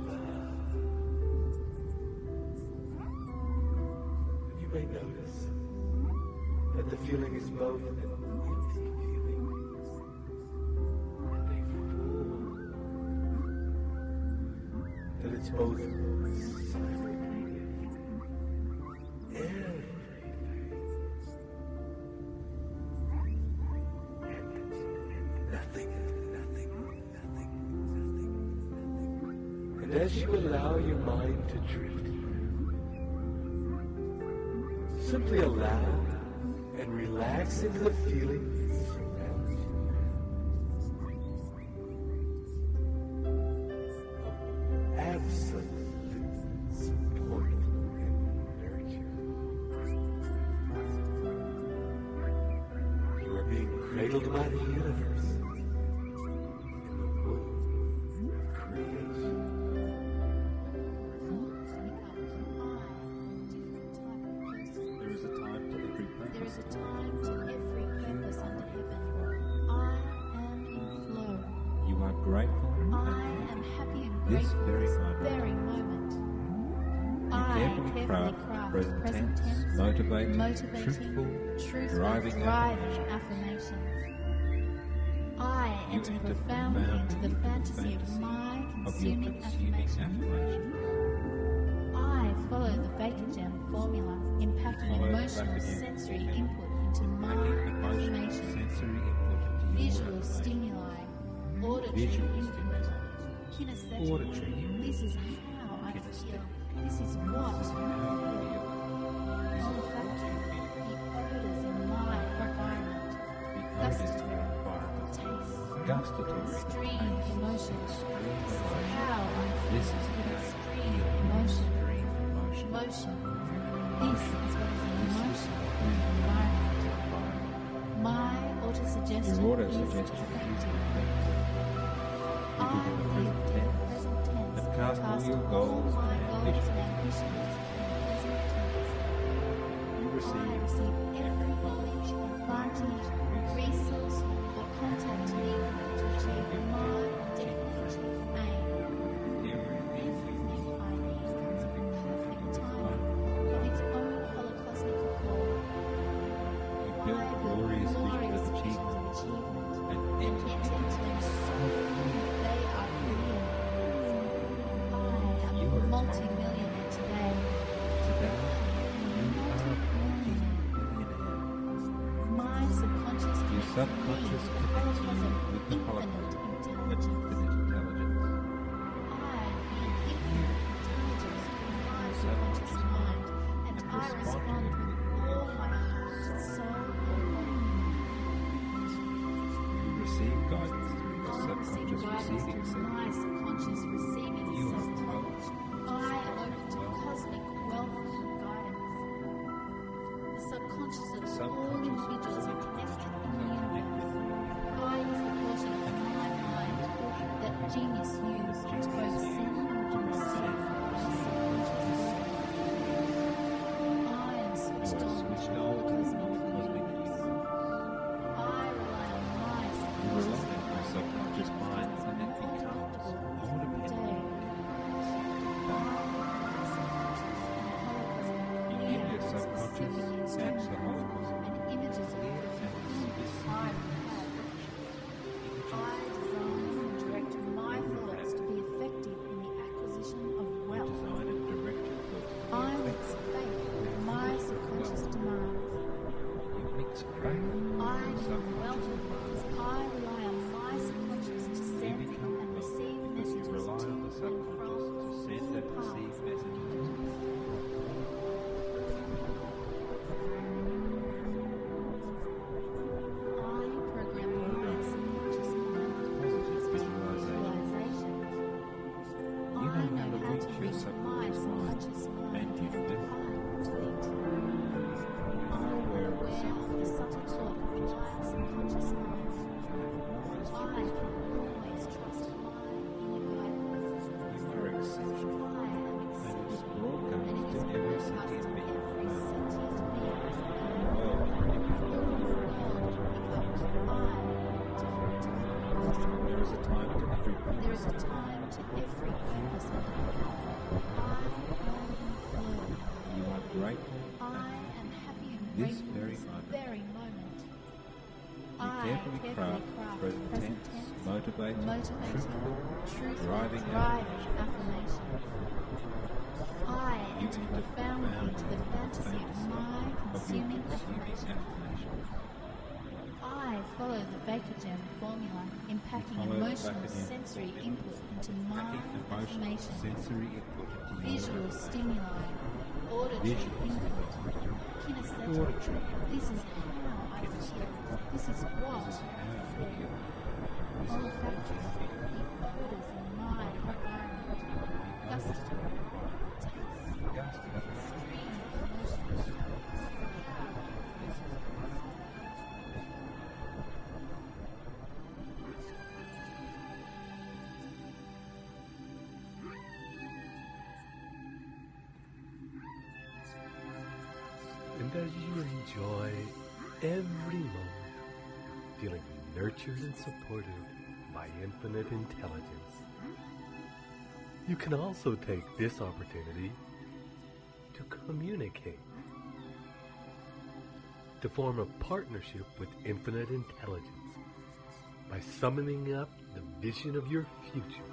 love. You may notice that the feeling is both an empty feeling and a full. That it's both and as you allow your mind to drift, simply allow and relax into the feeling that surrounds you. Of absolute support and nurture. You are being cradled by the universe in the womb of creation. There is a time to every purpose. There is a time to every purpose under heaven. I am in flow. You are grateful I am happy and this grateful very this moment. very moment. You I carefully craft present tense, motivating, truthful, driving affirmations. I enter profoundly into the fantasy of my consuming affirmations. I follow the Vacagem formula, impacting emotional sensory input into my affirmations. sensory input into your Visual stimuli, auditory input, kinesthetic. Auditory. This is how I feel. This is what I feel. Olfactory, the odors in my environment. Gustatory, taste. Gustatory. Extreme emotion. This is how I feel. This is extreme emotion. extreme emotion. Emotion. This is what is an emotion in the environment. My autosuggestion Your is autosuggestion effective. You I do the feel present the tense. present tense. And cast all your all goals my and goals ambitions. and ambitions in present tense. You I receive receive every knowledge, advantage, resource, or contact needed to achieve my definitive aim. everything Everything I need comes in perfect time of its own holocosmic accord. you built glorious vision of achievement and enter Enter into them so fully they are real. I am You a are a multi-millionaire today. today. You are a multi-millionaire. subconscious connects you with the holocaust and infinite intelligence. Subconscious mind, and I respond with all my heart, soul, and body. You receive guidance through your subconscious receiving my set. subconscious receiving You are set. closed. I am open to cosmic wealth and guidance. The subconscious of all individuals are connected in the universe. I use the portion of my mind that genius used to both send and receive. I am switched on to cosmic use. I rely on my You rely on your subconscious mind and it becomes automatic. You give your subconscious and the Holocaust and images of clear and specific I design and direct my thoughts to be effective in the acquisition of wealth. design and direct your thoughts. I mix faith with my subconscious demands. You mix faith I am wealth because I rely on my subconscious to send and receive because you messages rely to on the and subconscious from to send and receive messages. I program my subconscious mind Positive visualization. visualizations. You know how to reach your my subconscious mind, subconscious mind. and you do. You are aware of The subtle talk of my subconscious mind. always I always trust my inner guidance. you are exceptional, I am and it exceptional. is broadcast to every sentient being on Every earth. sentient being. The world already becomes There is a time to every There is a time to every purpose of life. I am in flow. You are grateful I am happy and This grateful very this moment. very moment. You carefully craft present tense, motivating, truthful, driving affirmation. I You enter enter profoundly into the fantasy of my consuming affirmation. I follow the Baker-Jam formula, impacting Follow the emotional Baker-Jam sensory formula, input into my Packing emotional affirmation. sensory input into your Visual stimuli, auditory Visual input, kinesthetic. auditory. This is how I feel. This is what This is I how you feel. feel. This is what Olfactory, you feel. the odors in my environment. Gustatory, taste, Gusting. stream of emotions. And as you enjoy every moment, feeling nurtured and supported by infinite intelligence, you can also take this opportunity to communicate, to form a partnership with infinite intelligence by summoning up the vision of your future,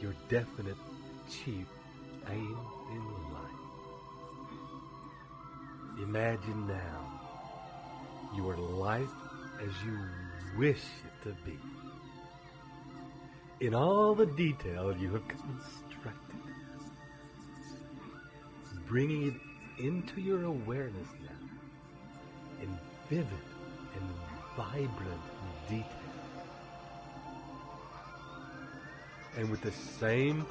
your definite chief aim in life. Imagine now your life as you wish it to be. In all the detail you have constructed, bringing it into your awareness now in vivid and vibrant detail. And with the same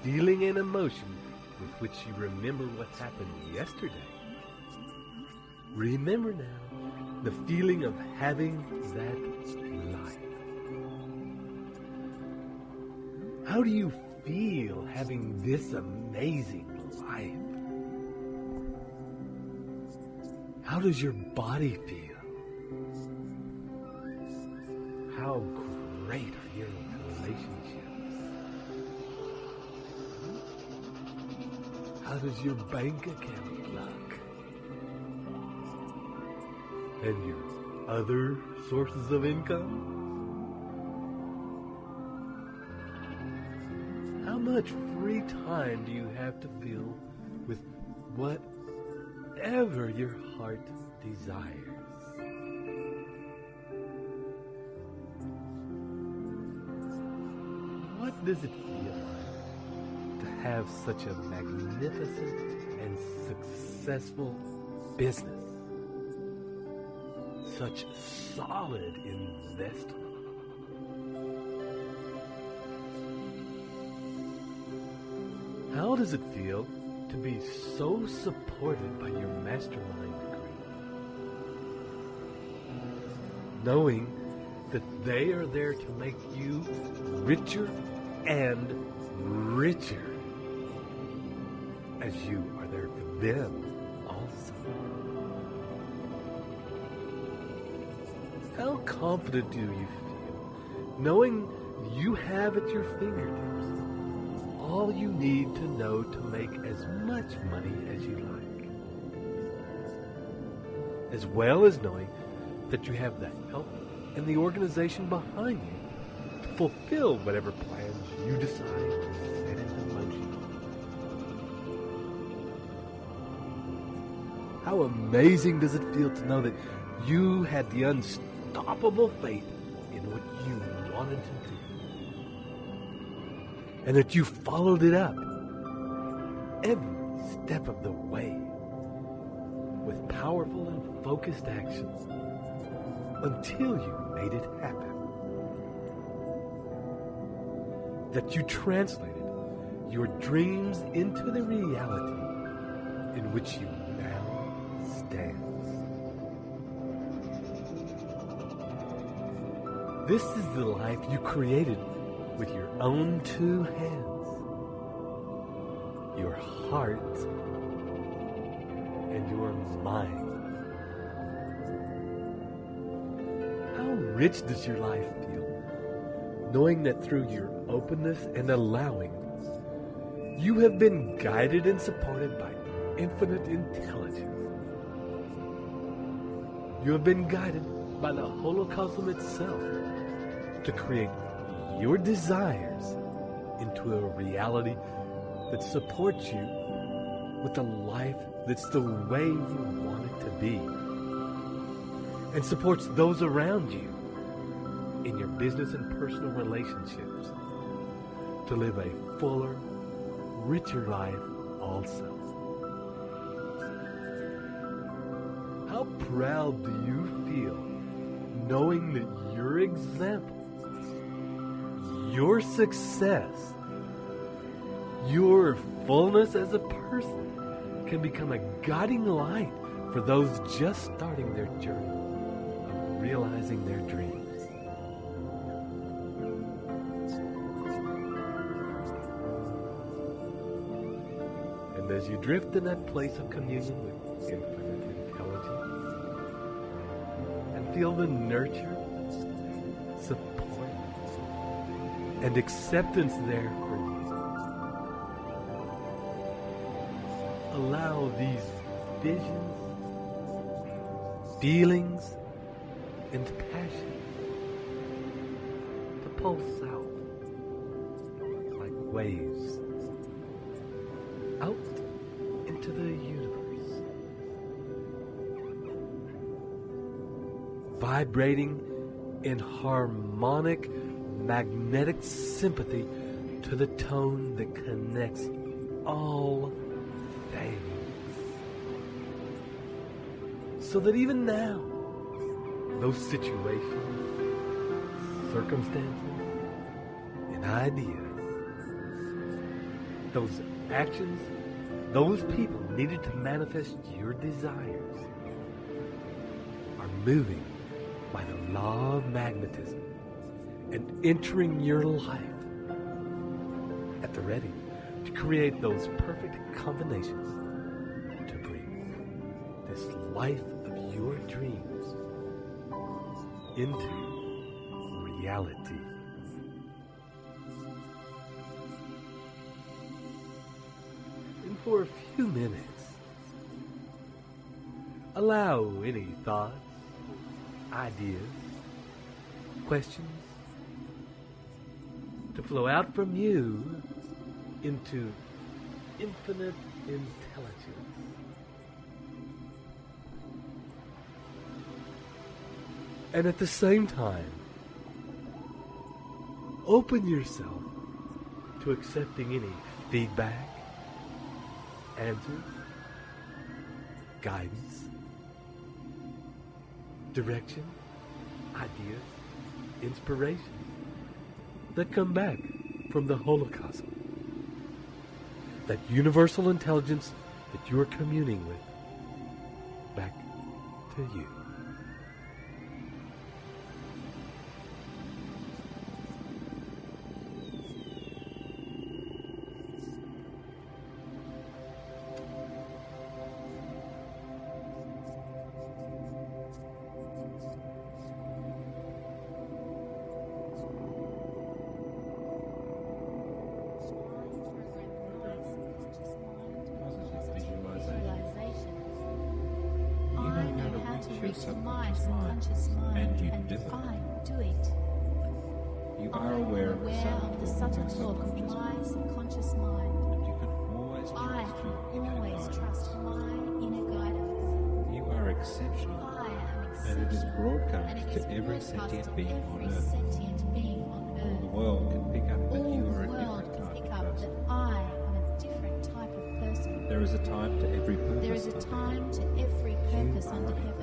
feeling and emotion with which you remember what happened yesterday, remember now the feeling of having that life. How do you feel having this amazing life? How does your body feel? How great are your relationships? How does your bank account look? And your other sources of income? How much free time do you have to fill with whatever your heart desires? does it feel like to have such a magnificent and successful business? Such solid investment. How does it feel to be so supported by your mastermind degree? Knowing that they are there to make you richer and richer, as you are there for them also. How confident do you feel knowing you have at your fingertips all you need to know to make as much money as you like, as well as knowing that you have the help and the organization behind you to fulfill whatever plans you decide to set into motion? How amazing does it feel to know that you had the unstoppable faith in what you wanted to do, and that you followed it up every step of the way with powerful and focused actions until you made it happen. That you translated your dreams into the reality in which you now stand. This is the life you created with your own two hands, your heart and your mind. How rich does your life feel, knowing that through your openness and allowing, you have been guided and supported by infinite intelligence. You have been guided by the holocosm itself to create your desires into a reality that supports you with a life that's the way you want it to be, and supports those around you in your business and personal relationships to live a fuller, richer life also. How proud do you feel knowing that your example, your success, your fullness as a person can become a guiding light for those just starting their journey of realizing their dreams? And as you drift in that place of communion with infinite intelligence and feel the nurture, support, and acceptance there for you, allow these visions, feelings, and passion to pulse out like waves out into the universe, vibrating in harmonic magnetic sympathy to the tone that connects all things. So that even now, those situations, circumstances, and ideas, those actions, those people needed to manifest your desires, are moving by the law of magnetism and entering your life at the ready to create those perfect combinations to bring this life of your dreams into reality. And for a few minutes, allow any thoughts, ideas, questions to flow out from you into infinite intelligence. And at the same time, open yourself to accepting any feedback, answers, guidance, direction, ideas, inspirations that come back from the Holocaust. That universal intelligence that you are communing with back to you. My subconscious mind, and I do it. You are aware of the subtle talk of my subconscious mind. You can always I trust my inner guidance. You are exceptional. I am exceptional. And it is broadcast to every sentient being on Earth. All the world can pick up that you are a different type of person. I am a different type of person. There is a time to every purpose. There is a time to every purpose under heaven.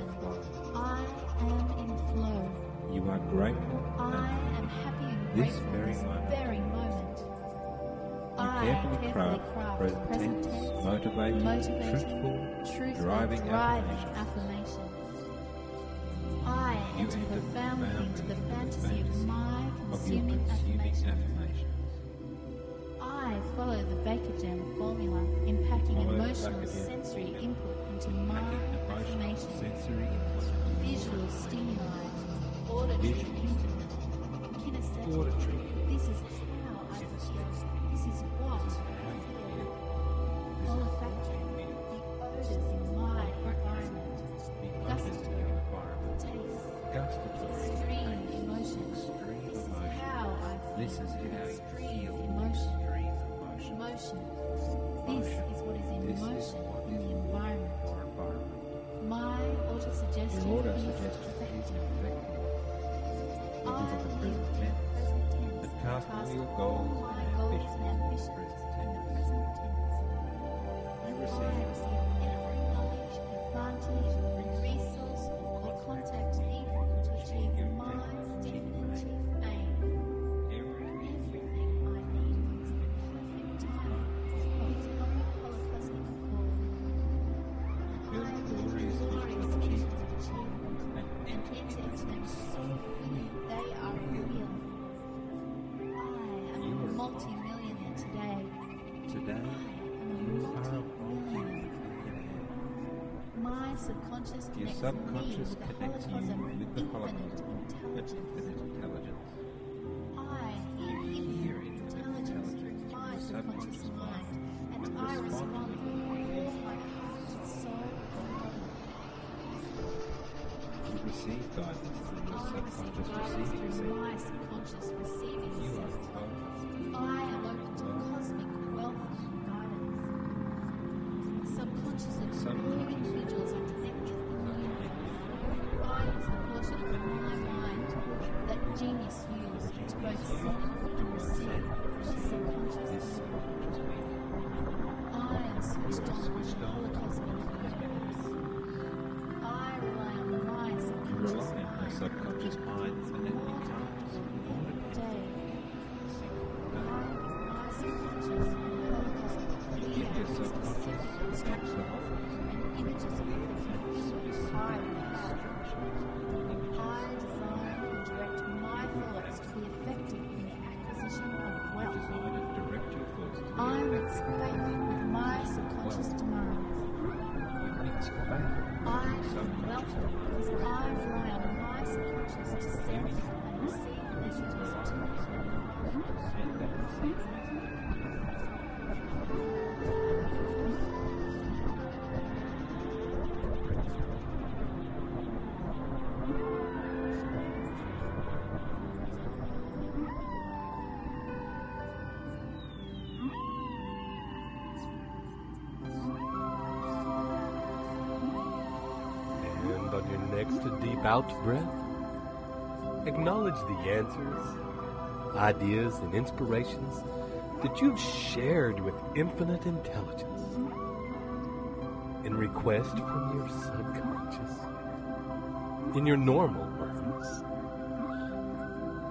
I am in flow. You are grateful. I am happy and this grateful very this moment. very moment. You carefully craft present tense, motivating, truthful, driving affirmations. I enter profoundly into the fantasy of my consuming affirmations. I follow the Baker Jam formula, impacting emotional sensory input into my affirmations. Visual stimuli, auditory input, kinesthetic. This is how I feel. This is what I feel. Olfactory, the odors in my environment. Gustatory, taste. Extreme emotions. This is how I feel. This is how you feel. Emotion. This is what is in motion in the environment. My autosuggestion is effective. I live in the present tense. Cast all your all goals my and goals and ambitions in the present tense. You I receive receive every knowledge, advantage, resource, or contact needed to achieve my definitive aim. Everything I need is the perfect timing of its public holocosmic call. feel I am the glorious glorious of visions achievement. of achievement and enter into them so fully they are real. I am a multi-millionaire today. Today, you are a multi-millionaire. My subconscious Your connects subconscious me connects you with the Holocaust with infinite intelligence. infinite intelligence. I hear Hear infinite intelligence through my subconscious mind, and I respond with all my heart and soul and body. You receive guidance through your I receive subconscious guidance receiving through center. my subconscious receiving You are center. well. I am open to cosmic wealth and guidance. Subconscious and new individuals are connected in the universe. I is the portion of my mind that genius used to both send and receive the subconscious. I am switched on with the holocosmic universe. I rely on my You subconscious rely on your mind. subconscious mind and it becomes automatic. Day. My subconscious and holocosmic You give your subconscious instructions the Holocaust. and images of everything I require. I design and direct my thoughts to be effective in the acquisition of wealth. Design and direct your thoughts to I the mix faith with my subconscious demands. You mix faith I with am wealth because I rely on my subconscious to send and receive messages to me. Send and receive. And on your next deep out breath, acknowledge the answers, ideas, and inspirations that you've shared with infinite intelligence in request from your subconscious, in your normal words,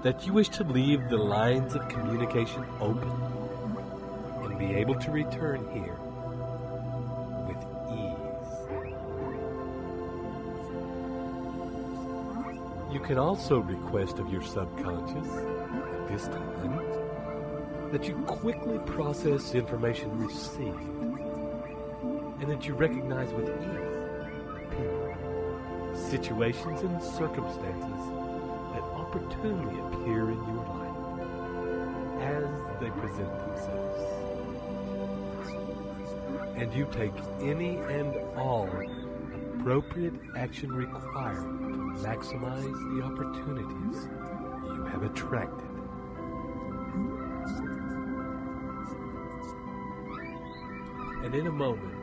that you wish to leave the lines of communication open and be able to return here with ease. You can also request of your subconscious at this time that you quickly process information received and that you recognize with ease people, situations, and circumstances that opportunely appear in your life as they present themselves. And you take any and all appropriate action required to maximize the opportunities you have attracted. And in a moment,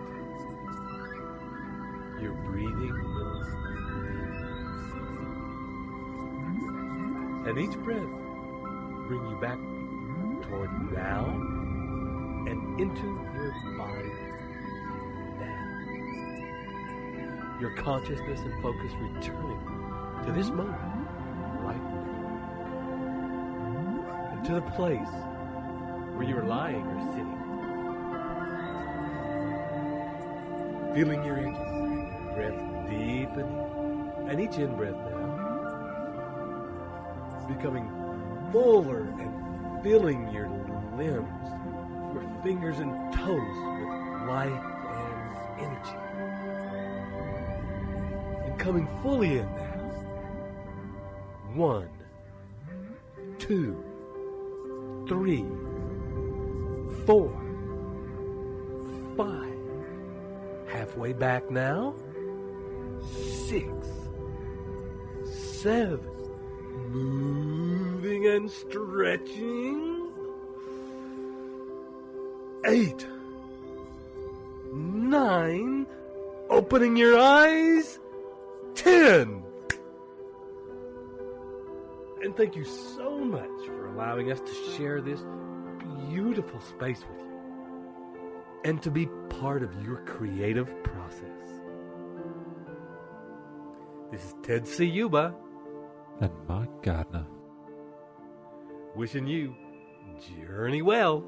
your breathing will deepen. And each breath bring you back toward now and into your body now. Your consciousness and focus returning to this moment right now. And to the place where you're lying or sitting. Feeling your edges, breath deepening, and each in-breath now becoming fuller and filling your limbs, your fingers and toes with life and energy. And coming fully in now. 1, 2, 3, 4, 5. Halfway back now. 6, 7. Moving and stretching. 8, 9. Opening your eyes. 10. And thank you so much for allowing us to share this beautiful space with you and to be part of your creative process. This is Ted Ciuba and Mike Gardner, wishing you journey well.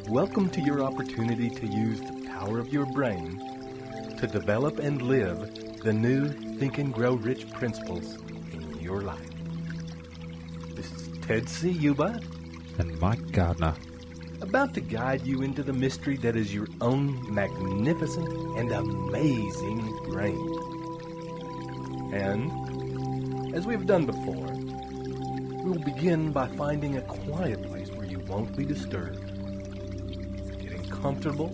Welcome to your opportunity to use the power of your brain to develop and live the new Think and Grow Rich principles in your life. This is Ted Ciuba and Mike Gardner, about to guide you into the mystery that is your own magnificent and amazing brain. And, as we've done before, we'll begin by finding a quiet place where you won't be disturbed, getting comfortable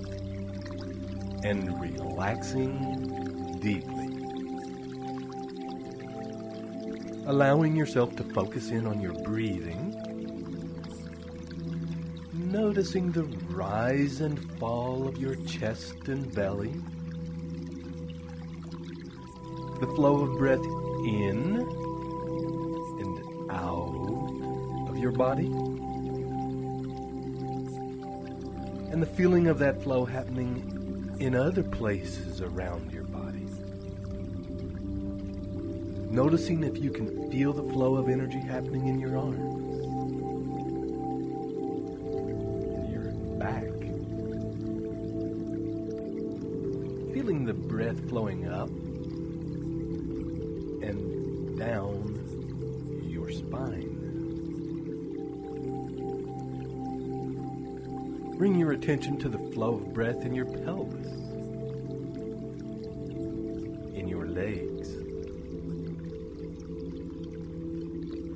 and relaxing deeply. Allowing yourself to focus in on your breathing, noticing the rise and fall of your chest and belly, the flow of breath in and out of your body, and the feeling of that flow happening in other places around your body. Noticing if you can feel the flow of energy happening in your arms, in your back. Feeling the breath flowing up and down your spine. Bring your attention to the flow of breath in your pelvis, in your legs.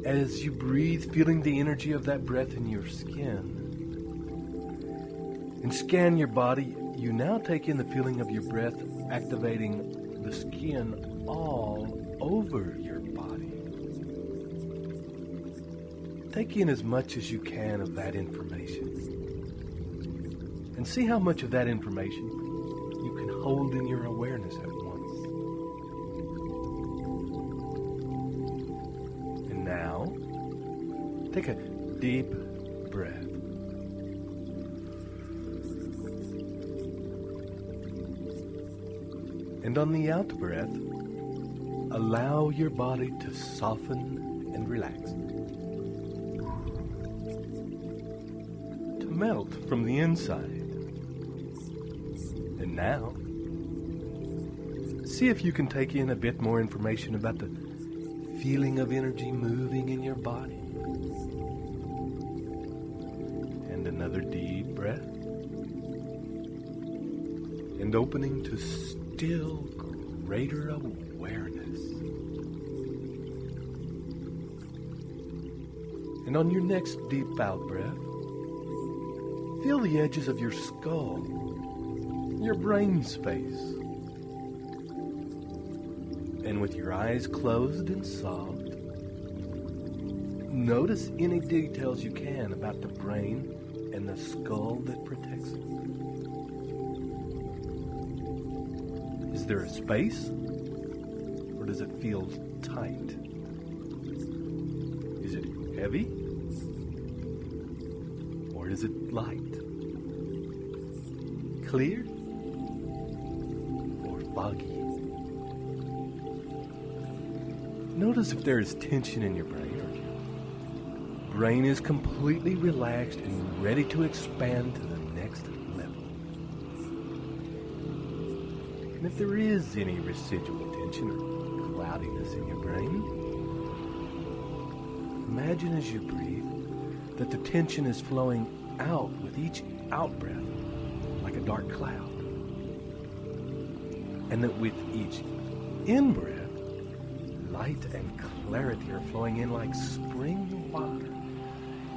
As you breathe, feeling the energy of that breath in your skin. And scan your body, you now take in the feeling of your breath activating the skin all over your body. Take in as much as you can of that information. And see how much of that information you can hold in your awareness at once. And now, take a deep breath. And on the out breath, allow your body to soften and relax. To melt from the inside. And now, see if you can take in a bit more information about the feeling of energy moving in your body. And another deep breath. And opening to still greater awareness. And on your next deep out breath, feel the edges of your skull, your brain space. And with your eyes closed and soft, notice any details you can about the brain and the skull that protects it. Is there a space? Or does it feel tight? Is it heavy? Or is it light? Clear? Or foggy? Notice if there is tension in your brain, or your brain is completely relaxed and ready to expand to the next level. And if there is any residual tension or cloudiness in your brain, imagine as you breathe that the tension is flowing out with each out breath like a dark cloud. And that with each in-breath, light and clarity are flowing in like spring water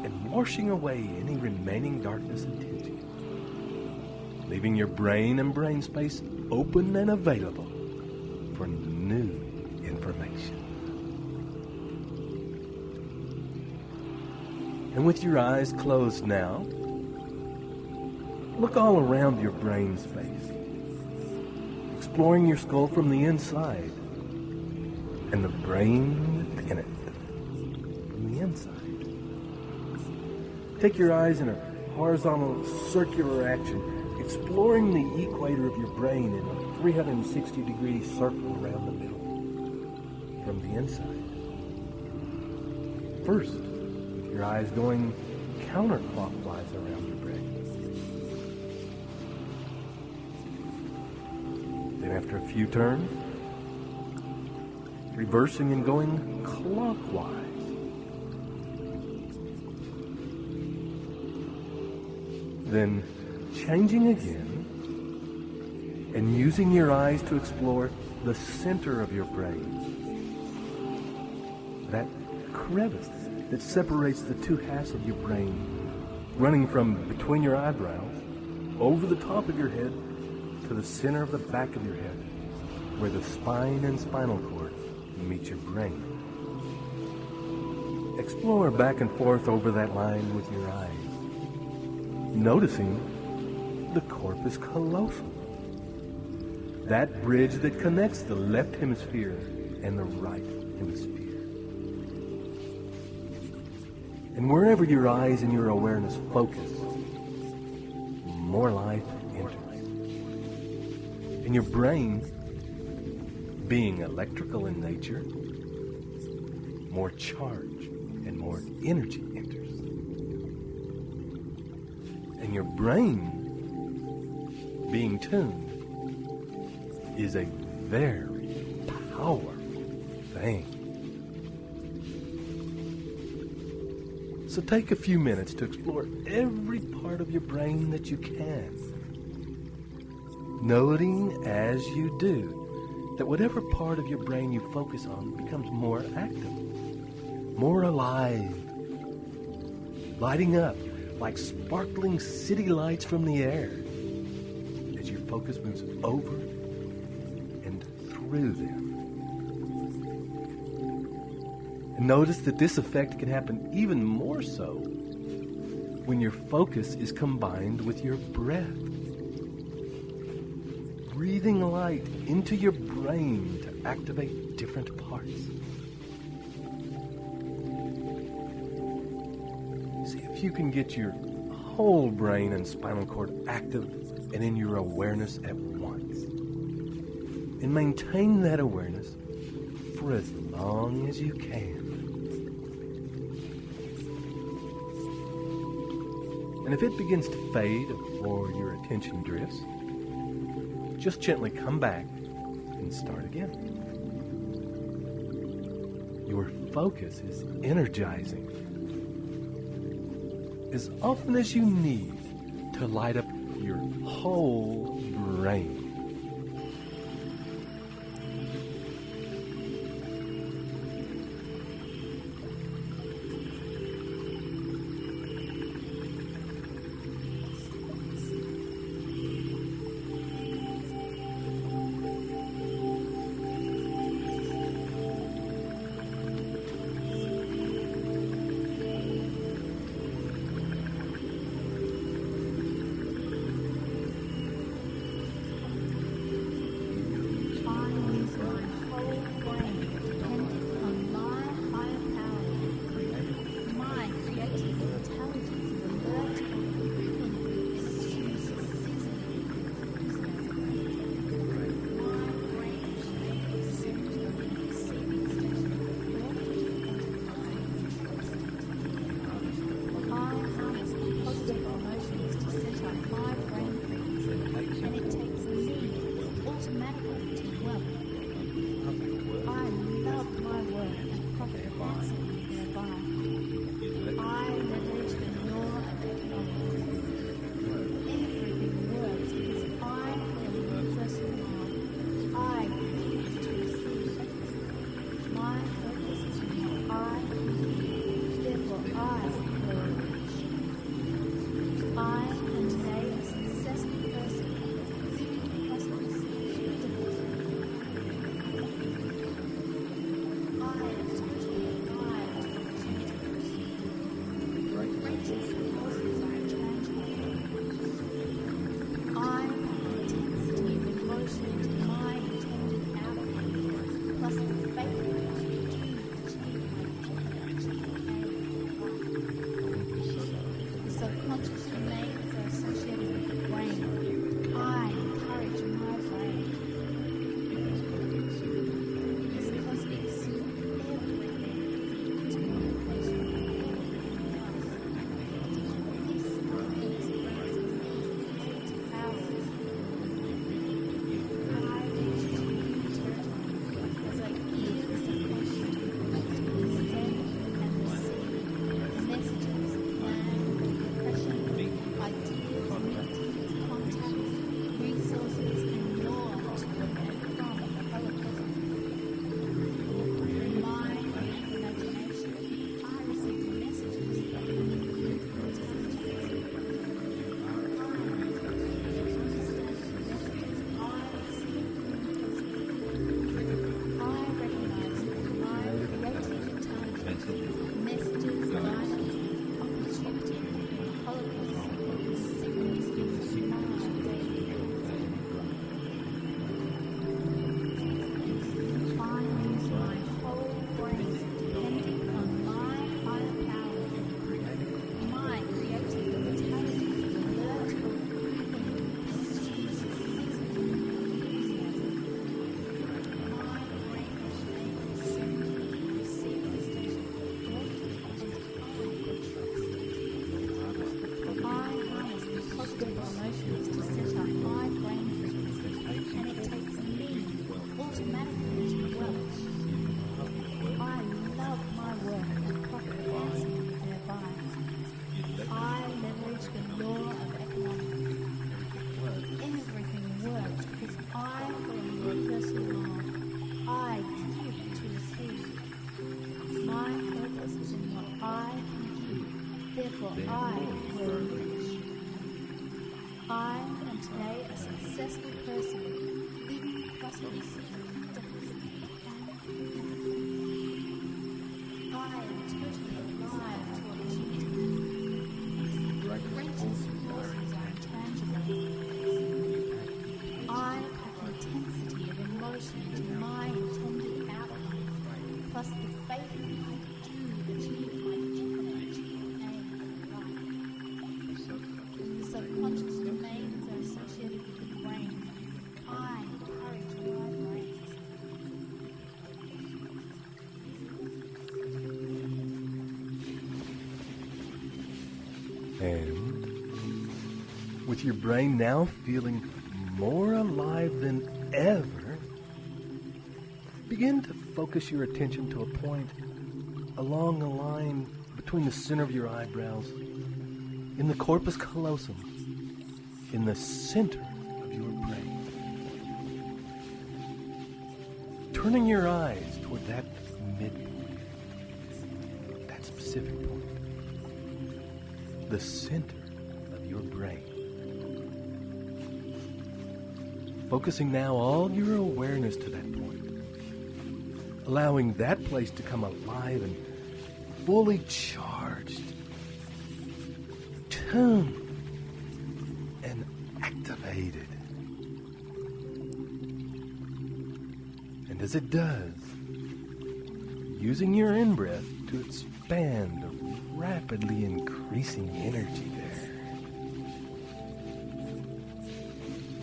and washing away any remaining darkness and tension, leaving your brain and brain space open and available for new information. And with your eyes closed now, look all around your brain space, exploring your skull from the inside and the brain within it from the inside. Take your eyes in a horizontal circular action, exploring the equator of your brain in a 360-degree circle around the middle from the inside. First, with your eyes going counterclockwise around your brain. Then after a few turns, reversing and going clockwise. Then changing again and using your eyes to explore the center of your brain. That crevice that separates the two halves of your brain, running from between your eyebrows, over the top of your head, to the center of the back of your head, where the spine and spinal cord meet your brain. Explore back and forth over that line with your eyes, noticing the corpus callosum, that bridge that connects the left hemisphere and the right hemisphere. And wherever your eyes and your awareness focus, more life enters. And your brain, being electrical in nature, more charge and more energy enters. And your brain, being tuned, is a very powerful thing. So take a few minutes to explore every part of your brain that you can, noting as you do that whatever part of your brain you focus on becomes more active, more alive, lighting up like sparkling city lights from the air as your focus moves over and through them. And notice that this effect can happen even more so when your focus is combined with your breath. Breathing light into your brain to activate different parts. See if you can get your whole brain and spinal cord active and in your awareness at once. And maintain that awareness for as long as you can. And if it begins to fade or your attention drifts, just gently come back and start again. Your focus is energizing as often as you need to light up your whole brain. systematically into wealth. I love my work and profit handsomely thereby. I leverage the law of economics. Everything works because I follow your personal law. I give to receive. My purpose is in what I can give. Therefore, I will reach. I am today a successful person, living prosperous, I am totally alive to opportunity. Greatest forces are intangible. I have intensity of emotion to my intended outcome, plus the faith that I do achieve my definite aim in life. The subconscious domains are associated with the brain. I encourage my brain. And with your brain now feeling more alive than ever, begin to focus your attention to a point along the line between the center of your eyebrows, in the corpus callosum, in the center of your brain. Turning your eyes toward that midpoint, that specific point, the center of your brain. Focusing now all your awareness to that point, allowing that place to come alive and fully charged, tuned, and activated. And as it does, using your in-breath to expand the rapidly increasing energy there.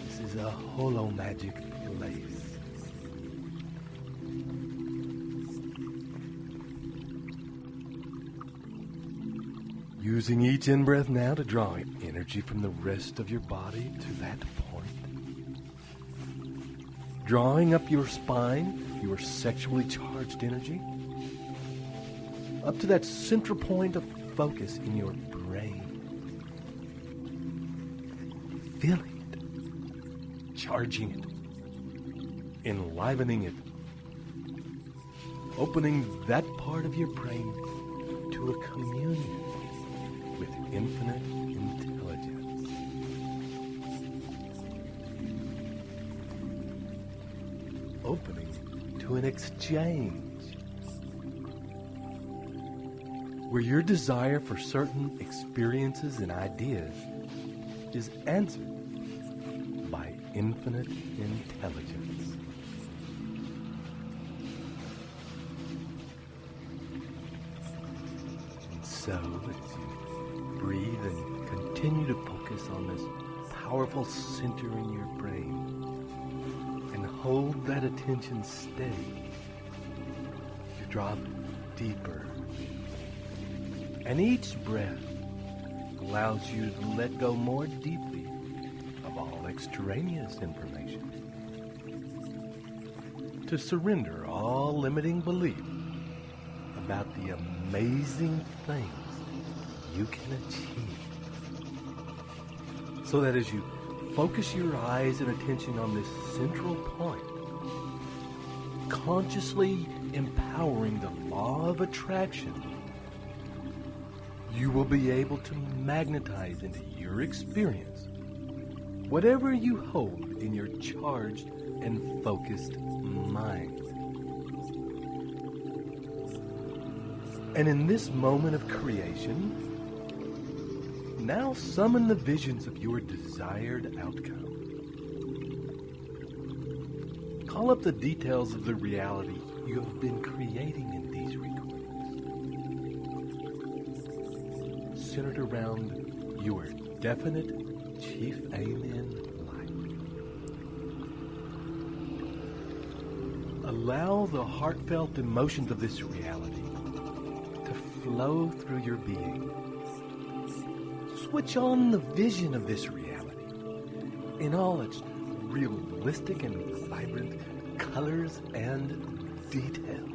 This is a holomagic place. Using each in-breath now to draw energy from the rest of your body to that point. Drawing up your spine, your sexually charged energy, up to that central point of focus in your brain. Feeling it, charging it, enlivening it, opening that part of your brain to a communion with infinite intelligence. Opening to an exchange where your desire for certain experiences and ideas is answered by infinite intelligence. And so, as you breathe and continue to focus on this powerful center in your brain and hold that attention steady, you drop deeper. And each breath allows you to let go more deeply of all extraneous information, to surrender all limiting belief about the amazing things you can achieve, so that as you focus your eyes and attention on this central point, consciously empowering the law of attraction, you will be able to magnetize into your experience whatever you hold in your charged and focused mind. And in this moment of creation, now summon the visions of your desired outcome. Call up the details of the reality you have been creating in these recordings, centered around your definite chief aim in life. Allow the heartfelt emotions of this reality to flow through your being. Switch on the vision of this reality in all its realistic and vibrant colors and details,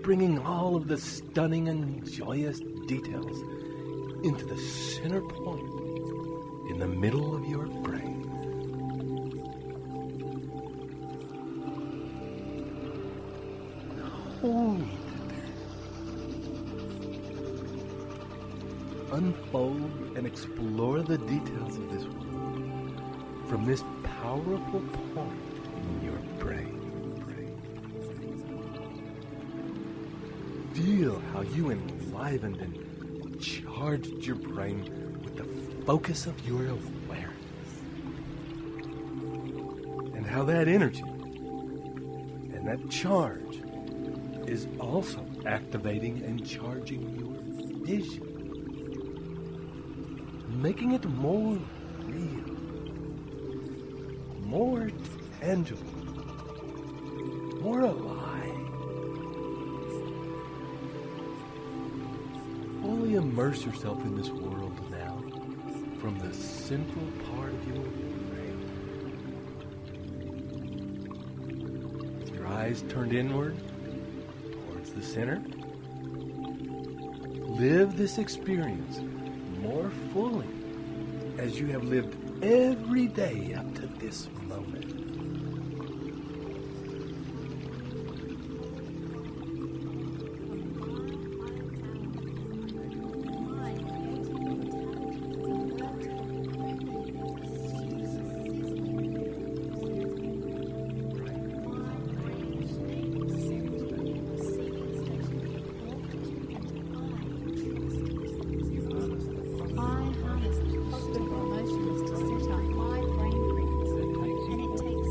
bringing all of the stunning and joyous details into the center point in the middle of your brain. Hold it there. Unfold and explore the details of this world from this powerful point in your brain. Feel how you enlivened and charged your brain with the focus of your awareness. And how that energy and that charge is also activating and charging your vision, making it more real, more tangible, more alive. Fully immerse yourself in this world now from the central part of your brain. With your eyes turned inward towards the center, live this experience more fully as you have lived every day up to this moment. I harness positive emotions to set up my brain frequency, and it takes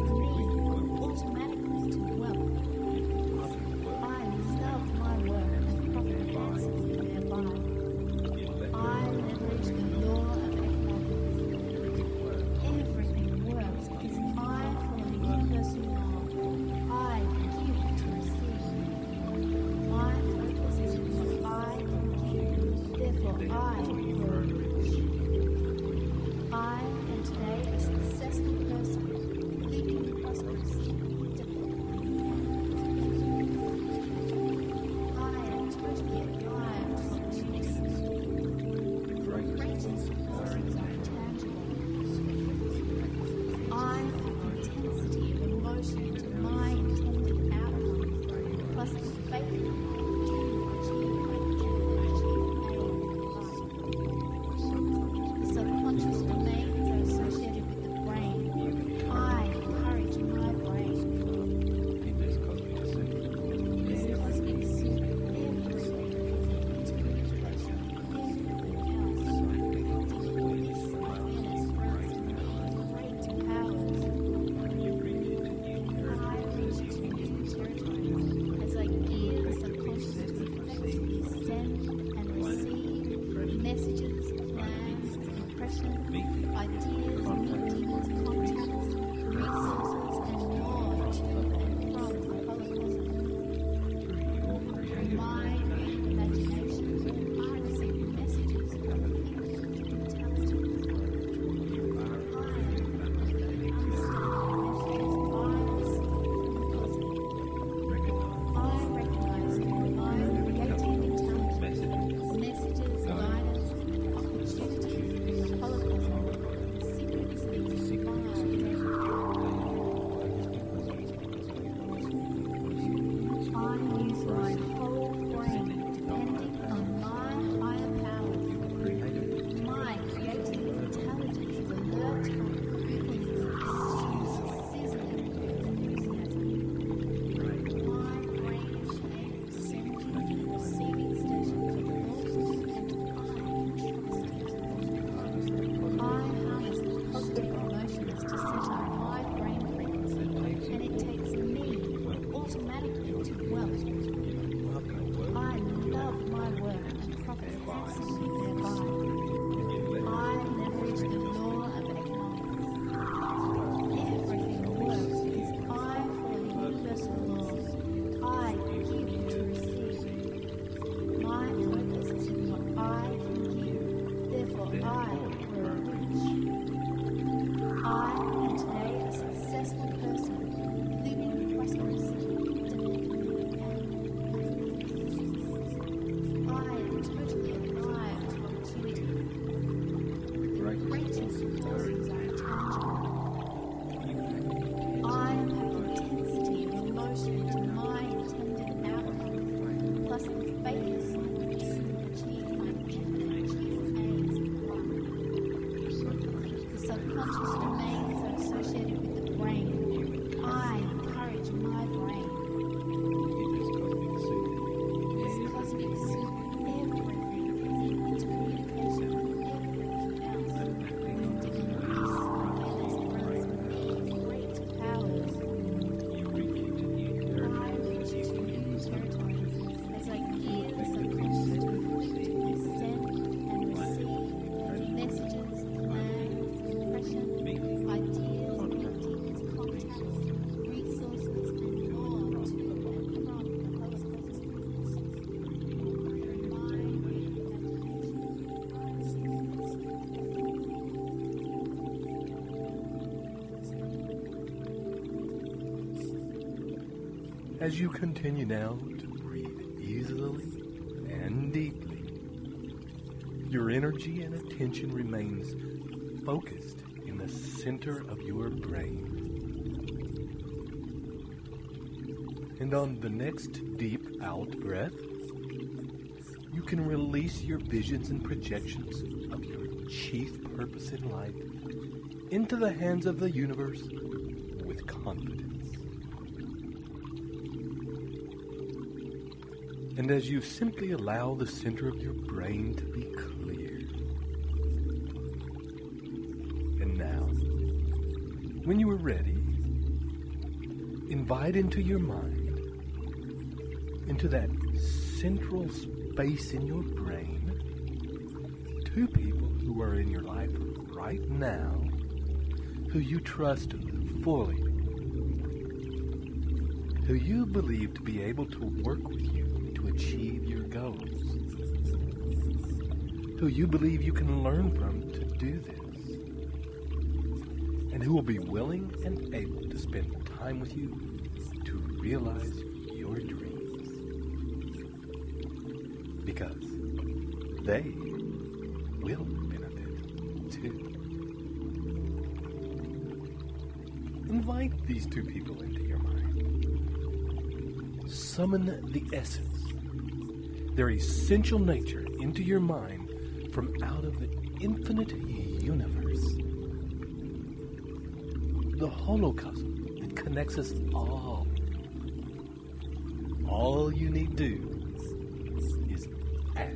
As you continue now to breathe easily and deeply, your energy and attention remains focused in the center of your brain. And on the next deep out breath, you can release your visions and projections of your chief purpose in life into the hands of the universe with confidence. And as you simply allow the center of your brain to be clear. And now, when you are ready, invite into your mind, into that central space in your brain, two people who are in your life right now, who you trust fully, who you believe to be able to work with you to achieve your goals, who you believe you can learn from to do this, and who will be willing and able to spend time with you to realize your dreams. Because they will benefit too. Invite these two people into your mind. Summon the essence, their essential nature, into your mind from out of the infinite universe. The holocosm that connects us all. All you need do is ask.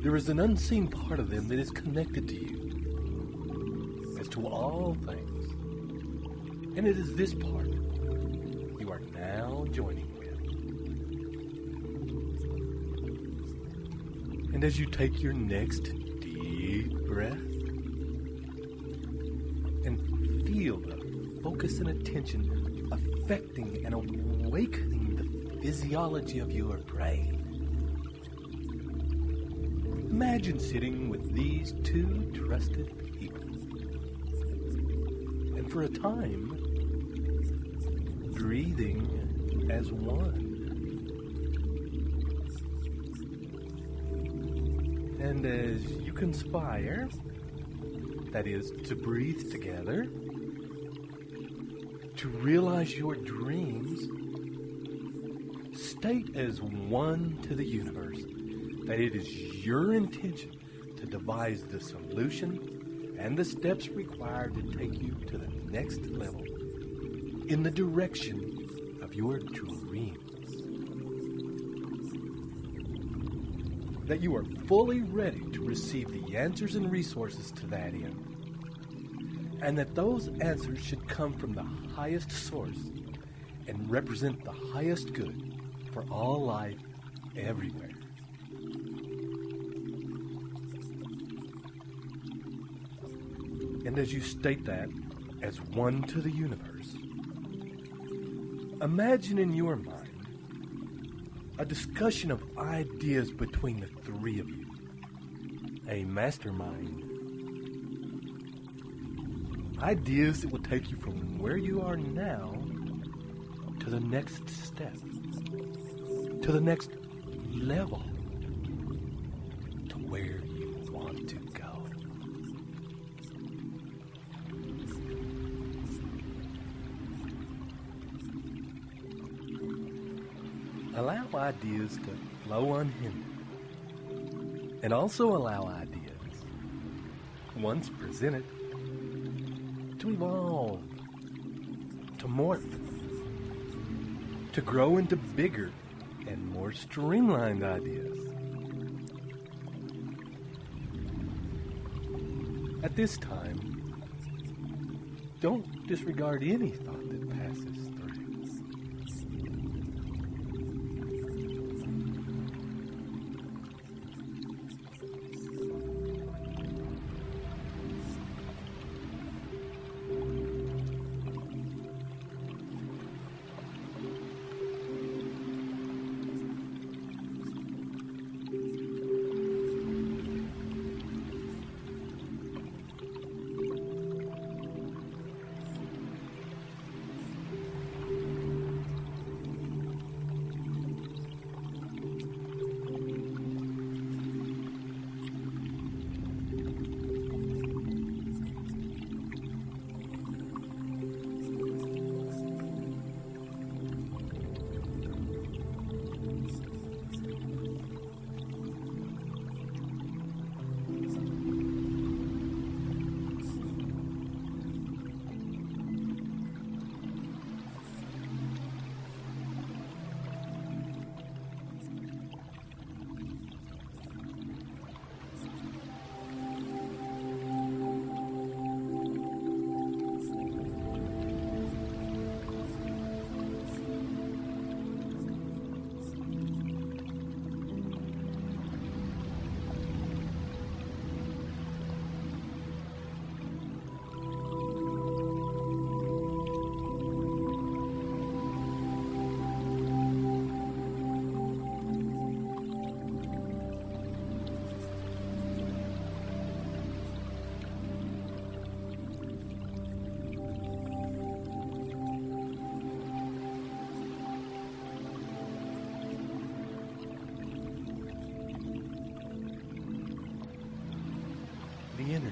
There is an unseen part of them that is connected to you as to all things. And it is this part you are now joining with. And as you take your next deep breath and feel the focus and attention affecting and awakening the physiology of your brain, imagine sitting with these two trusted people, and for a time, breathing as one. And as you conspire, that is, to breathe together, to realize your dreams, state as one to the universe that it is your intention to devise the solution and the steps required to take you to the next level in the direction of your dreams. That you are fully ready to receive the answers and resources to that end. And that those answers should come from the highest source and represent the highest good for all life everywhere. And as you state that as one to the universe, imagine in your mind a discussion of ideas between the three of you. A mastermind. Ideas that will take you from where you are now to the next step, to the next level, to where you want to go. Allow ideas to flow unhindered, and also allow ideas, once presented, to evolve, to morph, to grow into bigger and more streamlined ideas. At this time, don't disregard any thought that passes through.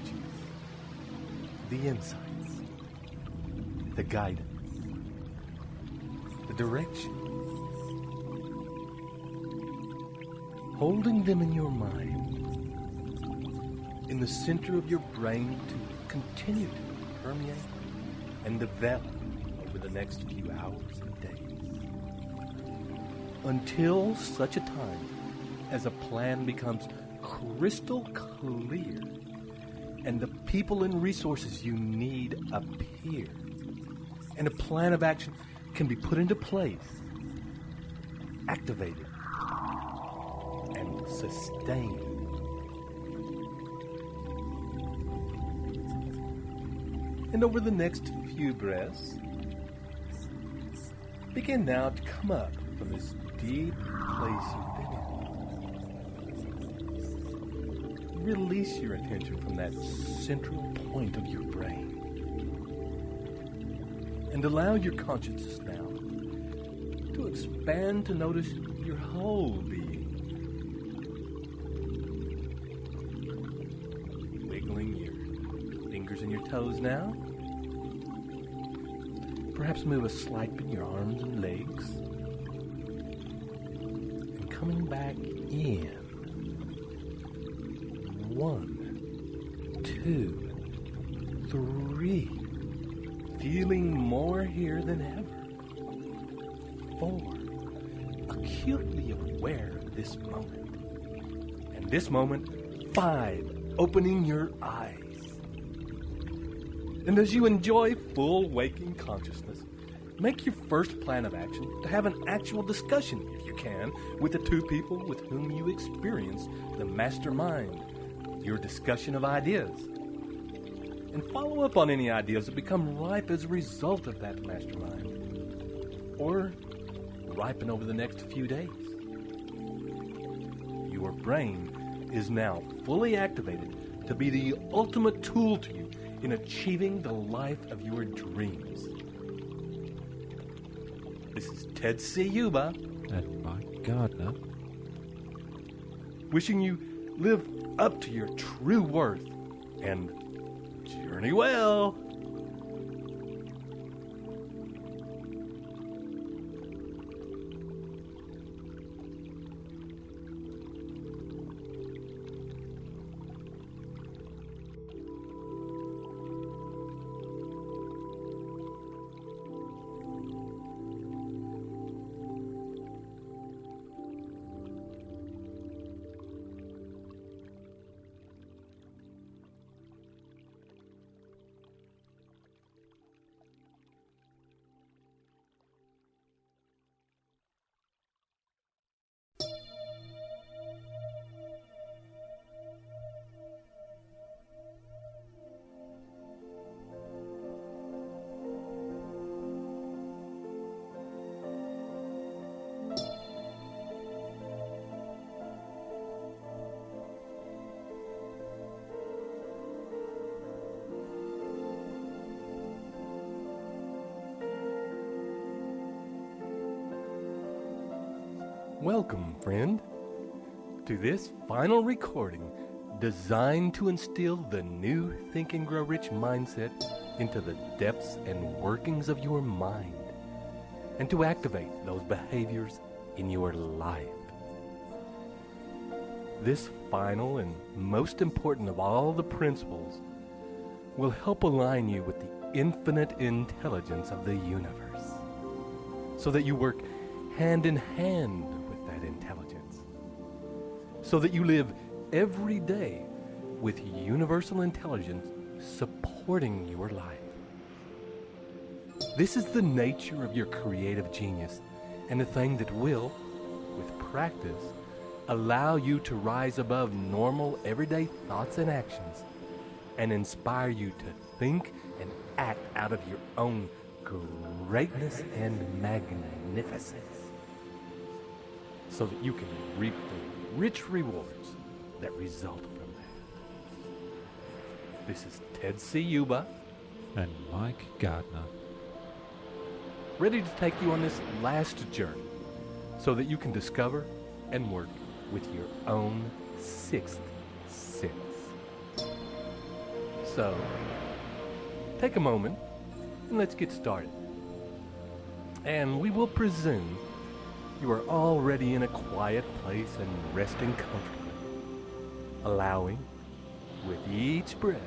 energies, the insights, the guidance, the direction. Holding them in your mind, in the center of your brain to continue to permeate and develop over the next few hours and days. Until such a time as a plan becomes crystal clear and the people and resources you need appear, and a plan of action can be put into place, activated, and sustained. And over the next few breaths, begin now to come up from this deep place you've been in. Release your attention from that central point of your brain. And allow your consciousness now to expand to notice your whole being. Wiggling your fingers and your toes now. Perhaps move a slight bit in your arms and legs. And coming back in. 1, 2, 3. Feeling more here than ever. 4. Acutely aware of this moment. And this moment, 5. Opening your eyes. And as you enjoy full waking consciousness, make your first plan of action to have an actual discussion, if you can, with the two people with whom you experience the mastermind, your discussion of ideas. And follow up on any ideas that become ripe as a result of that mastermind, or ripen over the next few days. Your brain is now fully activated to be the ultimate tool to you in achieving the life of your dreams. This is Ted Ciuba and Mike Gardner, wishing you live up to your true worth and journey well. Welcome, friend, to this final recording designed to instill the new Think and Grow Rich mindset into the depths and workings of your mind and to activate those behaviors in your life. This final and most important of all the principles will help align you with the infinite intelligence of the universe so that you work hand in hand with that intelligence, so that you live every day with universal intelligence supporting your life. This is the nature of your creative genius, and a thing that will, with practice, allow you to rise above normal everyday thoughts and actions and inspire you to think and act out of your own greatness and magnificence so that you can reap the rich rewards that result from that. This is Ted Ciuba and Mike Gardner, ready to take you on this last journey so that you can discover and work with your own sixth sense. So, take a moment and let's get started. And we will presume you are already in a quiet place and resting comfortably, allowing, with each breath,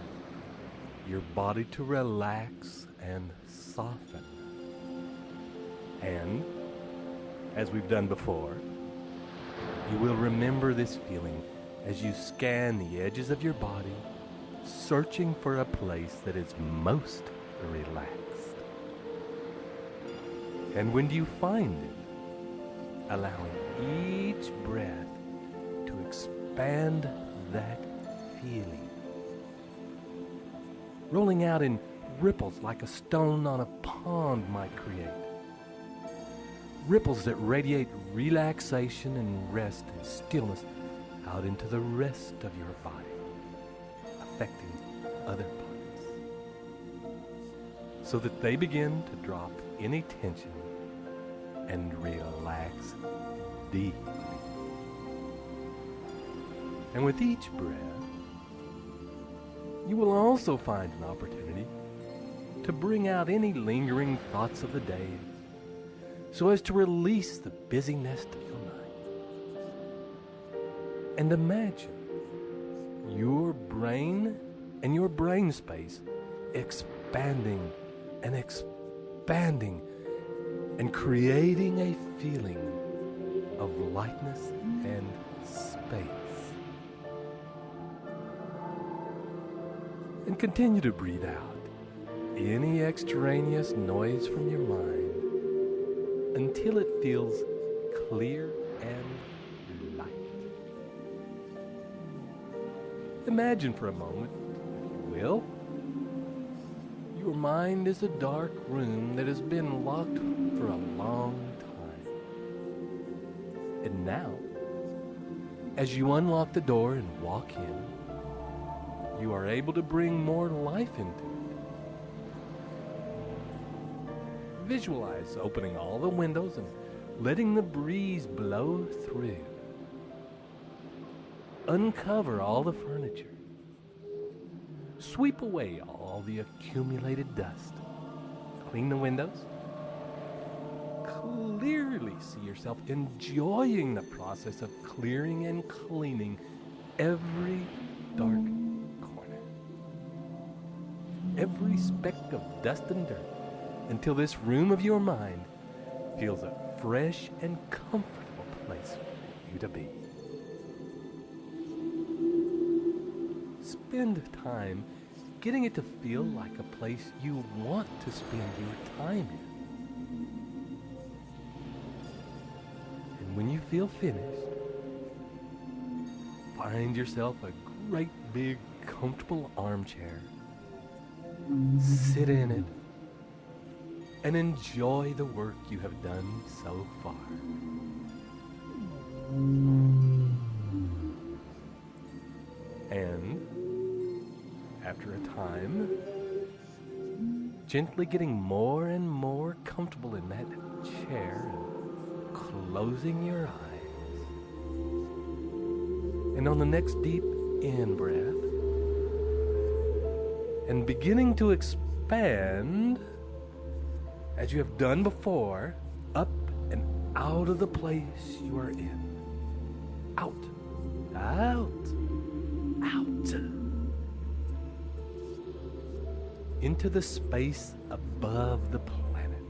your body to relax and soften. And, as we've done before, you will remember this feeling as you scan the edges of your body, searching for a place that is most relaxed. And when you find it, allowing each breath to expand that feeling, rolling out in ripples like a stone on a pond might create. Ripples that radiate relaxation and rest and stillness out into the rest of your body, affecting other parts, so that they begin to drop any tension and relax deeply. And with each breath, you will also find an opportunity to bring out any lingering thoughts of the day, so as to release the busyness of your mind. And imagine your brain and your brain space expanding and expanding and creating a feeling of lightness and space. And continue to breathe out any extraneous noise from your mind until it feels clear and light. Imagine for a moment, if you will, your mind is a dark room that has been locked for a long time. And now, as you unlock the door and walk in, you are able to bring more life into it. Visualize opening all the windows and letting the breeze blow through. Uncover all the furniture. Sweep away all the accumulated dust. Clean the windows. Clearly see yourself enjoying the process of clearing and cleaning every dark corner, every speck of dust and dirt, until this room of your mind feels a fresh and comfortable place for you to be. Spend time getting it to feel like a place you want to spend your time in. And when you feel finished, find yourself a great big comfortable armchair. Sit in it and enjoy the work you have done so far. And after a time, gently getting more and more comfortable in that chair and closing your eyes. And on the next deep in-breath, and beginning to expand, as you have done before, up and out of the place you are in. Out, out, out. Into the space above the planet.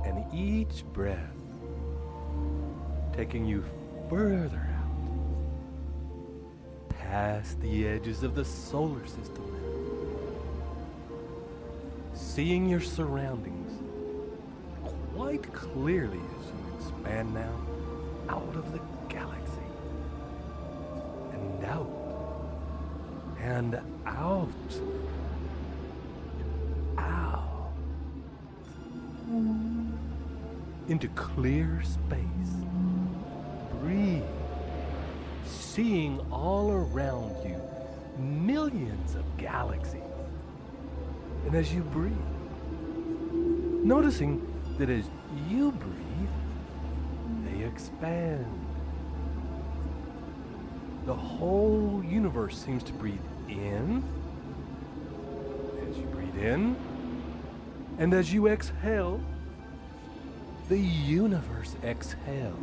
And each breath taking you further out, past the edges of the solar system. Seeing your surroundings quite clearly as you expand now out of the galaxy and out and out, out into clear space. Breathe, seeing all around you millions of galaxies. And as you breathe, noticing that as you breathe, they expand. The whole universe seems to breathe in, as you breathe in, and as you exhale, the universe exhales.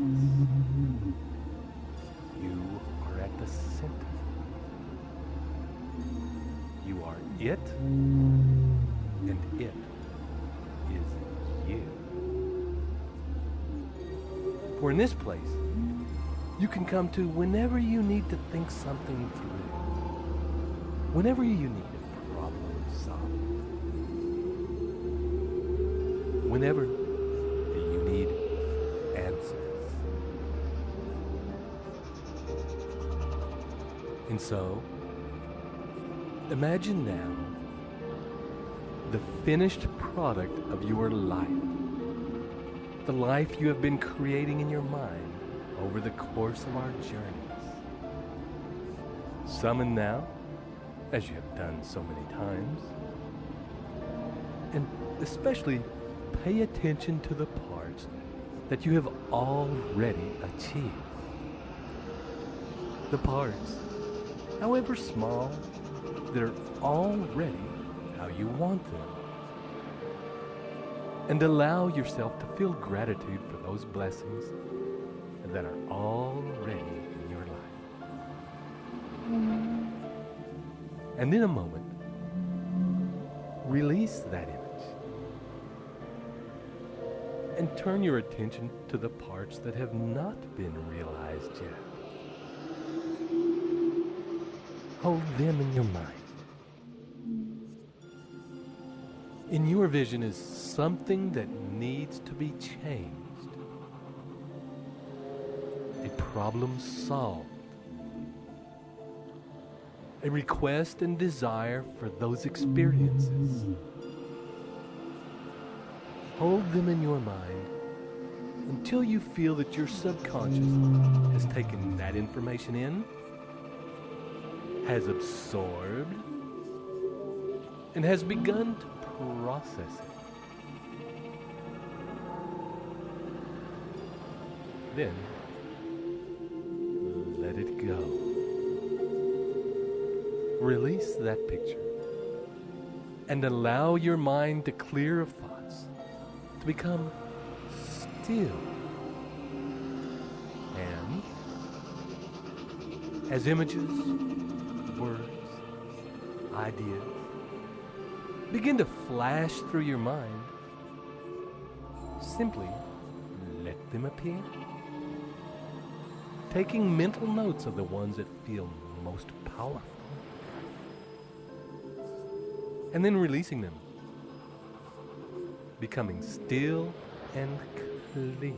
You are at the center. You are it, and it is you. For in this place, you can come to whenever you need to think something through, whenever you need a problem solved, whenever you need answers. And so, imagine now the finished product of your life, the life you have been creating in your mind over the course of our journeys. Summon now, as you have done so many times, and especially pay attention to the parts that you have already achieved. The parts, however small, that are already how you want them. And allow yourself to feel gratitude for those blessings that are already in your life. And in a moment, release that image and turn your attention to the parts that have not been realized yet. Hold them in your mind. In your vision is something that needs to be changed. A problem solved. A request and desire for those experiences. Hold them in your mind until you feel that your subconscious has taken that information in, has absorbed, and has begun to process it. Then, let it go. Release that picture and allow your mind to clear of thoughts, to become still. And as images, words, ideas begin to flash through your mind, simply let them appear. Taking mental notes of the ones that feel most powerful. And then releasing them. Becoming still and clear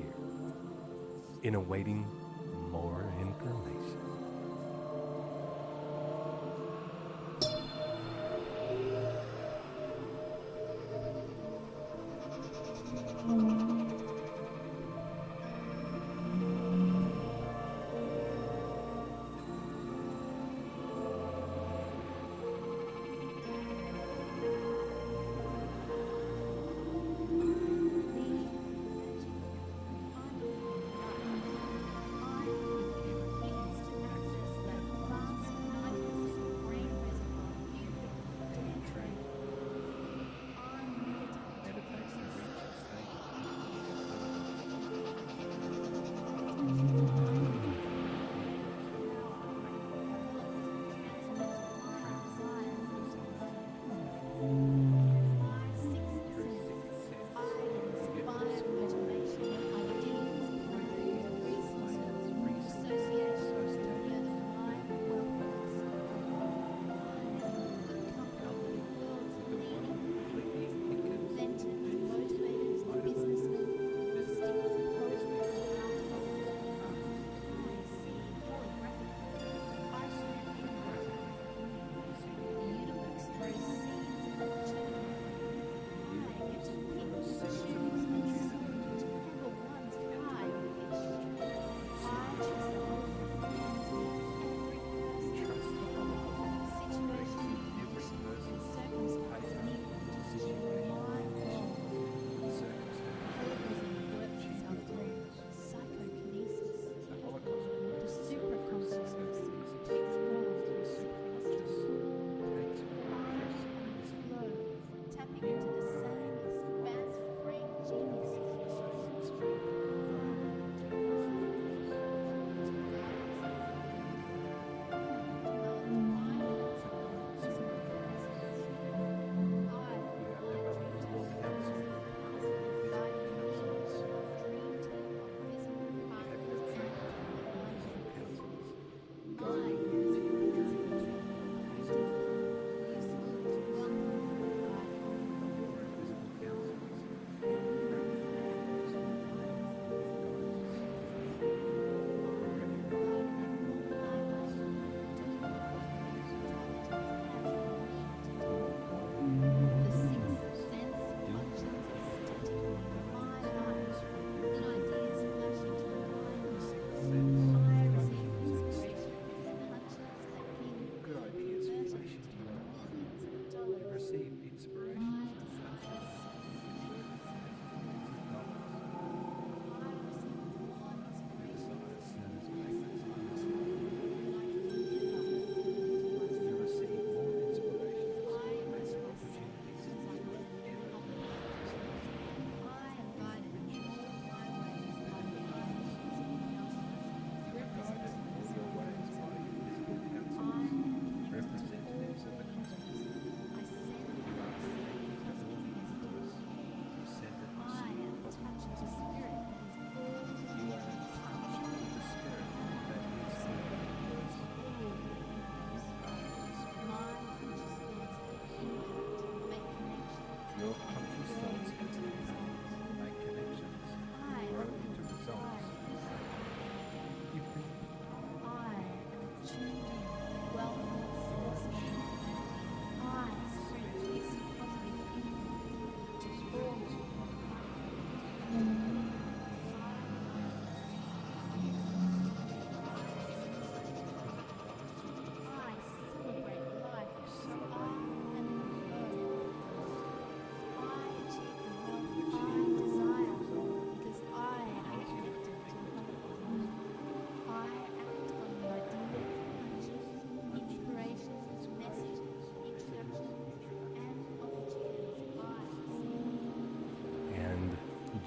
in awaiting more information.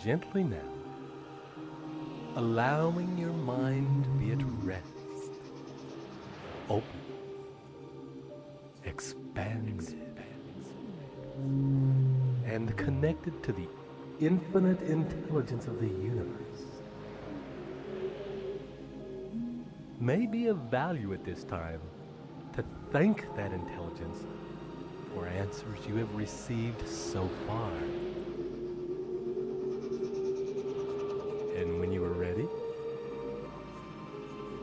gently now, allowing your mind to be at rest, open, expanded, and connected to the infinite intelligence of the universe. May be of value at this time to thank that intelligence for answers you have received so far. And when you are ready,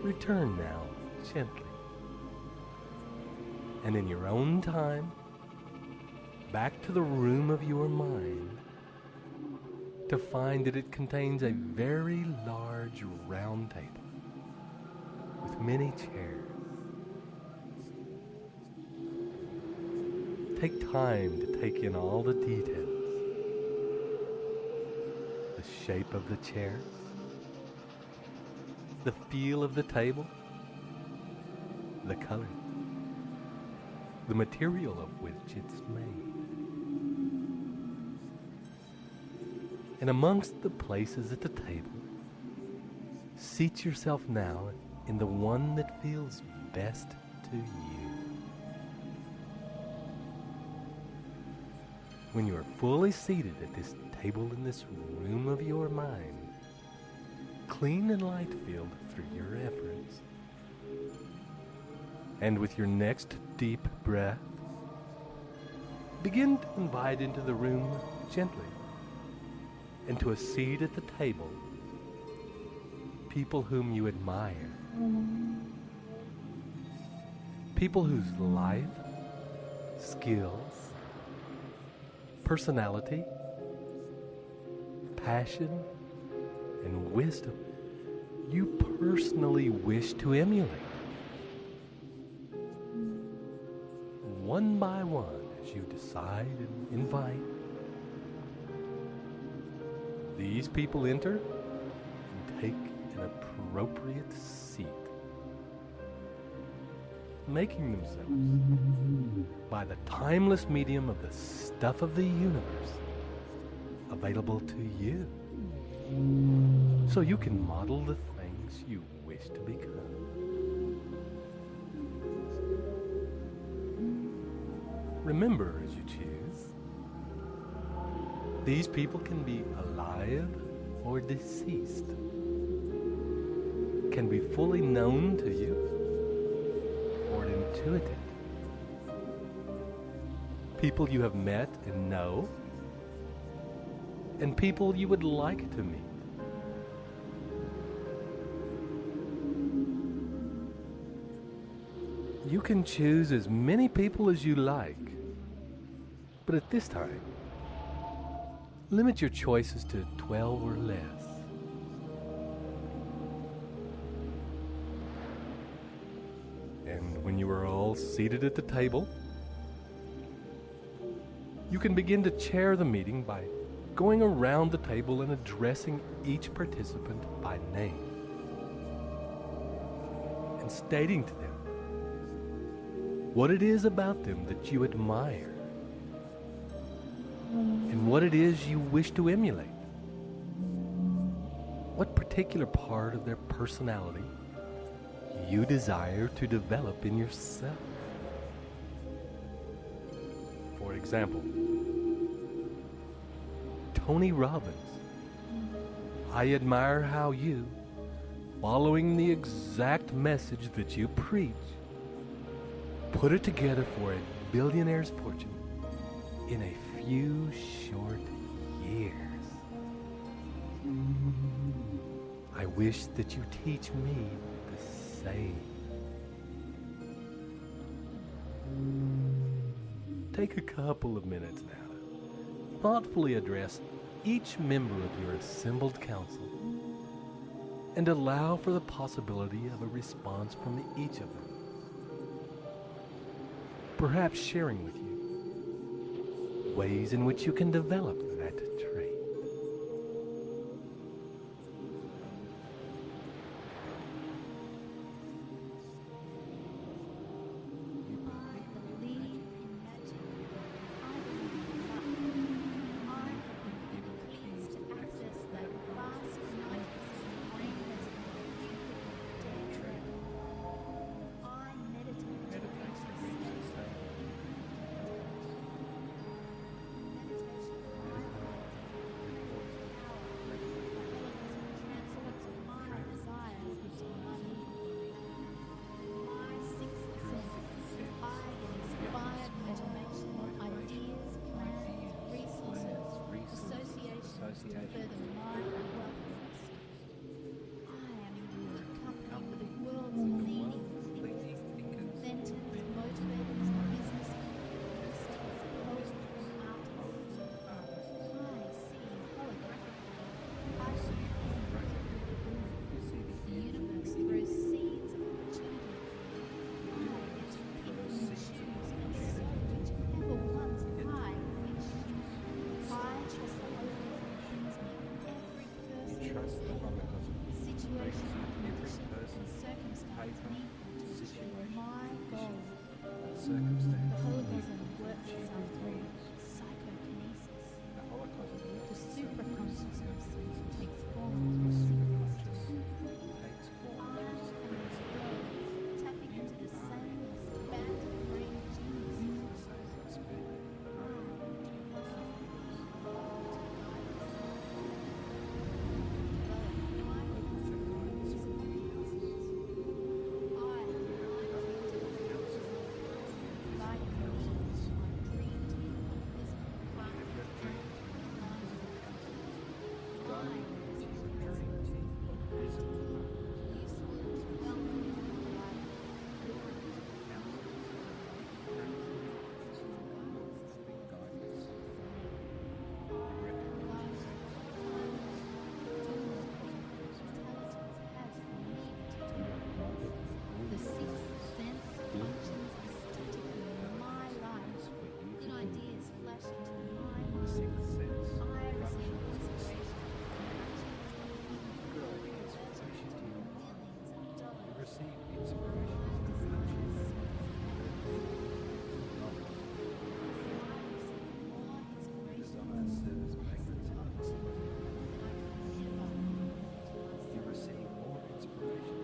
return now gently, and in your own time, back to the room of your mind, to find that it contains a very large round table with many chairs. Take time to take in all the details. The shape of the chairs, the feel of the table, the color, the material of which it's made. And amongst the places at the table, seat yourself now in the one that feels best to you. When you are fully seated at this table in this room of your mind, clean and light-filled through your efforts, and with your next deep breath, begin to invite into the room gently, and to a seat at the table, people whom you admire, people whose life, skills, personality, passion, and wisdom you personally wish to emulate. One by one, as you decide and invite, these people enter and take an appropriate seat, making themselves, by the timeless medium of the stuff of the universe, available to you, so you can model the things you wish to become. Remember, as you choose, these people can be alive or deceased, can be fully known to you or intuitive, people you have met and know, and people you would like to meet. You can choose as many people as you like, but at this time, limit your choices to 12 or less. And when you are all seated at the table, you can begin to chair the meeting by going around the table and addressing each participant by name and stating to them what it is about them that you admire and what it is you wish to emulate. What particular part of their personality you desire to develop in yourself. For example, Tony Robbins, I admire how you, following the exact message that you preach, put it together for a billionaire's fortune in a few short years. I wish that you teach me the same. Take a couple of minutes now to thoughtfully address each member of your assembled council and allow for the possibility of a response from each of them, perhaps sharing with you ways in which you can develop that trait. paper, situation, my goal. circumstance, The holocosm works achieve itself your through goals. psychokinesis. The Holocaust The works supraconsciousness takes form. the superconscious takes form. I am explode, tapping into the same expanded brain genius. The sixth sense functions aesthetically in my life. New ideas flash into my mind. I receive inspiration. Receive inspiration. Desire serves magnetism. You receive more inspiration.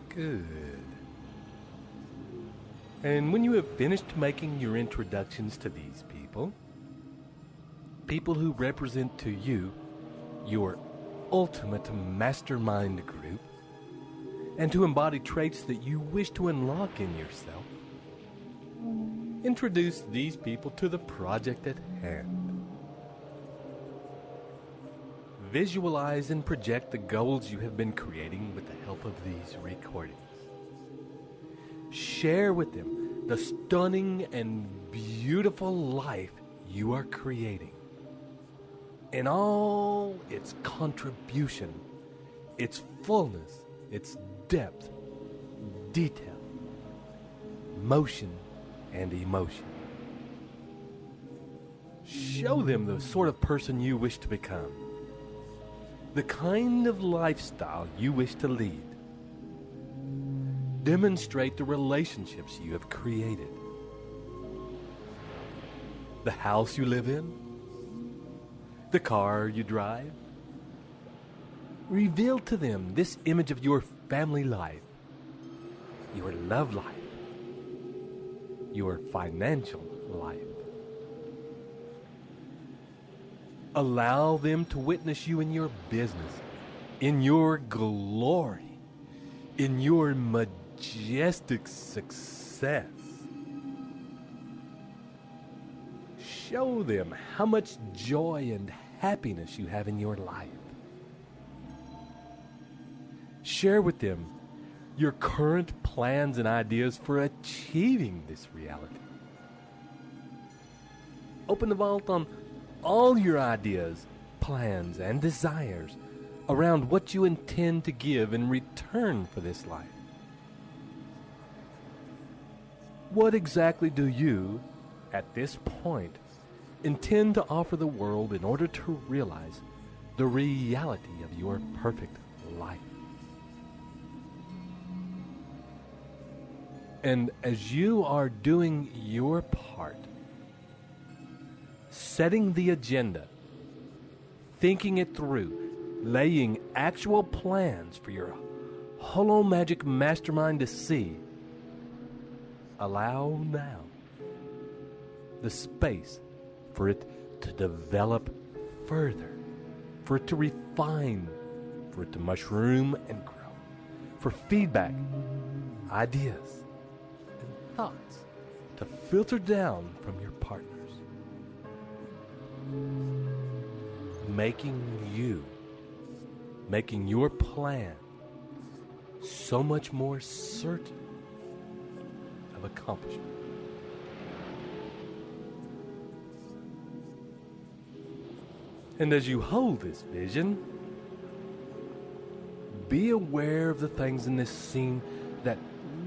Good. And when you have finished making your introductions to these people, people who represent to you your ultimate mastermind group, and to embody traits that you wish to unlock in yourself, introduce these people to the project at hand. Visualize and project the goals you have been creating with the help of these recordings. Share with them the stunning and beautiful life you are creating in all its contribution, its fullness, its depth, detail, motion, and emotion. Show them the sort of person you wish to become, the kind of lifestyle you wish to lead. Demonstrate the relationships you have created, the house you live in, the car you drive. Reveal to them this image of your family life, your love life, your financial life. Allow them to witness you in your business, in your glory, in your majestic success. Show them how much joy and happiness you have in your life. Share with them your current plans and ideas for achieving this reality. Open the vault on all your ideas, plans, and desires around what you intend to give in return for this life. What exactly do you, at this point, intend to offer the world in order to realize the reality of your perfect life? And as you are doing your part, setting the agenda, thinking it through, laying actual plans for your holo magic mastermind to see, allow now the space for it to develop further, for it to refine, for it to mushroom and grow, for feedback, ideas, and thoughts to filter down from your partners, making your plan so much more certain of accomplishment. And as you hold this vision, be aware of the things in this scene that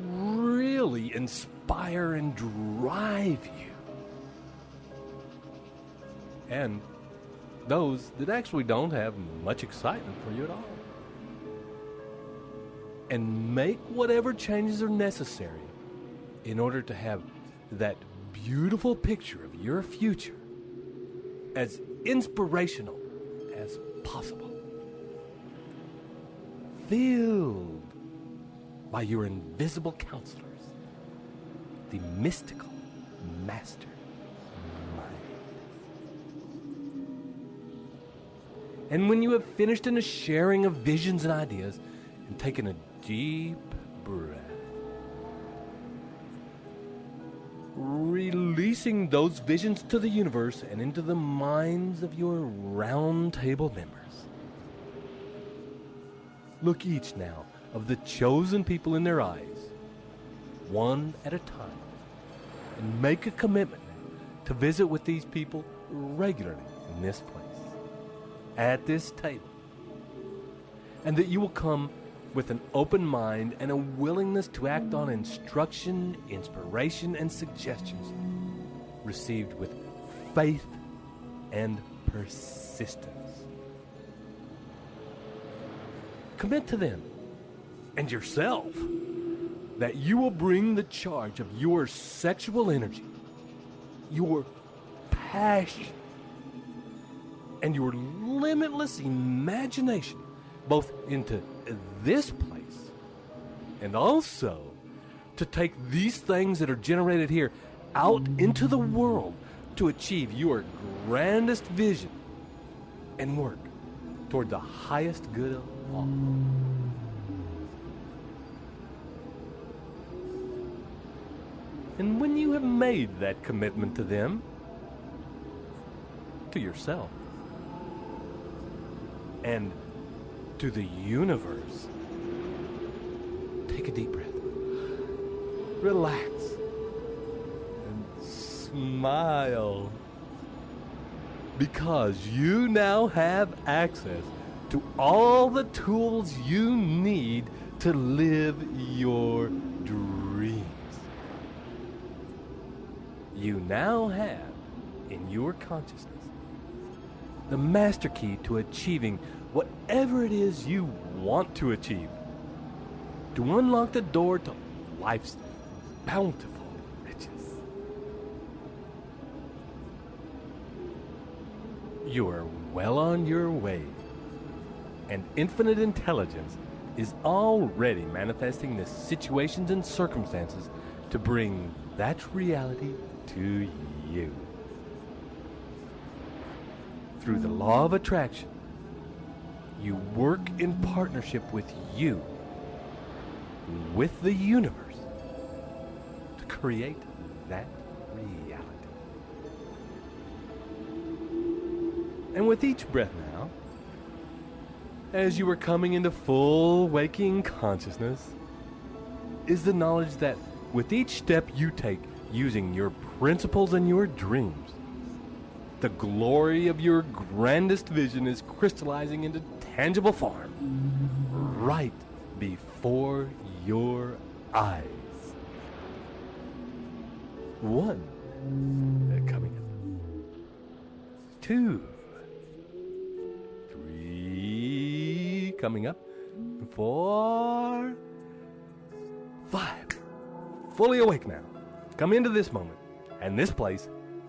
really inspire and drive you, and those that actually don't have much excitement for you at all. And make whatever changes are necessary in order to have that beautiful picture of your future as inspirational as possible, filled by your invisible counselors, the mystical master mind. And when you have finished in a sharing of visions and ideas and taken a deep breath, releasing those visions to the universe and into the minds of your round table members, look each now of the chosen people in their eyes, one at a time, and make a commitment to visit with these people regularly in this place, at this table, and that you will come with an open mind and a willingness to act on instruction, inspiration, and suggestions received with faith and persistence. Commit to them and yourself that you will bring the charge of your sexual energy, your passion, and your limitless imagination both into this place and also to take these things that are generated here out into the world to achieve your grandest vision and work toward the highest good of all. And when you have made that commitment to them, to yourself, and to the universe, take a deep breath, relax, and smile, because you now have access to all the tools you need to live your dreams. You now have in your consciousness the master key to achieving whatever it is you want to achieve, to unlock the door to life's bountiful riches. You are well on your way, and infinite intelligence is already manifesting the situations and circumstances to bring that reality to you. Through the law of attraction, you work in partnership with you, with the universe, to create that reality. And with each breath now, as you are coming into full waking consciousness, is the knowledge that with each step you take using your principles and your dreams, the glory of your grandest vision is crystallizing into tangible form right before your eyes. 1. Coming up. 2. 3. Coming up. 4. 5. Fully awake now. Come into this moment and this place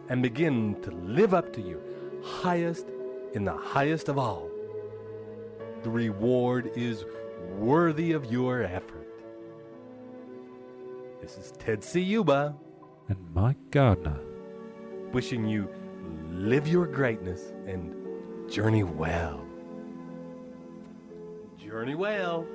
and begin to live up to your highest in the highest of all. The reward is worthy of your effort. This is Ted Ciuba and Mike Gardner, wishing you live your greatness and journey well. Journey well.